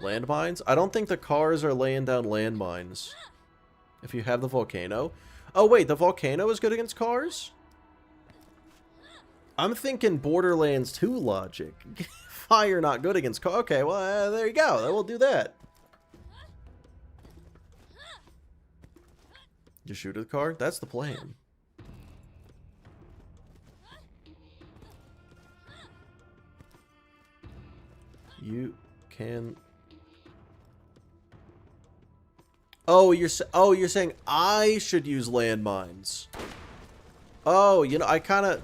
Landmines? I don't think the cars are laying down landmines. If you have the volcano. Oh wait, the volcano is good against cars? I'm thinking Borderlands 2 logic. Fire not good against car. Okay, well, there you go. Then we'll do that. Just shoot at the car? That's the plan. You can... Oh, you're saying I should use landmines. Oh, you know, I kind of...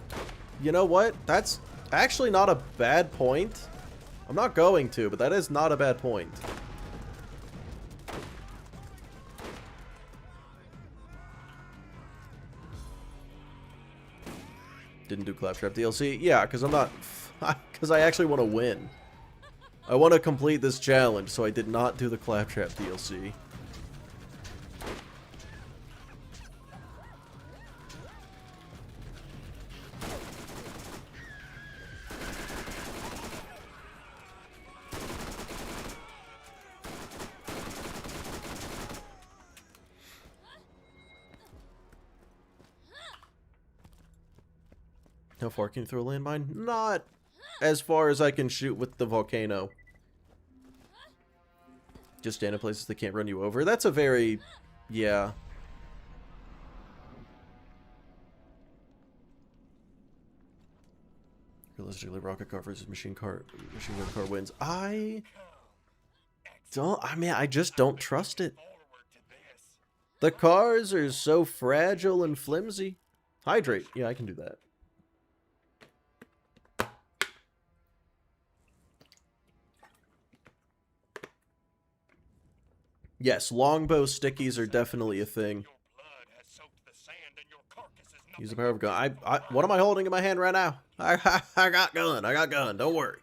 You know what? That's actually not a bad point. I'm not going to, but that is not a bad point. Didn't do Claptrap DLC? Yeah, because I'm not... Because I actually want to win. I want to complete this challenge, so I did not do the Claptrap DLC. How far can you throw a landmine? Not as far as I can shoot with the volcano. Just stand in places that can't run you over. That's a very... yeah. Realistically, rocket car versus machine gun car wins. I mean, I just don't trust it. The cars are so fragile and flimsy. Hydrate. Yeah, I can do that. Yes, longbow stickies are definitely a thing. Use the power of gun. What am I holding in my hand right now? I got gun. I got gun. Don't worry.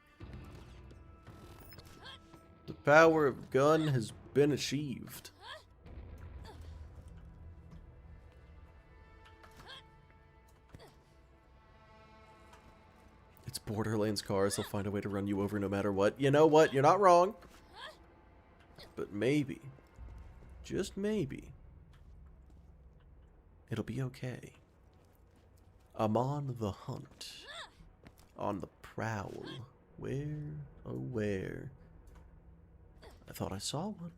The power of gun has been achieved. It's Borderlands cars. They'll find a way to run you over no matter what. You know what? You're not wrong. But maybe, just maybe, it'll be okay. I'm on the hunt. On the prowl. Where, oh where? I thought I saw one.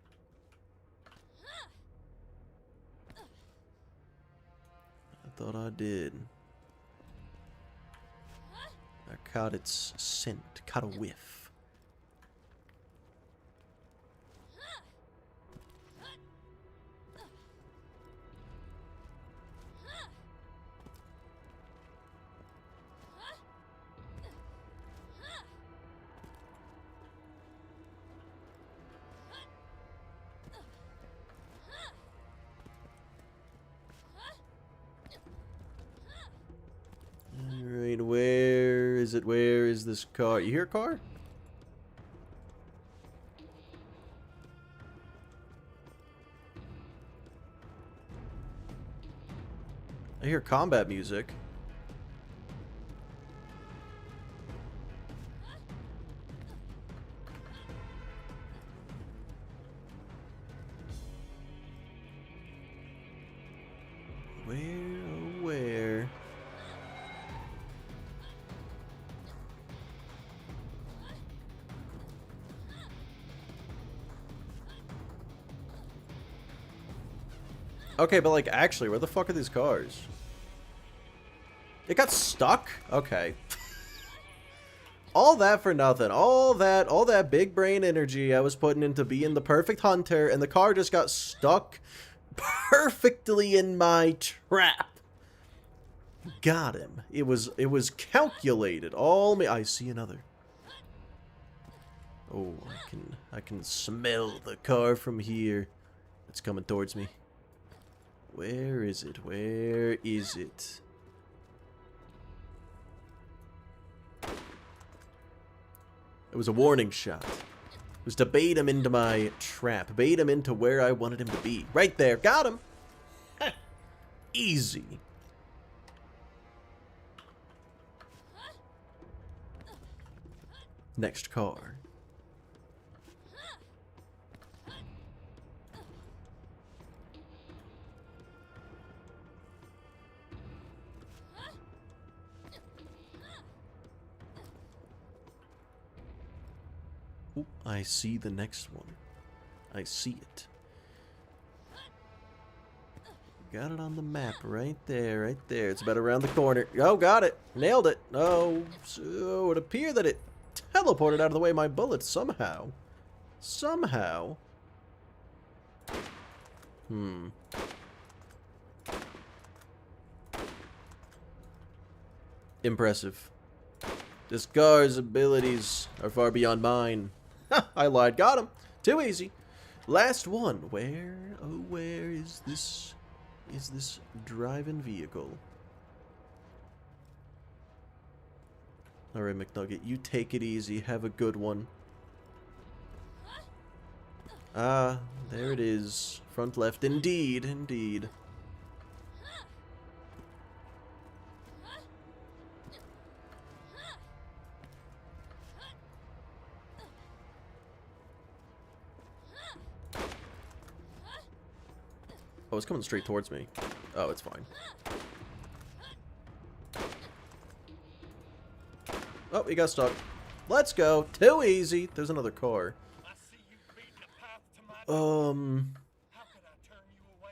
I thought I did. I caught its scent, caught a whiff. Alright, where is it? Where is this car? You hear a car? I hear combat music. Where, oh where? Okay, but like, actually, where the fuck are these cars? It got stuck? Okay. All that for nothing. All that big brain energy I was putting into being the perfect hunter, and the car just got stuck perfectly in my trap. Got him. It was calculated. I see another. Oh, I can smell the car from here. It's coming towards me. Where is it? Where is it? It was a warning shot. It was to bait him into my trap. Bait him into where I wanted him to be. Right there. Got him. Easy. Next car. Ooh, I see the next one. I see it. Got it on the map right there, right there. It's about around the corner. Oh, got it. Nailed it. Oh, so it would appear that it teleported out of the way of my bullets somehow. Somehow. Impressive. This car's abilities are far beyond mine. Ha! I lied. Got him. Too easy. Last one. Where, oh, where is this driving vehicle? Alright, McNugget, you take it easy. Have a good one. Ah, there it is. Front left. Indeed, indeed. Oh, it's coming straight towards me. Oh, it's fine. Oh, he got stuck. Let's go. Too easy. There's another car.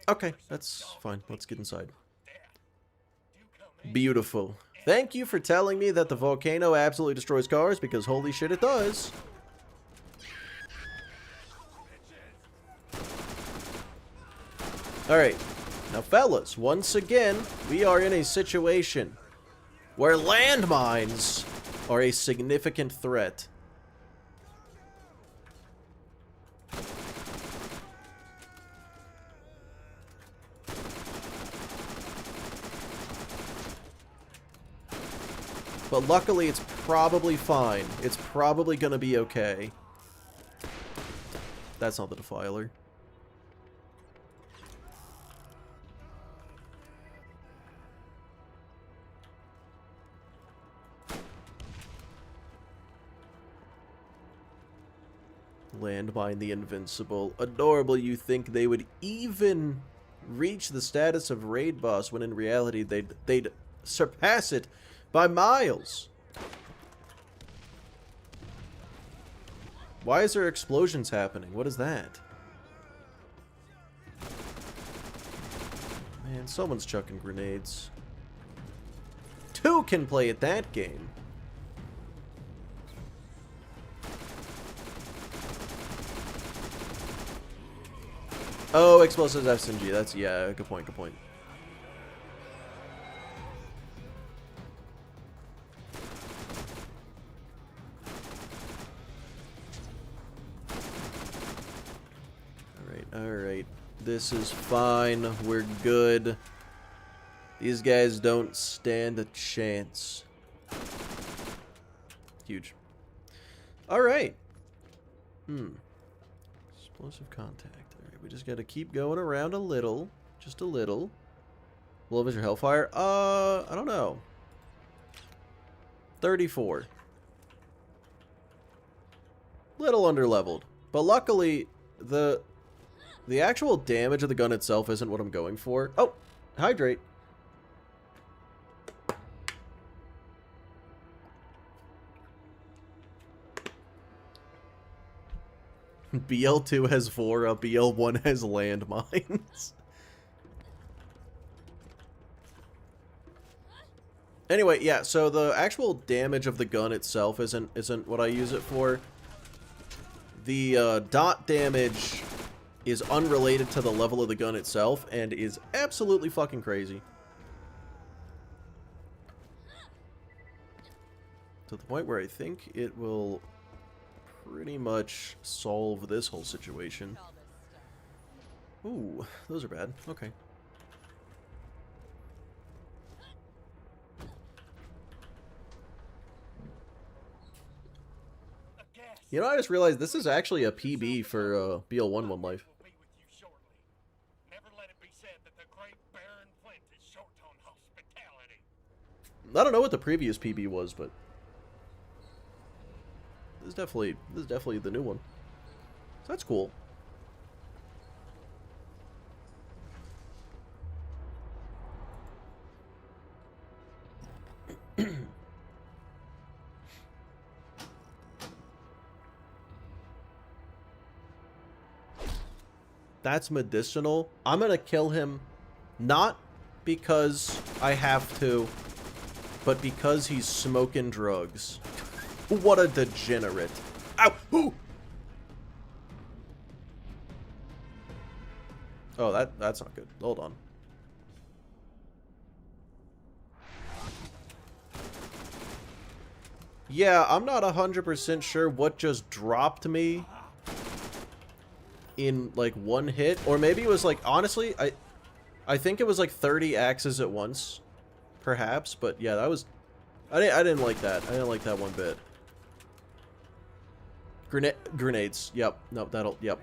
Okay, that's fine. Let's get inside. Beautiful. Thank you for telling me that the volcano absolutely destroys cars, because holy shit it does. Alright, now fellas, once again, we are in a situation where landmines are a significant threat. But luckily, it's probably fine. It's probably gonna be okay. That's not the Defiler. Landmine the Invincible. Adorable, you think they would even reach the status of raid boss when in reality they'd surpass it by miles. Why is there explosions happening? What is that? Man, someone's chucking grenades. Two can play at that game. Oh, explosives SMG. That's, yeah, good point, good point. Alright. This is fine. We're good. These guys don't stand a chance. Huge. Alright. Explosive contact. Alright, we just gotta keep going around a little. Just a little. Low Vision Hellfire? I don't know. 34. Little underleveled. But luckily, the actual damage of the gun itself isn't what I'm going for. Oh! Hydrate. BL2 has Vora, BL1 has landmines. Anyway, yeah, so the actual damage of the gun itself isn't what I use it for. The dot damage is unrelated to the level of the gun itself and is absolutely fucking crazy. To the point where I think it will pretty much solve this whole situation. Ooh, those are bad. Okay. You know, I just realized this is actually a PB for BL1 One Life. I don't know what the previous PB was, but this is definitely the new one. So that's cool. That's medicinal. I'm gonna kill him, not because I have to, but because he's smoking drugs. What a degenerate. Ow! Ooh! Oh, that's not good. Hold on. Yeah, I'm not 100% sure what just dropped me in like one hit, or maybe it was like, honestly, I think it was like 30 axes at once, perhaps. But yeah, that was, I didn't like that. I didn't like that one bit. Grenades. Yep. No, yep.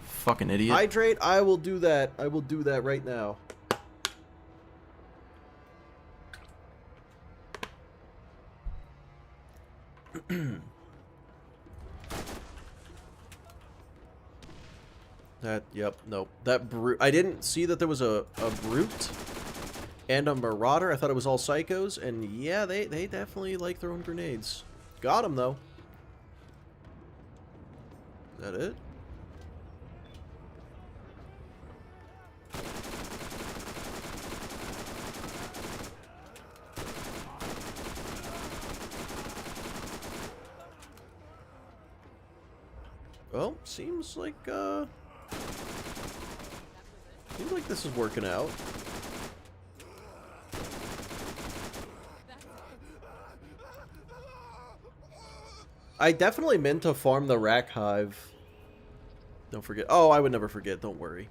Fucking idiot. Hydrate. I will do that. I will do that right now. Yep, nope. That brute. I didn't see that there was a brute and a marauder. I thought it was all psychos, and yeah, they definitely like throwing grenades. Got him though. Is that it? Well, seems like this is working out. I definitely meant to farm the rack hive. Don't forget. Oh, I would never forget. Don't worry.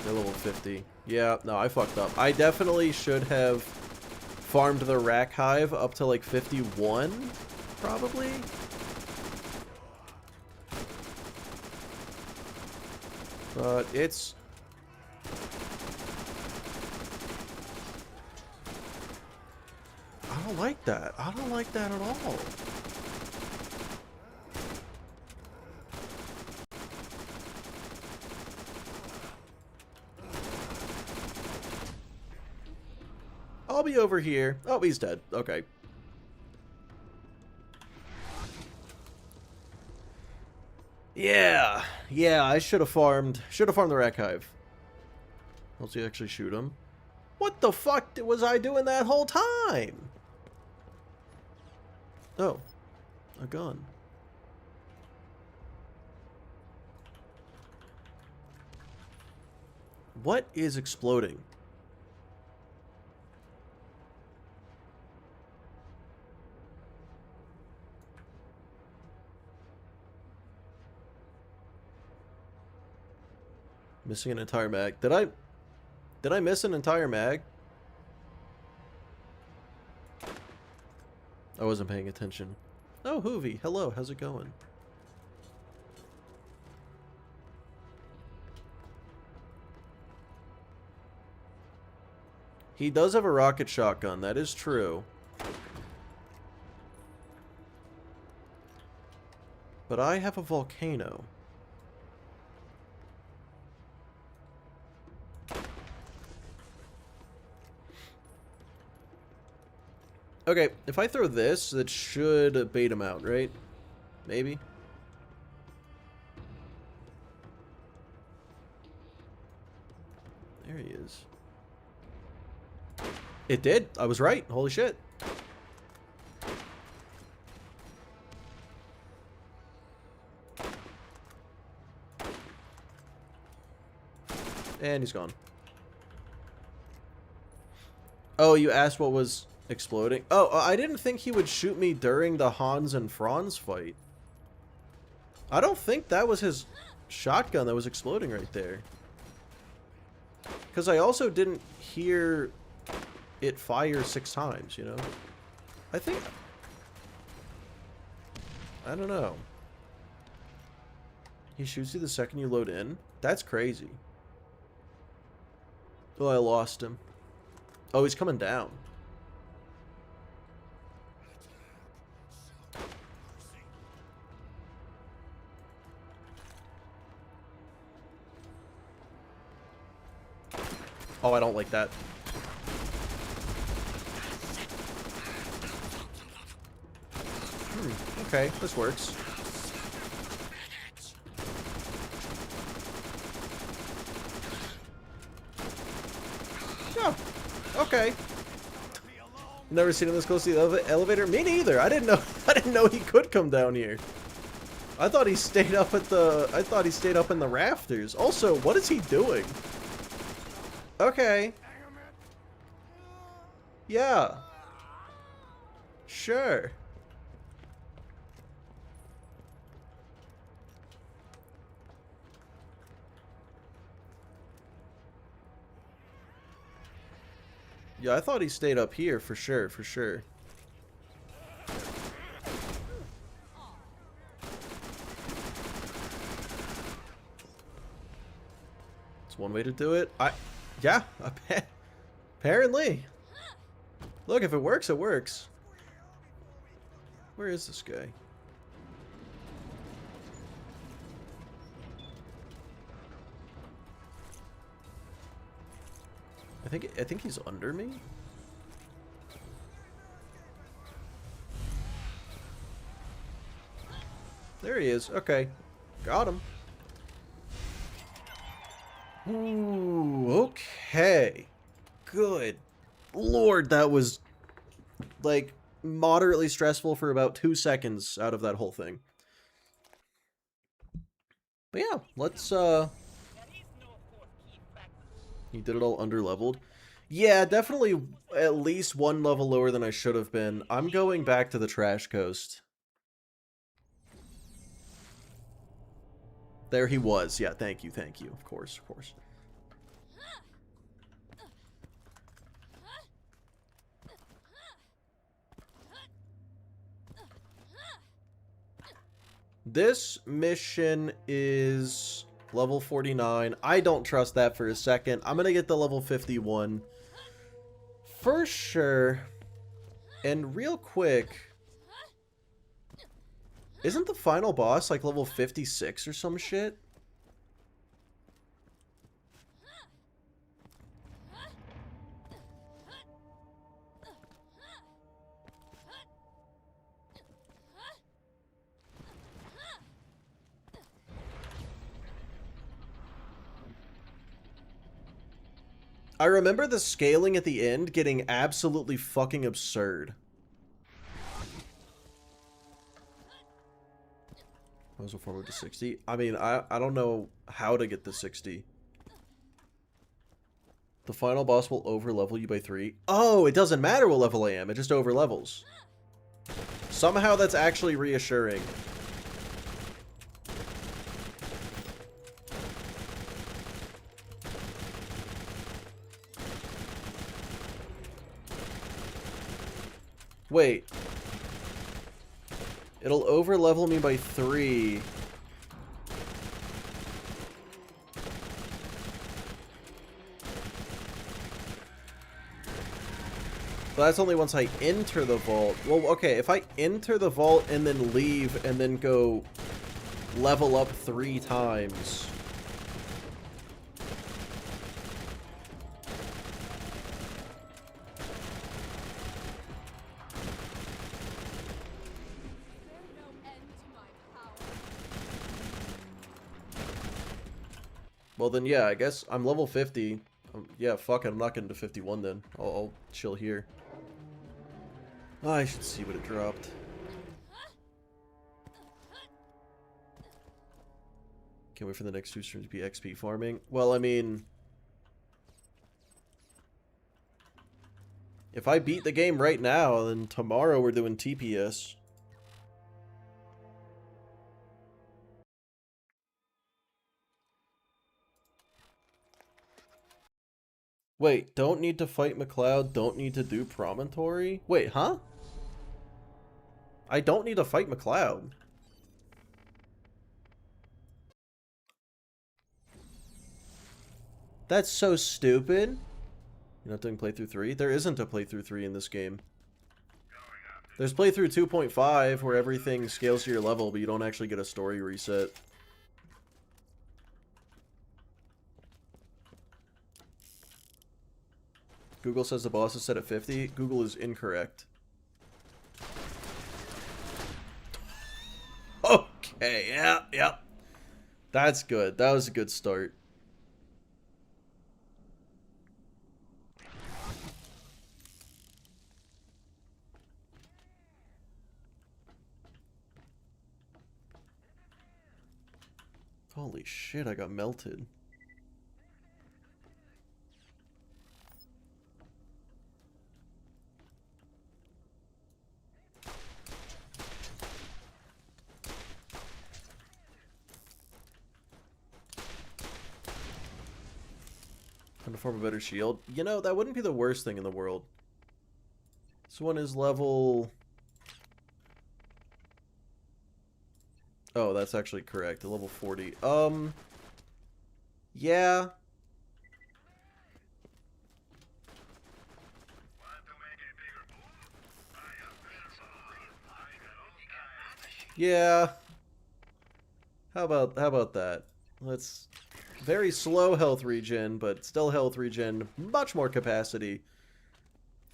They're level 50. Yeah, no, I fucked up. I definitely should have farmed the rack hive up to like 51, probably. But it's... I don't like that. I don't like that at all. I'll be over here. Oh, he's dead. Okay. Yeah. Yeah, I should have farmed the rack hive. Let's actually shoot him. What the fuck was I doing that whole time? Oh. A gun. What is exploding? Missing an entire mag. Did I miss an entire mag? I wasn't paying attention. Oh, Hoovy. Hello. How's it going? He does have a rocket shotgun. That is true. But I have a volcano. Okay, if I throw this, that should bait him out, right? Maybe? It did. I was right. Holy shit. And he's gone. Oh, you asked what was exploding? Oh, I didn't think he would shoot me during the Hans and Franz fight. I don't think that was his shotgun that was exploding right there. Because I also didn't hear it fire 6 times, you know? I think... I don't know. He shoots you the second you load in? That's crazy. Oh, I lost him. Oh, he's coming down. Oh, I don't like that. Okay, this works. Yeah, okay. Never seen him this close to the elevator. Me neither. I didn't know he could come down here. I thought he stayed up at the. I thought he stayed up in the rafters. Also, what is he doing? Okay. Yeah. Sure. Yeah, I thought he stayed up here for sure, for sure. It's one way to do it. Yeah, apparently. Look, if it works, it works. Where is this guy? I think he's under me. There he is. Okay. Got him. Ooh, okay. Good Lord, that was like moderately stressful for about 2 seconds out of that whole thing. But yeah, let's he did it all under-leveled. Yeah, definitely at least 1 level lower than I should have been. I'm going back to the Trash Coast. There he was. Yeah, thank you, thank you. Of course, of course. This mission is level 49. I don't trust that for a second. I'm going to get the level 51 for sure. And real quick, isn't the final boss like level 56 or some shit? I remember the scaling at the end getting absolutely fucking absurd. What was it forward to 60? I mean, I don't know how to get to 60. The final boss will over-level you by 3. Oh, it doesn't matter what level I am. It just over-levels. Somehow that's actually reassuring. Wait. It'll over-level me by 3. But that's only once I enter the vault. Well, okay, if I enter the vault and then leave and then go level up 3 times... Well then, yeah, I guess I'm level 50. Yeah, fuck it. I'm not getting to 51 then. I'll chill here. I should see what it dropped. Can't wait for the next 2 streams to be XP farming. Well, I mean... if I beat the game right now, then tomorrow we're doing TPS. Wait, don't need to fight McLeod, don't need to do Promontory? Wait, huh? I don't need to fight McLeod. That's so stupid. You're not doing playthrough 3? There isn't a playthrough 3 in this game. There's playthrough 2.5 where everything scales to your level, but you don't actually get a story reset. Google says the boss is set at 50. Google is incorrect. Okay, yeah. That's good. That was a good start. Holy shit, I got melted. Trying to form a better shield. You know, that wouldn't be the worst thing in the world. This one is level... oh, that's actually correct. Level 40. Yeah. Yeah. How about that? Let's... very slow health regen, but still health regen. Much more capacity.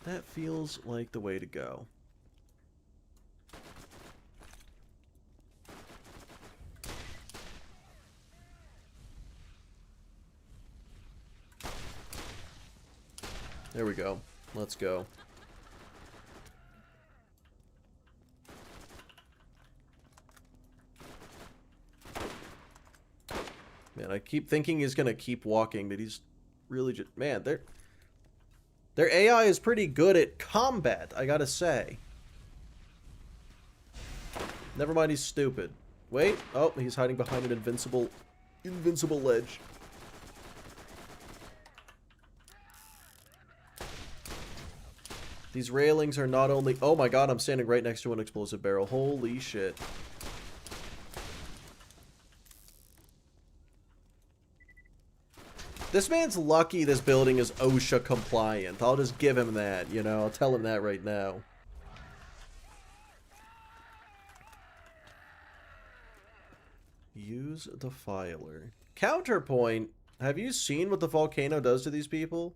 That feels like the way to go. There we go. Let's go. Man, I keep thinking he's gonna keep walking, but he's really just... man, their AI is pretty good at combat, I gotta say. Never mind, he's stupid. Wait, oh, he's hiding behind an invincible ledge. These railings are not only... oh my god, I'm standing right next to an explosive barrel. Holy shit. This man's lucky this building is OSHA compliant. I'll just give him that, you know? I'll tell him that right now. Use the filer. Counterpoint. Have you seen what the volcano does to these people?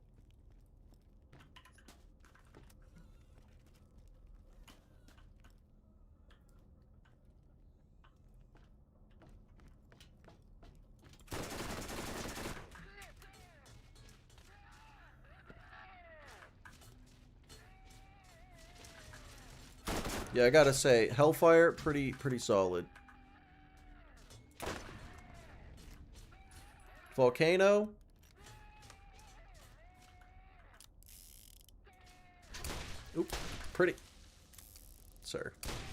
Yeah, I gotta say, Hellfire, pretty solid. Volcano. Oop, pretty. Sir.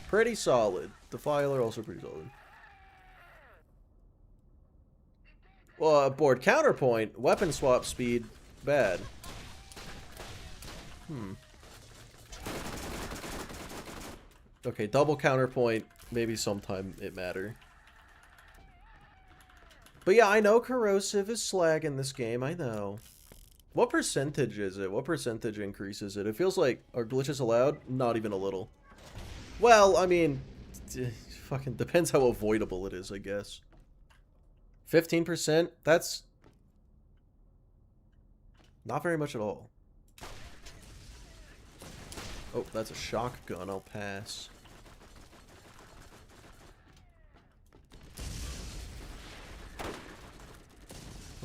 Pretty solid. Defiler, also pretty solid. Well, aboard counterpoint, weapon swap speed, bad. Okay, double counterpoint, maybe sometime it matter. But yeah, I know corrosive is slag in this game, I know. What percentage is it? What percentage increase is it? It feels like, are glitches allowed? Not even a little. Well, I mean, fucking depends how avoidable it is, I guess. 15%? That's not very much at all. Oh, that's a shotgun. I'll pass.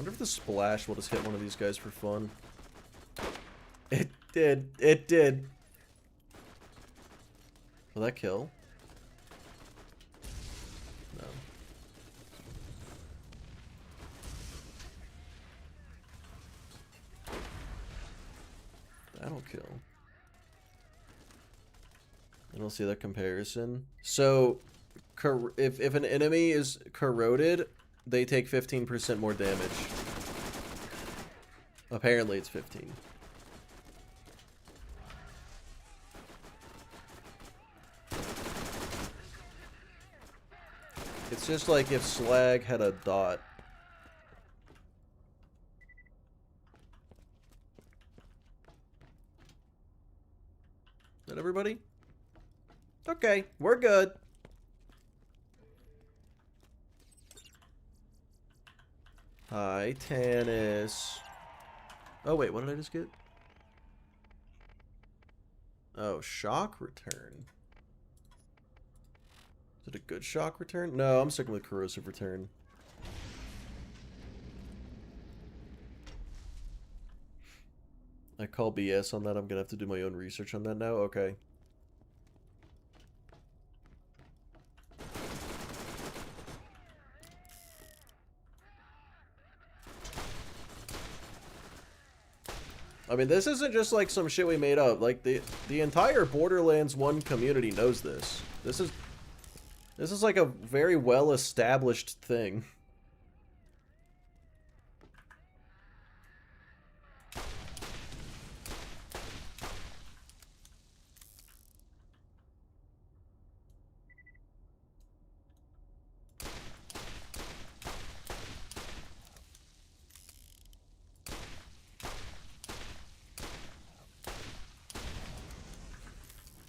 wonder if the splash will just hit one of these guys for fun. It did. It did. Will that kill? No. That'll kill. I don't see that comparison. So, if an enemy is corroded, they take 15% more damage. Apparently it's 15. It's just like if Slag had a dot. Is that everybody? Okay, we're good. Hi, Tannis. Oh, wait, what did I just get? Oh, shock return. Is it a good shock return? No, I'm sticking with corrosive return. I call BS on that. I'm gonna have to do my own research on that now. Okay. I mean, this isn't just like some shit we made up. Like the entire Borderlands 1 community knows this. This is like a very well established thing.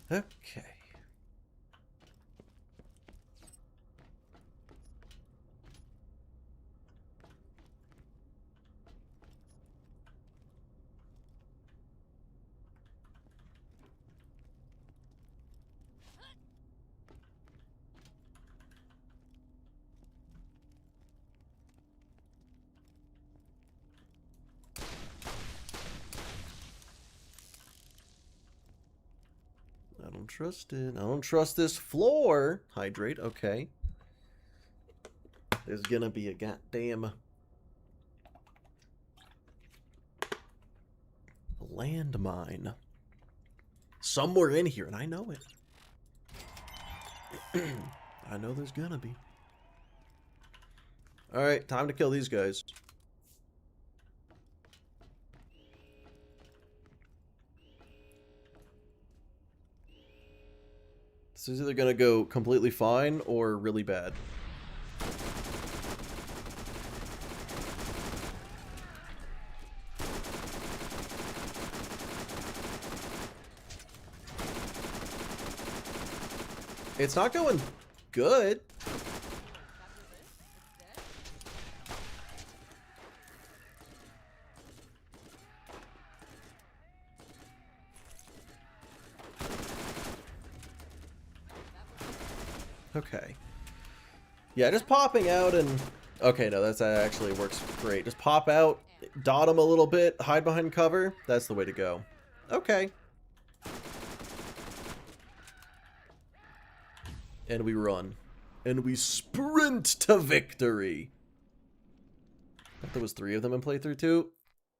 Okay. I don't trust it. I don't trust this floor. Hydrate, okay. There's gonna be a goddamn landmine somewhere in here, and I know it. I know there's gonna be. Alright, time to kill these guys. This is either gonna go completely fine or really bad. It's not going good. Okay. Yeah, just popping out and... Okay, no, that actually works great. Just pop out, dot them a little bit, hide behind cover. That's the way to go. Okay. And we run. And we sprint to victory. I thought there was 3 of them in playthrough 2.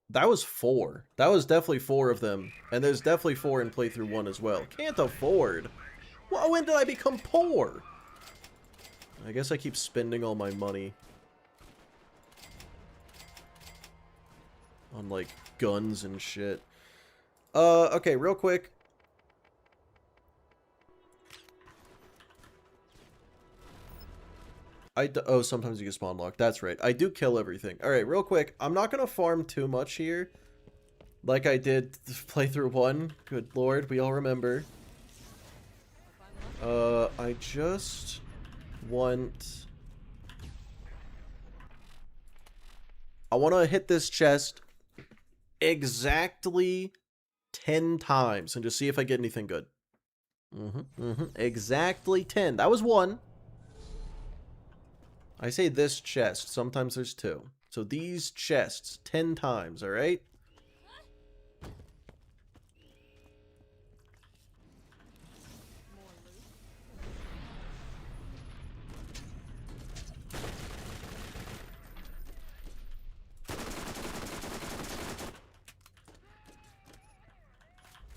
That was 4. That was definitely 4 of them. And there's definitely 4 in playthrough 1 as well. Can't afford. Well, when did I become poor? I guess I keep spending all my money on, like, guns and shit. Okay, real quick. Oh, sometimes you get spawn locked. That's right. I do kill everything. Alright, real quick. I'm not gonna farm too much here. Like I did playthrough 1. Good lord, we all remember. I just want... I want to hit this chest exactly 10 times and just see if I get anything good. Exactly 10. That was 1. I say this chest. Sometimes there's 2. So these chests 10 times, all right?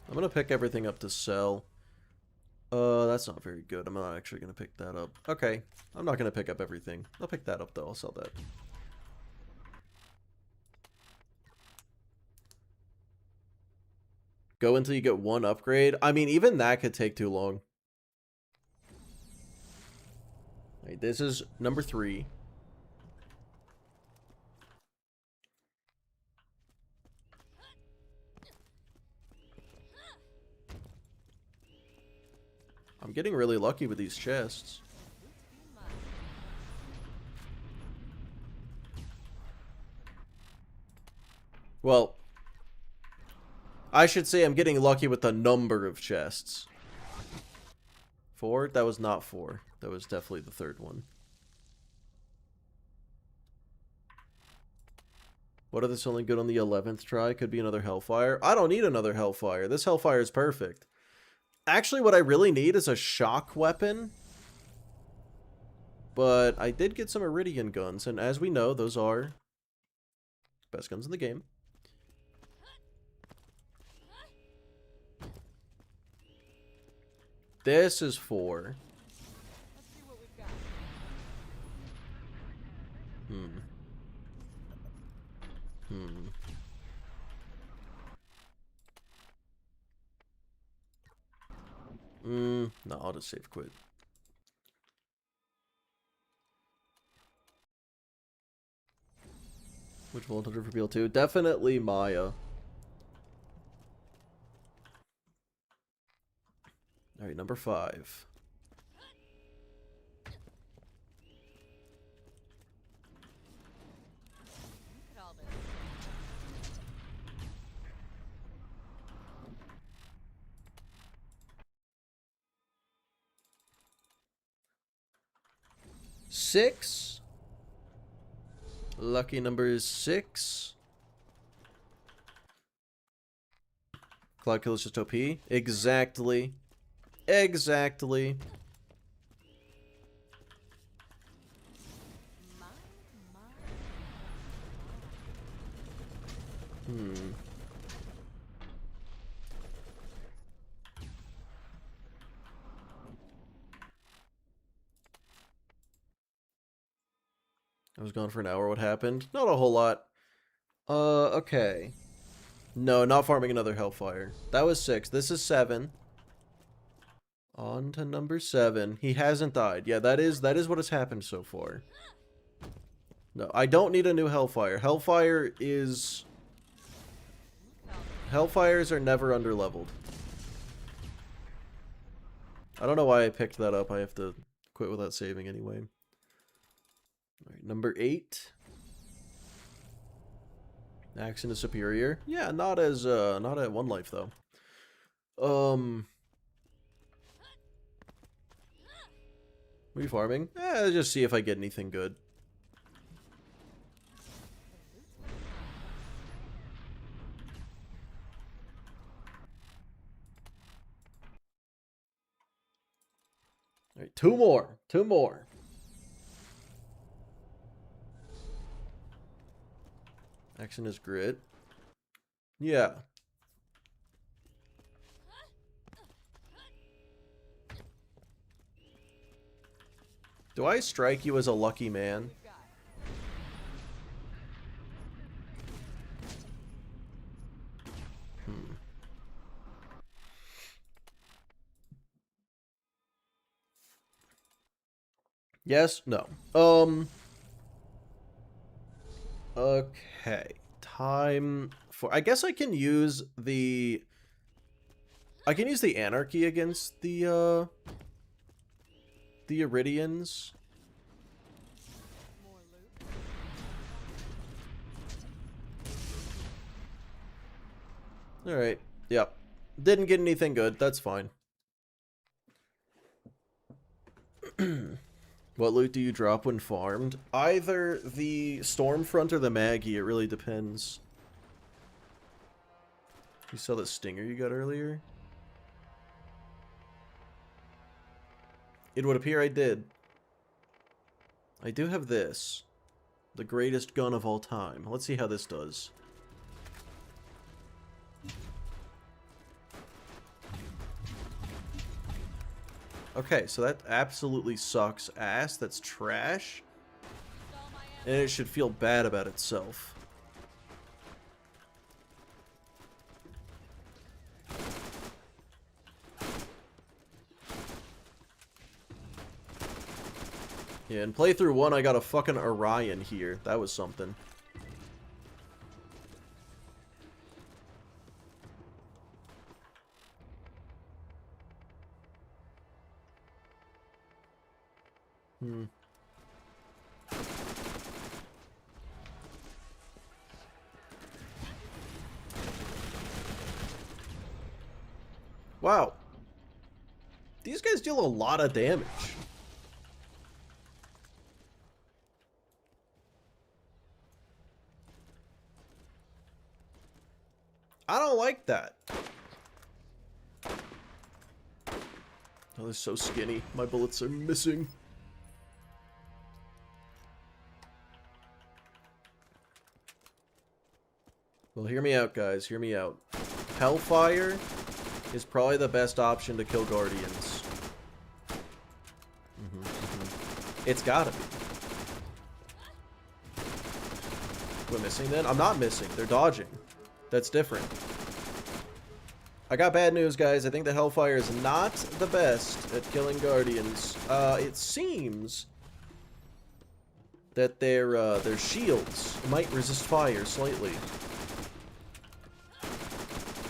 I'm gonna pick everything up to sell. That's not very good. I'm not actually gonna pick that up. Okay, I'm not gonna pick up everything. I'll pick that up though. I'll sell that. Go until you get one upgrade. I mean, even that could take too long. Right, this is number 3. I'm getting really lucky with these chests. Well, I should say I'm getting lucky with the number of chests. 4? That was not 4. That was definitely the 3rd one. What if it's only good on the 11th try? Could be another Hellfire. I don't need another Hellfire. This Hellfire is perfect. Actually, what I really need is a shock weapon. But I did get some Iridian guns, and as we know, those are best guns in the game. This is 4. No, I'll just save quit. Which Vault Hunter for BL2? Definitely Maya. Alright, number 5. Six. Lucky number is 6. Cloud Kill is just OP. Exactly. Exactly. I was gone for an hour. What happened? Not a whole lot. Okay. No, not farming another Hellfire. That was 6. This is 7. On to number 7. He hasn't died. Yeah, that is what has happened so far. No, I don't need a new Hellfire. Hellfires are never underleveled. I don't know why I picked that up. I have to quit without saving anyway. Alright, number 8. Action is superior. Yeah, not at 1 life though. What are you farming? Just see if I get anything good. Alright, 2 more. 2 more. Action is grit. Yeah. Do I strike you as a lucky man? Yes? No. Okay. Time for... I guess I can use the... Anarchy against the Iridians. Alright. Yep. Didn't get anything good. That's fine. What loot do you drop when farmed? Either the Stormfront or the Maggie, it really depends. You saw the stinger you got earlier? It would appear I did. I do have this. The greatest gun of all time. Let's see how this does. Okay, so that absolutely sucks ass. That's trash. And it should feel bad about itself. Yeah, in playthrough 1, I got a fucking Orion here. That was something. Wow. These guys deal a lot of damage. I don't like that. Oh, they're so skinny. My bullets are missing. Well, hear me out, guys. Hear me out. Hellfire is probably the best option to kill Guardians. It's gotta be. We're missing then? I'm not missing. They're dodging. That's different. I got bad news, guys. I think the Hellfire is not the best at killing Guardians. It seems that their shields might resist fire slightly.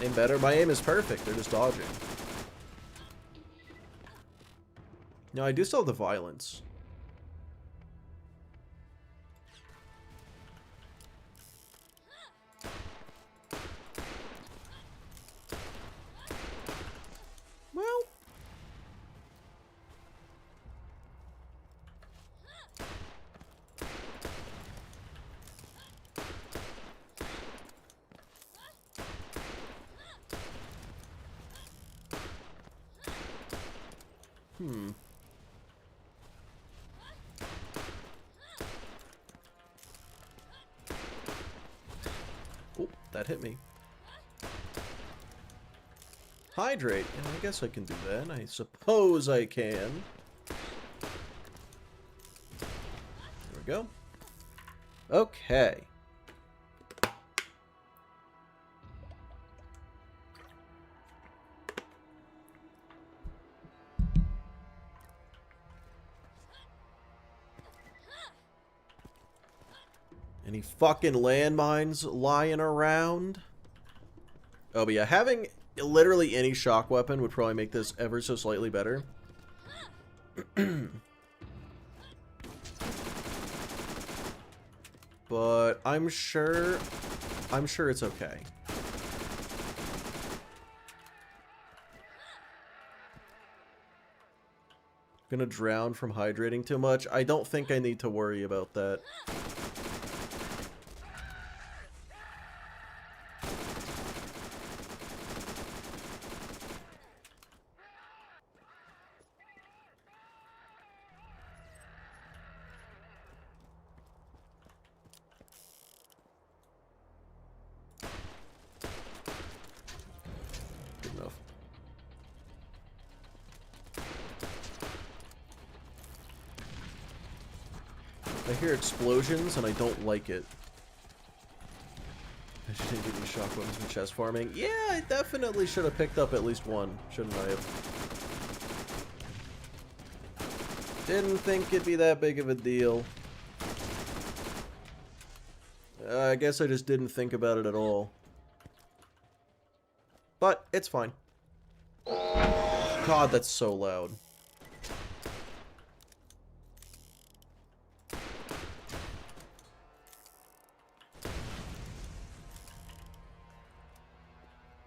Aim better? My aim is perfect. They're just dodging. No, I do still have the violence. Well. Oh, that hit me. Hydrate. Yeah, I guess I can do that. I suppose I can. There we go. Okay. Any fucking landmines lying around? Oh, but yeah, having literally any shock weapon would probably make this ever so slightly better. But I'm sure it's okay. Gonna drown from hydrating too much. I don't think I need to worry about that. Good enough. I hear explosions and I don't like it. I shouldn't give you shock weapons from chest farming. Yeah, I definitely should have picked up at least one, shouldn't I have? Didn't think it'd be that big of a deal. I guess I just didn't think about it at all. But it's fine. God, that's so loud.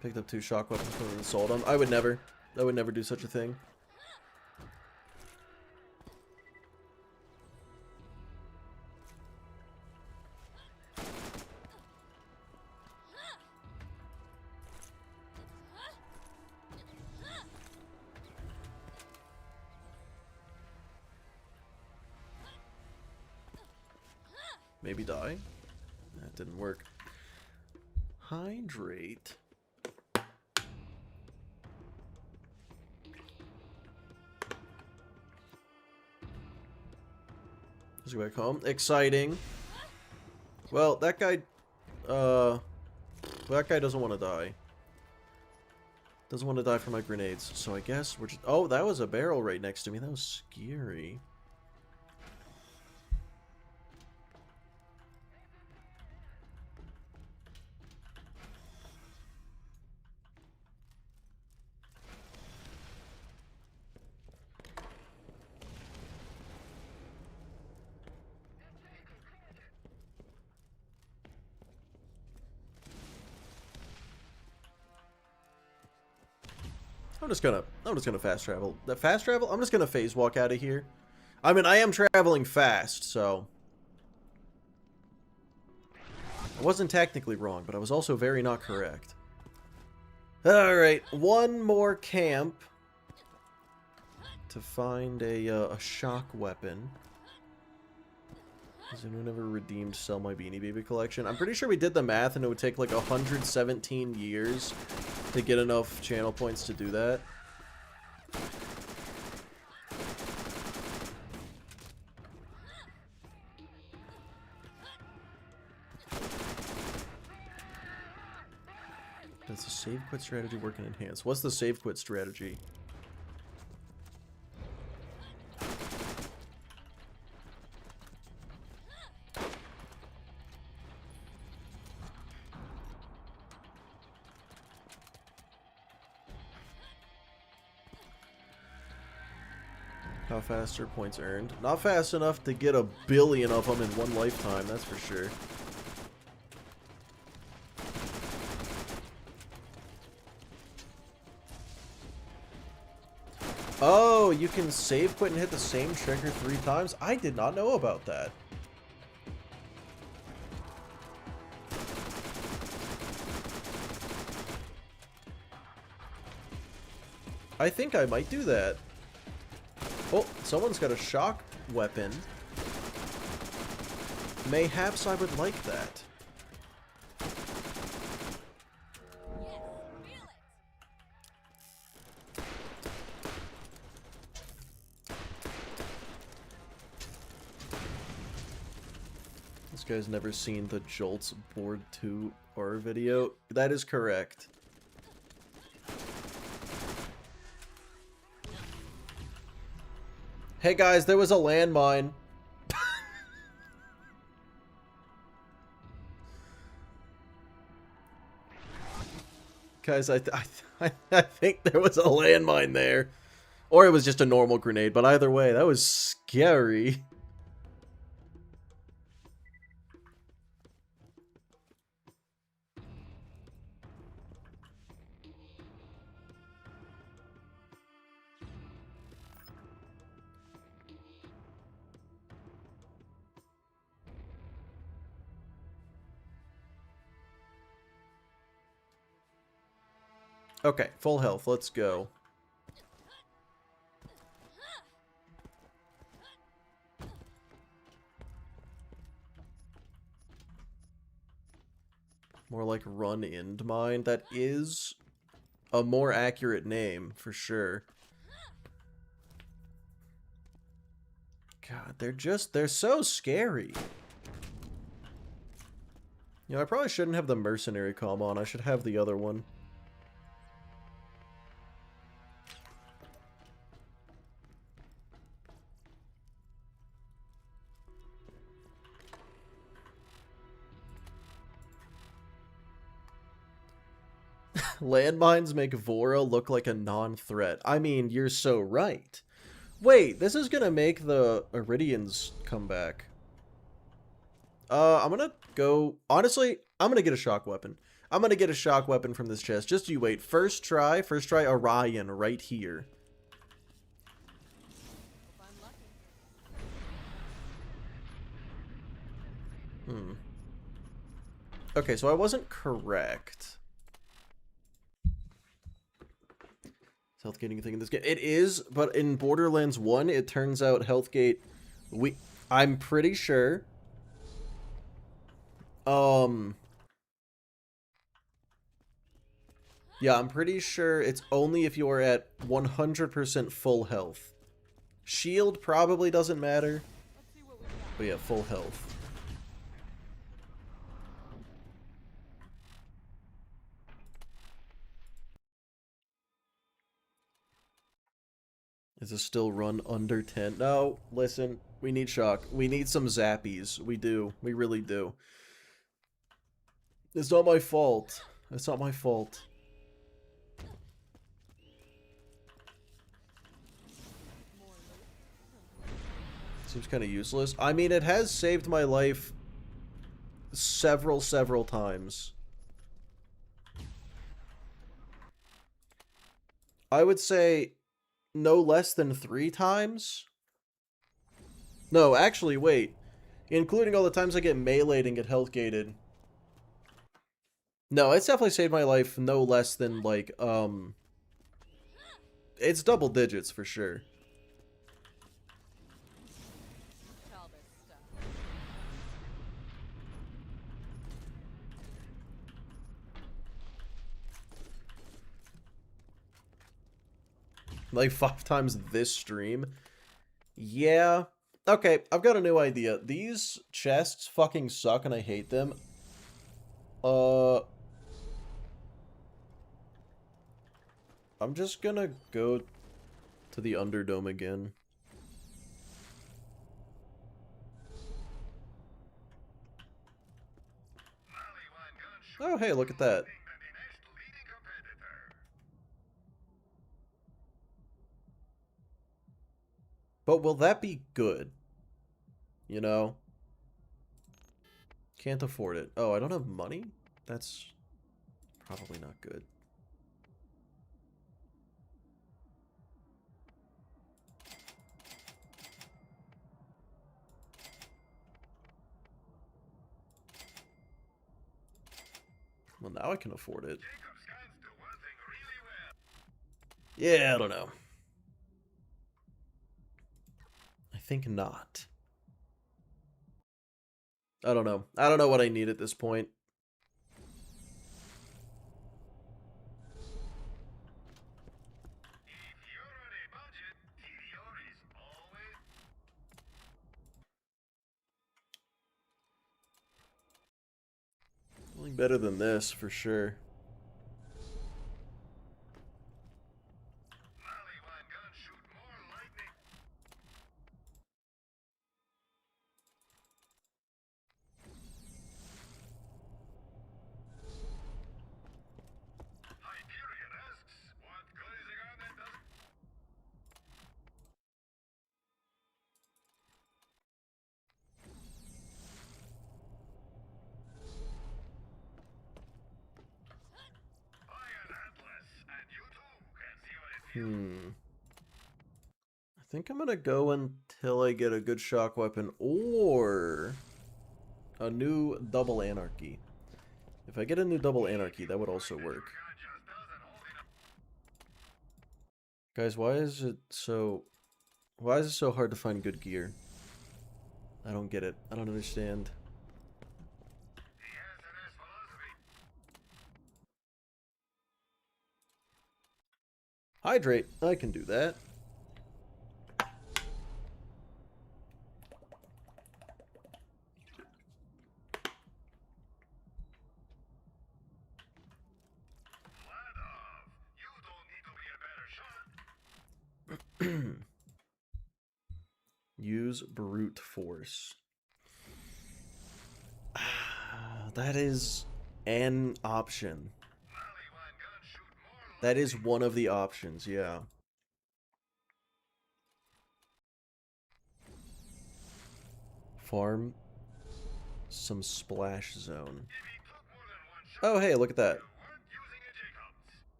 Picked up 2 shock weapons and sold them. I would never do such a thing. maybe die. That didn't work. Hydrate. Let's go back home. Exciting. Well, that guy doesn't want to die. Doesn't want to die for my grenades. So I guess we're just... Oh, that was a barrel right next to me. That was scary. I'm just gonna fast travel. The fast travel? I'm just gonna phase walk out of here. I mean, I am traveling fast, so I wasn't technically wrong, but I was also very not correct. Alright, one more camp to find a shock weapon. Has anyone ever redeemed Sell My Beanie Baby collection? I'm pretty sure we did the math and it would take like 117 years to get enough channel points to do that. Does the save quit strategy work in Enhance? What's the save quit strategy? How fast are points earned? Not fast enough to get 1 billion of them in one lifetime, that's for sure. Oh, you can save quit and hit the same trigger 3 times? I did not know about that. I think I might do that. Oh, someone's got a shock weapon. Mayhaps I would like that. This guy's never seen the Jolts Board 2 horror video. That is correct. Hey guys, there was a landmine. Guys, I think there was a landmine there. Or it was just a normal grenade, but either way, that was scary. Okay, full health. Let's go. More like run end mine. That is a more accurate name, for sure. God, they're so scary. You know, I probably shouldn't have the mercenary comm on. I should have the other one. Landmines make Vora look like a non-threat. I mean, you're so right. Wait, this is gonna make the Iridians come back. I'm gonna go... Honestly, I'm gonna get a shock weapon. I'm gonna get a shock weapon from this chest. Just you wait. First try Orion right here. Okay, so I wasn't correct. Health gating thing in this game. It is, but in Borderlands 1, it turns out health gate... I'm pretty sure Yeah, I'm pretty sure it's only if you are at 100% full health. Shield probably doesn't matter. But yeah, full health. Is this still run under 10? No, listen, we need shock. We need some zappies. We do. We really do. It's not my fault. It's not my fault. Seems kind of useless. I mean, it has saved my life several times. I would say no less than 3 times. No, actually, wait. Including all the times I get meleeed and get health gated. No, it's definitely saved my life no less than, like, it's double digits for sure. Like 5 times this stream. Yeah. Okay, I've got a new idea. These chests fucking suck and I hate them. I'm just gonna go to the Underdome again. Oh, hey, look at that. But will that be good? You know? Can't afford it. Oh, I don't have money? That's probably not good. Well, now I can afford it. Yeah, I don't know. I think not. I don't know. I don't know what I need at this point. Something better than this, for sure. I think I'm gonna go until I get a good shock weapon or a new double anarchy. If I get a new double anarchy, that would also work. Guys, why is it so hard to find good gear? I don't get it. I don't understand. Hydrate. I can do that. Use brute force. That is an option. That is one of the options, yeah. Farm some splash zone. Oh, hey, look at that.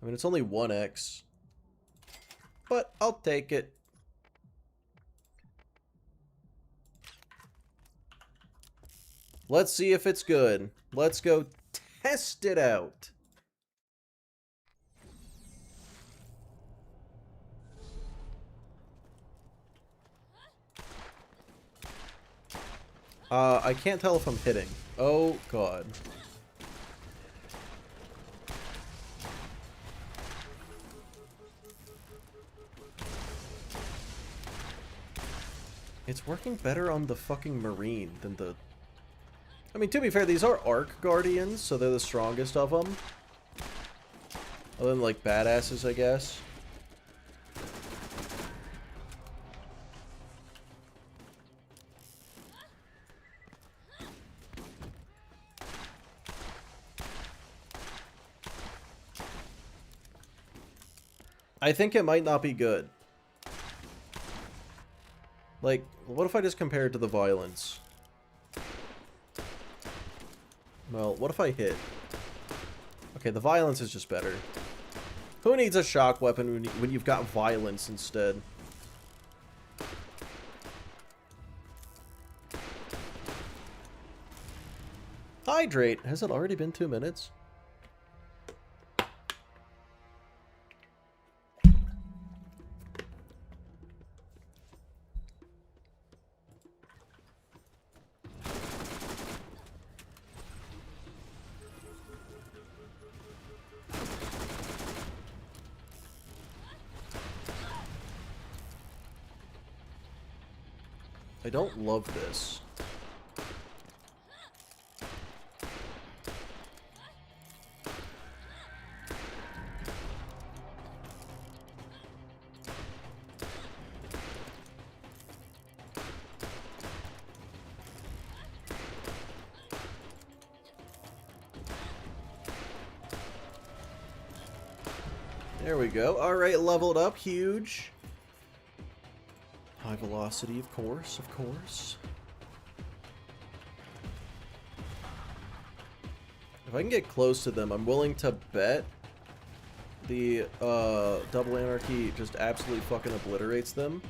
I mean, it's only 1x. But I'll take it. Let's see if it's good. Let's go test it out. I can't tell if I'm hitting. Oh, God. It's working better on the fucking Marine than the... I mean, to be fair, these are Arc Guardians, so they're the strongest of them. Other than, like, badasses, I guess. I think it might not be good. Like, what if I just compare it to the violence? Well, what if I hit? Okay, the violence is just better. Who needs a shock weapon when you've got violence instead? Hydrate! Has it already been 2 minutes? I don't love this. There we go. Alright, leveled up. Huge. High velocity, of course, of course. If I can get close to them, I'm willing to bet the Double Anarchy just absolutely fucking obliterates them.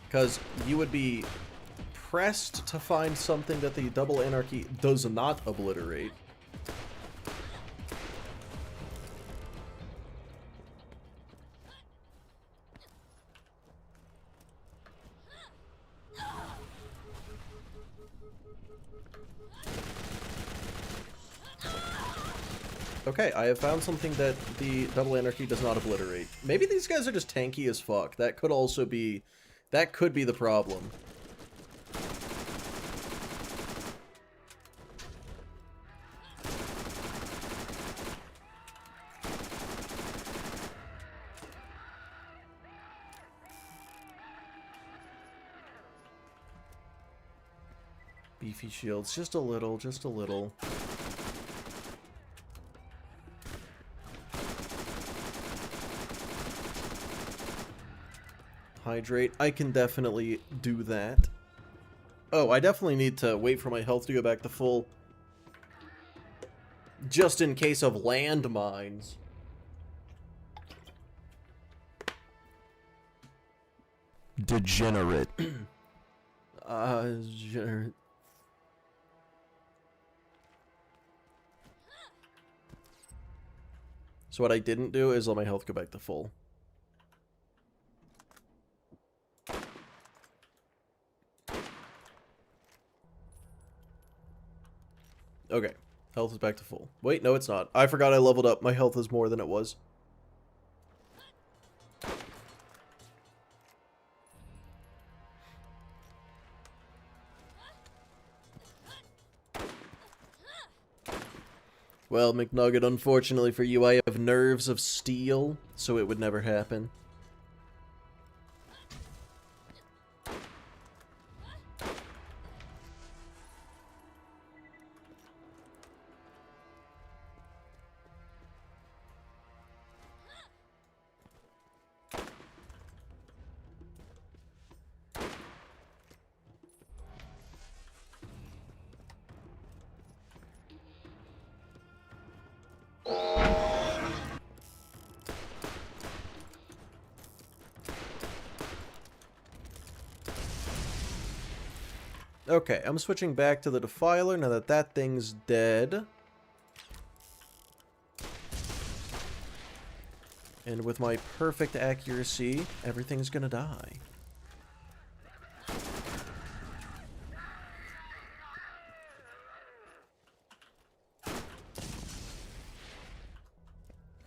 Because you would be pressed to find something that the Double Anarchy does not obliterate. Okay, I have found something that the Double Anarchy does not obliterate. Maybe these guys are just tanky as fuck. That could also be... That could be the problem. Beefy shields, just a little, just a little. Hydrate. I can definitely do that. Oh, I definitely need to wait for my health to go back to full. Just in case of landmines. Degenerate. Degenerate. So what I didn't do is let my health go back to full. Okay, health is back to full. Wait, no it's not. I forgot I leveled up. My health is more than it was. Well, McNugget, unfortunately for you, I have nerves of steel, so it would never happen. Okay, I'm switching back to the Defiler now that that thing's dead. And with my perfect accuracy, everything's gonna die.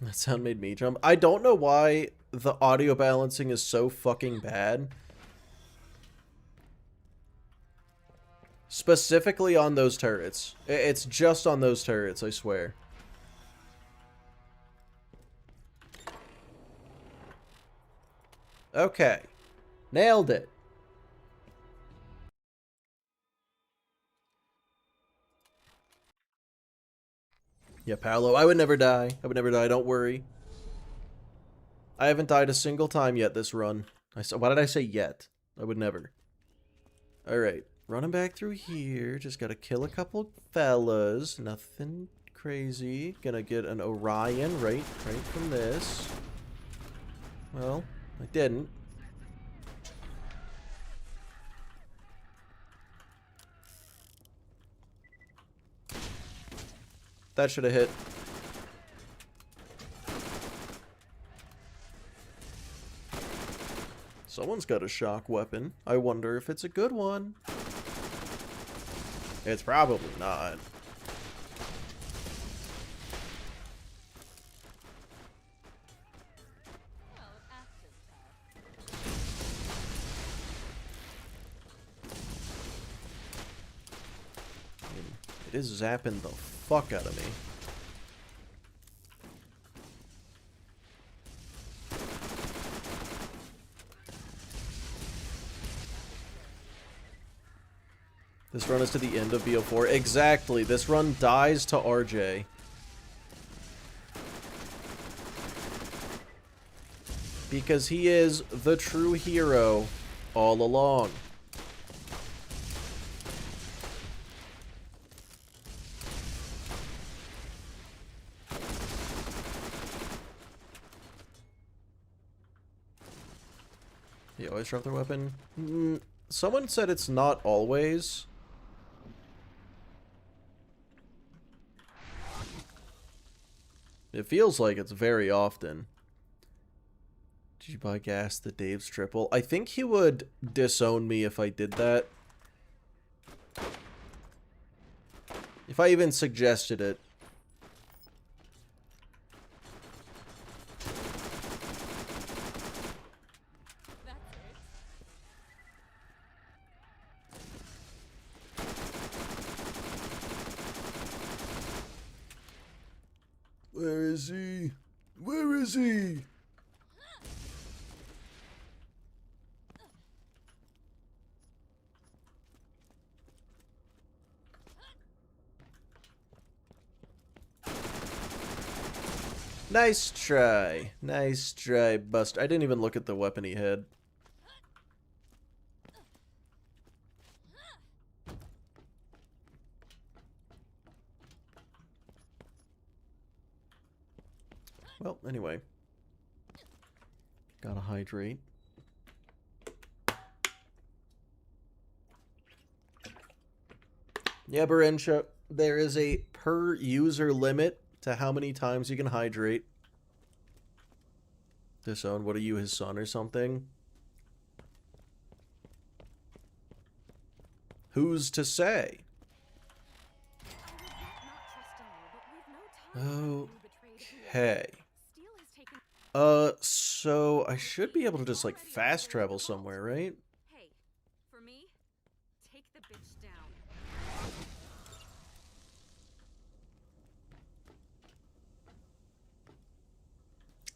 That sound made me jump. I don't know why the audio balancing is so fucking bad. Specifically on those turrets. It's just on those turrets, I swear. Okay. Nailed it. Yeah, Paolo, I would never die. I would never die, don't worry. I haven't died a single time yet this run. Why did I say yet? I would never. Alright, running back through here. Just gotta kill a couple fellas. Nothing crazy. Gonna get an Orion right from this. Well, I didn't. That should have hit. Someone's got a shock weapon. I wonder if it's a good one. It's probably not. It is zapping the fuck out of me. This run is to the end of BO4. Exactly. This run dies to RJ. Because he is the true hero all along. They always drop their weapon? Someone said it's not always. It feels like it's very often. Did you buy gas the Dave's triple? I think he would disown me if I did that. If I even suggested it. Where is he? Where is he? Nice try. Nice try, Buster. I didn't even look at the weapon he had. Well, anyway. Gotta hydrate. Yeah, Berensha, there is a per user limit to how many times you can hydrate. Disown, what are you, his son or something? Who's to say? Okay. So I should be able to just like fast travel somewhere, right? Hey, for me, take the bitch down.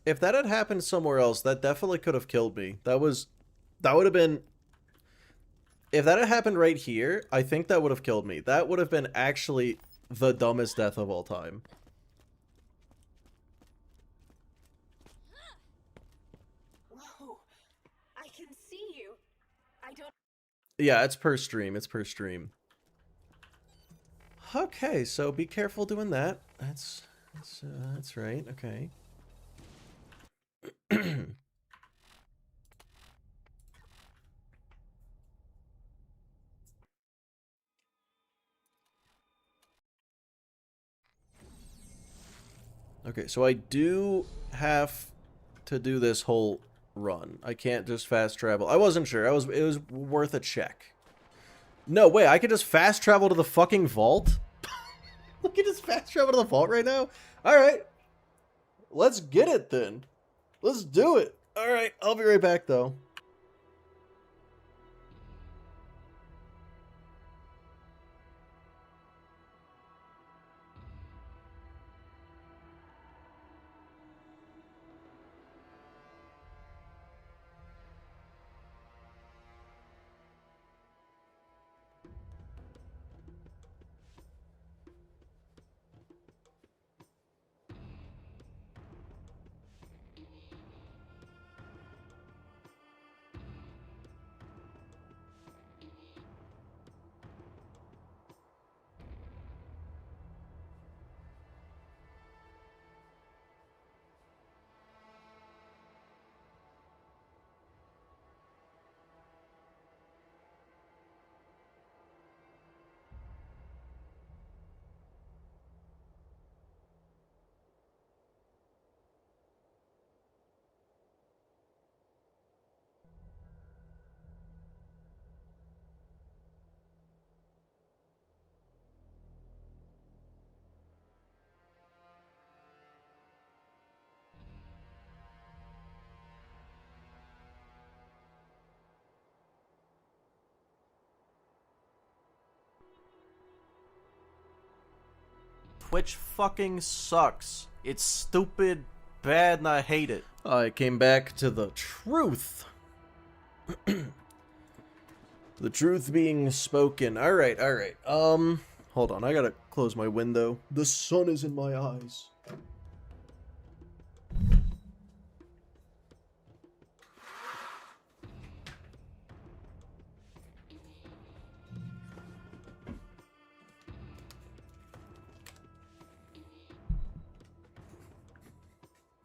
If that had happened somewhere else, that definitely could have killed me. That would have been... If that had happened right here, I think that would have killed me. That would have been actually the dumbest death of all time. Whoa, I can see you. I don't... Yeah, it's per stream. It's per stream. Okay, so be careful doing that. That's right. Okay. Okay, so I do have to do this whole run. I can't just fast travel. I wasn't sure. It was worth a check. No way, I could just fast travel to the fucking vault? Look at just fast travel to the vault right now? Alright. Let's get it then. Let's do it. Alright, I'll be right back though. Twitch fucking sucks. It's stupid, bad, and I hate it. I came back to the truth. The truth being spoken. Alright. Hold on, I gotta close my window. The sun is in my eyes.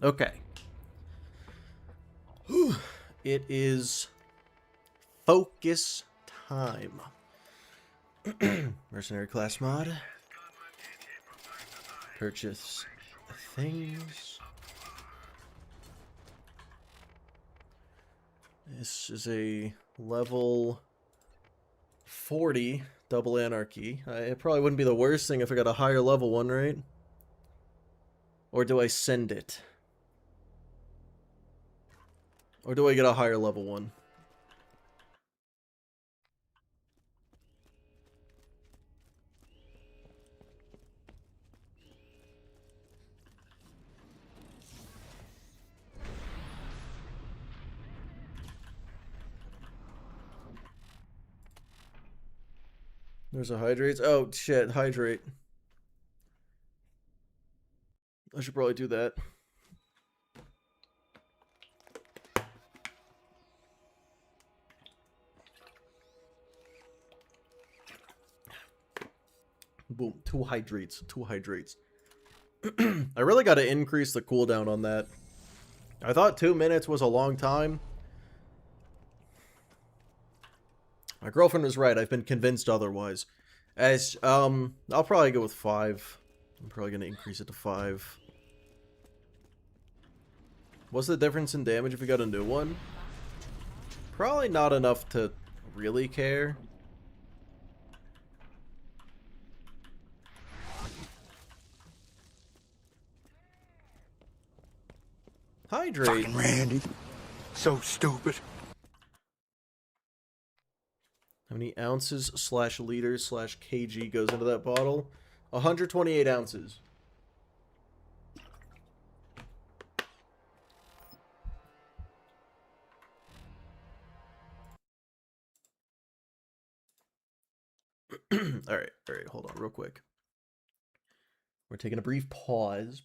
Okay. It is focus time. Mercenary class mod. Purchase things. This is a level 40 double anarchy. It probably wouldn't be the worst thing if I got a higher level one, right? Or do I send it? Or do I get a higher level one? There's a hydrates. Oh shit, hydrate. I should probably do that. Boom, two hydrates. I really got to increase the cooldown on that. I thought 2 minutes was a long time. My girlfriend was right. I've been convinced otherwise. I'll probably go with 5. I'm probably going to increase it to 5. What's the difference in damage if we got a new one? Probably not enough to really care. Hydrate. Fucking Randy. So stupid. How many ounces / liters / kg goes into that bottle? 128 ounces. Alright, hold on real quick. We're taking a brief pause.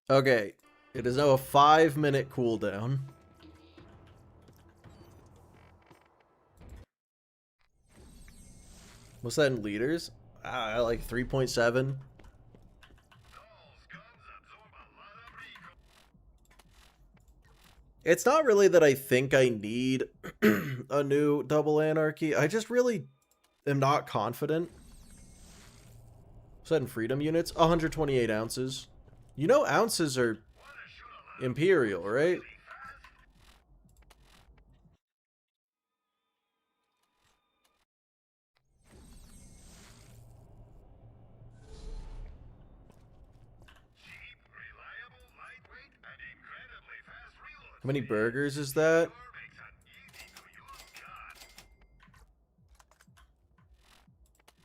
Okay, it is now a 5-minute cooldown. What's that in liters? Like 3.7. It's not really that I think I need a new double anarchy. I just really am not confident. Sudden freedom units, 128 ounces. You know ounces are imperial, right? How many burgers is that?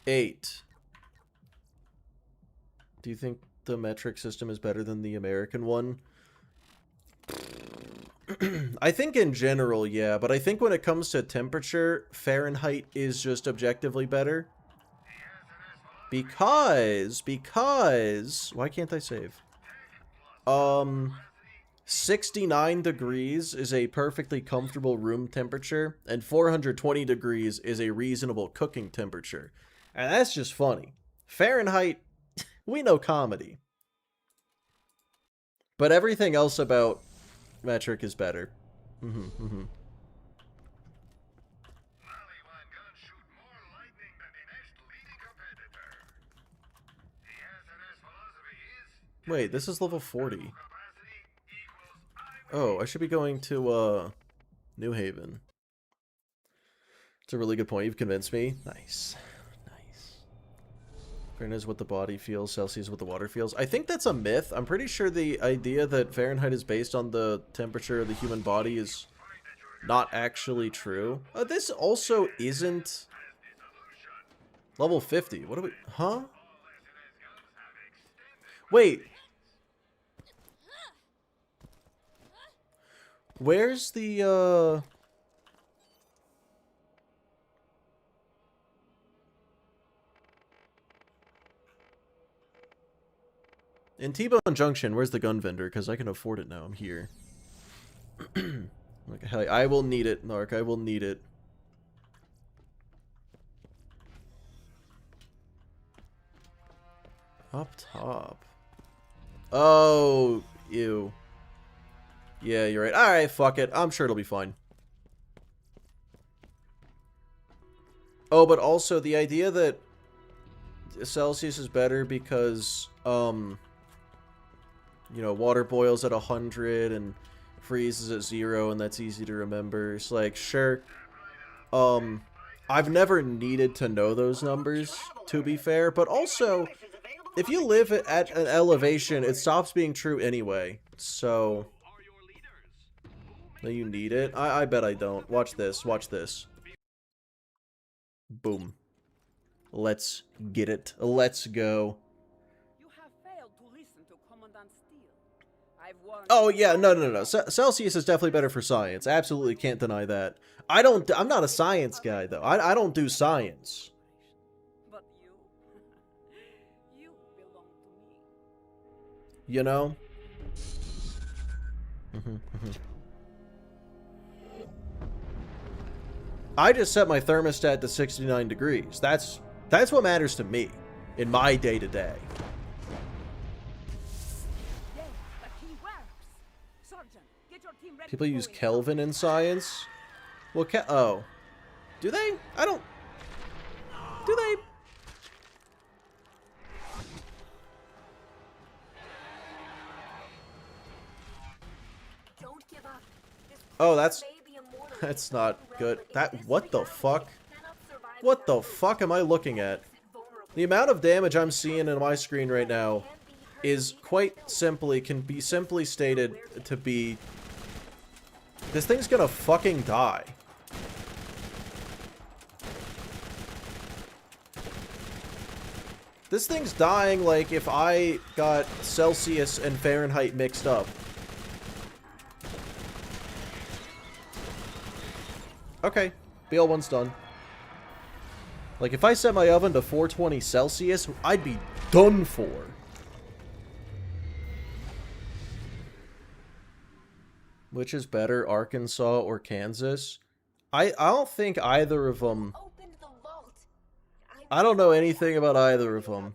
8. Do you think the metric system is better than the American one? I think in general, yeah, but I think when it comes to temperature, Fahrenheit is just objectively better. Because, why can't I save? 69 degrees is a perfectly comfortable room temperature, and 420 degrees is a reasonable cooking temperature. And that's just funny. Fahrenheit, we know comedy. But everything else about metric is better. Wait, this is level 40. Oh, I should be going to, New Haven. It's a really good point. You've convinced me. Nice. Nice. Fahrenheit is what the body feels, Celsius is what the water feels. I think that's a myth. I'm pretty sure the idea that Fahrenheit is based on the temperature of the human body is not actually true. This also isn't level 50. What are we... Huh? Wait. Where's the, in T-Bone Junction, where's the gun vendor? Because I can afford it now. I'm here. Okay, I will need it, Narc. I will need it. Up top. Oh, ew. Yeah, you're right. Alright, fuck it. I'm sure it'll be fine. Oh, but also the idea that Celsius is better because, you know, water boils at 100 and freezes at 0, and that's easy to remember. It's like, sure. I've never needed to know those numbers, to be fair, but also, if you live at an elevation, it stops being true anyway, so... You need it? I bet I don't. Watch this. Watch this. Boom. Let's get it. Let's go. You have failed to listen to Commandant Steele. Oh yeah, no. Celsius is definitely better for science. Absolutely can't deny that. I'm not a science guy though. I don't do science. But you belong to me. You know? I just set my thermostat to 69 degrees. That's what matters to me in my day-to-day. People use Kelvin in science? Well, oh. Do they? I don't... Do they? Don't give up. Oh, that's not good. What the fuck? What the fuck am I looking at? The amount of damage I'm seeing in my screen right now is can be simply stated to be... This thing's gonna fucking die. This thing's dying like if I got Celsius and Fahrenheit mixed up. Okay, BL1's done. Like, if I set my oven to 420 Celsius, I'd be done for. Which is better, Arkansas or Kansas? I don't think either of them... I don't know anything about either of them.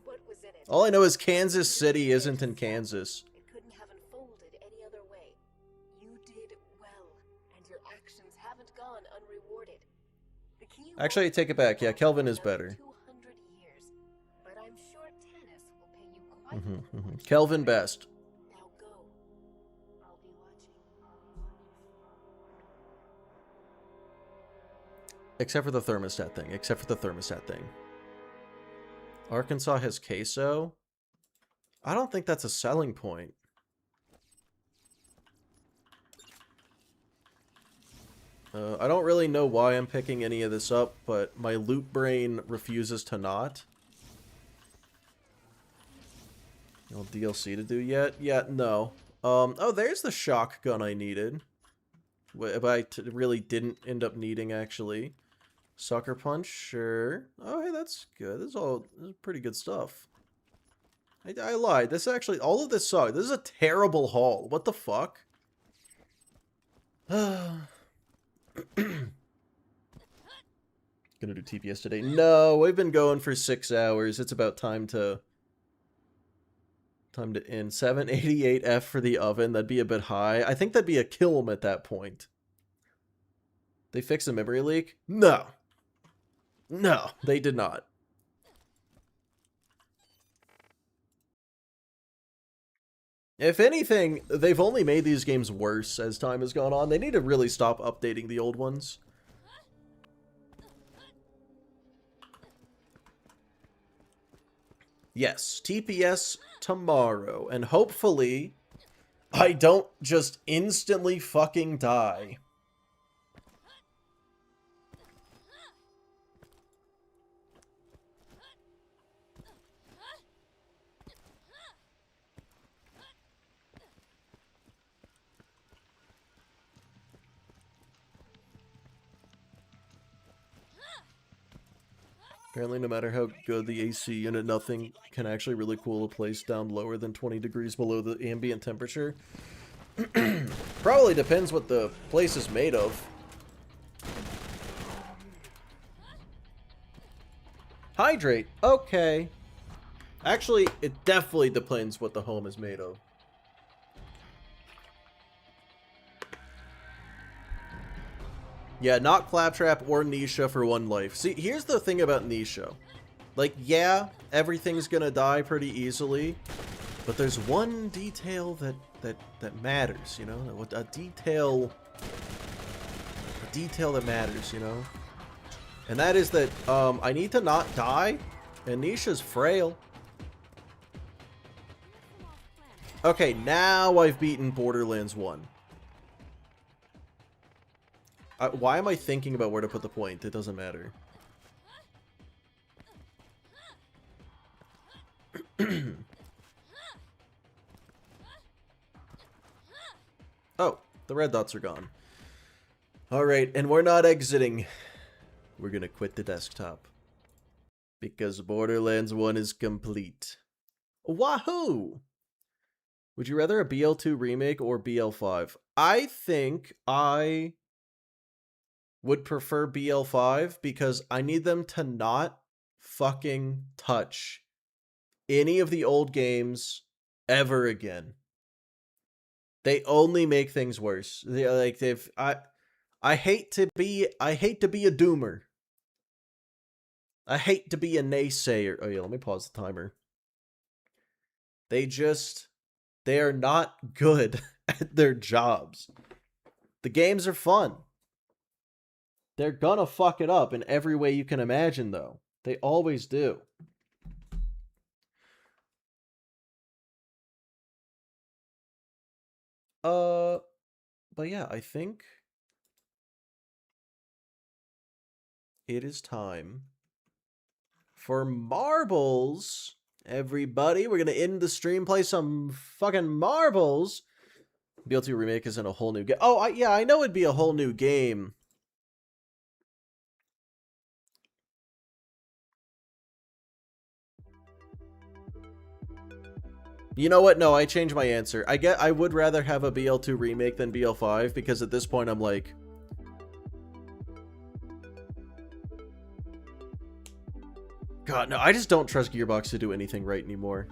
All I know is Kansas City isn't in Kansas. It couldn't have unfolded any other way. You did well. actions haven't gone unrewarded. The key Actually, I take it back. Yeah, Kelvin is better. 200 years, but I'm sure Tannis will pay you quite Kelvin best. Now go. I'll be watching. Except for the thermostat thing. Arkansas has queso. I don't think that's a selling point. I don't really know why I'm picking any of this up, but my loot brain refuses to not. No DLC to do yet? Yeah, no. Oh, there's the shotgun I needed. But I really didn't end up needing, actually. Sucker Punch, sure. Oh, hey, that's good. This is pretty good stuff. I lied. This actually, all of this sucks. This is a terrible haul. What the fuck? Gonna do TPS today? No, we've been going for 6 hours. It's about time to end. 788F for the oven. That'd be a bit high. I think that'd be a kill at that point. They fixed a memory leak? No. No, they did not. If anything, they've only made these games worse as time has gone on. They need to really stop updating the old ones. Yes, TPS tomorrow. And hopefully, I don't just instantly fucking die. Apparently, no matter how good the AC unit, nothing can actually really cool a place down lower than 20 degrees below the ambient temperature. Probably depends what the place is made of. Hydrate. Okay. Actually, it definitely depends what the home is made of. Yeah, not Claptrap or Nisha for one life. See, here's the thing about Nisha. Like, yeah, everything's gonna die pretty easily, but there's one detail that matters, you know? A detail that matters, you know? And that is that, I need to not die, and Nisha's frail. Okay, now I've beaten Borderlands 1. Why am I thinking about where to put the point? It doesn't matter. Oh, the red dots are gone. Alright, and we're not exiting. We're gonna quit the desktop. Because Borderlands 1 is complete. Wahoo! Would you rather a BL2 remake or BL5? I think I would prefer BL5 because I need them to not fucking touch any of the old games ever again. They only make things worse. I hate to be a doomer. I hate to be a naysayer. Oh yeah, let me pause the timer. They are not good at their jobs. The games are fun. They're gonna fuck it up in every way you can imagine, though. They always do. But yeah, I think it is time for marbles. Everybody, we're gonna end the stream, play some fucking marbles. BL2 remake isn't a whole new game. Oh, yeah, I know it'd be a whole new game. You know what? No, I changed my answer. I would rather have a BL2 remake than BL5 because at this point I'm like, God, no, I just don't trust Gearbox to do anything right anymore.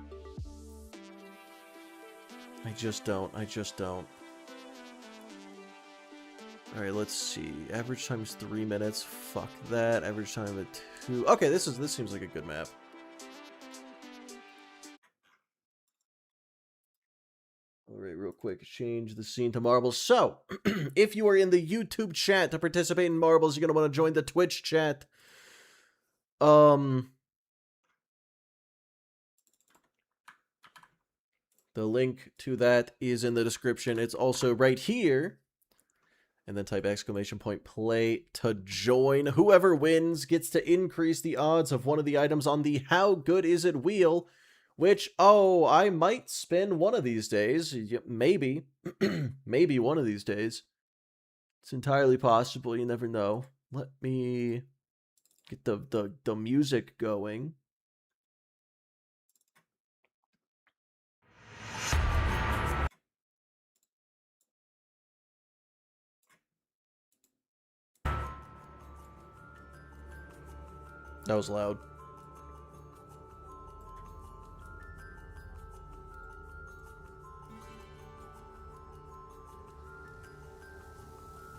I just don't. Alright, let's see. Average time is 3 minutes. Fuck that. Average time at 2. Okay, this seems like a good map. Alright, real quick. Change the scene to marbles. So, if you are in the YouTube chat to participate in marbles, you're going to want to join the Twitch chat. The link to that is in the description. It's also right here. And then type !play to join. Whoever wins gets to increase the odds of one of the items on the How Good Is It wheel, which, oh, I might spin one of these days. Maybe. Maybe one of these days. It's entirely possible. You never know. Let me get the music going. That was loud.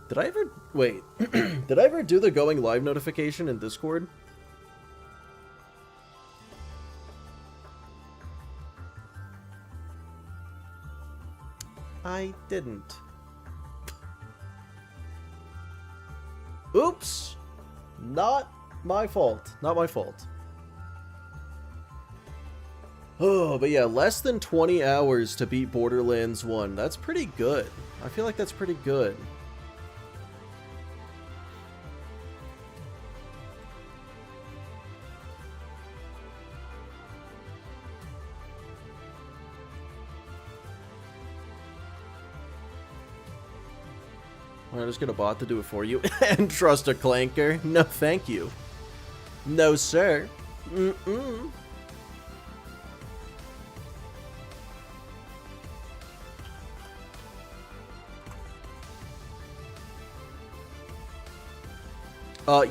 Did I ever... Wait. Did I ever do the going live notification in Discord? I didn't. Oops! Not my fault. Not my fault. Oh, but yeah, less than 20 hours to beat Borderlands 1. That's pretty good. I feel like that's pretty good. I'm just gonna bot to do it for you and trust a clanker. No, thank you. No, sir. Mm-mm.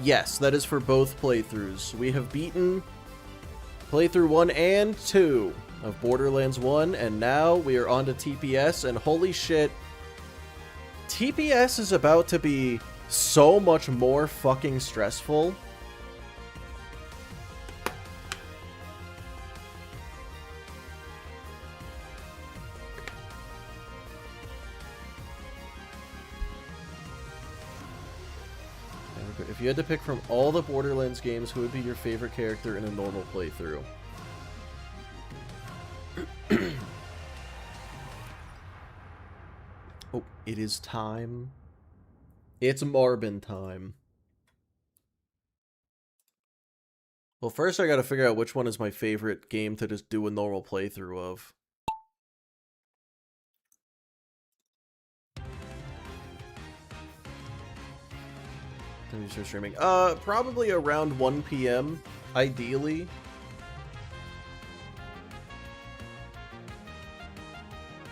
Yes, that is for both playthroughs. We have beaten playthrough 1 and 2 of Borderlands 1, and now we are on to TPS, and holy shit, TPS is about to be so much more fucking stressful. If you had to pick from all the Borderlands games, who would be your favorite character in a normal playthrough? Oh, it is time. It's Marbin time. Well, first I gotta figure out which one is my favorite game to just do a normal playthrough of. When you start streaming? Probably around 1 PM, ideally.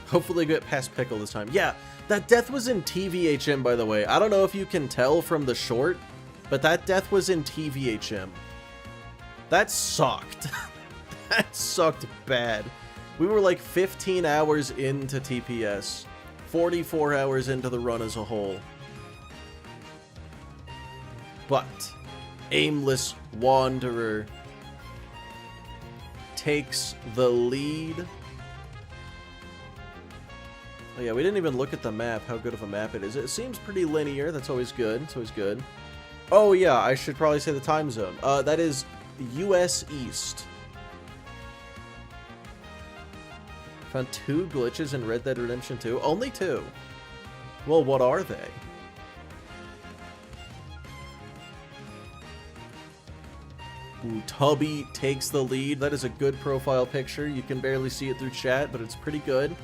Hopefully get past Pickle this time. Yeah, that death was in TVHM, by the way. I don't know if you can tell from the short, but that death was in TVHM. That sucked. That sucked bad. We were like 15 hours into TPS. 44 hours into the run as a whole. But Aimless Wanderer takes the lead. Oh yeah, we didn't even look at the map, how good of a map it is. It seems pretty linear, that's always good, it's always good. Oh yeah, I should probably say the time zone. That is US East. Found 2 glitches in Red Dead Redemption 2. Only 2. Well, what are they? Ooh, Tubby takes the lead. That is a good profile picture. You can barely see it through chat, but it's pretty good.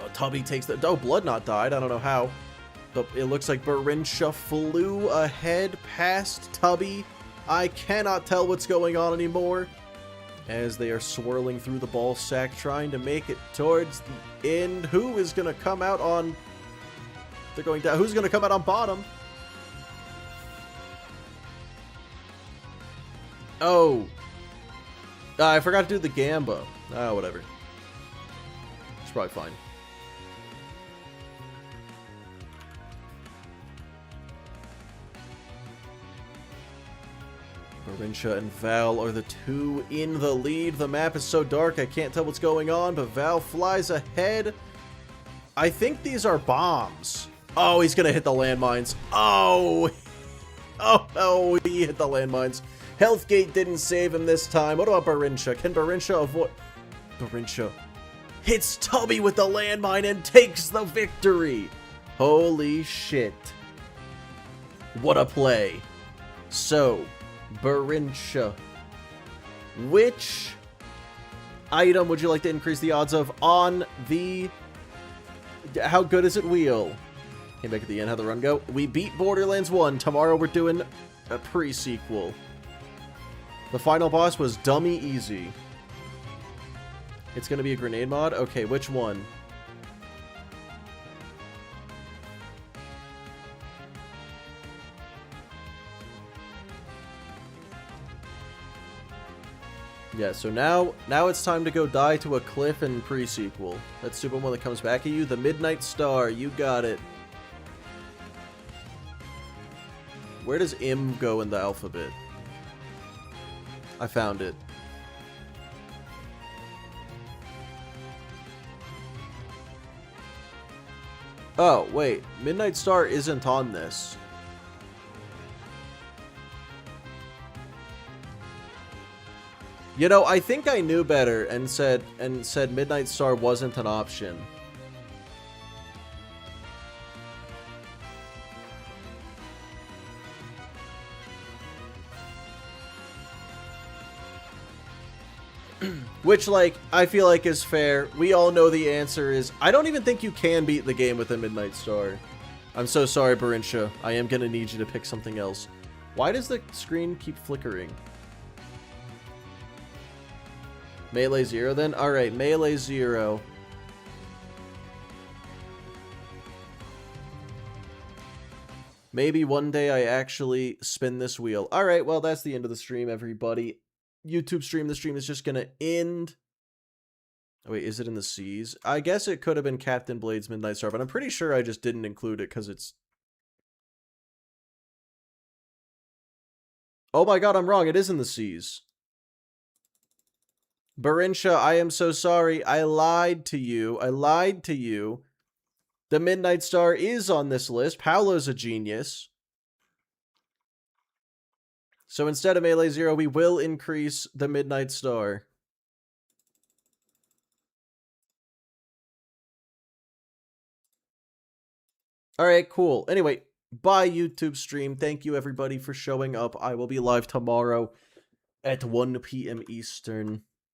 Oh, Tubby takes the... Oh, Bloodknot died. I don't know how. But it looks like Barincha flew ahead past Tubby. I cannot tell what's going on anymore. As they are swirling through the ball sack, trying to make it towards the end. Who is going to come out on... They're going down. Who's going to come out on bottom? Oh. I forgot to do the Gamba. Oh, whatever. It's probably fine. Barincha and Val are the two in the lead. The map is so dark I can't tell what's going on, but Val flies ahead. I think these are bombs. Oh, he's gonna hit the landmines. Oh! Oh, he hit the landmines. Healthgate didn't save him this time. What about Barincha? Can Barincha avoid... Barincha hits Tubby with the landmine and takes the victory. Holy shit. What a play. So, Barincha, which item would you like to increase the odds of on the... How good is it wheel? Came back at the end. How'd the run go? We beat Borderlands 1. Tomorrow we're doing a pre-sequel. The final boss was dummy easy. It's going to be a grenade mod? Okay, which one? Yeah, so now it's time to go die to a cliff in pre-sequel. That's stupid one that comes back at you. The Midnight Star, you got it. Where does M go in the alphabet? I found it. Oh, wait. Midnight Star isn't on this. You know, I think I knew better and said Midnight Star wasn't an option. Which, like, I feel like is fair. We all know the answer is... I don't even think you can beat the game with a Midnight Star. I'm so sorry, Barincha. I am gonna need you to pick something else. Why does the screen keep flickering? Melee 0 then? Alright, Melee 0. Maybe one day I actually spin this wheel. Alright, well, that's the end of the stream, everybody. YouTube stream, the stream is just gonna end. Oh, wait, is it in the seas? I guess it could have been Captain Blade's Midnight Star, but I'm pretty sure I just didn't include it because it's... Oh my god, I'm wrong. It is in the seas. Barincha, I am so sorry. I lied to you. I lied to you. The Midnight Star is on this list. Paolo's a genius. So instead of Melee 0, we will increase the Midnight Star. Alright, cool. Anyway, bye YouTube stream. Thank you everybody for showing up. I will be live tomorrow at 1 p.m. Eastern.